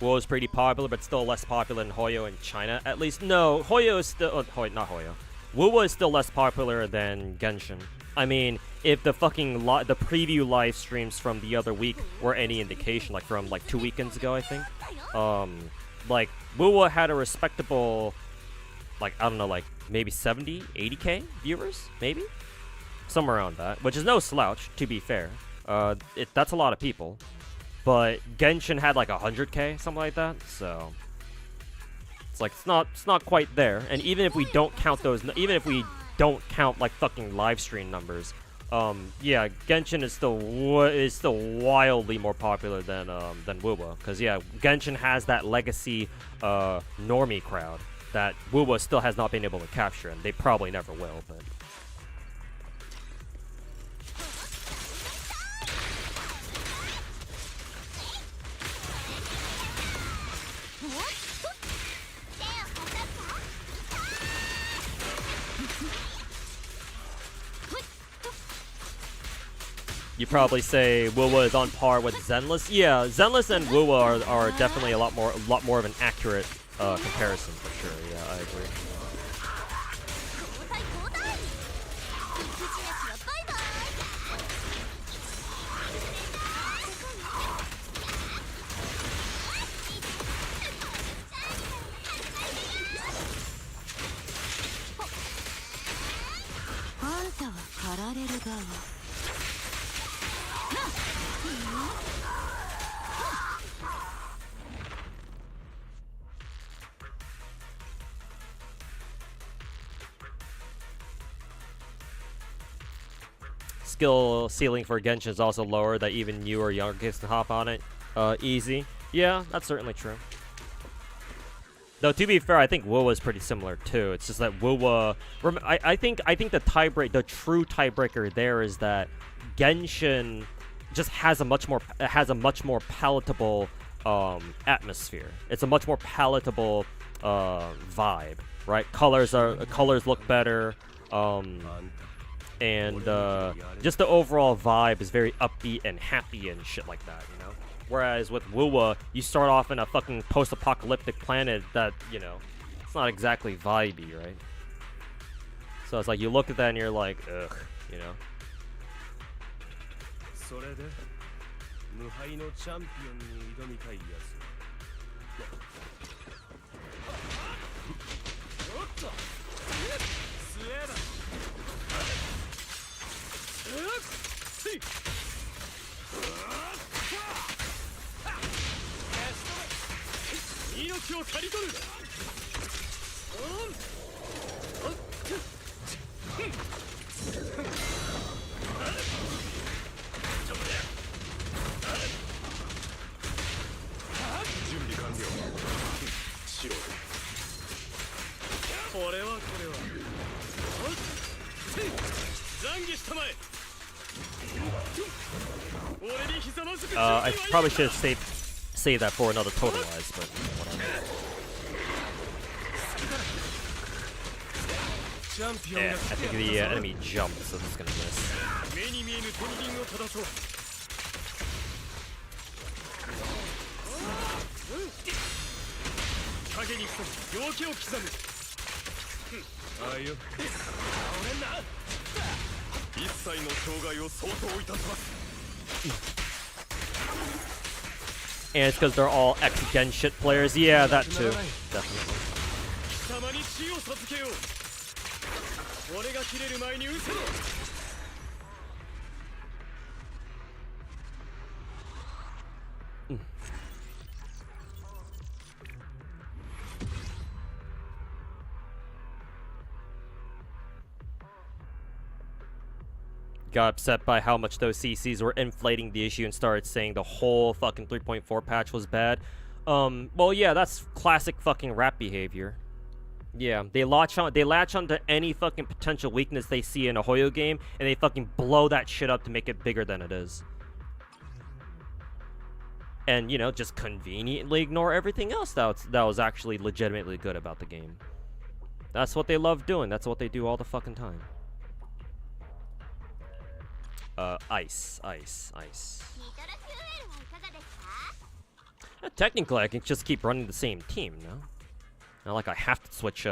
Wu is pretty popular, but still less popular than Hoyo in China. At least, no, Hoyo is still... not Hoyo. Wu is still less popular than Genshin. I mean, if the fucking the preview live streams from the other week were any indication, like from like 2 weekends ago, I think, like Wu had a respectable, like I don't know, like maybe 70, 80k viewers, maybe somewhere around that, which is no slouch, to be fair. That's a lot of people, but Genshin had like 100k, something like that. So it's like it's not quite there. And even if we don't count those, even if we don't count like fucking live stream numbers, yeah, Genshin is still wildly more popular than WoWa, because yeah, Genshin has that legacy normie crowd that WoWa still has not been able to capture, and they probably never will. But you probably say WoWa is on par with Zenless. Yeah, Zenless and WoWa are definitely a lot more of an accurate comparison for sure. Yeah, I agree. Skill ceiling for Genshin is also lower, that even you or younger kids can hop on it easy. Yeah, that's certainly true. Though to be fair, I think WoWa is pretty similar too. It's just that WoWa, I think the true tiebreaker there is that Genshin just has a much more palatable atmosphere. It's a much more palatable vibe, right? Colors look better. And just the overall vibe is very upbeat and happy and shit like that, you know? Whereas with Wuwa, you start off in a fucking post-apocalyptic planet that, you know, it's not exactly vibey, right? So it's like you look at that and you're like, ugh, you know? それで無敗のチャンピオンに挑みたいやつ。おっとスウェーだ。命を刈り取る。準備完了。しろ。これは。懺悔したまえ。I probably should have saved that for another totalize, but whatever. Yeah, I think the enemy jumped, so this is gonna miss. And it's because they're all X-Gen shit players. Yeah, that too. Definitely. Got upset by how much those CCs were inflating the issue and started saying the whole fucking 3.4 patch was bad. Well, yeah, that's classic fucking rap behavior. Yeah, they latch onto any fucking potential weakness they see in a Hoyo game, and they fucking blow that shit up to make it bigger than it is. And, you know, just conveniently ignore everything else that was actually legitimately good about the game. That's what they love doing. That's what they do all the fucking time. Ice. Technically, I can just keep running the same team, no? Not like I have to switch,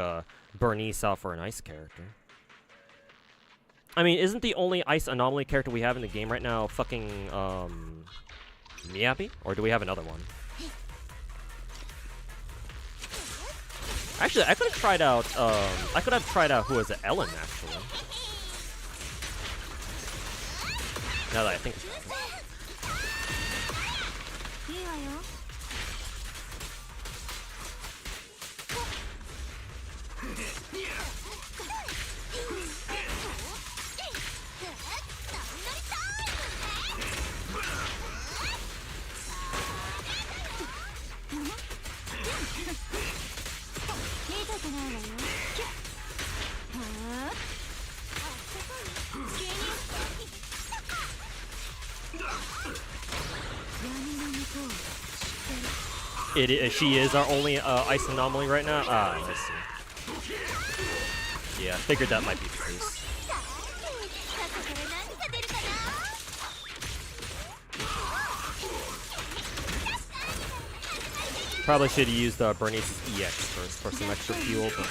Bernice out for an ice character. I mean, isn't the only ice anomaly character we have in the game right now fucking, Miyabi? Or do we have another one? Actually, I could have tried out, who was it? Ellen, actually. Now that I think about it. She is our only ice anomaly right now? Ah, I see. Yeah, I figured that might be the case. Probably should have used Bernice's EX first for some extra fuel, but...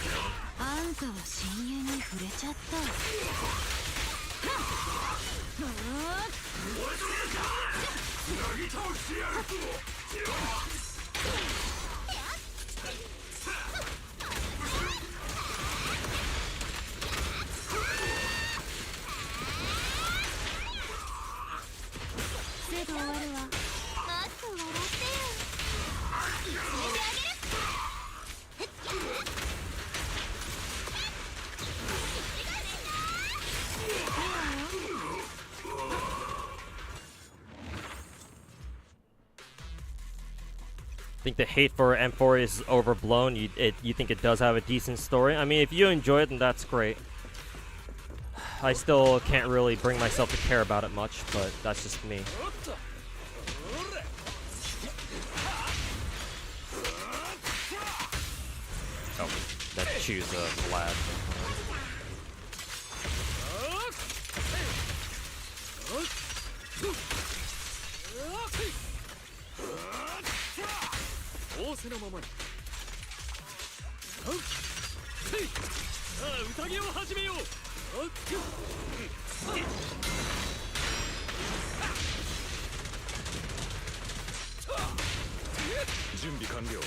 I think the hate for M4 is overblown. You think it does have a decent story? I mean, if you enjoy it, then that's great. I still can't really bring myself to care about it much, but that's just me. Oh, that choose Vlad. せのままに。さあ宴を始めよう。準備完了。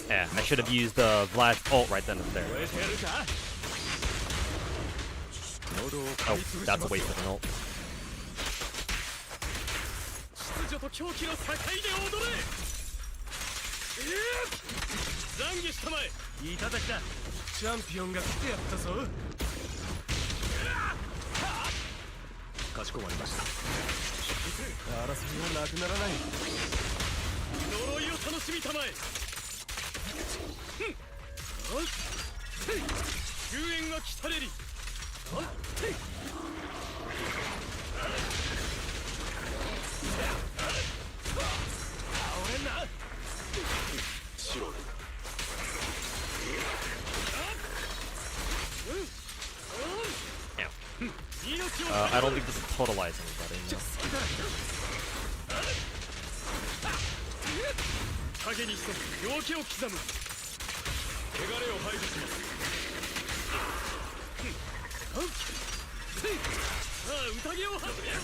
Yeah, I should have used Vlad's ult right then and there. Oh, that's a waste of an ult. 秩序と狂気の境で踊れ。懺悔したまえ。いただきだ。チャンピオンが来てやったぞ。かしこまりました。争いはなくならない。呪いを楽しみたまえ。救援が来たれり。倒れんな。白。I don't think this will totalize anybody. No. 影に潜む夜明けを刻む。汚れを排除します。さあ宴を始めよう。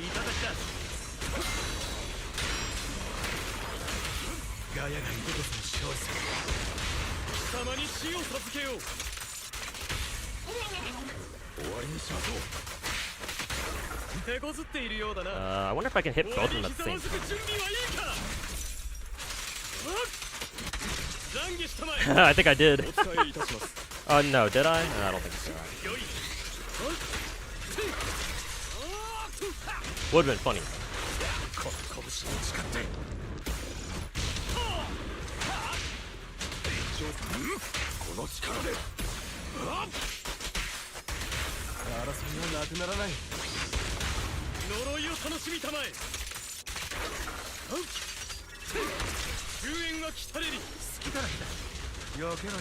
いただきだ。ガヤがいてこその勝利する。貴様に死を授けよう。終わりにしましょう。手こずっているようだな。I wonder if I can hit both of them at the same time. 準備はいいか。懺悔したまえ。I think I did. お使いいたします。No, did I? No, I don't think so. よい。Would have been funny. この拳を誓って。この力で。争いはなくならない。呪いを楽しみたまえ。救援が来たれり。好きだらけだ。よけろよ。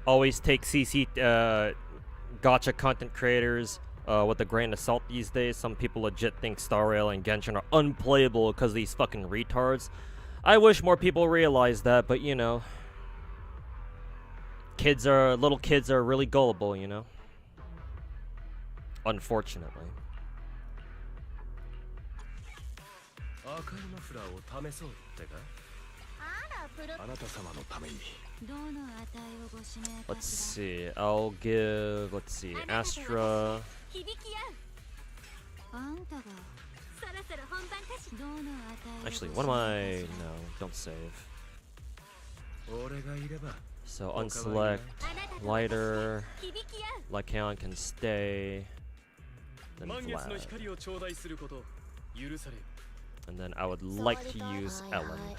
Always take CC gacha content creators with a grain of salt these days. Some people legit think Star Rail and Genshin are unplayable because of these fucking retards. I wish more people realized that, but you know, little kids are really gullible, you know. Unfortunately. 赤いマフラーを試そうってか。あなた様のために。Let's see. I'll give. Let's see. Astra. Actually, what am I? No, don't save. So unselect. Lighter. Lycaon can stay. Then Vlad. And then I would like to use Ellen.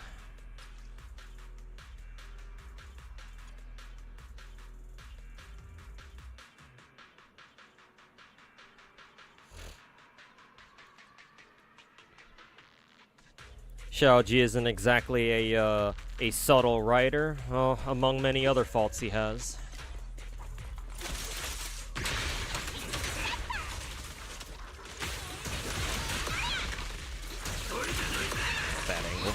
Xiaoji isn't exactly a subtle writer, among many other faults he has. Bad angle.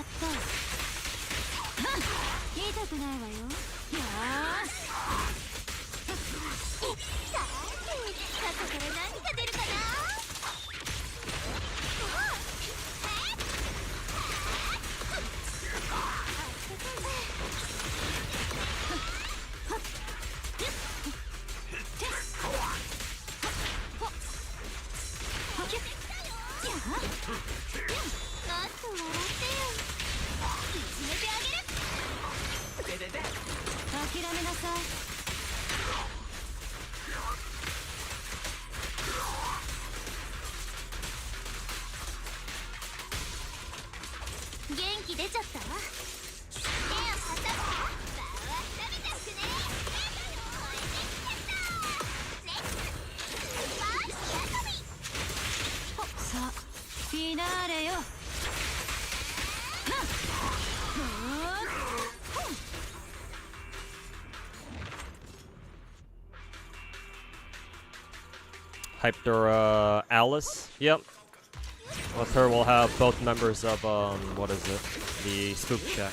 った痛くないわよ。よーしさて中から何が出るかな。もっと笑ってよ。いじめてあげる。諦めなさい。元気出ちゃった。手を挟む。場を温めておくね。燃えてきちゃった。レッツスーパー火遊び。さあフィナーレよ。Hypter Alice. Yep. With her, we'll have both members of what is it? The Spook Check.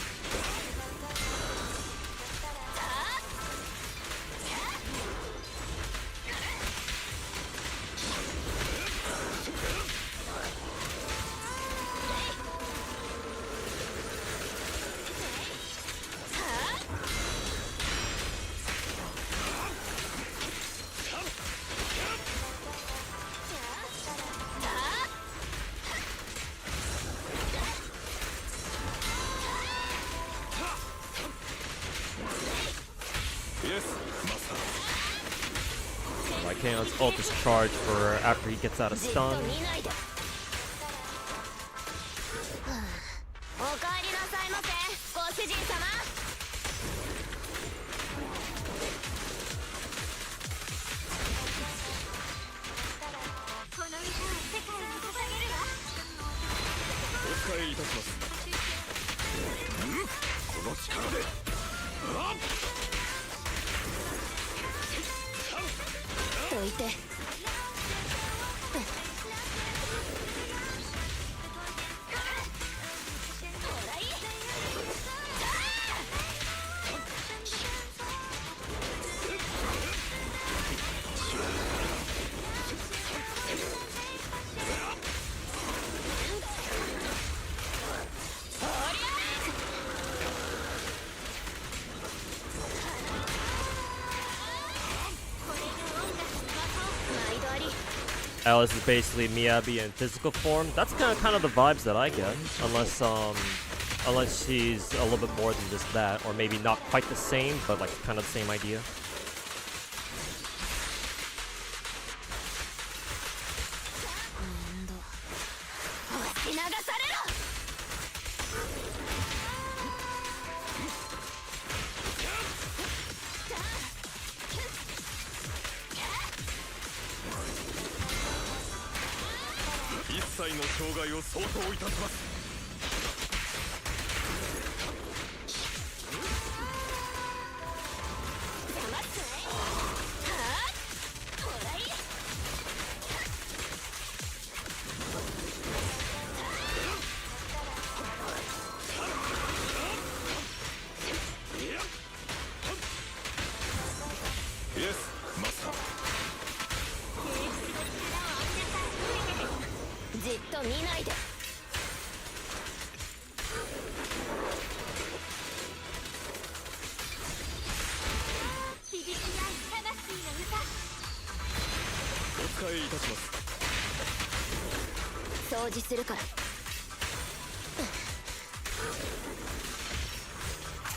Lycan's ult is charged for after he gets out of stun. おかえりなさいませ、ご主人様。この歌は世界に捧げるわ。お使いいたします。この力でどいて。Alice is basically Miyabi in physical form. That's kind of the vibes that I get, unless she's a little bit more than just that, or maybe not quite the same, but like kind of the same idea.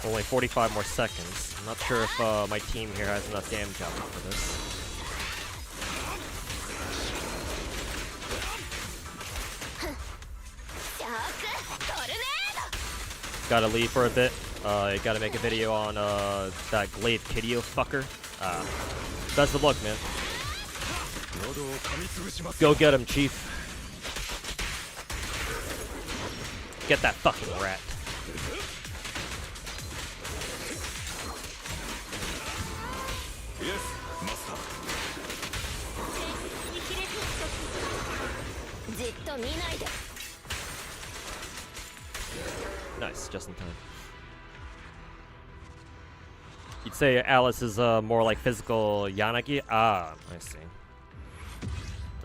Only 45 more seconds. I'm not sure if my team here has enough damage output for this. Gotta leave for a bit. Gotta make a video on that Glaive Kideo fucker. Best of luck, man. Go get him, Chief. Get that fucking rat. Yes, master. じっと見ないで。just in time. You'd say Alice is more like physical Yanagi? Ah, I see.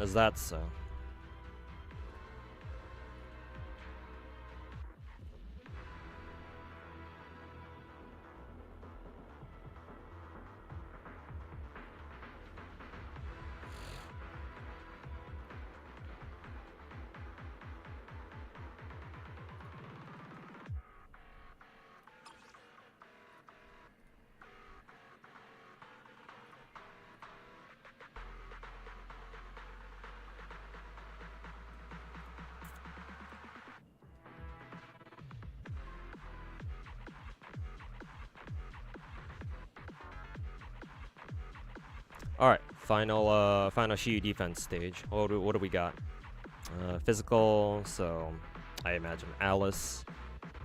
Is that so? Alright, final Shiyu defense stage. What do we got? Physical, so I imagine Alice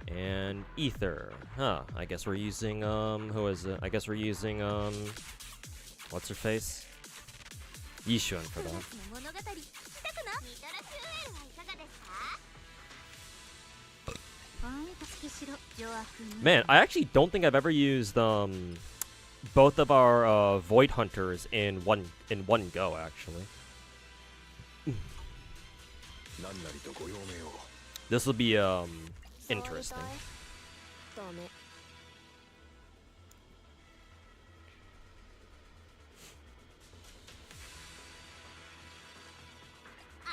and Ether. Huh, I guess we're using who is it? I guess we're using what's her face? Yishun for that. 物語聞きたくなミトラスウェルはいかがですか月城上悪 Man, I actually don't think I've ever used both of our Void Hunters in one go actually. This will be interesting. ダメ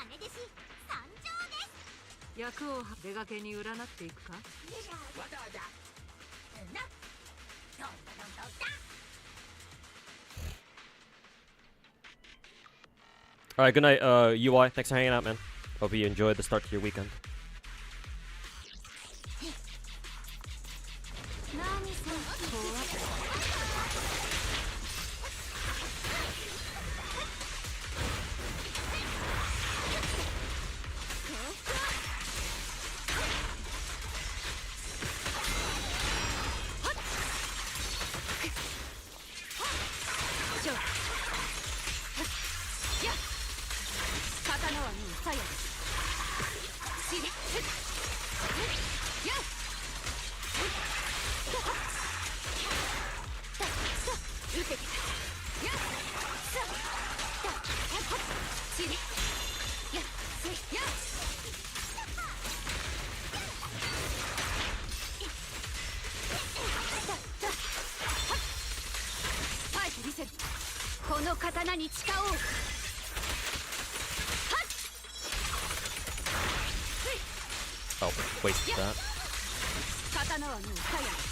姉弟子参上です役を出がけに占っていくか。わざわざなどんどんどんだ Alright, good night, UI. Thanks for hanging out, man. Hope you enjoyed the start to your weekend. 何その この刀に誓おう Oh, wasted that. 刀はもう鞘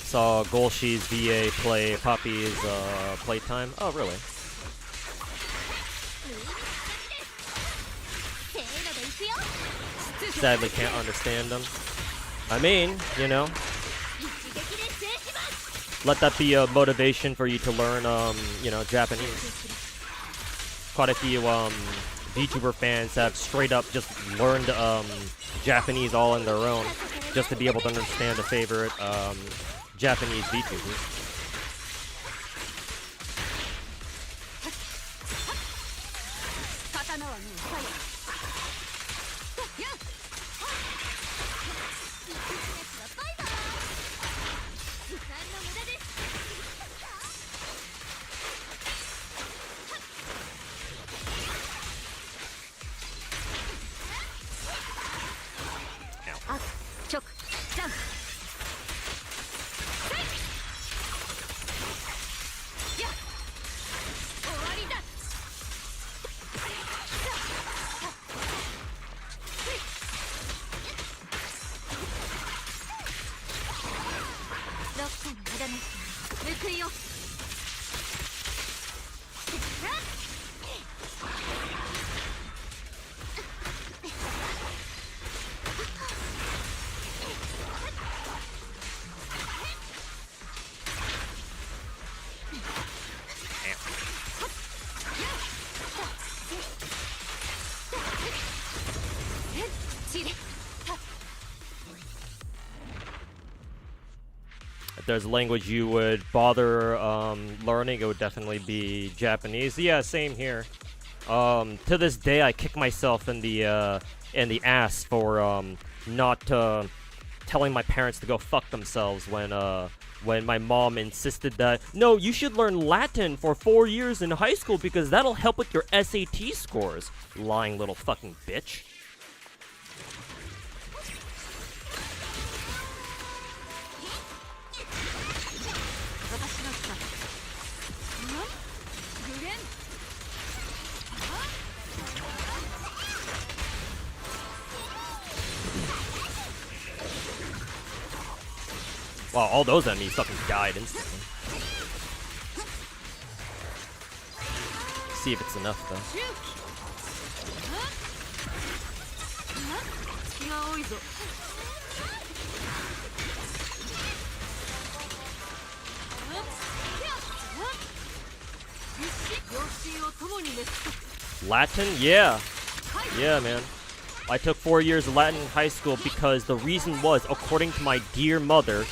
Saw Golshi's VA play Poppy's playtime. Oh, really? Sadly can't understand them. I mean, you know, let that be a motivation for you to learn, you know, Japanese. Quite a few VTuber fans have straight up just learned Japanese all on their own just to be able to understand the favorite Japanese VTubers. if there's a language you would bother learning, it would definitely be Japanese. Yeah, same here. To this day, I kick myself in the ass for not telling my parents to go fuck themselves when my mom insisted that, no, you should learn Latin for 4 years in high school because that'll help with your SAT scores. Lying little fucking bitch. Wow, all those enemies fucking died instantly. See if it's enough though. Latin? Yeah. Yeah, man. I took 4 years of Latin in high school because the reason was, according to my dear mother,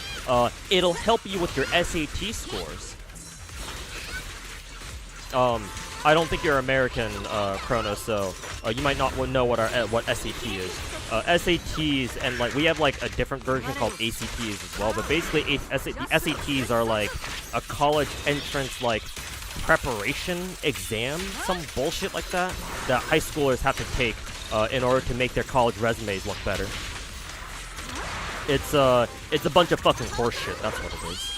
it'll help you with your SAT scores. I don't think you're American, Chrono, so you might not know what SAT is. SATs, and like we have like a different version called ACTs as well, but basically the SATs are like a college entrance like preparation exam, some bullshit like that high schoolers have to take in order to make their college resumes look better. It's a bunch of fucking horseshit. That's what it is.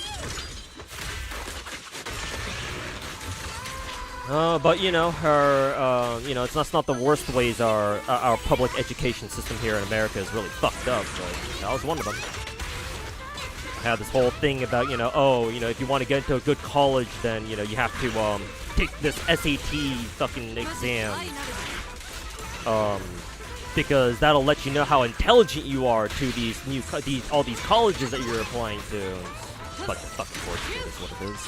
But you know, it's not the worst ways our public education system here in America is really fucked up. But that was one of them. I had this whole thing about, if you want to get into a good college, then you have to take this SAT fucking exam. Because that'll let you know how intelligent you are to all these colleges that you're applying to. But the fucking horseshit is what it is.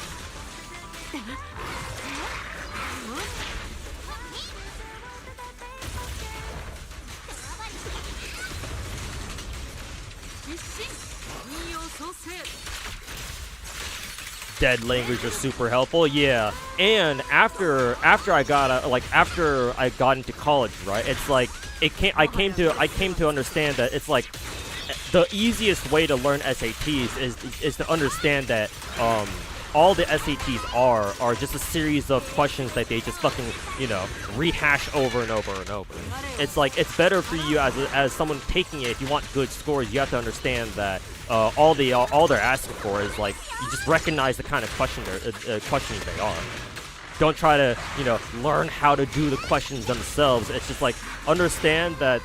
Dead language are super helpful, yeah. And after I got into college, right? It's like I came to understand that it's like the easiest way to learn SATs is to understand that all the SATs are just a series of questions that they just fucking rehash over and over and over. It's like it's better for you as someone taking it. If you want good scores, you have to understand that all they're asking for is like you just recognize the kind of questions they are. Don't try to learn how to do the questions themselves. It's just like understand that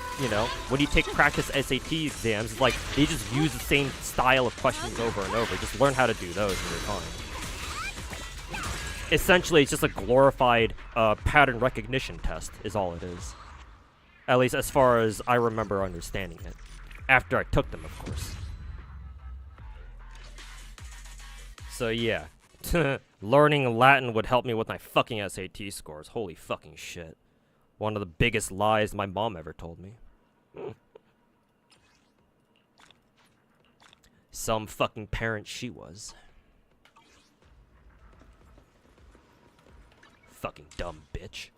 when you take practice SAT exams, it's like they just use the same style of questions over and over. Just learn how to do those in your time. Essentially, it's just a glorified pattern recognition test is all it is. At least as far as I remember understanding it. After I took them, of course. So yeah. Learning Latin would help me with my fucking SAT scores. Holy fucking shit. One of the biggest lies my mom ever told me. Some fucking parent she was. Fucking dumb bitch.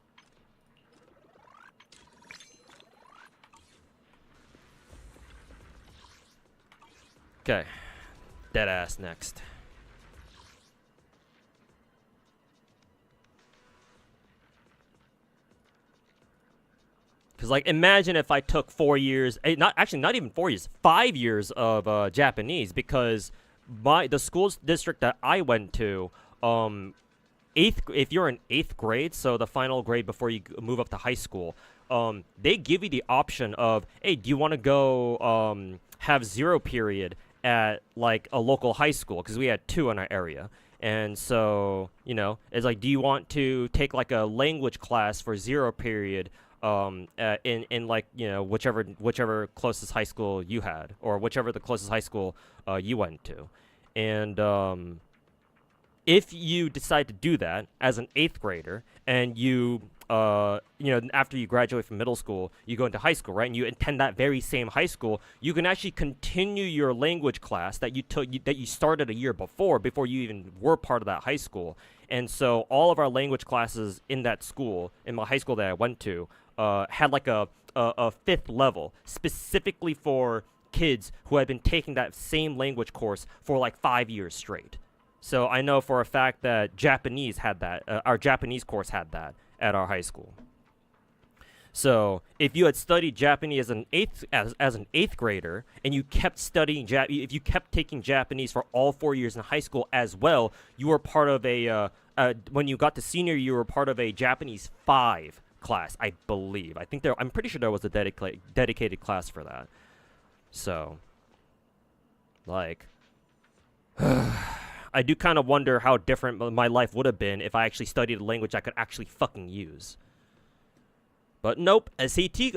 Okay. Deadass next. Because, like, imagine if I took 4 years, not even 4 years, 5 years of Japanese, because the school district that I went to, if you're in 8th grade, so the final grade before you move up to high school, they give you the option of, hey, do you want to go have 0 period at, like, a local high school? Because we had 2 in our area. And so, it's like, do you want to take, like, a language class for 0 period in like whichever closest high school you had, or whichever the closest high school you went to, and if you decide to do that as an 8th grader and you after you graduate from middle school, you go into high school, right? And you attend that very same high school. You can actually continue your language class that you took, that you started a year before you even were part of that high school. And so all of our language classes in that school, in my high school that I went to, had like a 5th level specifically for kids who had been taking that same language course for like 5 years straight. So I know for a fact that Japanese had that. Our Japanese course had that at our high school. So if you had studied Japanese as an 8th grader and you kept studying if you kept taking Japanese for all 4 years in high school as well, you were part of a when you got to senior, you were part of a Japanese 5 class, I believe. I'm pretty sure there was a dedicated class for that. So, like, I do kind of wonder how different my life would have been if I actually studied a language I could actually fucking use. But nope, SAT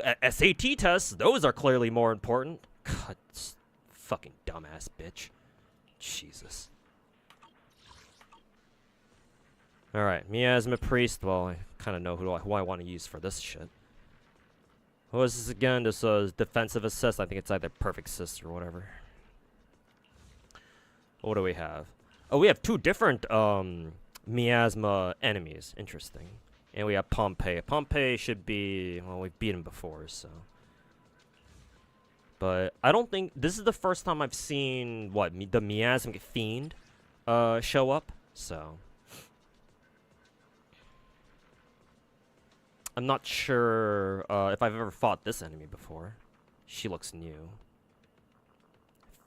tests, those are clearly more important. God, fucking dumbass bitch. Jesus. Alright, Miasma Priest. Well, I kind of know who I want to use for this shit. What is this again? This defensive assist. I think it's either perfect assist or whatever. What do we have? Oh, we have 2 different Miasma enemies. Interesting. And we have Pompeii. Pompeii should be... Well, we've beat him before, so... But I don't think... This is the first time I've seen, the Miasmic Fiend show up, so... I'm not sure if I've ever fought this enemy before. She looks new.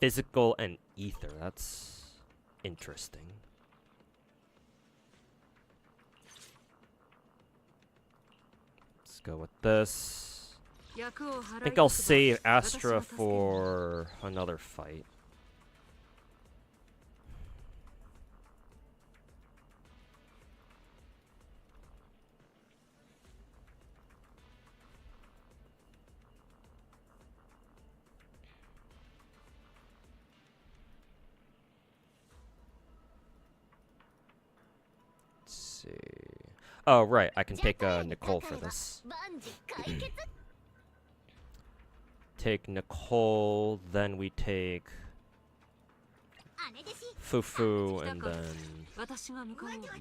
Physical and ether. That's interesting. Let's go with this. I think I'll save Astra for another fight. Oh, right. I can take Nicole for this. Take Nicole, then we take Fufu, and then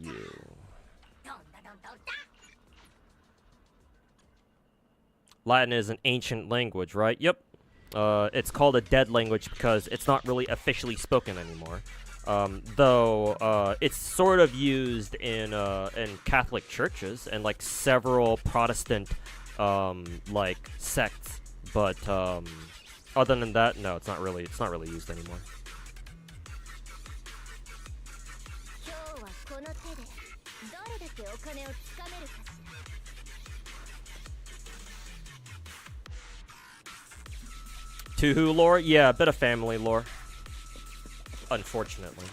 you. Latin is an ancient language, right? Yep. It's called a dead language because it's not really officially spoken anymore. Though it's sort of used in Catholic churches and like several Protestant like sects, but other than that, no, it's not really used anymore. Tuhu lore? Yeah, a bit of family lore. Unfortunately.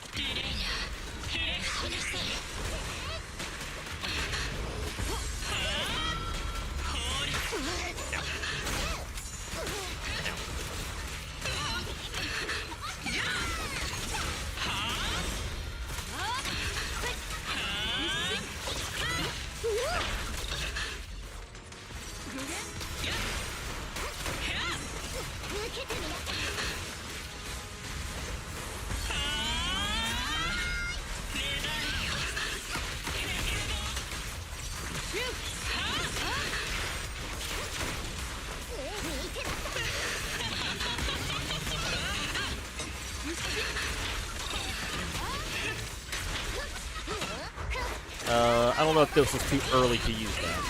I don't know if this was too early to use that.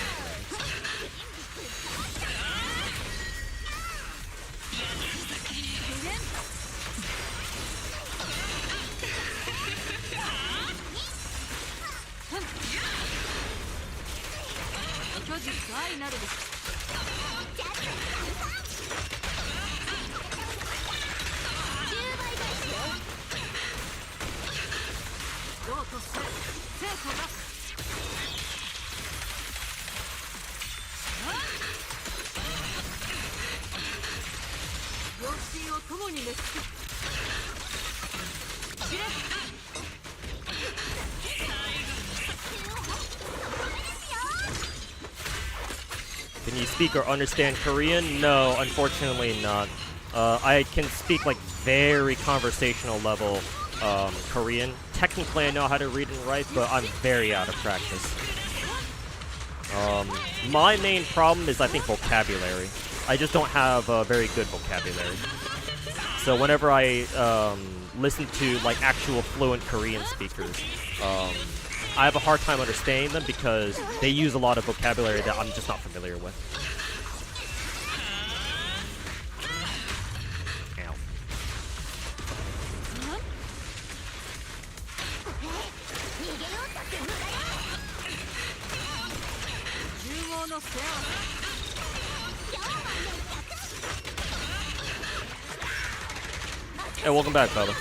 Can you speak or understand Korean? No, unfortunately not. I can speak like very conversational level Korean. Technically I know how to read and write, but I'm very out of practice. My main problem is I think vocabulary. I just don't have a very good vocabulary. So whenever I listen to like actual fluent Korean speakers, I have a hard time understanding them because they use a lot of vocabulary that I'm just not familiar with. Ow. Hey, welcome back, fella.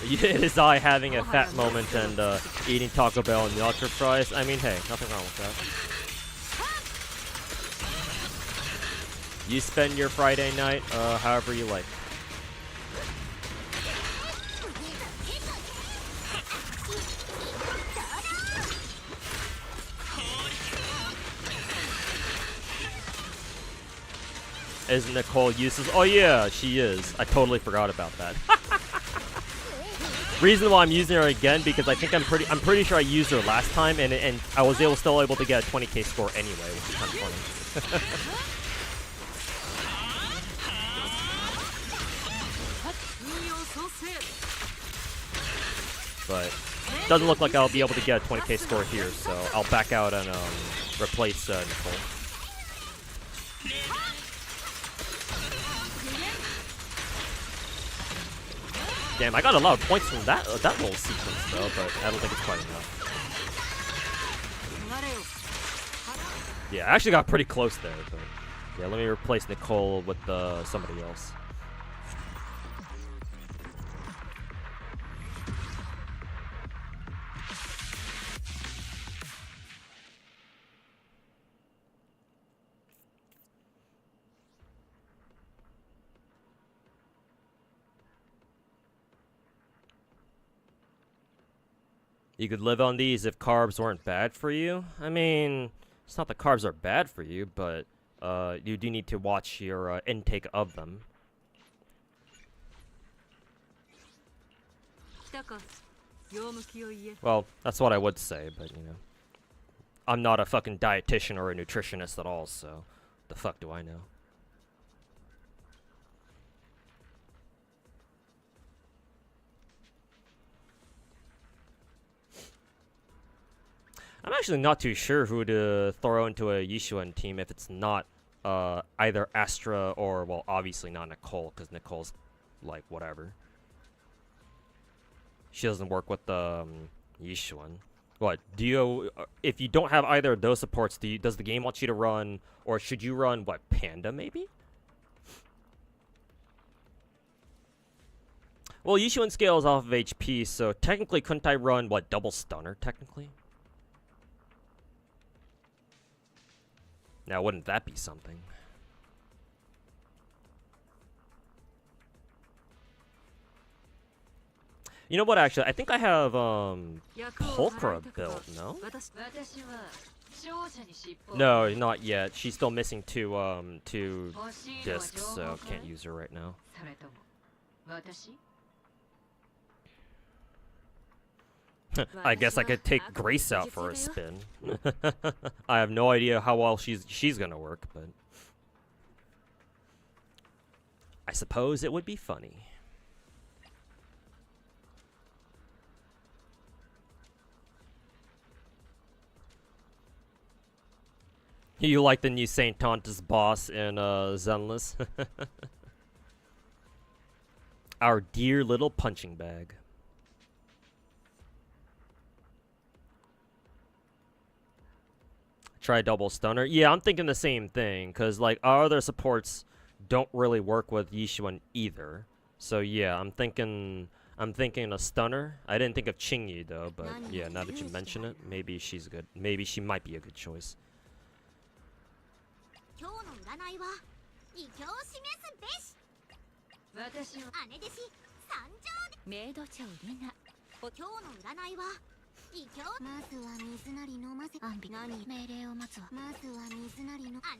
It is I having a fat moment and eating Taco Bell and nacho fries. I mean, hey, nothing wrong with that. You spend your Friday night however you like. Is Nicole useless? Oh yeah, she is. I totally forgot about that. Reason why I'm using her again because I think I'm pretty sure I used her last time and I was still able to get a 20k score anyway, which is kind of funny. But doesn't look like I'll be able to get a 20k score here, so I'll back out and replace Nicole. Damn, I got a lot of points from that little sequence though, but I don't think it's quite enough. Yeah, I actually got pretty close there, but yeah, let me replace Nicole with somebody else. You could live on these if carbs weren't bad for you. I mean, it's not that carbs are bad for you, but you do need to watch your intake of them. Well, that's what I would say, but you know, I'm not a fucking dietitian or a nutritionist at all, so the fuck do I know? I'm actually not too sure who to throw into a Yishuan team if it's not either Astra or, well, obviously not Nicole, because Nicole's, like, whatever. She doesn't work with Yishuan. What, do you, if you don't have either of those supports, does the game want you to run, or should you run, what, Panda, maybe? Well, Yishuan scales off of HP, so technically couldn't I run, what, double stunner, technically? Now, wouldn't that be something? You know what, actually, I think I have, Pulchra built, no? No, not yet. She's still missing two discs, so can't use her right now. I guess I could take Grace out for a spin. I have no idea how well she's gonna work, but I suppose it would be funny. You like the new Saint Tontus boss in Zenless? Our dear little punching bag. Try double stunner. Yeah, I'm thinking the same thing, because like our other supports don't really work with Yishuan either. So yeah, I'm thinking a stunner. I didn't think of Qingyi though, but yeah, now that you mention it, maybe she's good. Maybe she might be a good choice.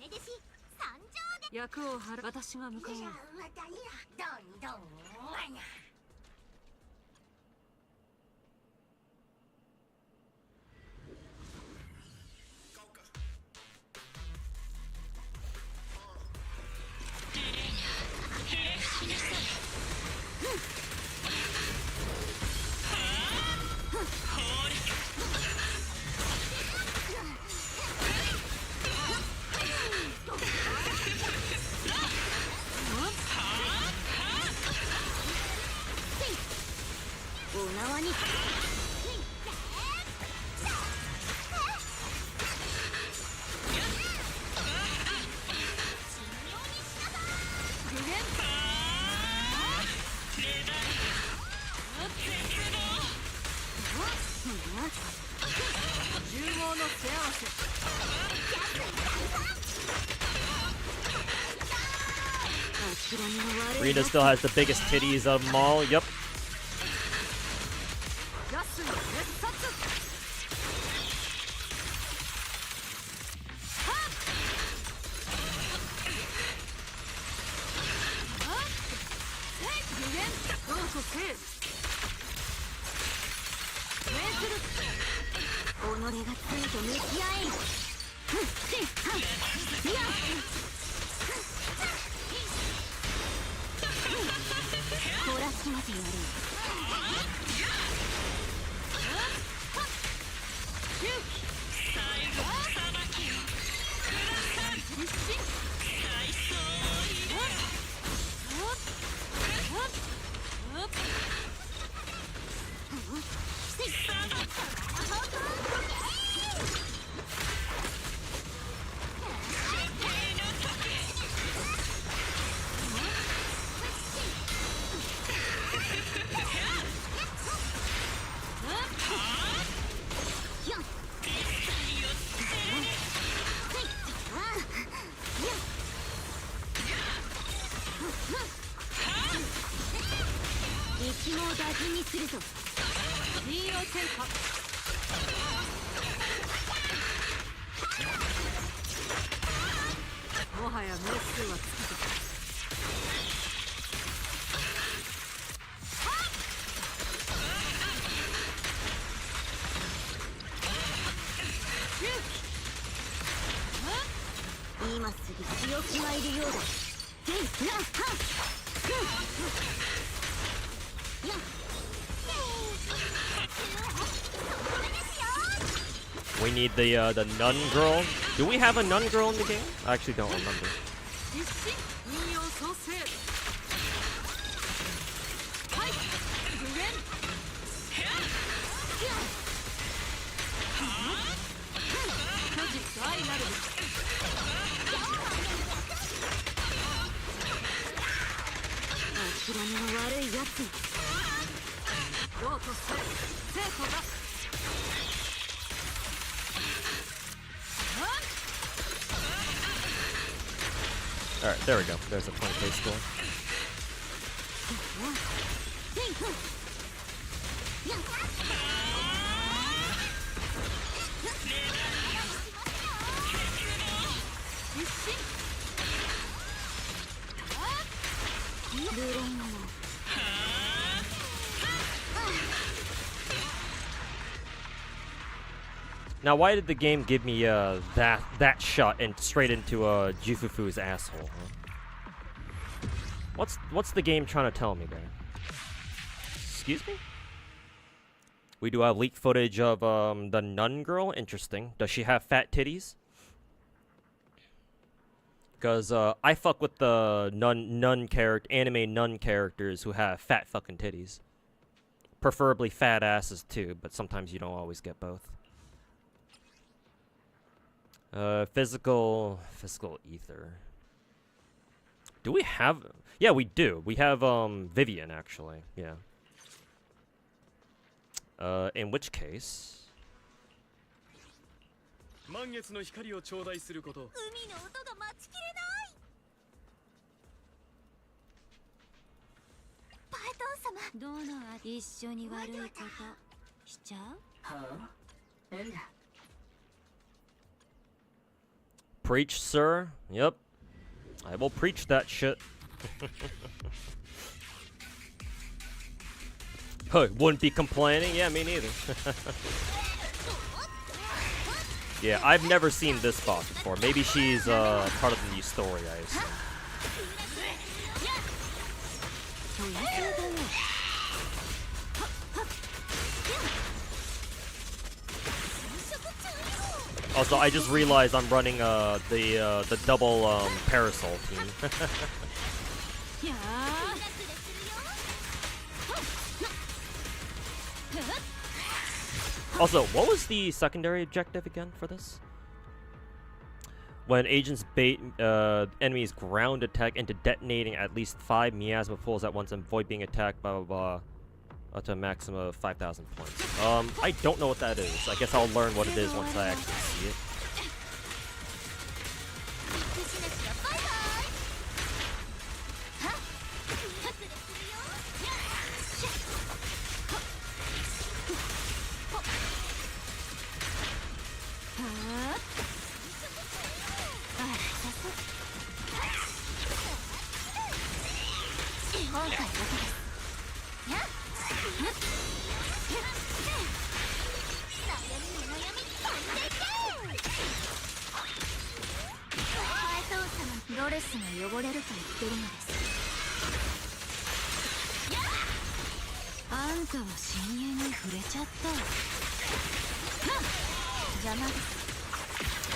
姉弟子参上で。役を払う。私が向かおう。またいやどんどんわな。お縄に重毛の背合わせ。Rita still has the biggest titties of them all. Yep. ガスの熱殺。どうぞせい。己がついと向き合え。懲らしめてやる。一網打尽にするぞ。任用天下。もはや名数はつくぞ。今すぐ強気がいるようだ。We need the nun girl. Do we have a nun girl in the game? I actually don't remember. 実施任用創生。はい無限。巨人大なるべき。諦めの悪いやつ。どうとせ生徒だ。Alright, there we go. There's a 20k score. Now, why did the game give me that shot and straight into Jufufu's asshole? Huh? What's the game trying to tell me there? Excuse me? We do have leaked footage of the nun girl. Interesting. Does she have fat titties? Because I fuck with the anime nun characters who have fat fucking titties. Preferably fat asses too, but sometimes you don't always get both. Physical ether. Do we have? Yeah, we do. We have Vivian actually. Yeah. In which case. 満月の光を頂戴すること。海の音が待ちきれない。パイトン様。どの一緒に悪いことしちゃう？はあ？なんだ。Preach, sir. Yep. I will preach that shit. Huh, wouldn't be complaining? Yeah, me neither. Yeah, I've never seen this boss before. Maybe she's part of the new story, I assume. Also, I just realized I'm running the double parasol team. Also, what was the secondary objective again for this? When agents bait enemies ground attack into detonating at least 5 miasma pools at once and avoid being attacked, blah blah blah, up to a maximum of 5,000 points. I don't know what that is. I guess I'll learn what it is once I actually see it.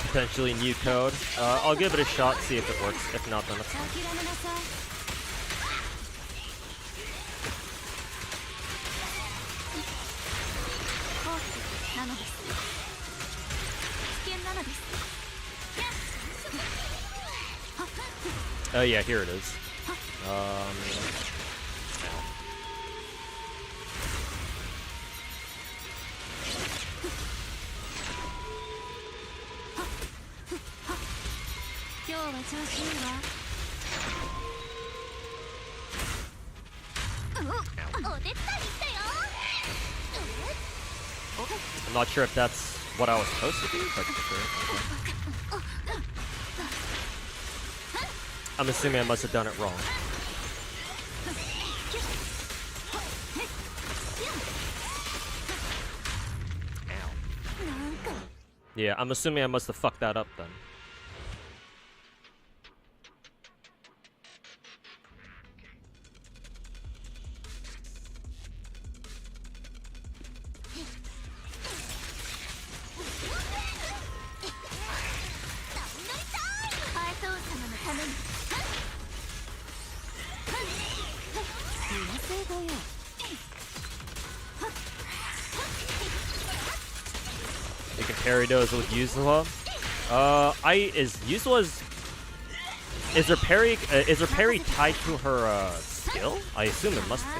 Potentially new code. I'll give it a shot, see if it works. If not, then it's fine. Oh yeah, here it is. I'm not sure if that's what I was supposed to do, but sure. Okay. I'm assuming I must have done it wrong. Ow. Yeah, I'm assuming I must have fucked that up then. You can parry those with Yuzula. Is her parry tied to her skill? I assume it must be.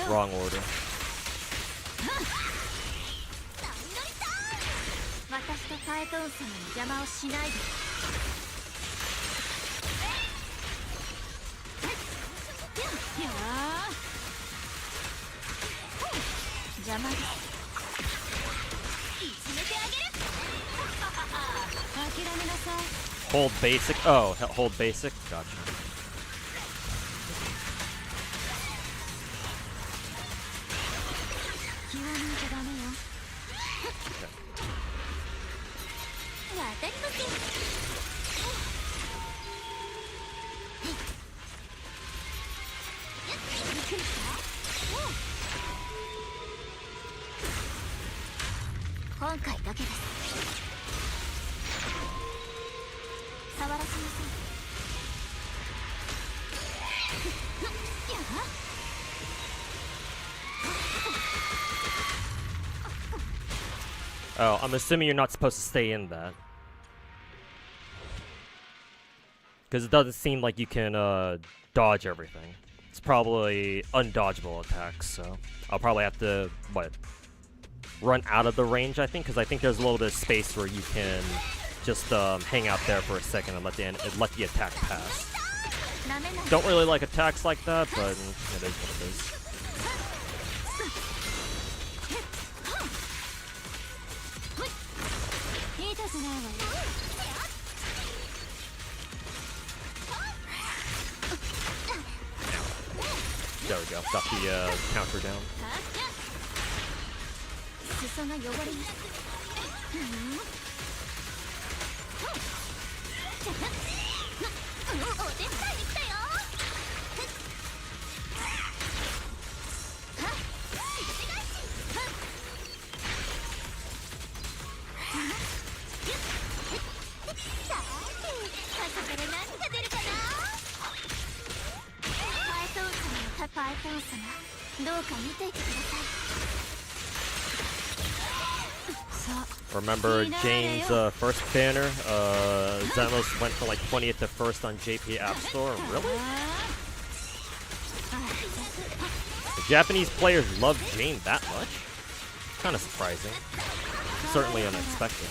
Wrong order. Hold basic. Oh, hold basic. Gotcha. Oh, I'm assuming you're not supposed to stay in that. Because it doesn't seem like you can dodge everything. It's probably undodgeable attacks, so I'll probably have to, what, run out of the range, I think? Because I think there's a little bit of space where you can just hang out there for a second and let the attack pass. Don't really like attacks like that, but it is what it is. There we go. Got the counter down. Remember Jane's first banner? Xenos went from like 20th to 1st on JP App Store. Really? The Japanese players love Jane that much? Kind of surprising. Certainly unexpected.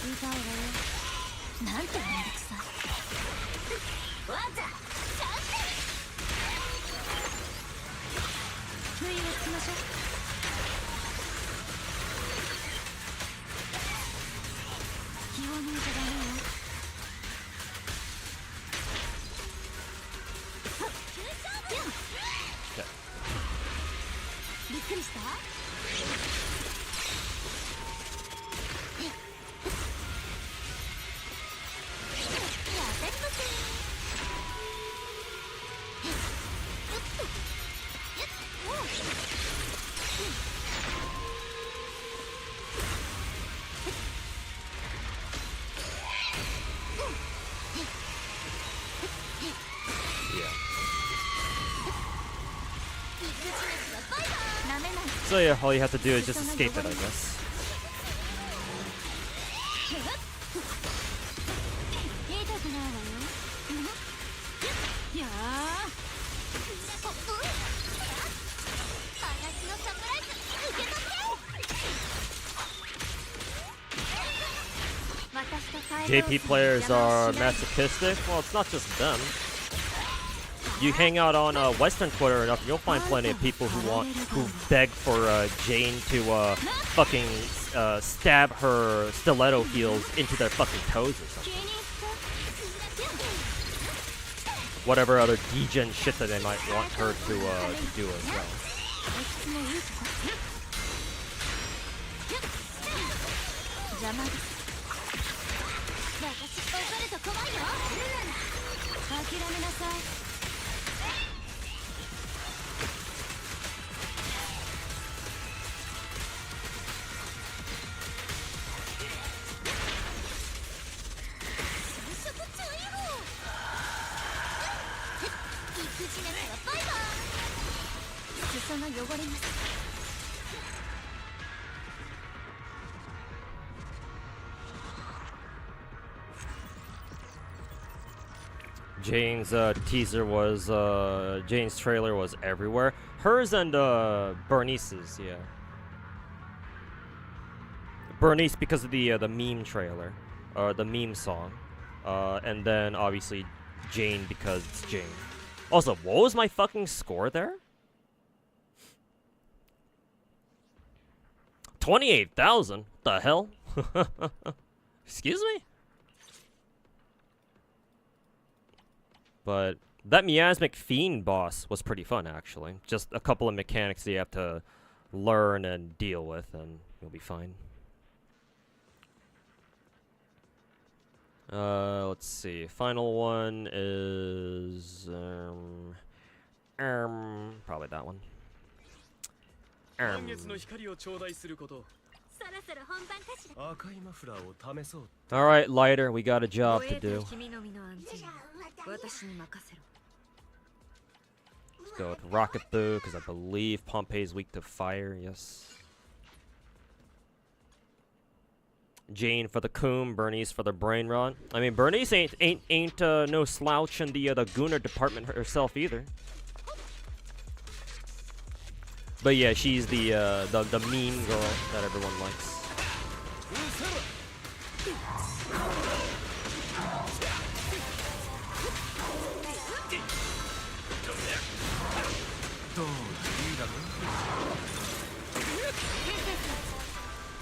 So yeah, all you have to do is just escape it, I guess. JP players are masochistic? Well, it's not just them. You hang out on Western Twitter enough, you'll find plenty of people who beg for Jane to fucking stab her stiletto heels into their fucking toes or something. Whatever other degen shit that they might want her to do as well. Jane's teaser was Jane's trailer was everywhere. Hers and Bernice's, yeah. Bernice because of the meme trailer, or the meme song, and then obviously Jane because it's Jane. Also, what was my fucking score there? 28,000? The hell? Excuse me? But that Miasmic Fiend boss was pretty fun, actually. Just a couple of mechanics that you have to learn and deal with, and you'll be fine. Let's see. Final one is probably that one. Alright, Lighter, we got a job to do. Let's go with Rocket Boo, because I believe Pompey's weak to fire, yes. Jane for the coom, Bernice for the brain rot. I mean, Bernice ain't no slouch in the Gunner department herself either. But yeah, she's the mean girl that everyone likes.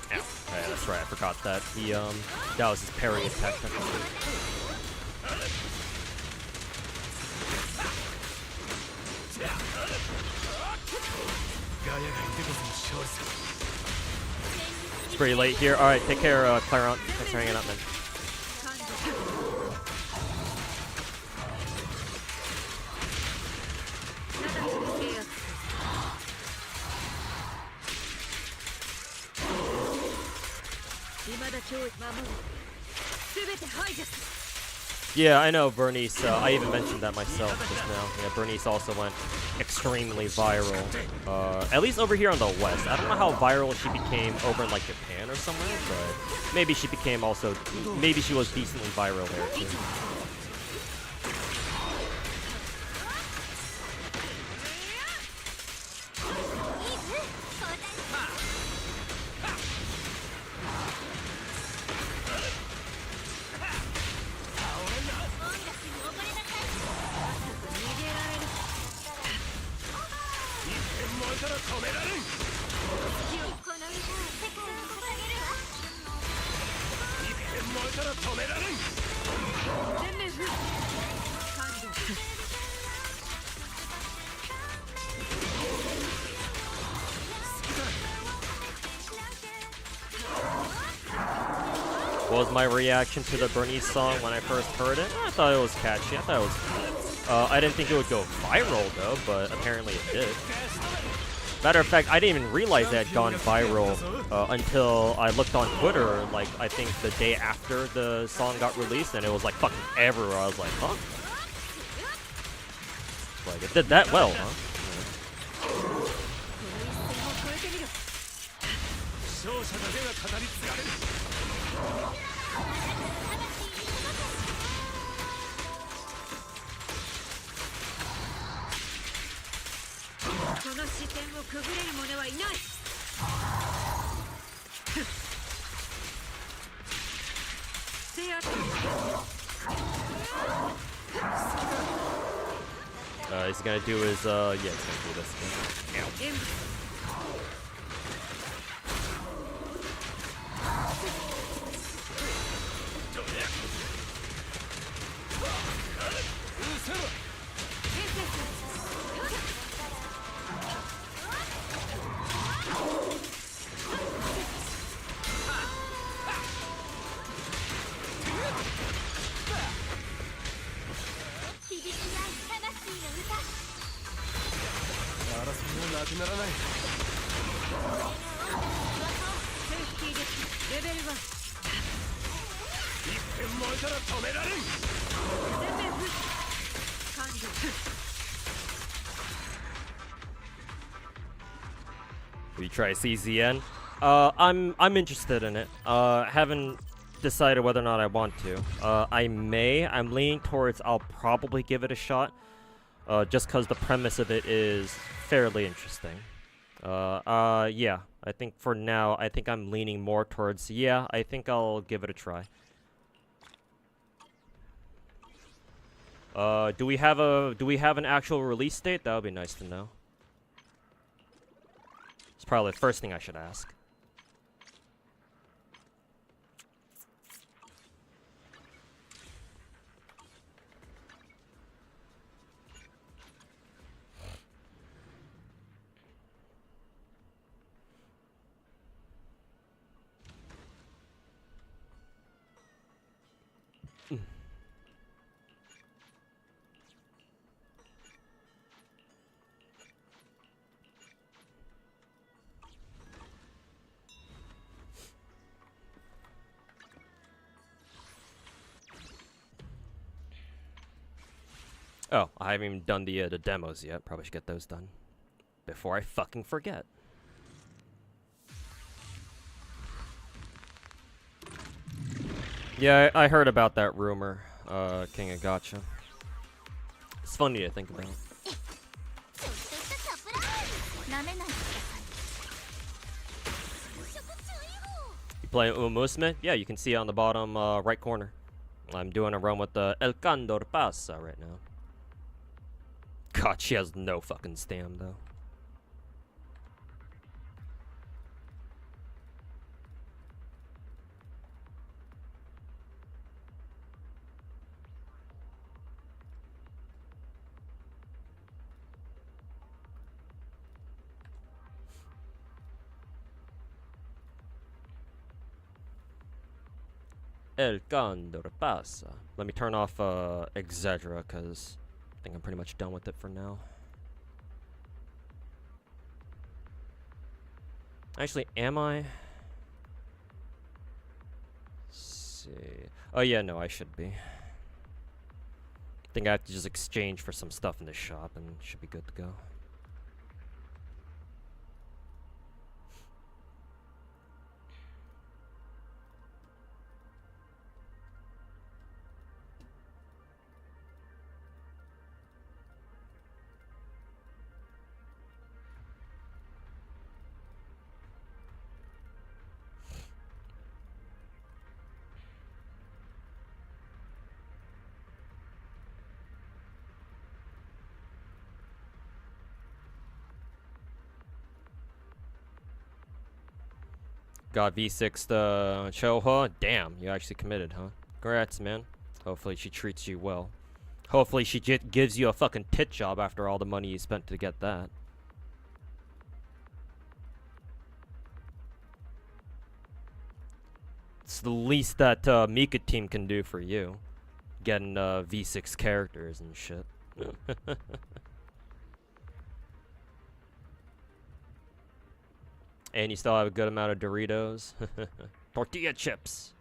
Ow. Yeah, that's right, I forgot that. That was his parry attack technically. It's pretty late here. Alright, take care, Clarence. Thanks for hanging out, man. Yeah, I know, Bernice. I even mentioned that myself just now. Yeah, Bernice also went extremely viral. At least over here on the West. I don't know how viral she became over in, like, Japan or somewhere, but maybe she became also... Maybe she was decently viral there, too. What was my reaction to the Bernice song when I first heard it? I thought it was catchy. I thought it was fun. I didn't think it would go viral though, but apparently it did. Matter of fact, I didn't even realize it had gone viral until I looked on Twitter, like, I think the day after the song got released, and it was like fucking everywhere. I was like, huh? Like, it did that well, huh? He's gonna do his, yeah, he's gonna do this. Ow. We try CZN. I'm interested in it. Haven't decided whether or not I want to. I'm leaning towards I'll probably give it a shot. Just because the premise of it is fairly interesting. Yeah, I think for now, I think I'm leaning more towards, yeah, I think I'll give it a try. Do we have an actual release date? That would be nice to know. It's probably the first thing I should ask. Oh, I haven't even done the demos yet. Probably should get those done before I fucking forget. Yeah, I heard about that rumor, King of Gacha. It's funny to think about. ちょっとしたサプライズなめないでください。食中以 You playing Umusme? Yeah, you can see it on the bottom right corner. I'm doing a run with the El Condor Pasa right now. God, she has no fucking stam though. El Condor Pasa. Let me turn off Exedra because I think I'm pretty much done with it for now. Actually, am I? Let's see. Oh yeah, no, I should be. I think I have to just exchange for some stuff in the shop and should be good to go. Got V6 Choha. Damn, you actually committed, huh? Congrats, man. Hopefully she treats you well. Hopefully she gives you a fucking tit job after all the money you spent to get that. It's the least that Mika team can do for you. Getting V6 characters and shit. And you still have a good amount of Doritos. Tortilla chips.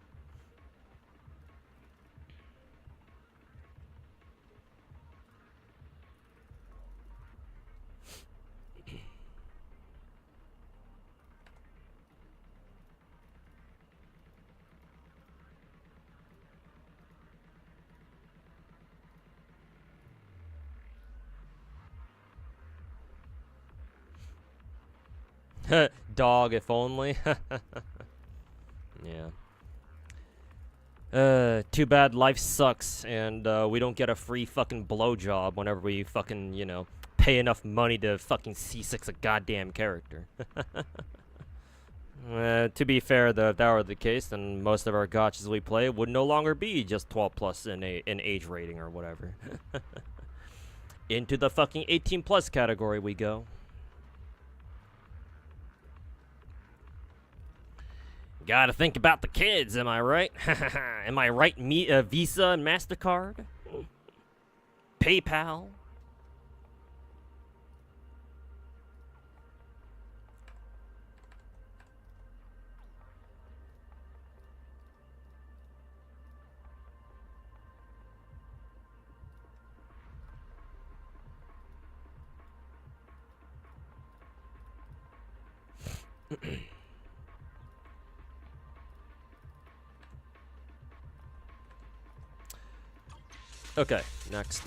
Dog, if only. Yeah. Too bad life sucks, and we don't get a free fucking blowjob whenever we fucking, you know, pay enough money to fucking C6 a goddamn character. To be fair, though, if that were the case, then most of our gachas we play would no longer be just 12 plus in age rating or whatever. Into the fucking 18 plus category we go. Gotta think about the kids, am I right? Am I right, Visa and MasterCard? PayPal? Okay, next.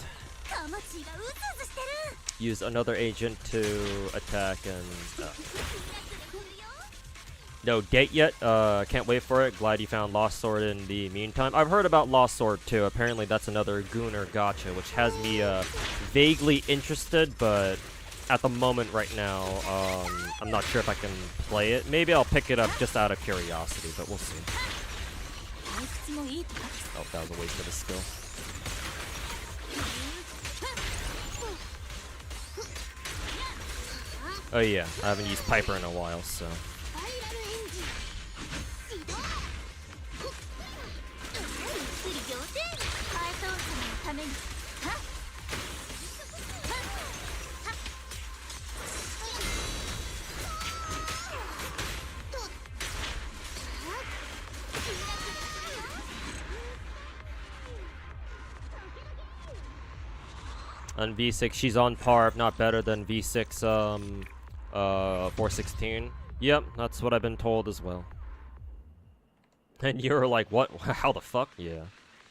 Use another agent to attack and... No date yet. Can't wait for it. Glad you found Lost Sword in the meantime. I've heard about Lost Sword too. Apparently that's another Gooner gacha, which has me vaguely interested, but at the moment right now, I'm not sure if I can play it. Maybe I'll pick it up just out of curiosity, but we'll see. Oh, that was a waste of a skill. Oh yeah, I haven't used Piper in a while, so... On V6, she's on par, if not better than V6, 416. Yep, that's what I've been told as well. And you're like, what? How the fuck? Yeah.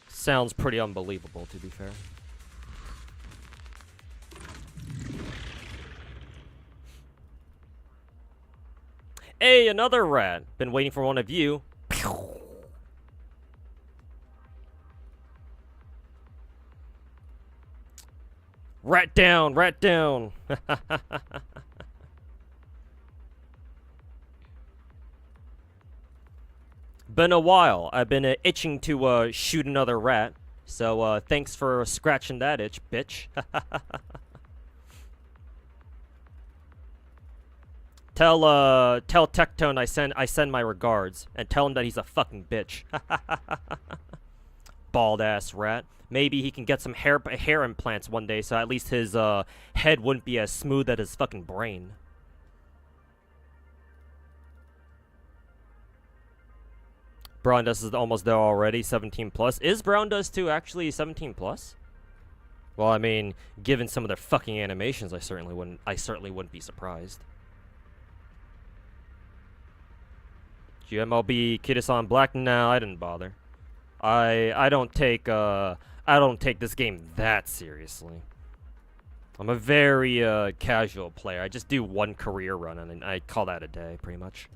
Sounds pretty unbelievable, to be fair. Hey, another rat. Been waiting for one of you. Rat down, rat down. Been a while. I've been itching to shoot another rat. So thanks for scratching that itch, bitch. Tell Tectone I send my regards and tell him that he's a fucking bitch. Bald ass rat. Maybe he can get some hair implants one day, so at least his head wouldn't be as smooth as his fucking brain. Brown Dust is almost there already, 17 plus. Is Brown Dust 2 actually 17 plus? Well, I mean, given some of their fucking animations, I certainly wouldn't be surprised. GMLB Kid-san Black? No, I didn't bother. I don't take this game that seriously. I'm a very casual player. I just do one career run and I call that a day, pretty much.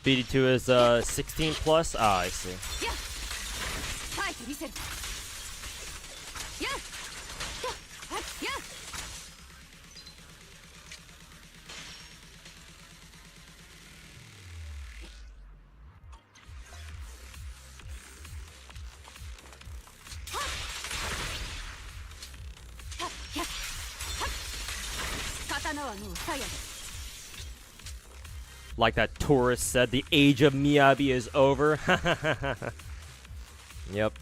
BD2 is 16 plus? Ah, I see. Like that tourist said, the age of Miyabi is over. Yep.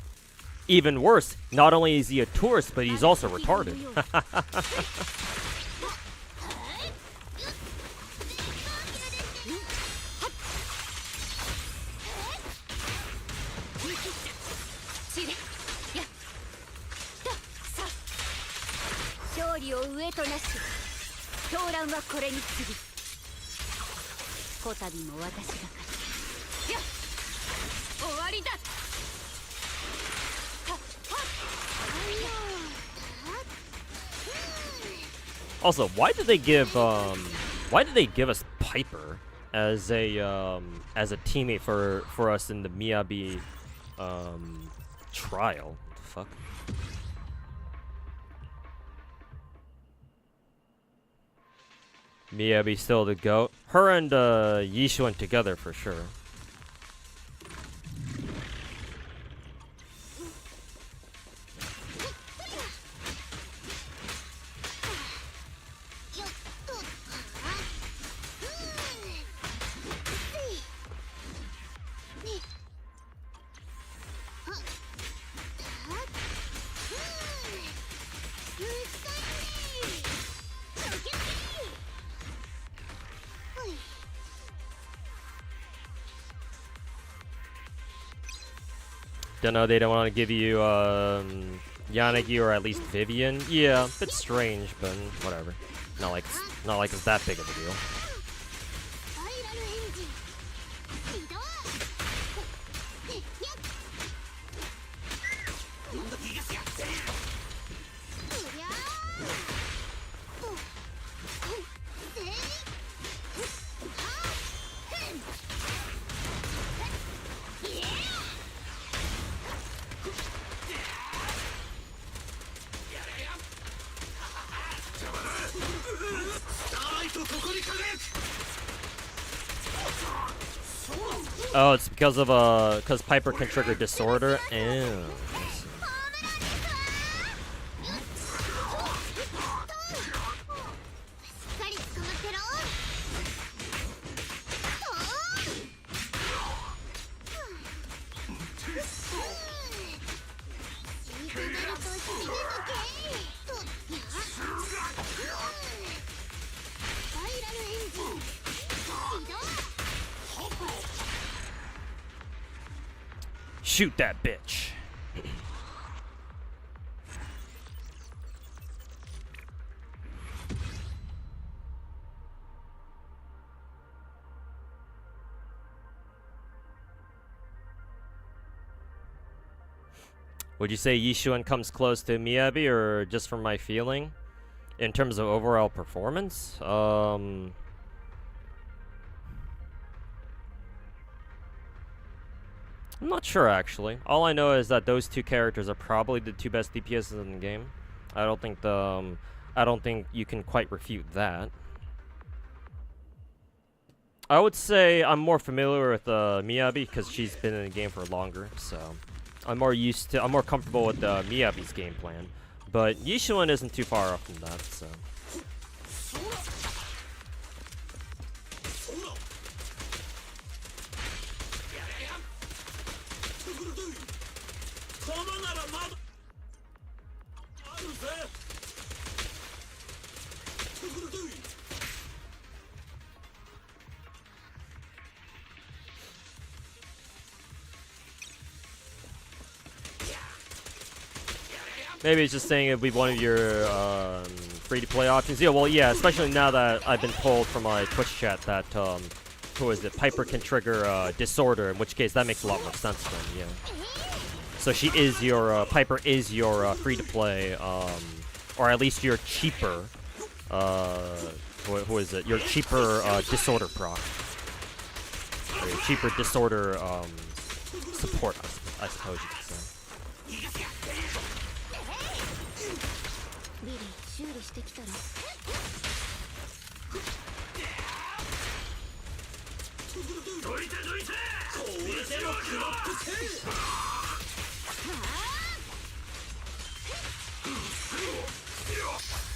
Even worse, not only is he a tourist, but he's also retarded. Also, why did they give us Piper as a teammate for us in the Miyabi trial? What the fuck? Miyabi still the GOAT. Her and Yishu went together for sure. Don't know, they don't want to give you Yanagi or at least Vivian. Yeah, a bit strange, but whatever. Not like it's that big of a deal. Oh, it's because of because Piper can trigger disorder. Ew. Shoot that bitch. Would you say Yishuan comes close to Miyabi, or just from my feeling? In terms of overall performance? I'm not sure, actually. All I know is that those two characters are probably the two best DPSs in the game. I don't think you can quite refute that. I would say I'm more familiar with Miyabi because she's been in the game for longer, so I'm more comfortable with Miyabi's game plan. But Yishuan isn't too far off from that, so. Maybe it's just saying it'd be one of your free-to-play options. Yeah, well, yeah, especially now that I've been told from my Twitch chat that, who is it, Piper can trigger Disorder, in which case that makes a lot more sense then, yeah. So she is your, Piper is your free-to-play, or at least your cheaper, who is it, your cheaper Disorder proc. Or your cheaper Disorder support, I suppose you could say. ビリー修理してきたらどいてどいてこれでもクロップせ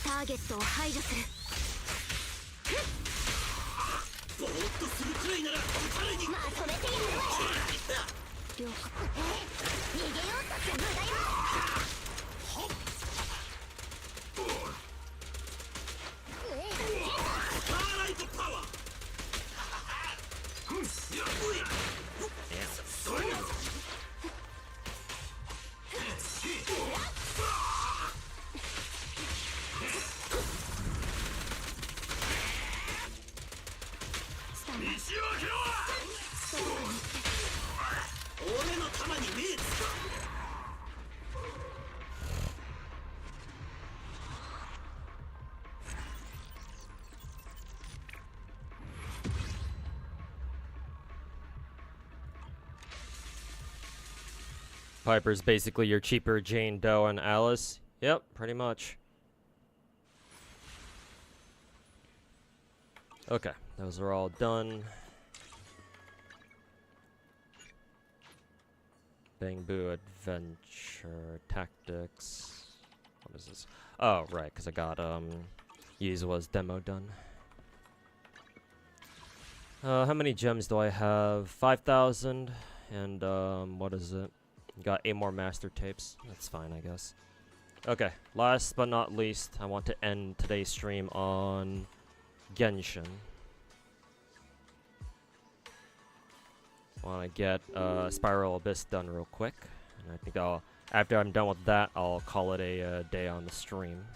ターゲットを排除するぼーっとするくらいなら彼にまとめてやる了解逃げようとする無駄よスターライトパワー道を開けろ俺の弾に目つか Piper's basically your cheaper Jane Doe and Alice. Yep, pretty much. Okay, those are all done. Bang Boo Adventure Tactics. What is this? Oh, right, because I got Yuzawa's demo done. How many gems do I have? 5,000. And what is it? Got 8 more master tapes. That's fine, I guess. Okay, last but not least, I want to end today's stream on Genshin. Want to get Spiral Abyss done real quick, and I think after I'm done with that, I'll call it a day on the stream.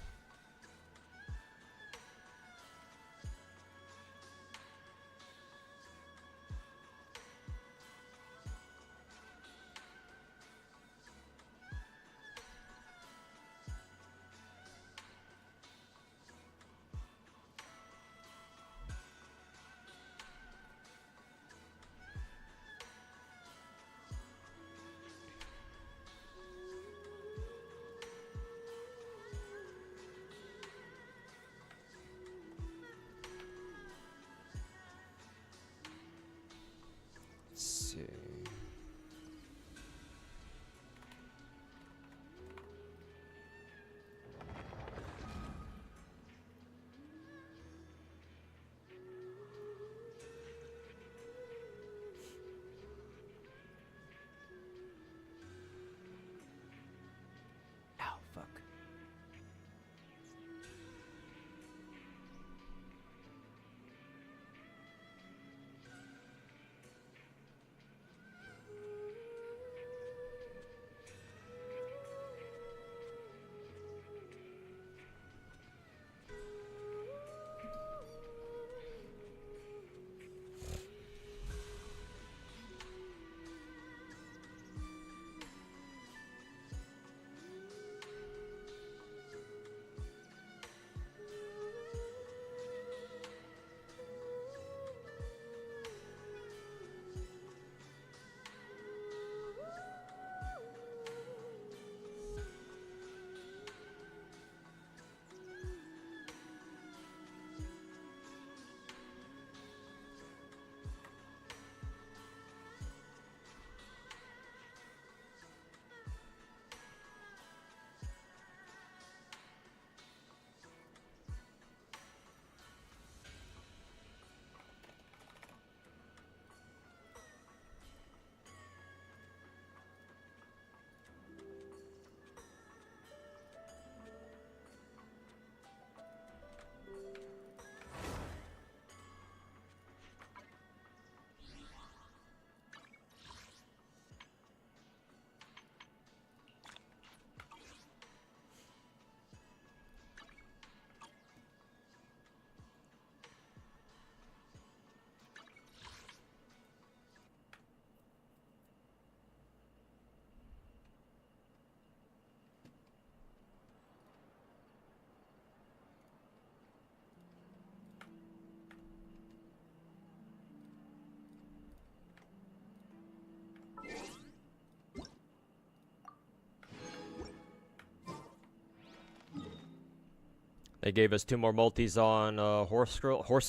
They gave us 2 more multis on Horse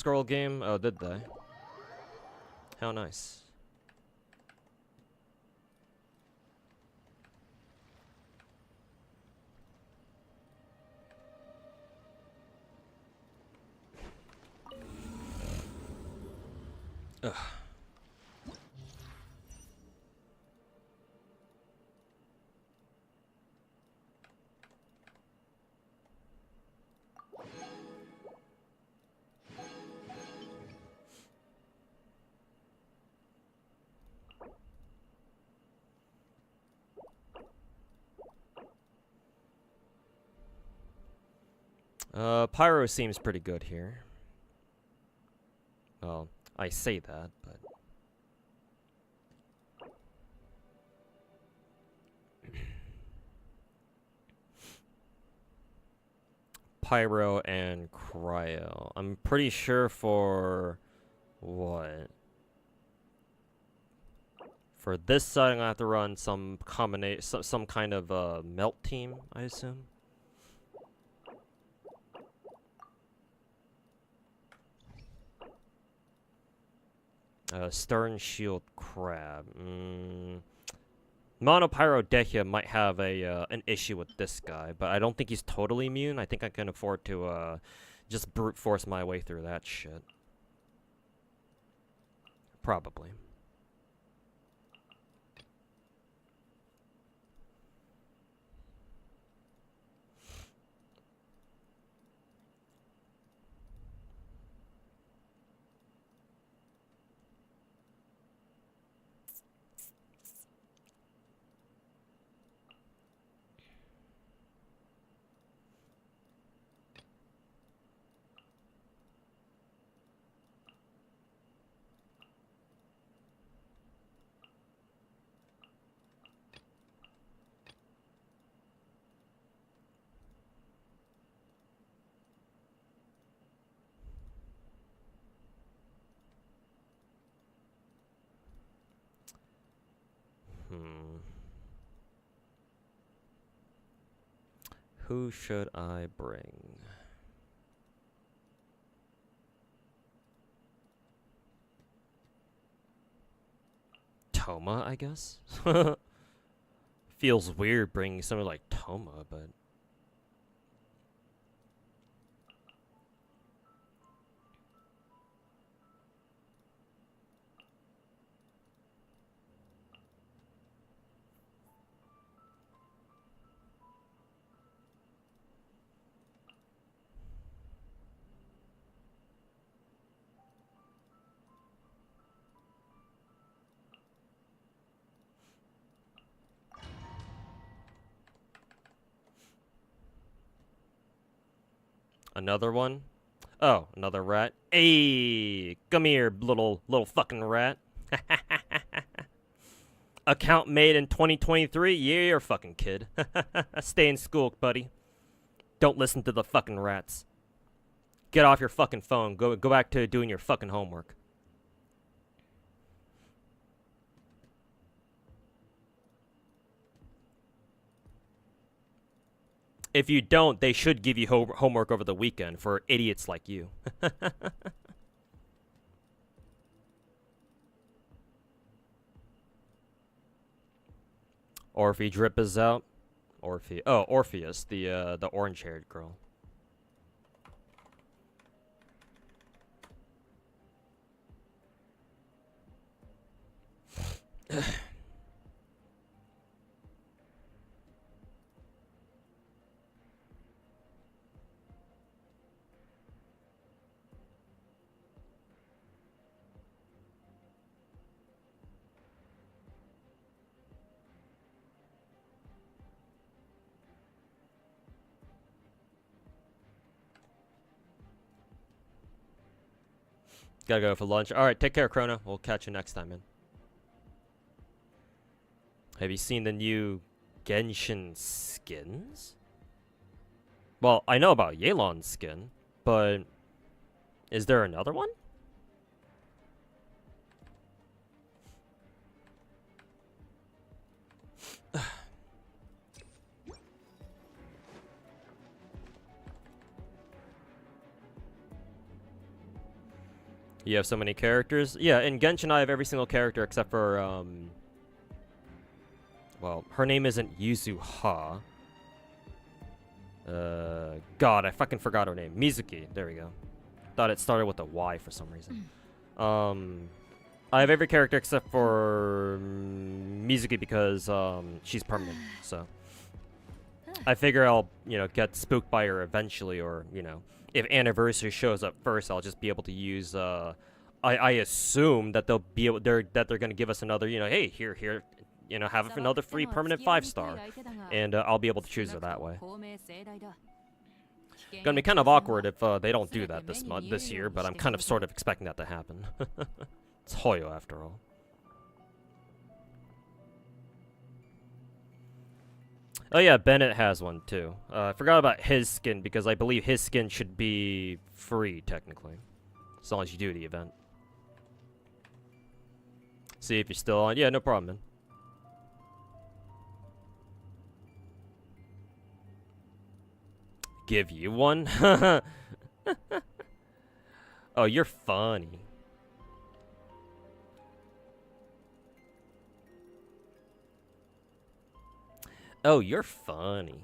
Girl game. Oh, did they? How nice. Ugh. Pyro seems pretty good here. Well, I say that, but... Pyro and Cryo. I'm pretty sure for... what? For this side, I'm gonna have to run some combination, some kind of melt team, I assume. Stern Shield Crab. Mono Pyro Dehya might have an issue with this guy, but I don't think he's totally immune. I think I can afford to just brute force my way through that shit. Probably. Who should I bring? Toma, I guess? Feels weird bringing someone like Toma, but... Another one? Oh, another rat. Hey, come here, little fucking rat. Account made in 2023? Yeah, you're a fucking kid. Stay in school, buddy. Don't listen to the fucking rats. Get off your fucking phone. Go back to doing your fucking homework. If you don't, they should give you homework over the weekend for idiots like you. Orphe drip is out. Orpheus, the orange-haired girl. Gotta go for lunch. Alright, take care, Chrono. We'll catch you next time, man. Have you seen the new Genshin skins? Well, I know about Yelan's skin, but is there another one? You have so many characters. Yeah, in Genshin I have every single character except for well, her name isn't Yuzuha. God, I fucking forgot her name. Mizuki. There we go. Thought it started with a Y for some reason. I have every character except for Mizuki because she's permanent. So I figure I'll, you know, get spooked by her eventually, or, you know, if Anniversary shows up first, I'll just be able to use I assume that they'll be able they're gonna give us another, you know, hey, here, you know, have another free permanent 5-star, and I'll be able to choose her that way. Gonna be kind of awkward if they don't do that this year, but I'm kind of sort of expecting that to happen. It's Hoyo after all. Oh yeah, Bennett has one too. I forgot about his skin because I believe his skin should be free technically, as long as you do the event. See if you're still on. Yeah, no problem, man. Give you one? Oh, you're funny. Oh, you're funny.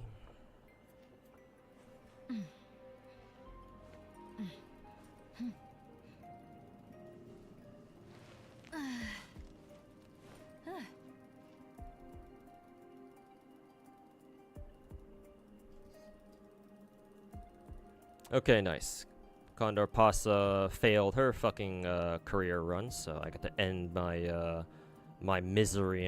Okay, nice. Condor Pasa failed her fucking career run, so I got to end my my misery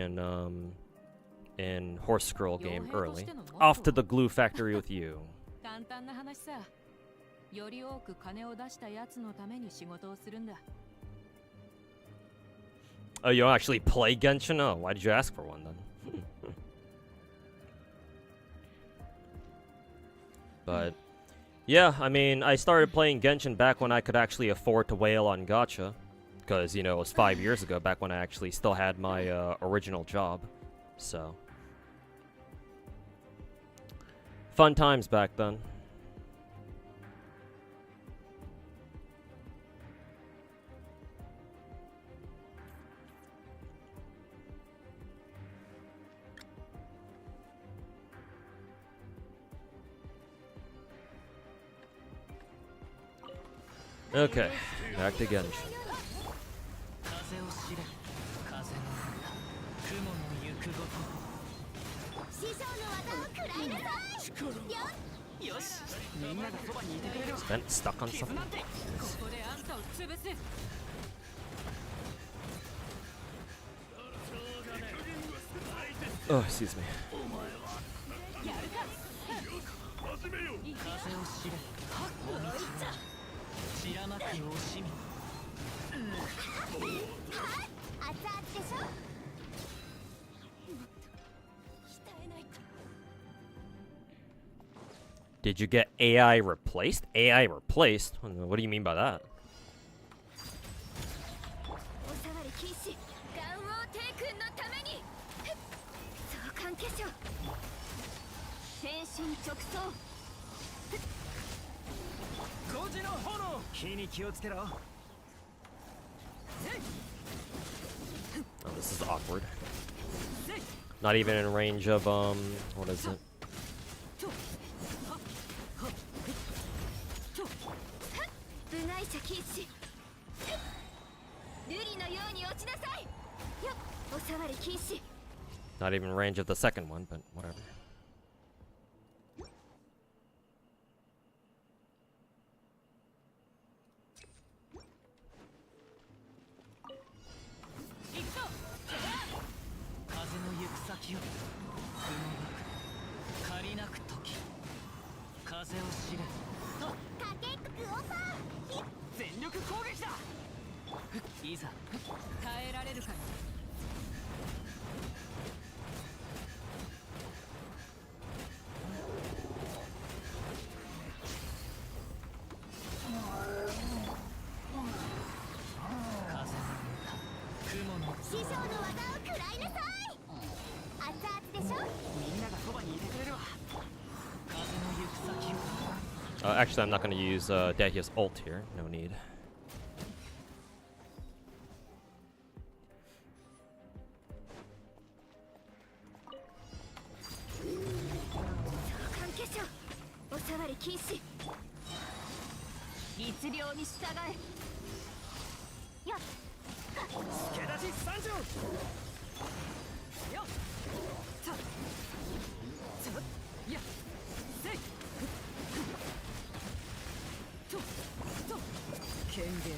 in Horse Scroll game early. Off to the glue factory with you. Oh, you don't actually play Genshin? Oh, why did you ask for one then? But yeah, I mean, I started playing Genshin back when I could actually afford to whale on Gacha. Because, you know, it was 5 years ago, back when I actually still had my original job. So fun times back then. Okay, back to Genshin. Been stuck on something? Oh, excuse me. Did you get AI replaced? AI replaced? What do you mean by that? Oh, this is awkward. Not even in range of, what is it? Not even range of the second one, but whatever. Actually, I'm not going to use Dahia's ult here. No need. り禁止。律令に従え。やっ助立ち参上。よっさやせいと権限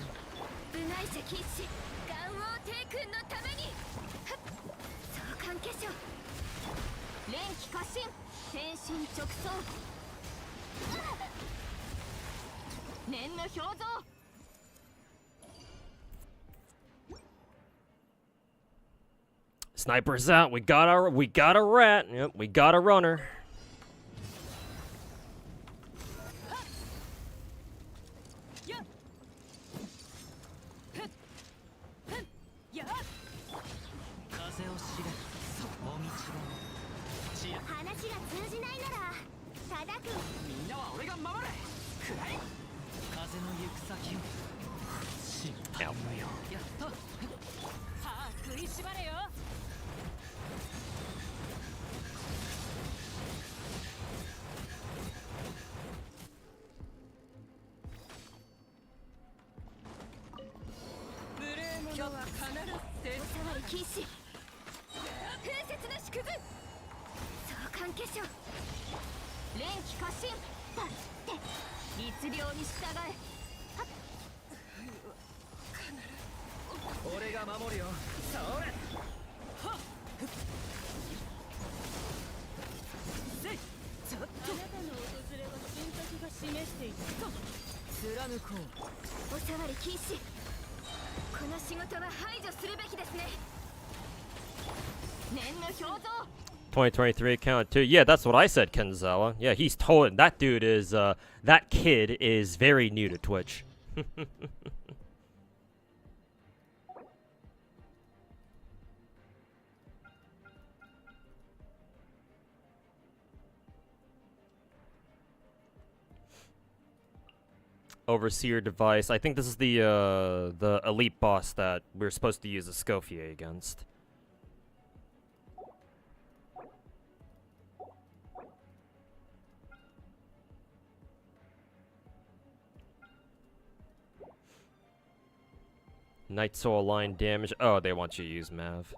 部外者禁止。元王帝君のために。はっ相関化粧。連気過信。天心直送。念の表像。Sniper's out. We got a rat. Yep, we got a runner. やっふっふっやっ風を知れその道を話が通じないならただく。みんなは俺が守れ。くらえ風の行く先を知ったよ。やっと歯食いしばれよ。無礼者は必ずお触り禁止。風雪の縮図。相関化粧。連気過信。だって律令に従え。俺が守るよ。それはっせいちょっとあなたの訪れは神格が示していた。貫こう。お触り禁止。この仕事は排除するべきですね。念の表像。 2023 count 2. Yeah, that's what I said, Kenzawa. Yeah, he's told that dude is that kid is very new to Twitch. Overseer device. I think this is the elite boss that we're supposed to use a Scofier against. Night Soul line damage. Oh, they want you to use Mav.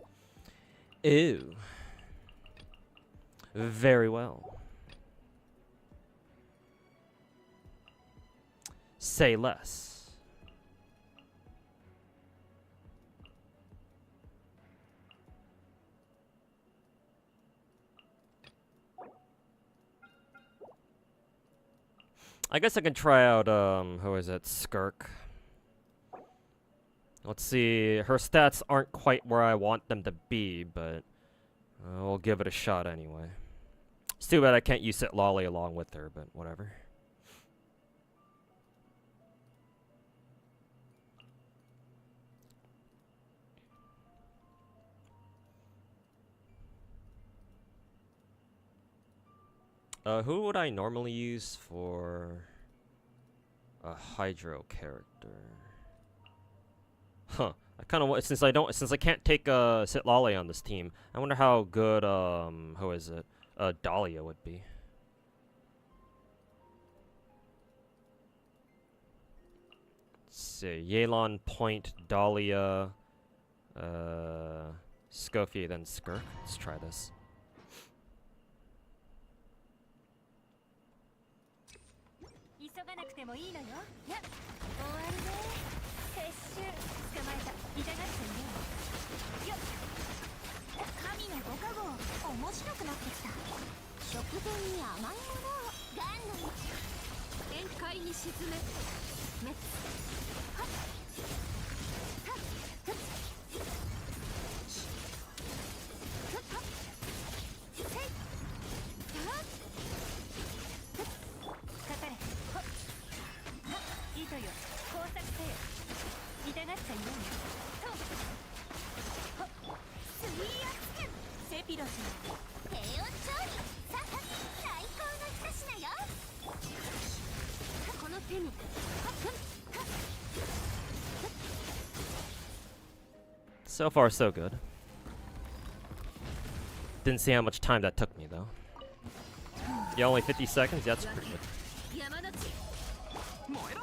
Ew. Very well. Say less. I guess I can try out, who is it? Skirk. Let's see. Her stats aren't quite where I want them to be, but we'll give it a shot anyway. It's too bad I can't use it Lolly along with her, but whatever. Who would I normally use for a Hydro character? Huh. I kind of want, since I can't take Sitlale on this team. I wonder how good who is it? Dahlia would be. Let's see. Yelan, Point, Dahlia, Scofier, then Skirk. Let's try this. 急がなくてもいいのよ。やっ終わりね。撤収捕まえた。痛がってんね。よっ神のご加護面白くなってきた。食前に甘いものをガンの道宴会に沈め滅はっはっふっふっはっせいはっかかれほっはっ糸よ工作せよ痛がっちゃいないとほっ水圧剣セピロス低温調理さあ最高の一品よこの手にはっふんはっ So far, so good. Didn't see how much time that took me, though. Yeah, only 50 seconds? Yeah, that's pretty good. 山の地燃えろ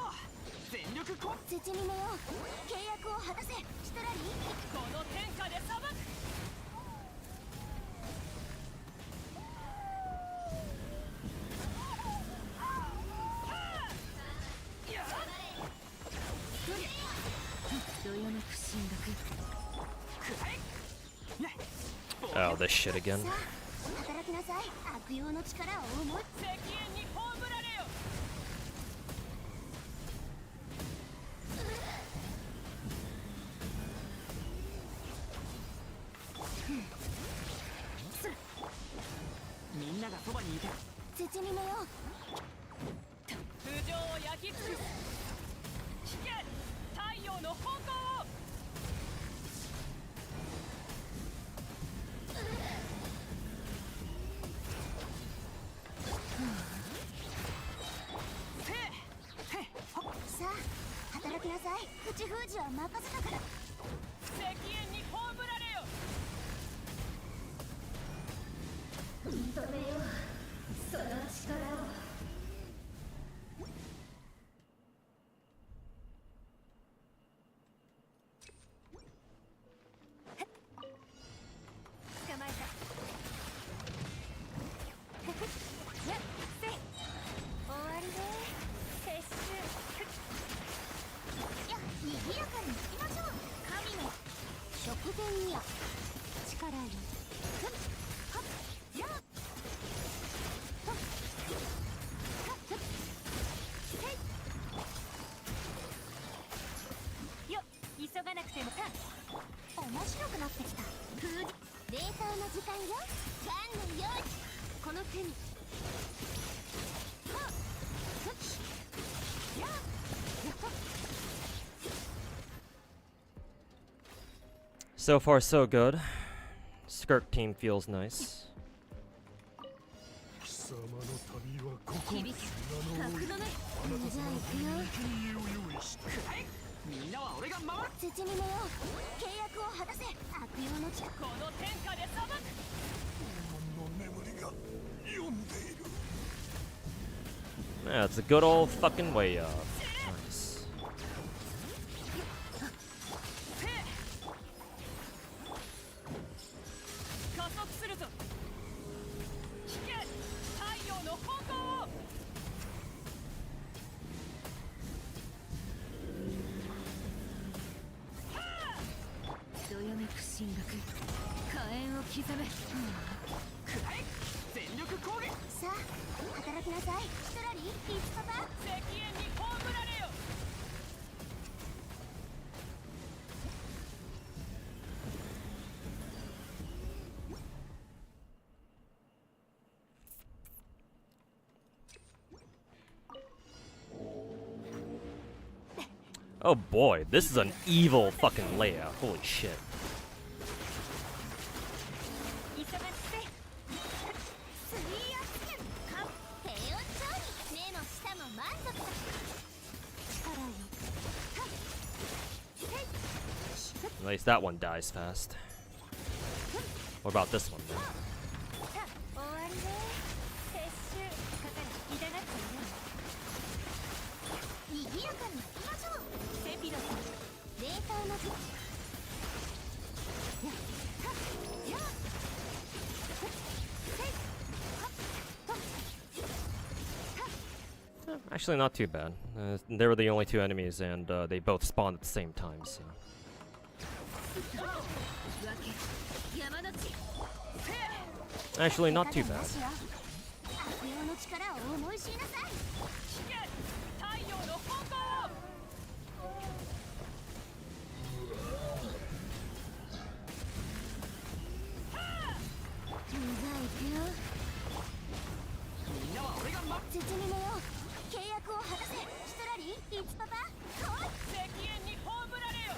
全力こ絶にめよ契約を果たせシトラリこの天下で裁くどよめく進学 Oh, this shit again. さあ働きなさい悪用の力を思い石煙に葬られよみんながそばにいて絶にめよ通常を焼き尽くす引け太陽の方向をさあ働きなさい口封じは任せたから石煙に葬られよ認めようその力を捕まえたやっせ終わりね撤収や賑やかに行きましょう神の食前にや力よふんはっやっふんはっふんへいよ急がなくてもさ面白くなってきた風冷凍の時間よガンのようにこの手にはっふっやっやっほっ So far, so good. Skirt team feels nice. 貴様の旅はここ響け格のねじゃあ行くよ生贄を用意したみんなは俺が守る絶にめよ契約を果たせ悪用の力この天下で裁くの眠りが読んでいる Yeah, it's a good old fucking way up. Nice. 加速するぞ引け太陽の方向をどよめく進学火炎を刻めくらえ全力攻撃さあ働きなさいシトラリーピーチパパ石煙に葬られよ Oh boy, this is an evil fucking layout. Holy shit. 急がせ水圧剣か平穏調理目も舌も満足だ力よはっへい At least that one dies fast. What about this one, though? さあ終わりね撤収かかる痛がっている賑やかに行きましょうセピロス冷凍の時やはっやっふっへいはっはっはっ Actually, not too bad. They were the only two enemies, and they both spawned at the same time, so. わけ山の地 Actually, not too bad. 悪用の力を思い知りなさい引け太陽の方向をじゃあ行くよみんなは俺が守る絶にめよ契約を果たせシトラリーピーチパパ来い石煙に葬られよ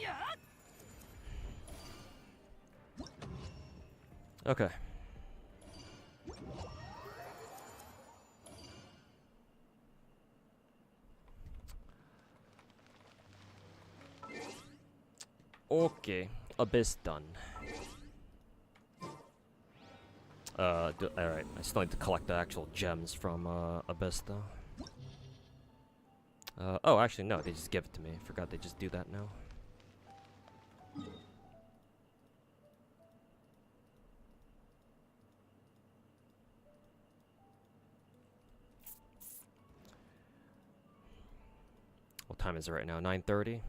やっ Okay. Okay, Abyss done. Alright, I still need to collect the actual gems from Abyss though. Oh, actually no, they just give it to me. Forgot they just do that now. What time is it right now? 9:30?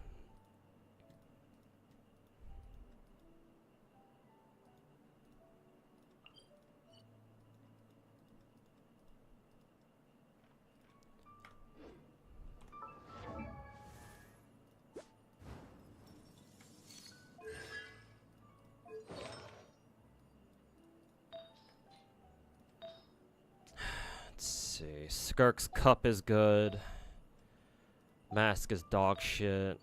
Let's see. Skirk's cup is good. Mask is dog shit.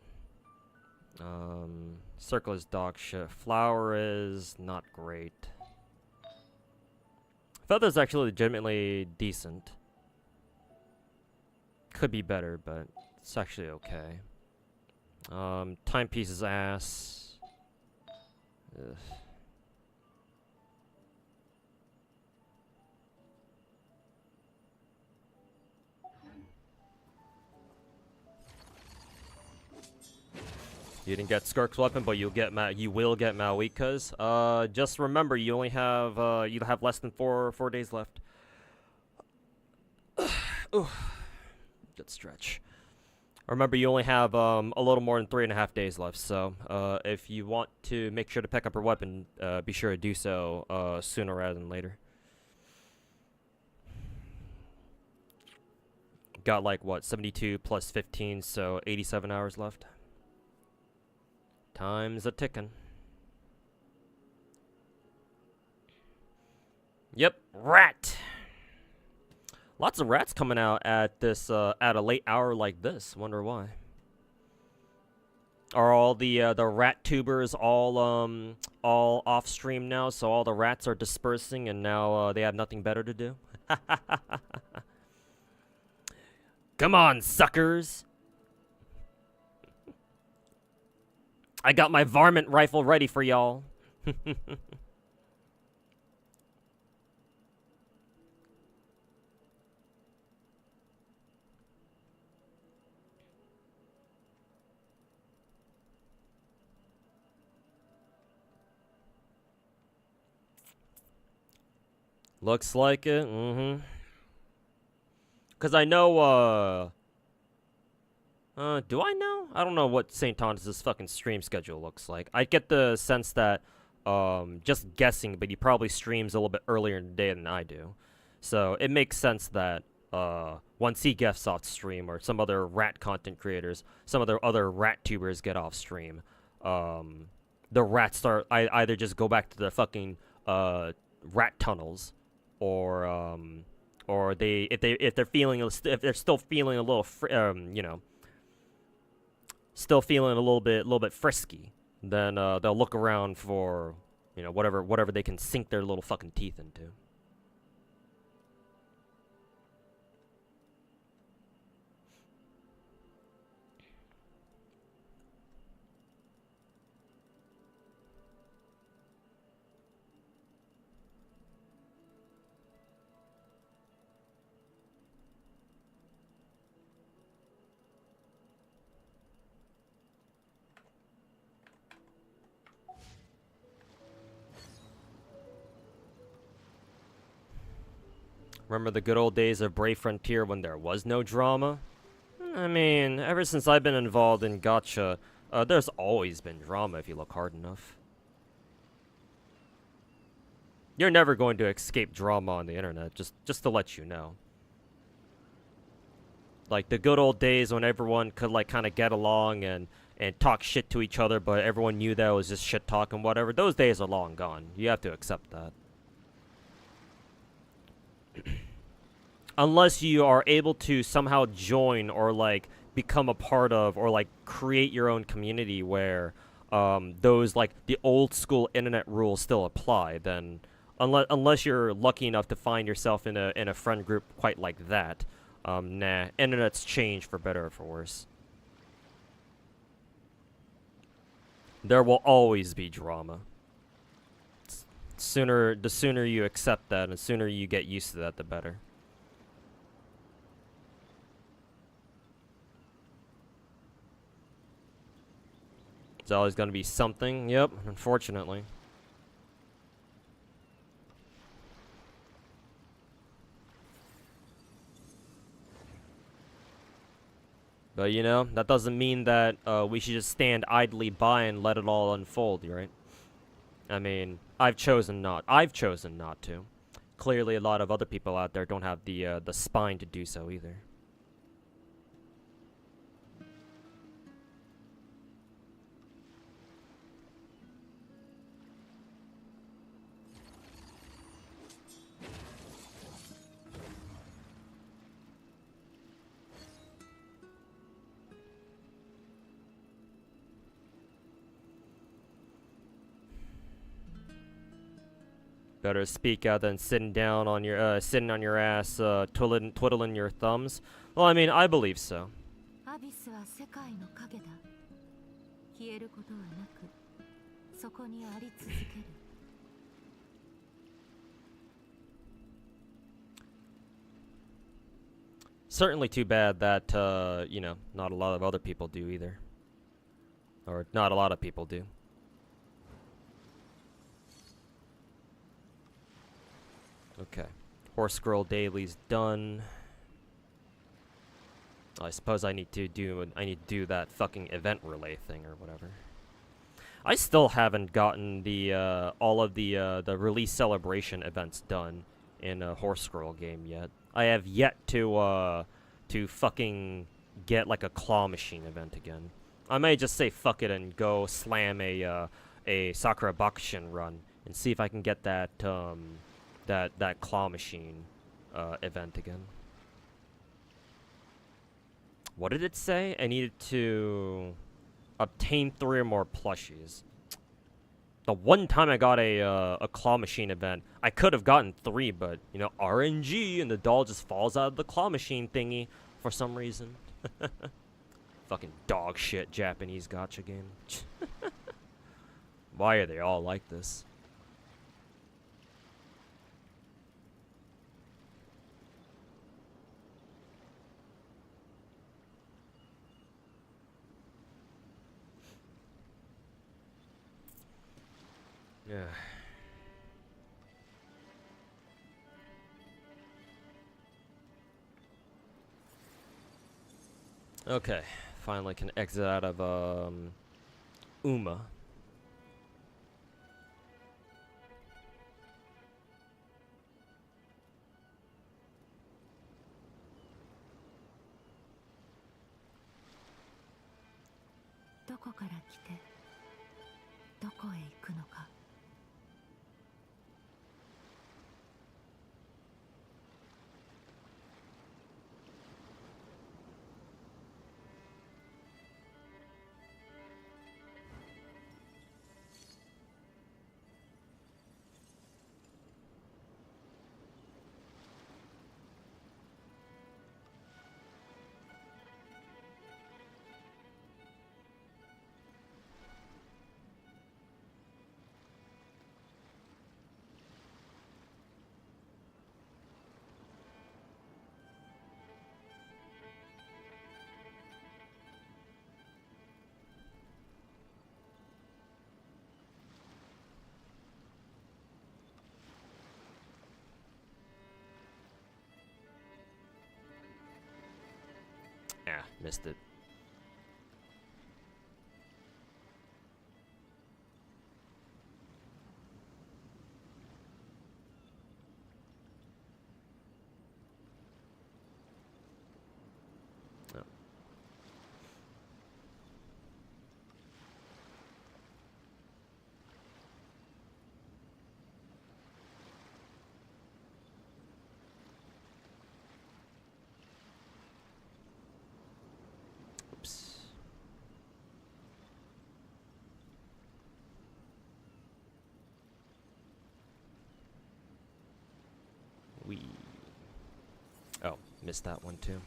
Circle is dog shit. Flower is not great. Feather's actually legitimately decent. Could be better, but it's actually okay. Timepiece is ass. Ugh. You didn't get Skirk's weapon, but you will get Malika's. Just remember, you only have you have less than four days left. Ooh, good stretch. Remember, you only have a little more than 3.5 days left. So, if you want to make sure to pick up your weapon, be sure to do so sooner rather than later. Got like what, 72 plus 15, so 87 hours left. Time's a ticking. Yep, rat. Lots of rats coming out at this at a late hour like this. Wonder why. Are all the rat tubers all off stream now? So all the rats are dispersing, and now they have nothing better to do. Come on, suckers! I got my varmint rifle ready for y'all. Looks like it, Cause I know, do I know? I don't know what St. Thomas's fucking stream schedule looks like. I get the sense that, just guessing, but he probably streams a little bit earlier in the day than I do. So, it makes sense that, once he gets off stream, or some other rat content creators, some of the other rat tubers get off stream, the rats start, either just go back to the fucking, rat tunnels, or if they're still feeling a little, you know, still feeling a little bit frisky, then they'll look around for, you know, whatever they can sink their little fucking teeth into. Remember the good old days of Brave Frontier when there was no drama? I mean, ever since I've been involved in Gacha, there's always been drama if you look hard enough. You're never going to escape drama on the internet, just to let you know. Like the good old days when everyone could like kind of get along and talk shit to each other, but everyone knew that it was just shit talk and whatever. Those days are long gone. You have to accept that. Unless you are able to somehow join or like become a part of or like create your own community where those like the old school internet rules still apply, then unless you're lucky enough to find yourself in a friend group quite like that, nah, internet's changed for better or for worse. There will always be drama. The sooner you accept that, and the sooner you get used to that, the better. It's always going to be something. Yep, unfortunately. But you know, that doesn't mean that we should just stand idly by and let it all unfold, right? I mean, I've chosen not to. Clearly, a lot of other people out there don't have the spine to do so either. Better speak out than sitting on your ass, twiddling your thumbs. Well, I mean, I believe so. アビスは世界の影だ。消えることはなく、そこにあり続ける。Certainly too bad that, you know, not a lot of other people do either. Or not a lot of people do. Okay. Horse Scroll Daily's done. I suppose I need to do that fucking event relay thing or whatever. I still haven't gotten the all of the release celebration events done in a Horse Scroll game yet. I have yet to fucking get like a claw machine event again. I may just say fuck it and go slam a Sakura Bakushin run and see if I can get that that claw machine event again. What did it say? I needed to obtain 3 or more plushies. The one time I got a claw machine event, I could have gotten 3, but you know, RNG, and the doll just falls out of the claw machine thingy for some reason. Fucking dog shit Japanese gacha game. Why are they all like this? Yeah. Okay, finally can exit out of Uma.どこから来て、どこへ行くのか。Ah, missed it. Oh. Oops. Oh, missed that one too.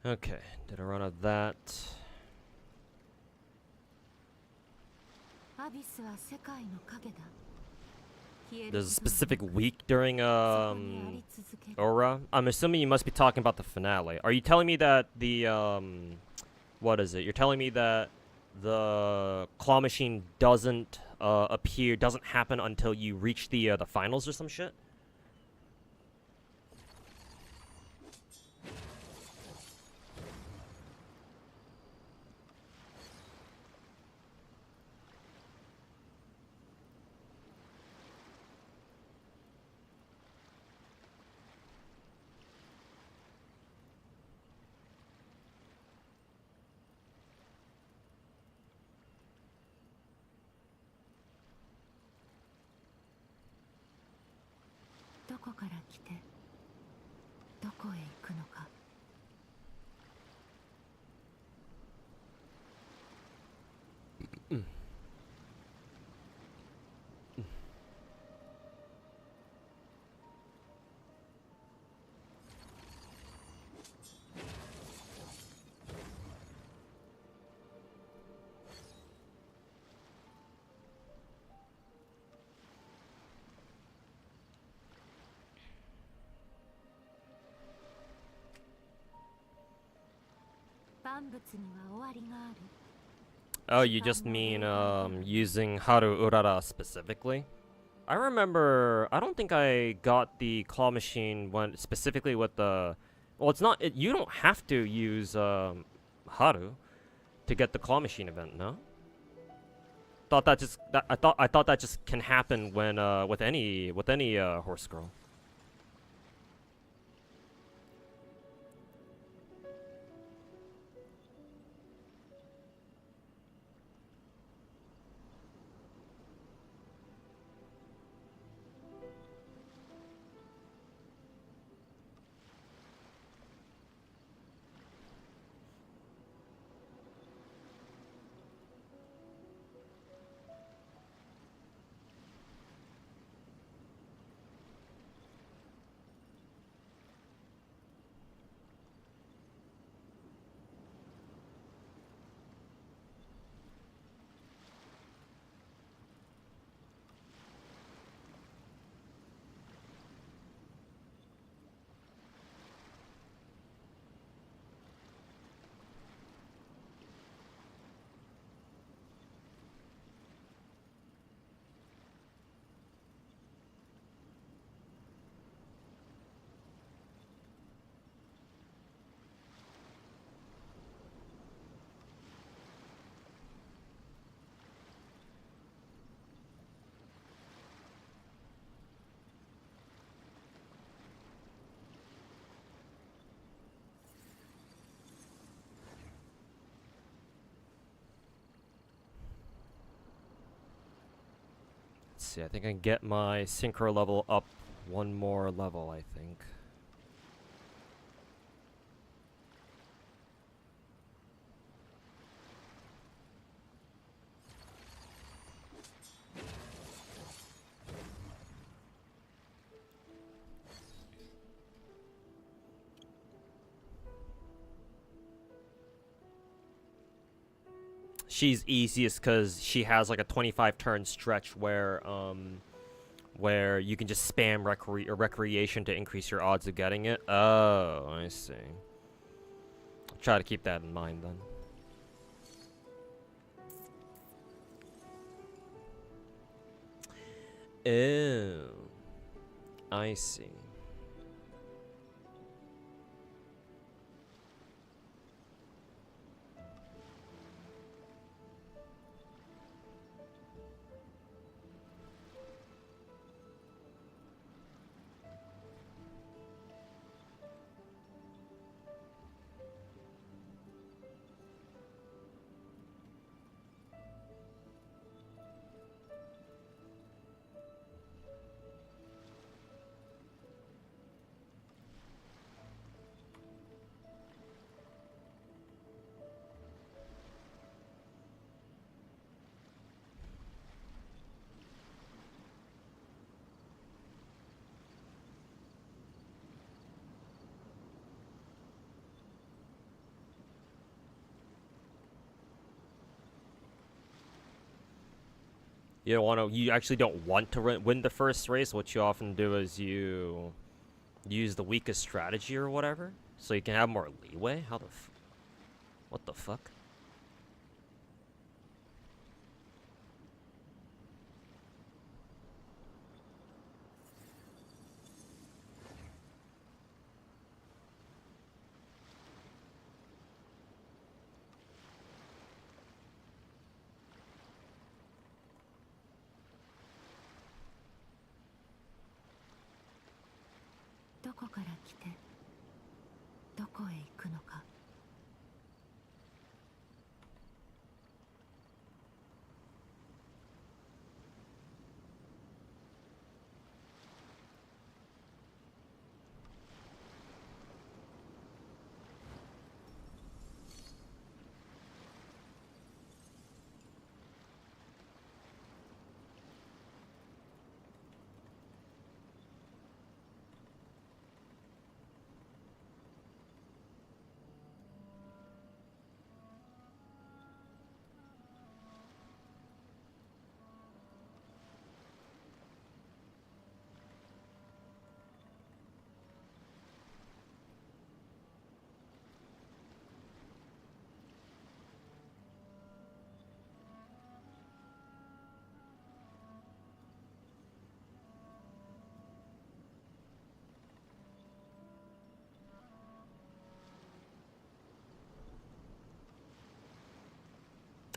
Okay, did a run of that. アビスは世界の影だ。消える There's a ことな specific く week during そこにあり続ける。 Aura. I'm assuming you must be talking about the finale. Are you telling me that the what is it? You're telling me that the claw machine doesn't appear, doesn't happen until you reach the finals or some shit? "どこから来てどこへ行くのか。万物には終わりがある。 Oh, you just mean using Haru Urara specifically? I remember, I don't think I got the claw machine one specifically with the, well, it's not, you don't have to use Haru to get the claw machine event, no? Thought that just, I thought that just can happen when with any horse girl. Let's see, I think I can get my synchro level up one more level, I think. She's easiest because she has like a 25 turn stretch where you can just spam recreation to increase your odds of getting it. Oh, I see. I'll try to keep that in mind then. Oh, I see. You don't want to. You actually don't want to win the first race. What you often do is you use the weakest strategy or whatever, so you can have more leeway. How the what the fuck? どこから来てどこへ行くのか。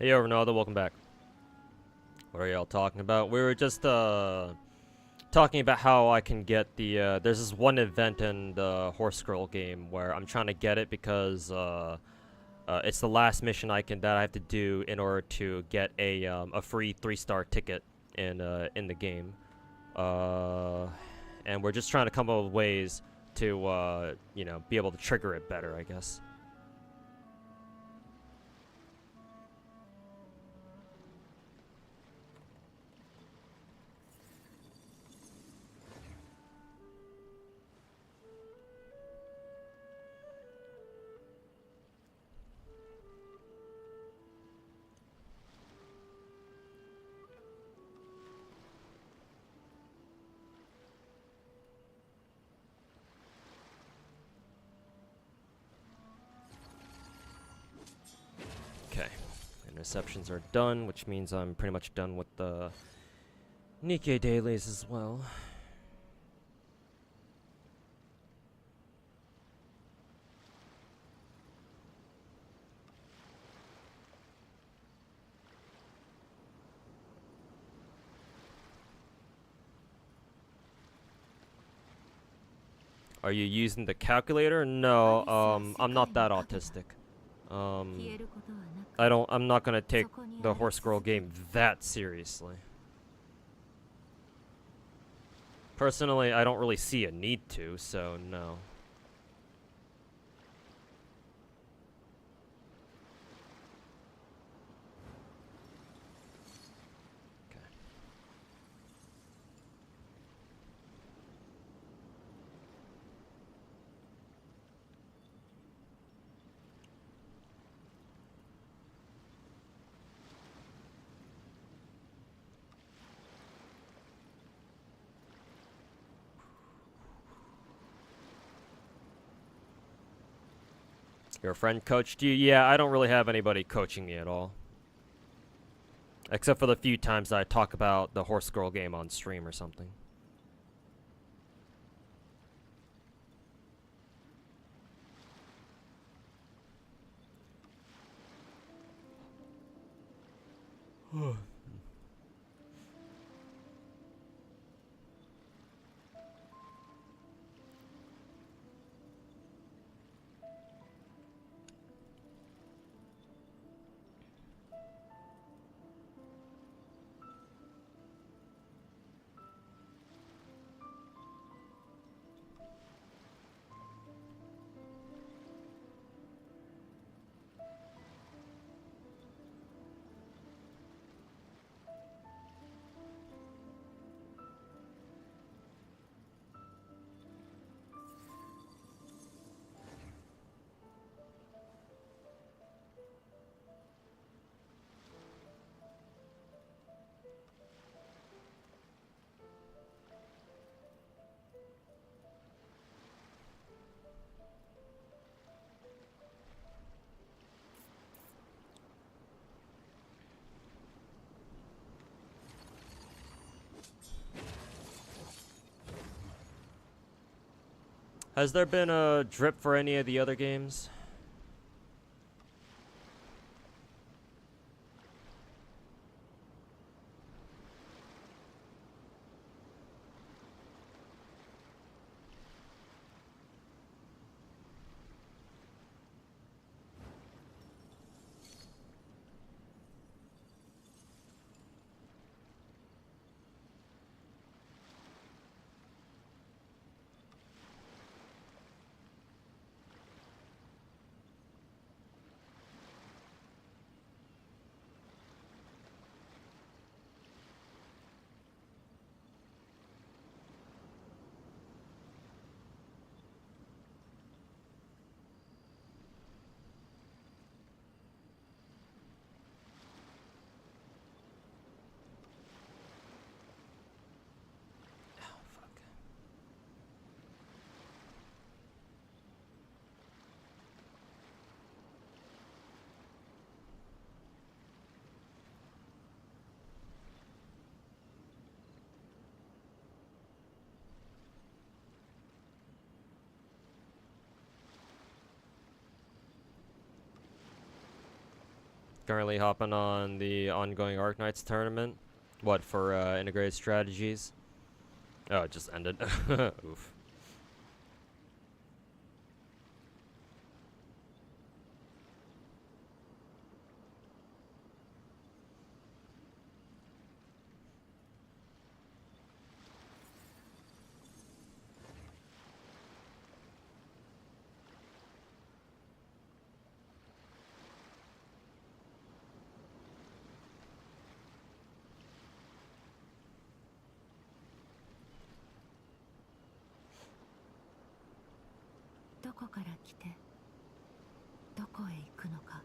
Hey, Ronaldo, welcome back. What are y'all talking about? We were just talking about how I can get the there's this one event in the Horse Girl game where I'm trying to get it because it's the last mission that I have to do in order to get a free 3-star ticket in the game. And we're just trying to come up with ways to you know, be able to trigger it better, I guess. Okay, interceptions are done, which means I'm pretty much done with the Nikkei dailies as well. Are you using the calculator? No, I'm not that autistic. I'm not gonna take the Horse Girl game that seriously. Personally, I don't really see a need to, so no. Your friend coached you? Yeah, I don't really have anybody coaching me at all. Except for the few times I talk about the Horse Girl game on stream or something. Has there been a drip for any of the other games? Currently hopping on the ongoing Arknights tournament. What, for integrated strategies? Oh, it just ended. Oof. どこから来てどこへ行くのか。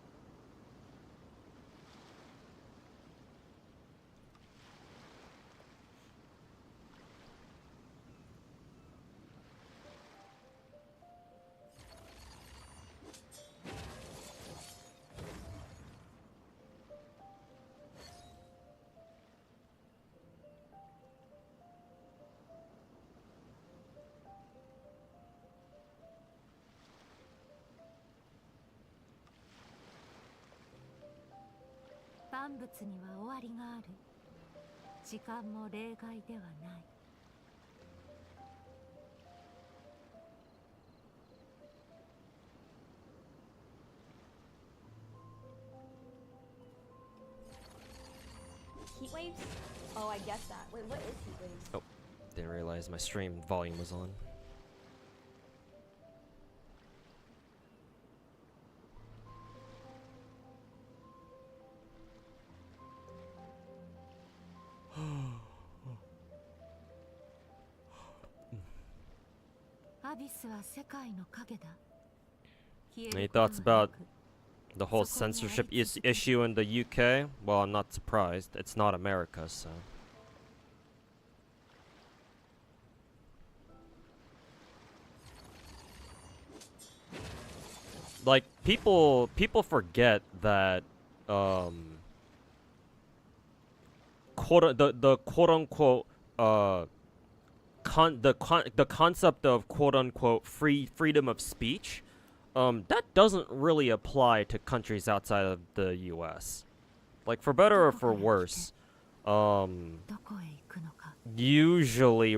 万物には終わりがある。時間も例外ではない。Heat waves? Oh, I guess that. Wait, what is heat waves? Oh, didn't realize my stream volume was on. Any thoughts about the whole censorship issue in the UK? Well, I'm not surprised. It's not America, so. Like, people forget that the quote unquote the concept of quote unquote freedom of speech, that doesn't really apply to countries outside of the US. Like, for better or for worse, usually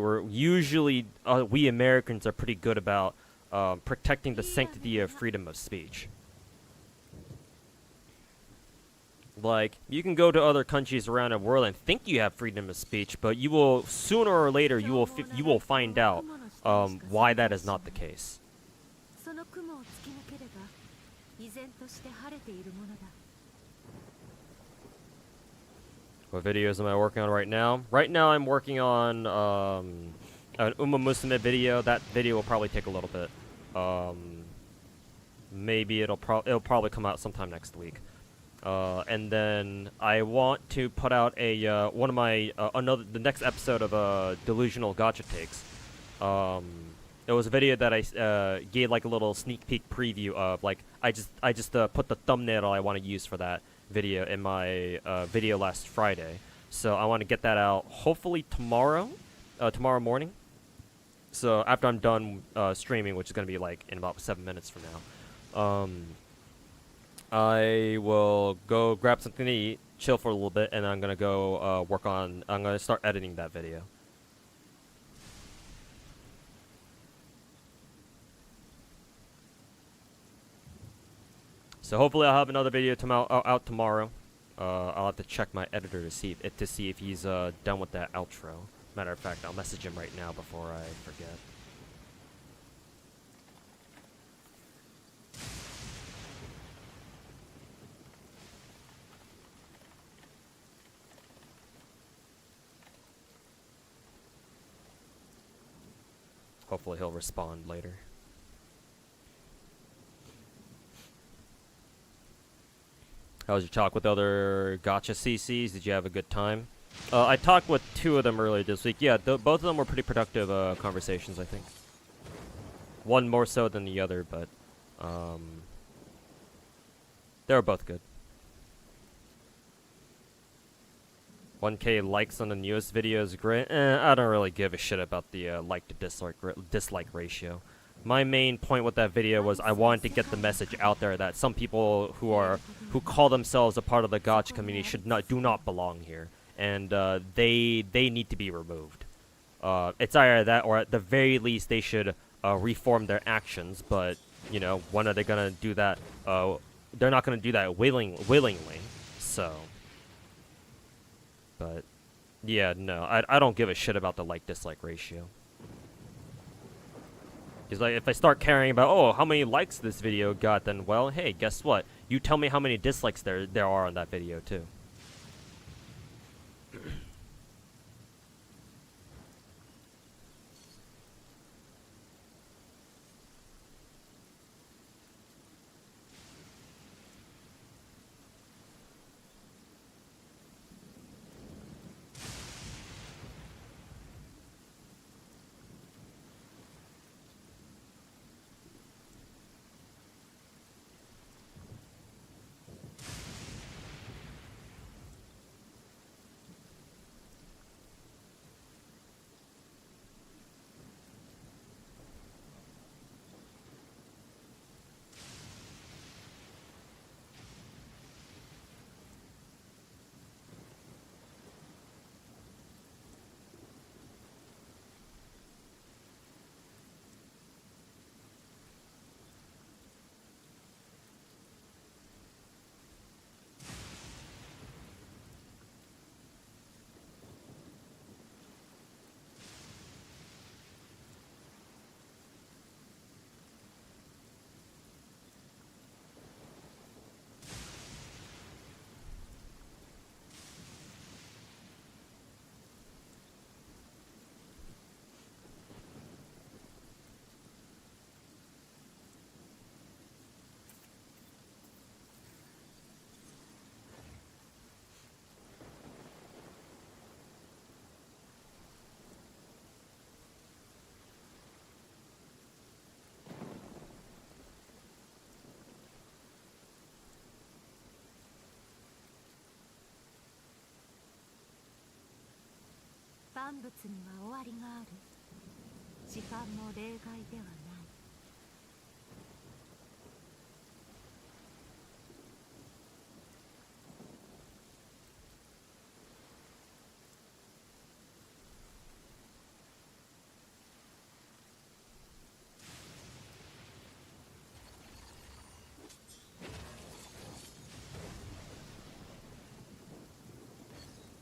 we Americans are pretty good about protecting the sanctity of freedom of speech. Like, you can go to other countries around the world and think you have freedom of speech, but you will sooner or later you will find out why that is not the case. What videos am I working on right now? Right now I'm working on an Uma Musume video. That video will probably take a little bit. Maybe it'll probably come out sometime next week. And then I want to put out a one of my the next episode of Delusional Gacha Takes. It was a video that I gave like a little sneak peek preview of. Like, I just put the thumbnail I want to use for that video in my video last Friday. So I want to get that out hopefully tomorrow morning. So after I'm done streaming, which is gonna be like in about 7 minutes from now, I will go grab something to eat, chill for a little bit, and I'm gonna go work on. I'm gonna start editing that video. So hopefully I'll have another video out tomorrow. I'll have to check my editor to see if he's done with that outro. Matter of fact, I'll message him right now before I forget. Hopefully he'll respond later. How was your talk with other Gacha CCs? Did you have a good time? I talked with 2 of them earlier this week. Yeah, both of them were pretty productive conversations, I think. One more so than the other, but they were both good. 1K likes on the newest video is great. I don't really give a shit about the like to dislike ratio. My main point with that video was I wanted to get the message out there that some people who call themselves a part of the Gacha community do not belong here, and they need to be removed. It's either that, or at the very least they should reform their actions. But you know, when are they gonna do that? They're not gonna do that willingly. So. But, yeah, no, I don't give a shit about the like-dislike ratio. Because, like, if I start caring about, oh, how many likes this video got, then, well, hey, guess what? You tell me how many dislikes there are on that video, too.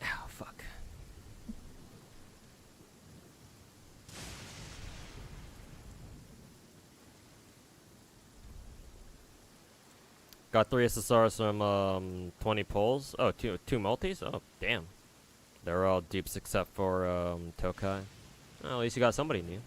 Oh, fuck. Got 3 SSRs from 20 pulls. Oh, two multis? Oh, damn. They're all dupes except for Tokai. Oh, at least you got somebody new.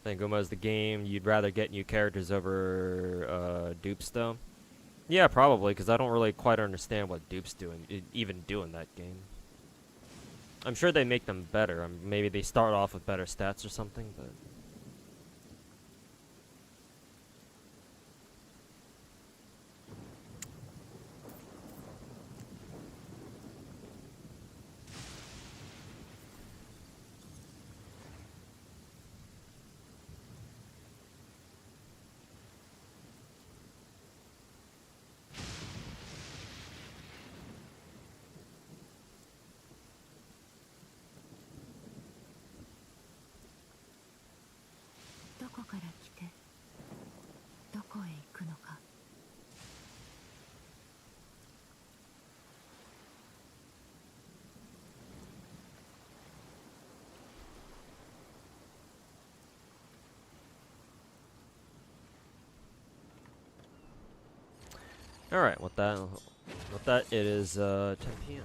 Guma is the game you'd rather get new characters over dupes though. Yeah, probably, because I don't really quite understand what dupes even do in that game. I'm sure they make them better. Maybe they start off with better stats or something, but... Alright, with that, it is 10 p.m.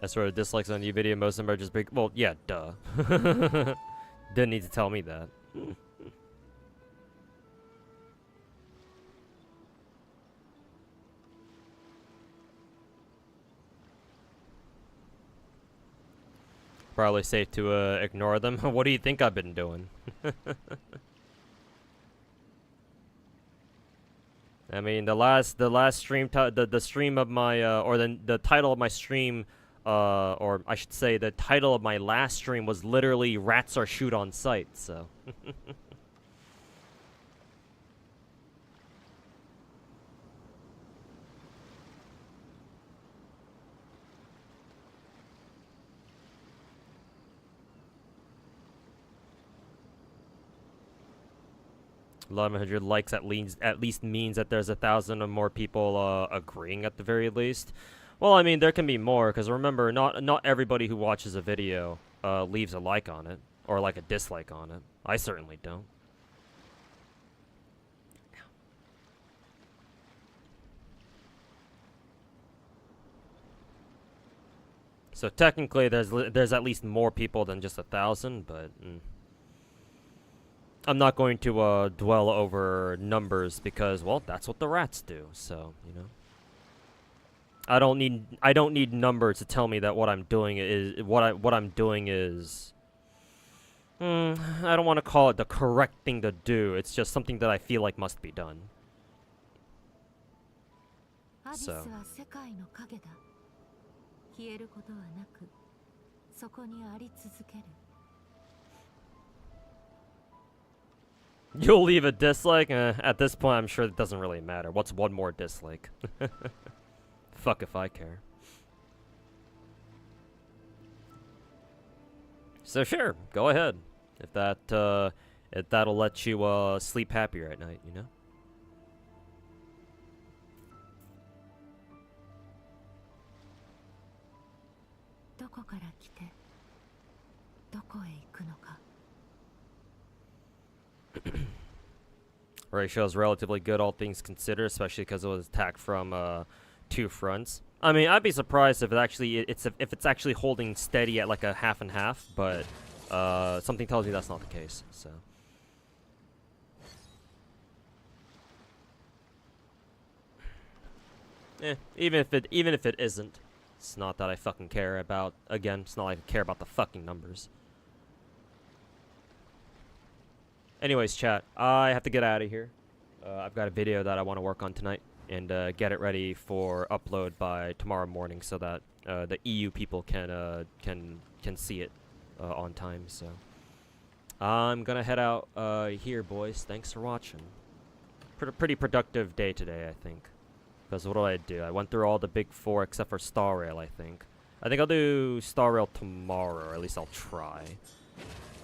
As for the dislikes on the video, most of them are just big. Well, yeah, duh. Didn't need to tell me that. Probably safe to ignore them. What do you think I've been doing? I mean, the last stream, the stream of my or the title of my stream. Or I should say the title of my last stream was literally Rats Are Shoot on Sight, so. $1,100 likes at least means that there's 1,000 or more people agreeing at the very least. Well, I mean, there can be more, because remember, not everybody who watches a video leaves a like on it, or like a dislike on it. I certainly don't. So technically, there's at least more people than just 1,000, but I'm not going to dwell over numbers because, well, that's what the rats do. So you know. I don't need numbers to tell me that what I'm doing is what I'm doing is I don't want to call it the correct thing to do. It's just something that I feel like must be done. So you'll leave a dislike? At this point, I'm sure it doesn't really matter. What's one more dislike? Fuck if I care. So sure, go ahead. If that'll let you sleep happier at night, you know? Ratio is relatively good, all things considered, especially because it was attacked from 2 fronts. I mean, I'd be surprised if it's actually holding steady at like a half and half, but something tells me that's not the case. So. Even if it isn't, It's not that I fucking care about, again, it's not like I care about the fucking numbers. Anyways, chat, I have to get out of here. I've got a video that I want to work on tonight and get it ready for upload by tomorrow morning so that the EU people can see it on time. So I'm gonna head out here, boys. Thanks for watching. Pretty productive day today, I think. Because what did I do? I went through all the big four except for Star Rail, I think. I think I'll do Star Rail tomorrow, or at least I'll try.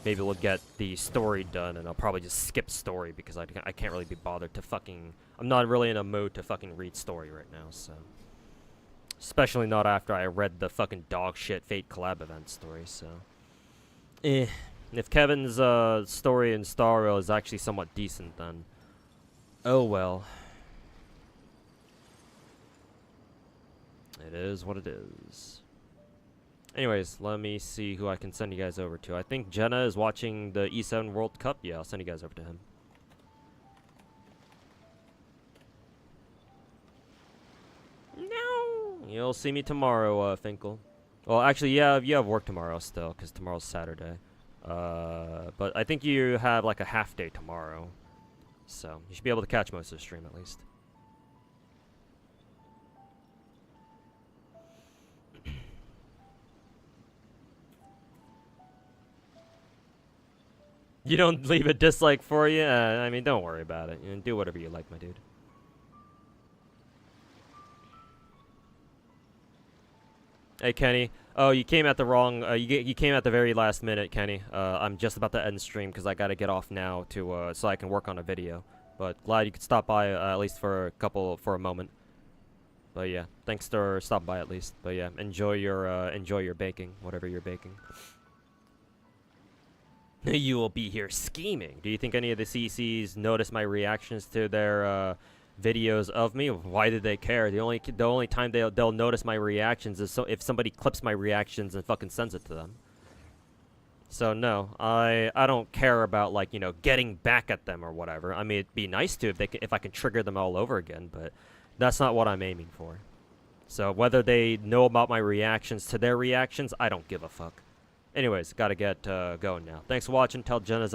Maybe we'll get the story done, and I'll probably just skip story because I can't really be bothered to fucking... I'm not really in a mood to fucking read story right now, so... Especially not after I read the fucking dog shit Fate collab event story, so... If Kevin's story in Star Rail is actually somewhat decent, then... Oh well. It is what it is. Anyways, let me see who I can send you guys over to. I think Jenna is watching the E7 World Cup. Yeah, I'll send you guys over to him. No! You'll see me tomorrow, Finkel. Well, actually, yeah, you have work tomorrow still, because tomorrow's Saturday. But I think you have, like, a half day tomorrow. So, you should be able to catch most of the stream, at least. You don't leave a dislike for you? I mean, don't worry about it. You know, do whatever you like, my dude. Hey, Kenny. Oh, you came at the wrong... you came at the very last minute, Kenny. I'm just about to end stream because I gotta get off now to so I can work on a video. But glad you could stop by at least for a moment. But yeah, thanks for stopping by at least. But yeah, enjoy your baking, whatever you're baking. You will be here scheming. Do you think any of the CCs notice my reactions to their videos of me? Why did they care? The only time they'll notice my reactions is so if somebody clips my reactions and fucking sends it to them. So no, I don't care about, like, you know, getting back at them or whatever. I mean, it'd be nice to if I can trigger them all over again, but that's not what I'm aiming for. So whether they know about my reactions to their reactions, I don't give a fuck. Anyways, gotta get going now. Thanks for watching. Tell Jenna's